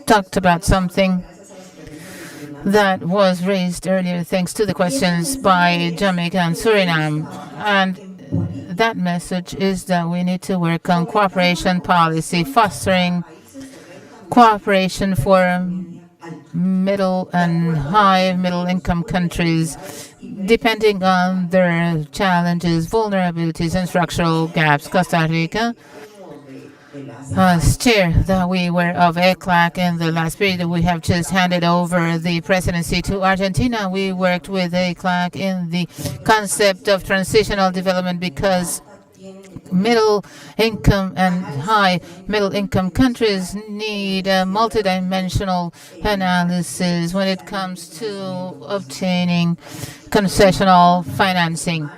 talk about something that was raised earlier thanks to the questions by Jamaica and Suriname. And that message is that we need to work on cooperation policy, fostering cooperation for middle and high middle income countries, depending on their challenges, vulnerabilities, and structural gaps. Costa Rica Chair that we were of ECLAC in the last period. We have just handed over the presidency to Argentina. We worked with ECLAC in the concept of transitional development because middle income and high middle income countries need a multidimensional analysis when it comes to obtaining concessional financing.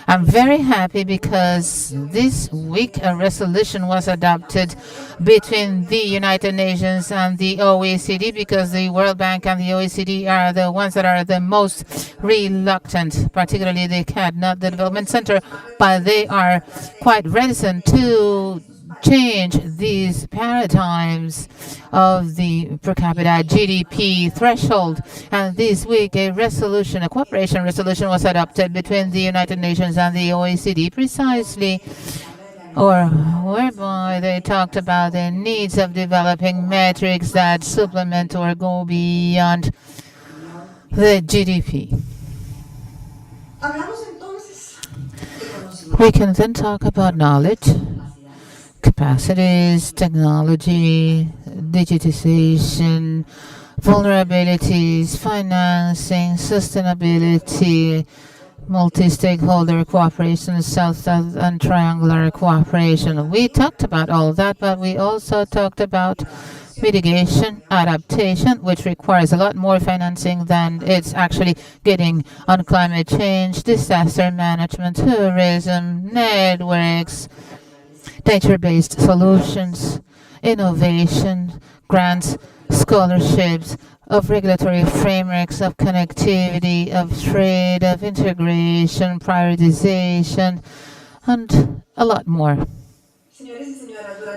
I'm very happy because this week a resolution was adopted between the United Nations and the OECD, because the World Bank and the OECD are the ones that are the most reluctant, particularly the CAD, not the Development Center, but they are quite reticent to change these paradigms of the per capita GDP threshold. And this week, a cooperation resolution was adopted between the United Nations and the OECD, precisely, or whereby they talked about the needs of developing metrics that supplement or go beyond the GDP. We can then talk about knowledge, capacities, technology, digitization, vulnerabilities, financing, sustainability, multi-stakeholder cooperation, South-South and triangular cooperation. We talked about all that, but we also talked about mitigation, adaptation, which requires a lot more financing than it's actually getting on climate change, disaster management, tourism, networks, nature-based solutions, innovation, grants, scholarships, of regulatory frameworks, of connectivity, of trade, of integration, prioritization, and a lot more.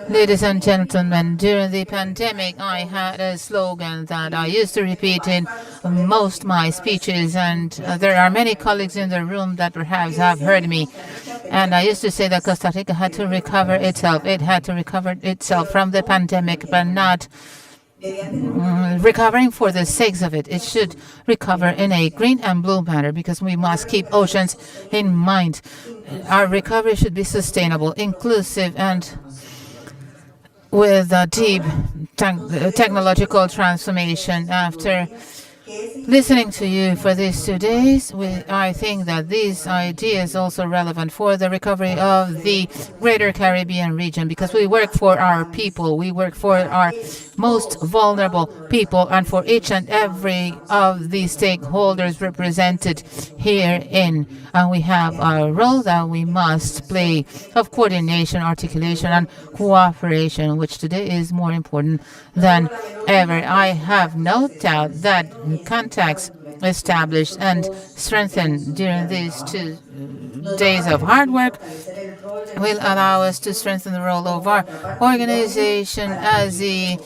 Ladies and gentlemen, during the pandemic, I had a slogan that I used to repeat in most my speeches, and there are many colleagues in the room that perhaps have heard me. And I used to say that Costa Rica had to recover itself. It had to recover itself from the pandemic, but not recovering for the sake of it. It should recover in a green and blue manner, because we must keep oceans in mind. Our recovery should be sustainable, inclusive, and with a deep technological transformation. After listening to you for these 2 days, I think that these ideas also relevant for the recovery of the Greater Caribbean region, because we work for our people, we work for our most vulnerable people, and for each and every of the stakeholders represented herein. And we have a role that we must play of coordination, articulation, and cooperation, which today is more important than ever. I have no doubt that contacts established and strengthened during these 2 days of hard work will allow us to strengthen the role of our organization as the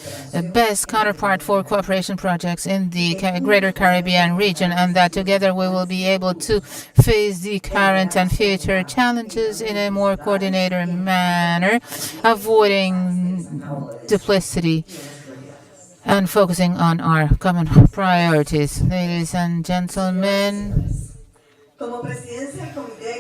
best counterpart for cooperation projects in the Greater Caribbean region, and that together we will be able to face the current and future challenges in a more coordinated manner, avoiding duplicity and focusing on our common priorities. Ladies and gentlemen,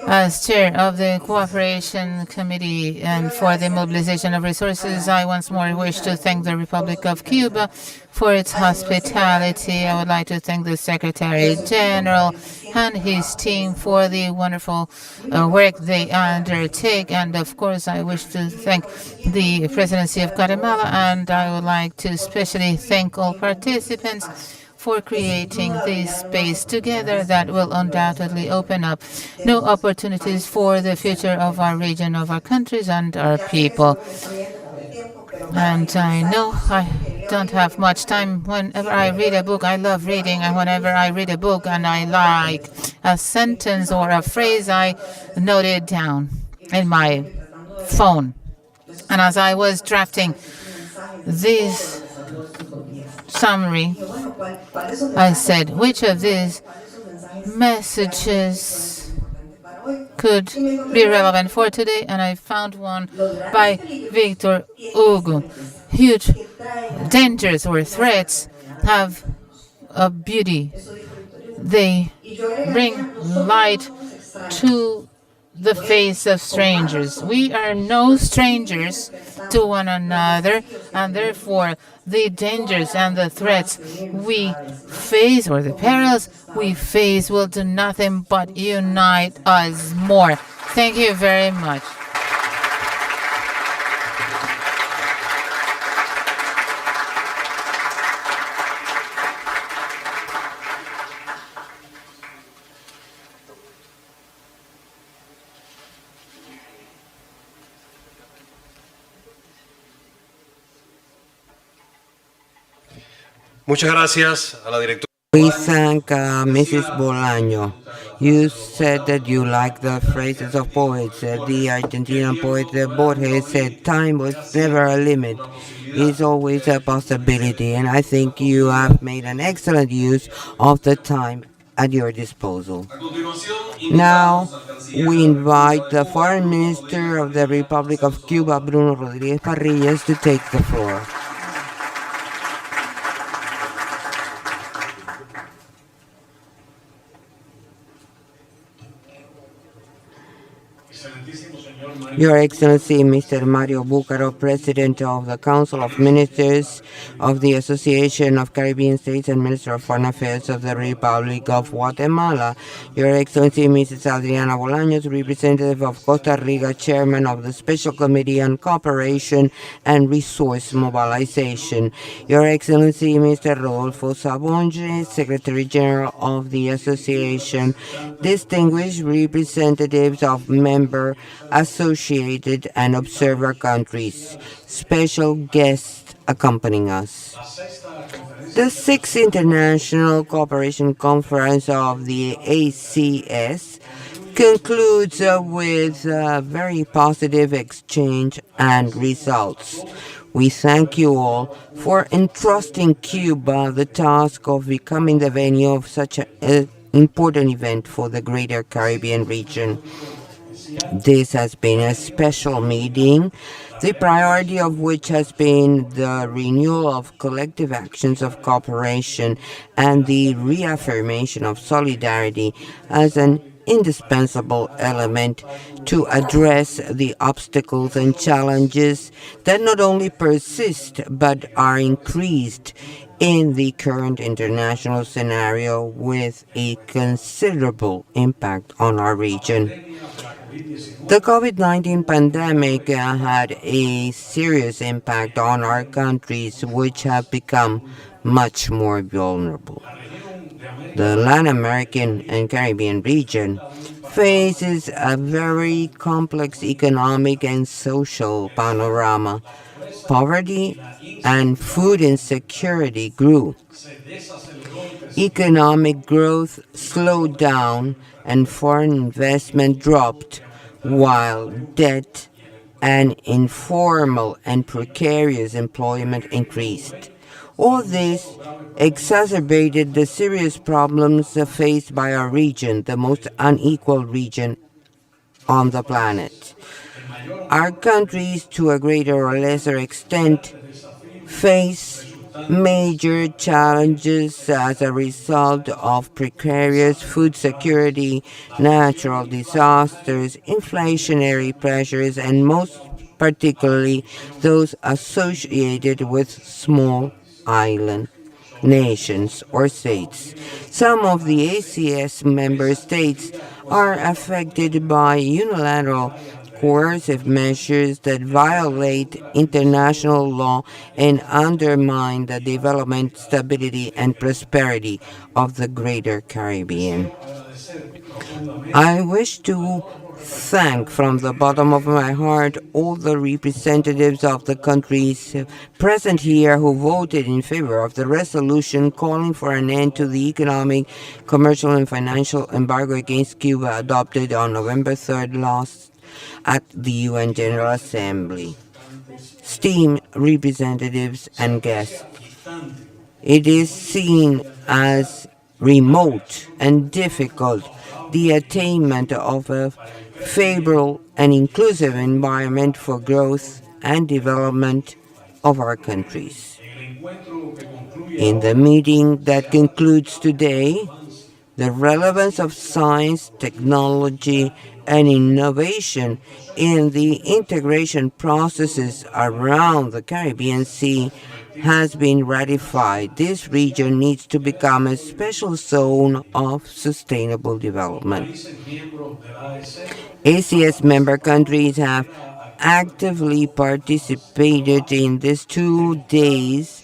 as chair of the Cooperation Committee and for the mobilization of resources, I once more wish to thank the Republic of Cuba for its hospitality. I would like to thank the Secretary General and his team for the wonderful work they undertake. And of course, I wish to thank the Presidency of Guatemala, and I would like to especially thank all participants for creating this space together that will undoubtedly open up new opportunities for the future of our region, of our countries, and our people. And I know I don't have much time. Whenever I read a book, I love reading, and whenever I read a book and I like a sentence or a phrase, I note it down in my phone. And as I was drafting this summary, I said, which of these messages could be relevant for today? And I found one by Victor Hugo. Huge dangers or threats have a beauty. They bring light to the face of strangers. We are no strangers to one another, and therefore the dangers and the threats we face, or the perils we face, will do nothing but unite us more. Thank you very much. Muchas gracias a la directora. We thank Mrs. Bolaño. You said that you like the phrases of poets. The Argentinian poet Borges said, "Time was never a limit. It's always a possibility." And I think you have made an excellent use of the time at your disposal. Now, we invite the Foreign Minister of the Republic of Cuba, Bruno Rodríguez Parrillas, to take the floor. Your Excellency, Mr. Mario Bucaro, President of the Council of Ministers of the Association of Caribbean States and Minister of Foreign Affairs of the Republic of Guatemala. Your Excellency, Mrs. Adriana Bolaños, representative of Costa Rica, Chairman of the Special Committee on Cooperation and Resource Mobilization. Your Excellency, Mr. Rodolfo Sabonge, Secretary General of the Association. Distinguished representatives of member associated and observer countries, special guests accompanying us. The 6th International Cooperation Conference of the ACS concludes with a very positive exchange and results. We thank you all for entrusting Cuba the task of becoming the venue of such an important event for the greater Caribbean region. This has been a special meeting, the priority of which has been the renewal of collective actions of cooperation and the reaffirmation of solidarity as an indispensable element to address the obstacles and challenges that not only persist but are increased in the current international scenario with a considerable impact on our region. The COVID-19 pandemic had a serious impact on our countries, which have become much more vulnerable. The Latin American and Caribbean region faces a very complex economic and social panorama. Poverty and food insecurity grew. Economic growth slowed down and foreign investment dropped, while debt and informal and precarious employment increased. All this exacerbated the serious problems faced by our region, the most unequal region on the planet. Our countries, to a greater or lesser extent, face major challenges as a result of precarious food security, natural disasters, inflationary pressures, and most particularly those associated with small island nations or states. Some of the ACS member states are affected by unilateral coercive measures that violate international law and undermine the development, stability, and prosperity of the greater Caribbean. I wish to thank from the bottom of my heart all the representatives of the countries present here who voted in favor of the resolution calling for an end to the economic, commercial, and financial embargo against Cuba adopted on November 3rd last at the UN General Assembly. Esteemed representatives and guests, it is seen as remote and difficult the attainment of a favorable and inclusive environment for growth and development of our countries. In the meeting that concludes today, The relevance of science, technology, and innovation in the integration processes around the Caribbean Sea has been ratified. This region needs to become a special zone of sustainable development. ACS member countries have actively participated in these 2 days,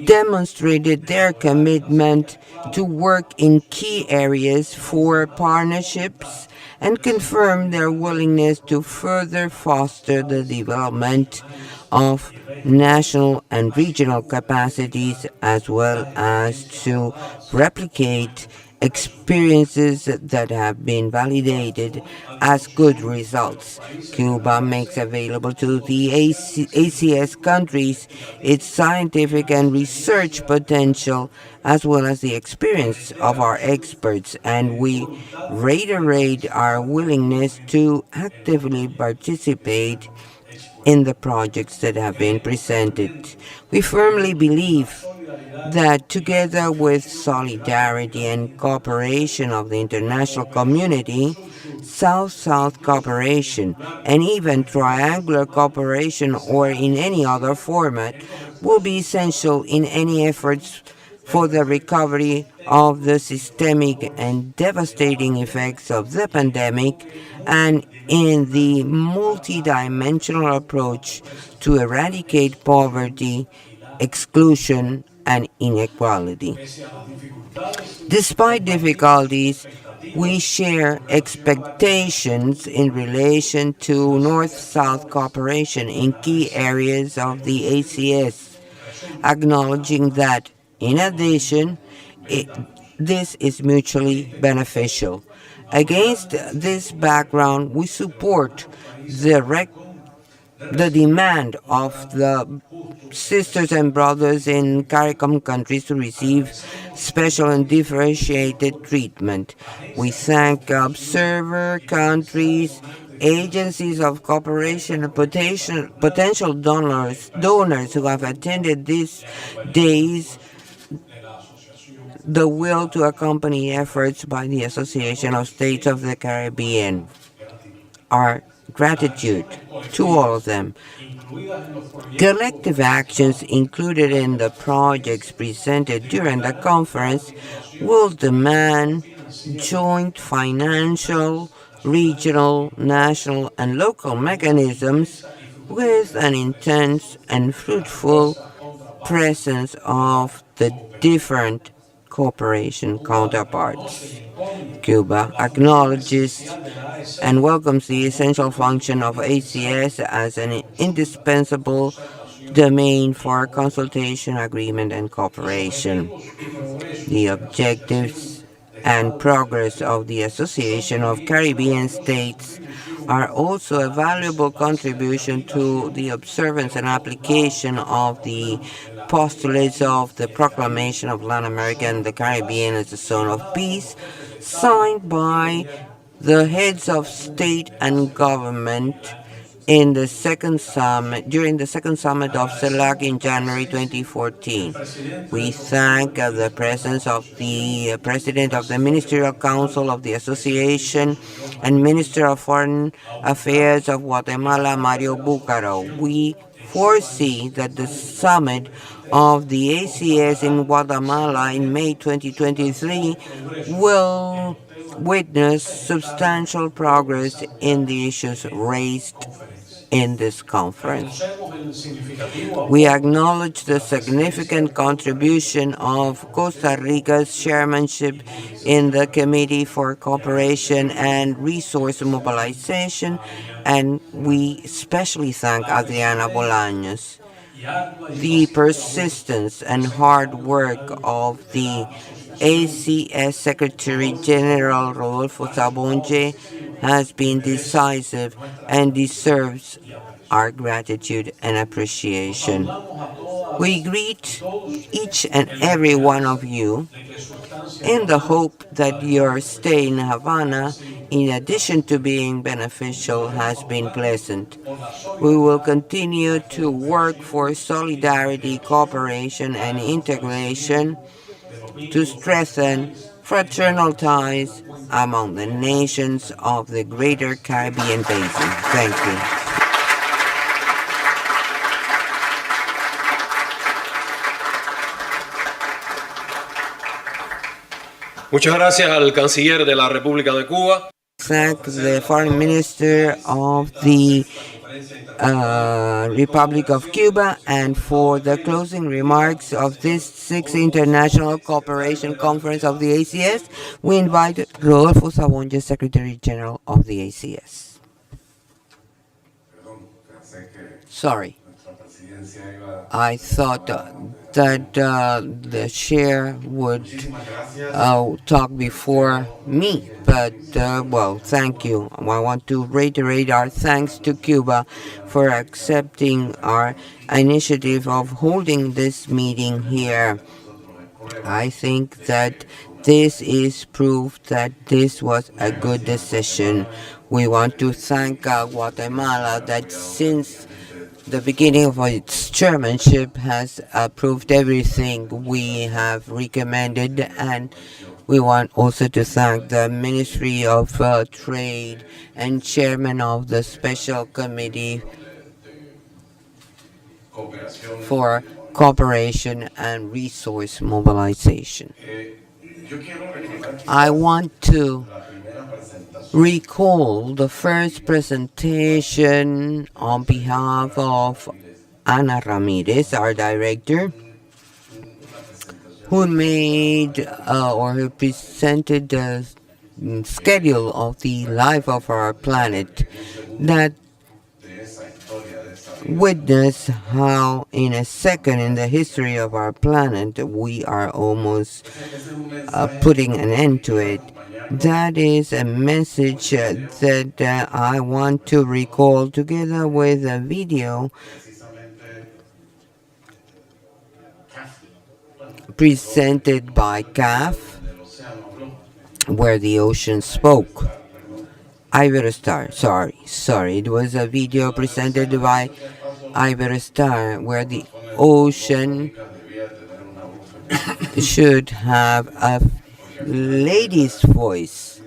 demonstrated their commitment to work in key areas for partnerships, and confirmed their willingness to further foster the development of national and regional capacities, as well as to replicate experiences that have been validated as good results. Cuba makes available to the ACS countries its scientific and research potential, as well as the experience of our experts, and we reiterate our willingness to actively participate in the projects that have been presented. We firmly believe that together with solidarity and cooperation of the international community, South-South cooperation and even triangular cooperation or in any other format will be essential in any efforts for the recovery of the systemic and devastating effects of the pandemic and in the multidimensional approach to eradicate poverty, exclusion, and inequality. Despite difficulties, we share expectations in relation to North-South cooperation in key areas of the ACS, acknowledging that, in addition, this is mutually beneficial. Against this background, we support the demand of the sisters and brothers in CARICOM countries to receive special and differentiated treatment. We thank observer countries, agencies of cooperation, and potential donors who have attended these days, the will to accompany efforts by the Association of States of the Caribbean. Our gratitude to all of them. Collective actions included in the projects presented during the conference will demand joint financial, regional, national, and local mechanisms with an intense and fruitful presence of the different cooperation counterparts. Cuba acknowledges and welcomes the essential function of ACS as an indispensable domain for consultation, agreement, and cooperation. The objectives and progress of the Association of Caribbean States are also a valuable contribution to the observance and application of the postulates of the Proclamation of Latin America and the Caribbean as a zone of peace, signed by the heads of state and government in the during the second summit of CELAC in January 2014. We thank the presence of the President of the Ministerial Council of the Association and Minister of Foreign Affairs of Guatemala, Mario Bucaro. We foresee that the summit of the ACS in Guatemala in May 2023 will witness substantial progress in the issues raised in this conference. We acknowledge the significant contribution of Costa Rica's chairmanship in the Committee for Cooperation and Resource Mobilization, and we especially thank Adriana Bolaños. The persistence and hard work of the ACS Secretary General Rodolfo Sabonge has been decisive and deserves our gratitude and appreciation. We greet each and every one of you in the hope that your stay in Havana, in addition to being beneficial, has been pleasant. We will continue to work for solidarity, cooperation, and integration to strengthen fraternal ties among the nations of the Greater Caribbean Basin. Thank you. Muchas gracias al canciller de la República de Cuba. Thank the Foreign Minister of the Republic of Cuba, and for the closing remarks of this 6th International Cooperation Conference of the ACS, we invite Rodolfo Sabonja, Secretary General of the ACS. Sorry. I thought that the chair would talk before me, but well, thank you. I want to reiterate our thanks to Cuba for accepting our initiative of holding this meeting here. I think that this is proof that this was a good decision. We want to thank Guatemala that since the beginning of its chairmanship has approved everything we have recommended, and we want also to thank the Ministry of Trade and Chairman of the Special Committee for Cooperation and Resource Mobilization. I want to recall the first presentation on behalf of Ana Ramirez, our director, who made or who presented the schedule of the life of our planet that witness how in a second in the history of our planet we are almost putting an end to it. That is a message that I want to recall together with a video presented by CAF, where the ocean spoke. Iberostar, sorry, it was a video presented by Iberostar, where the ocean should have a lady's voice,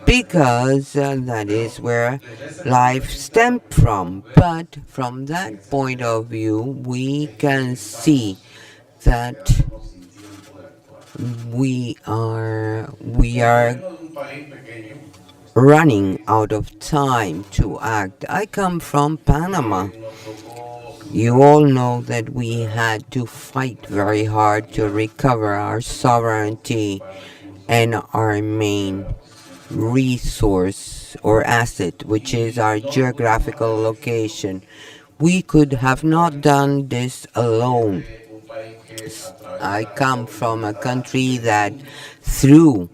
because that is where life stemmed from. But from that point of view, we can see that we are running out of time to act. I come from Panama. You all know that we had to fight very hard to recover our sovereignty and our main resource or asset, which is our geographical location. We could have not done this alone. I come from a country that through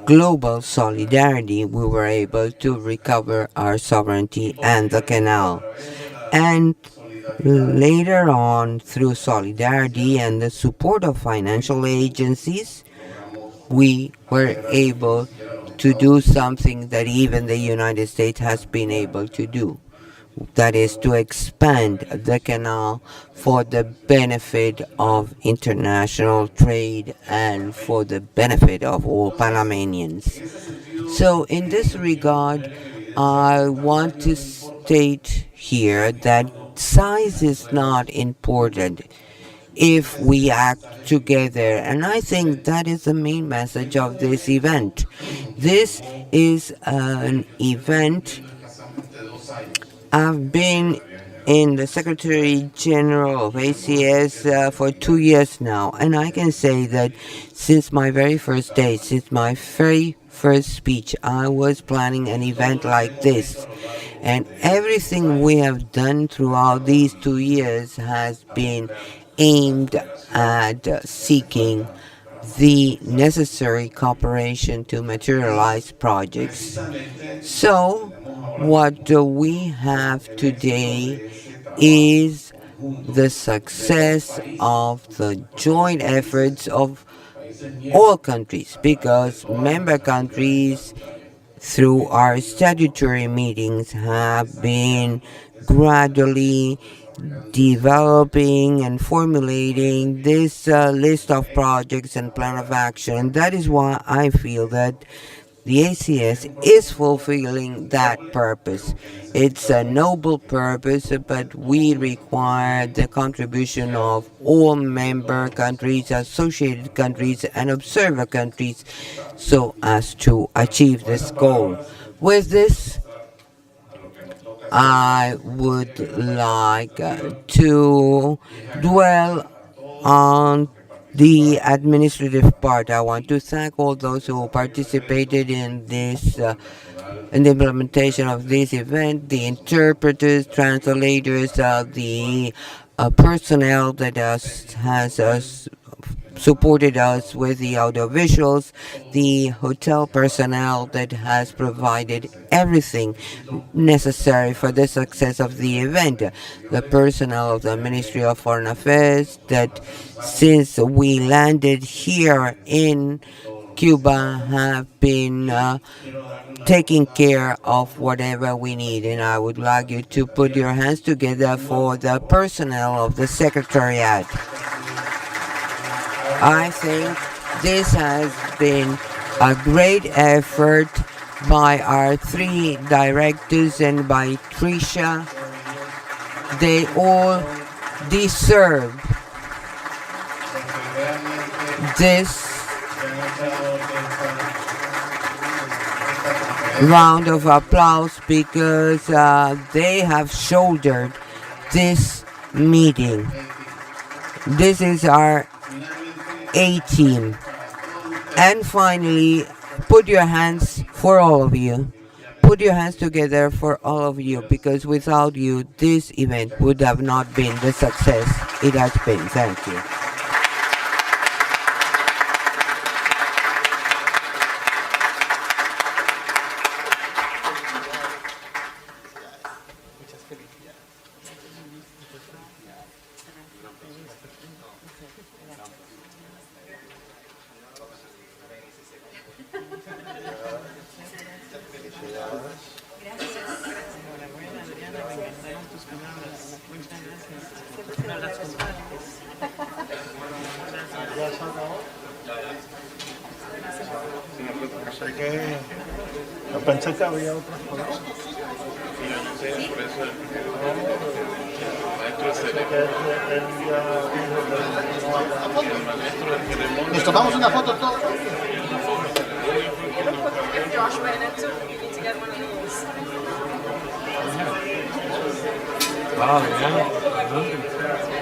global solidarity we were able to recover our sovereignty and the canal. And later on, through solidarity and the support of financial agencies, we were able to do something that even the United States has been able to do. That is to expand the canal for the benefit of international trade and for the benefit of all Panamanians. So in this regard, I want to state here that size is not important if we act together, and I think that is the main message of this event. This is an event. I've been in the Secretary General of ACS for 2 years now, and I can say that since my very first day, since my very first speech, I was planning an event like this. And everything we have done throughout these 2 years has been aimed at seeking the necessary cooperation to materialize projects. So, what we have today is the success of the joint efforts of all countries, because member countries, through our statutory meetings, have been gradually developing and formulating this list of projects and plan of action. And that is why I feel that the ACS is fulfilling that purpose. It's a noble purpose, but we require the contribution of all member countries, associated countries, and observer countries so as to achieve this goal. With this, I would like to dwell on the administrative part. I want to thank all those who participated in this, in the implementation of this event, the interpreters, translators, the personnel that has supported us with the audiovisuals, the hotel personnel that has provided everything necessary for the success of the event, the personnel of the Ministry of Foreign Affairs that since we landed here in Cuba have been taking care of whatever we need. And I would like you to put your hands together for the personnel of the Secretariat. I think this has been a great effort by our three directors and by Tricia. They all deserve this round of applause because they have shouldered this meeting. This is our A team. And finally, put your hands for all of you. Put your hands together for all of you, because without you, this event would have not been the success it has been. Thank you. Pensé que había otras cosas. Nos tomamos una foto todos. Josh ran into, you need to get one of those. Wow, yeah.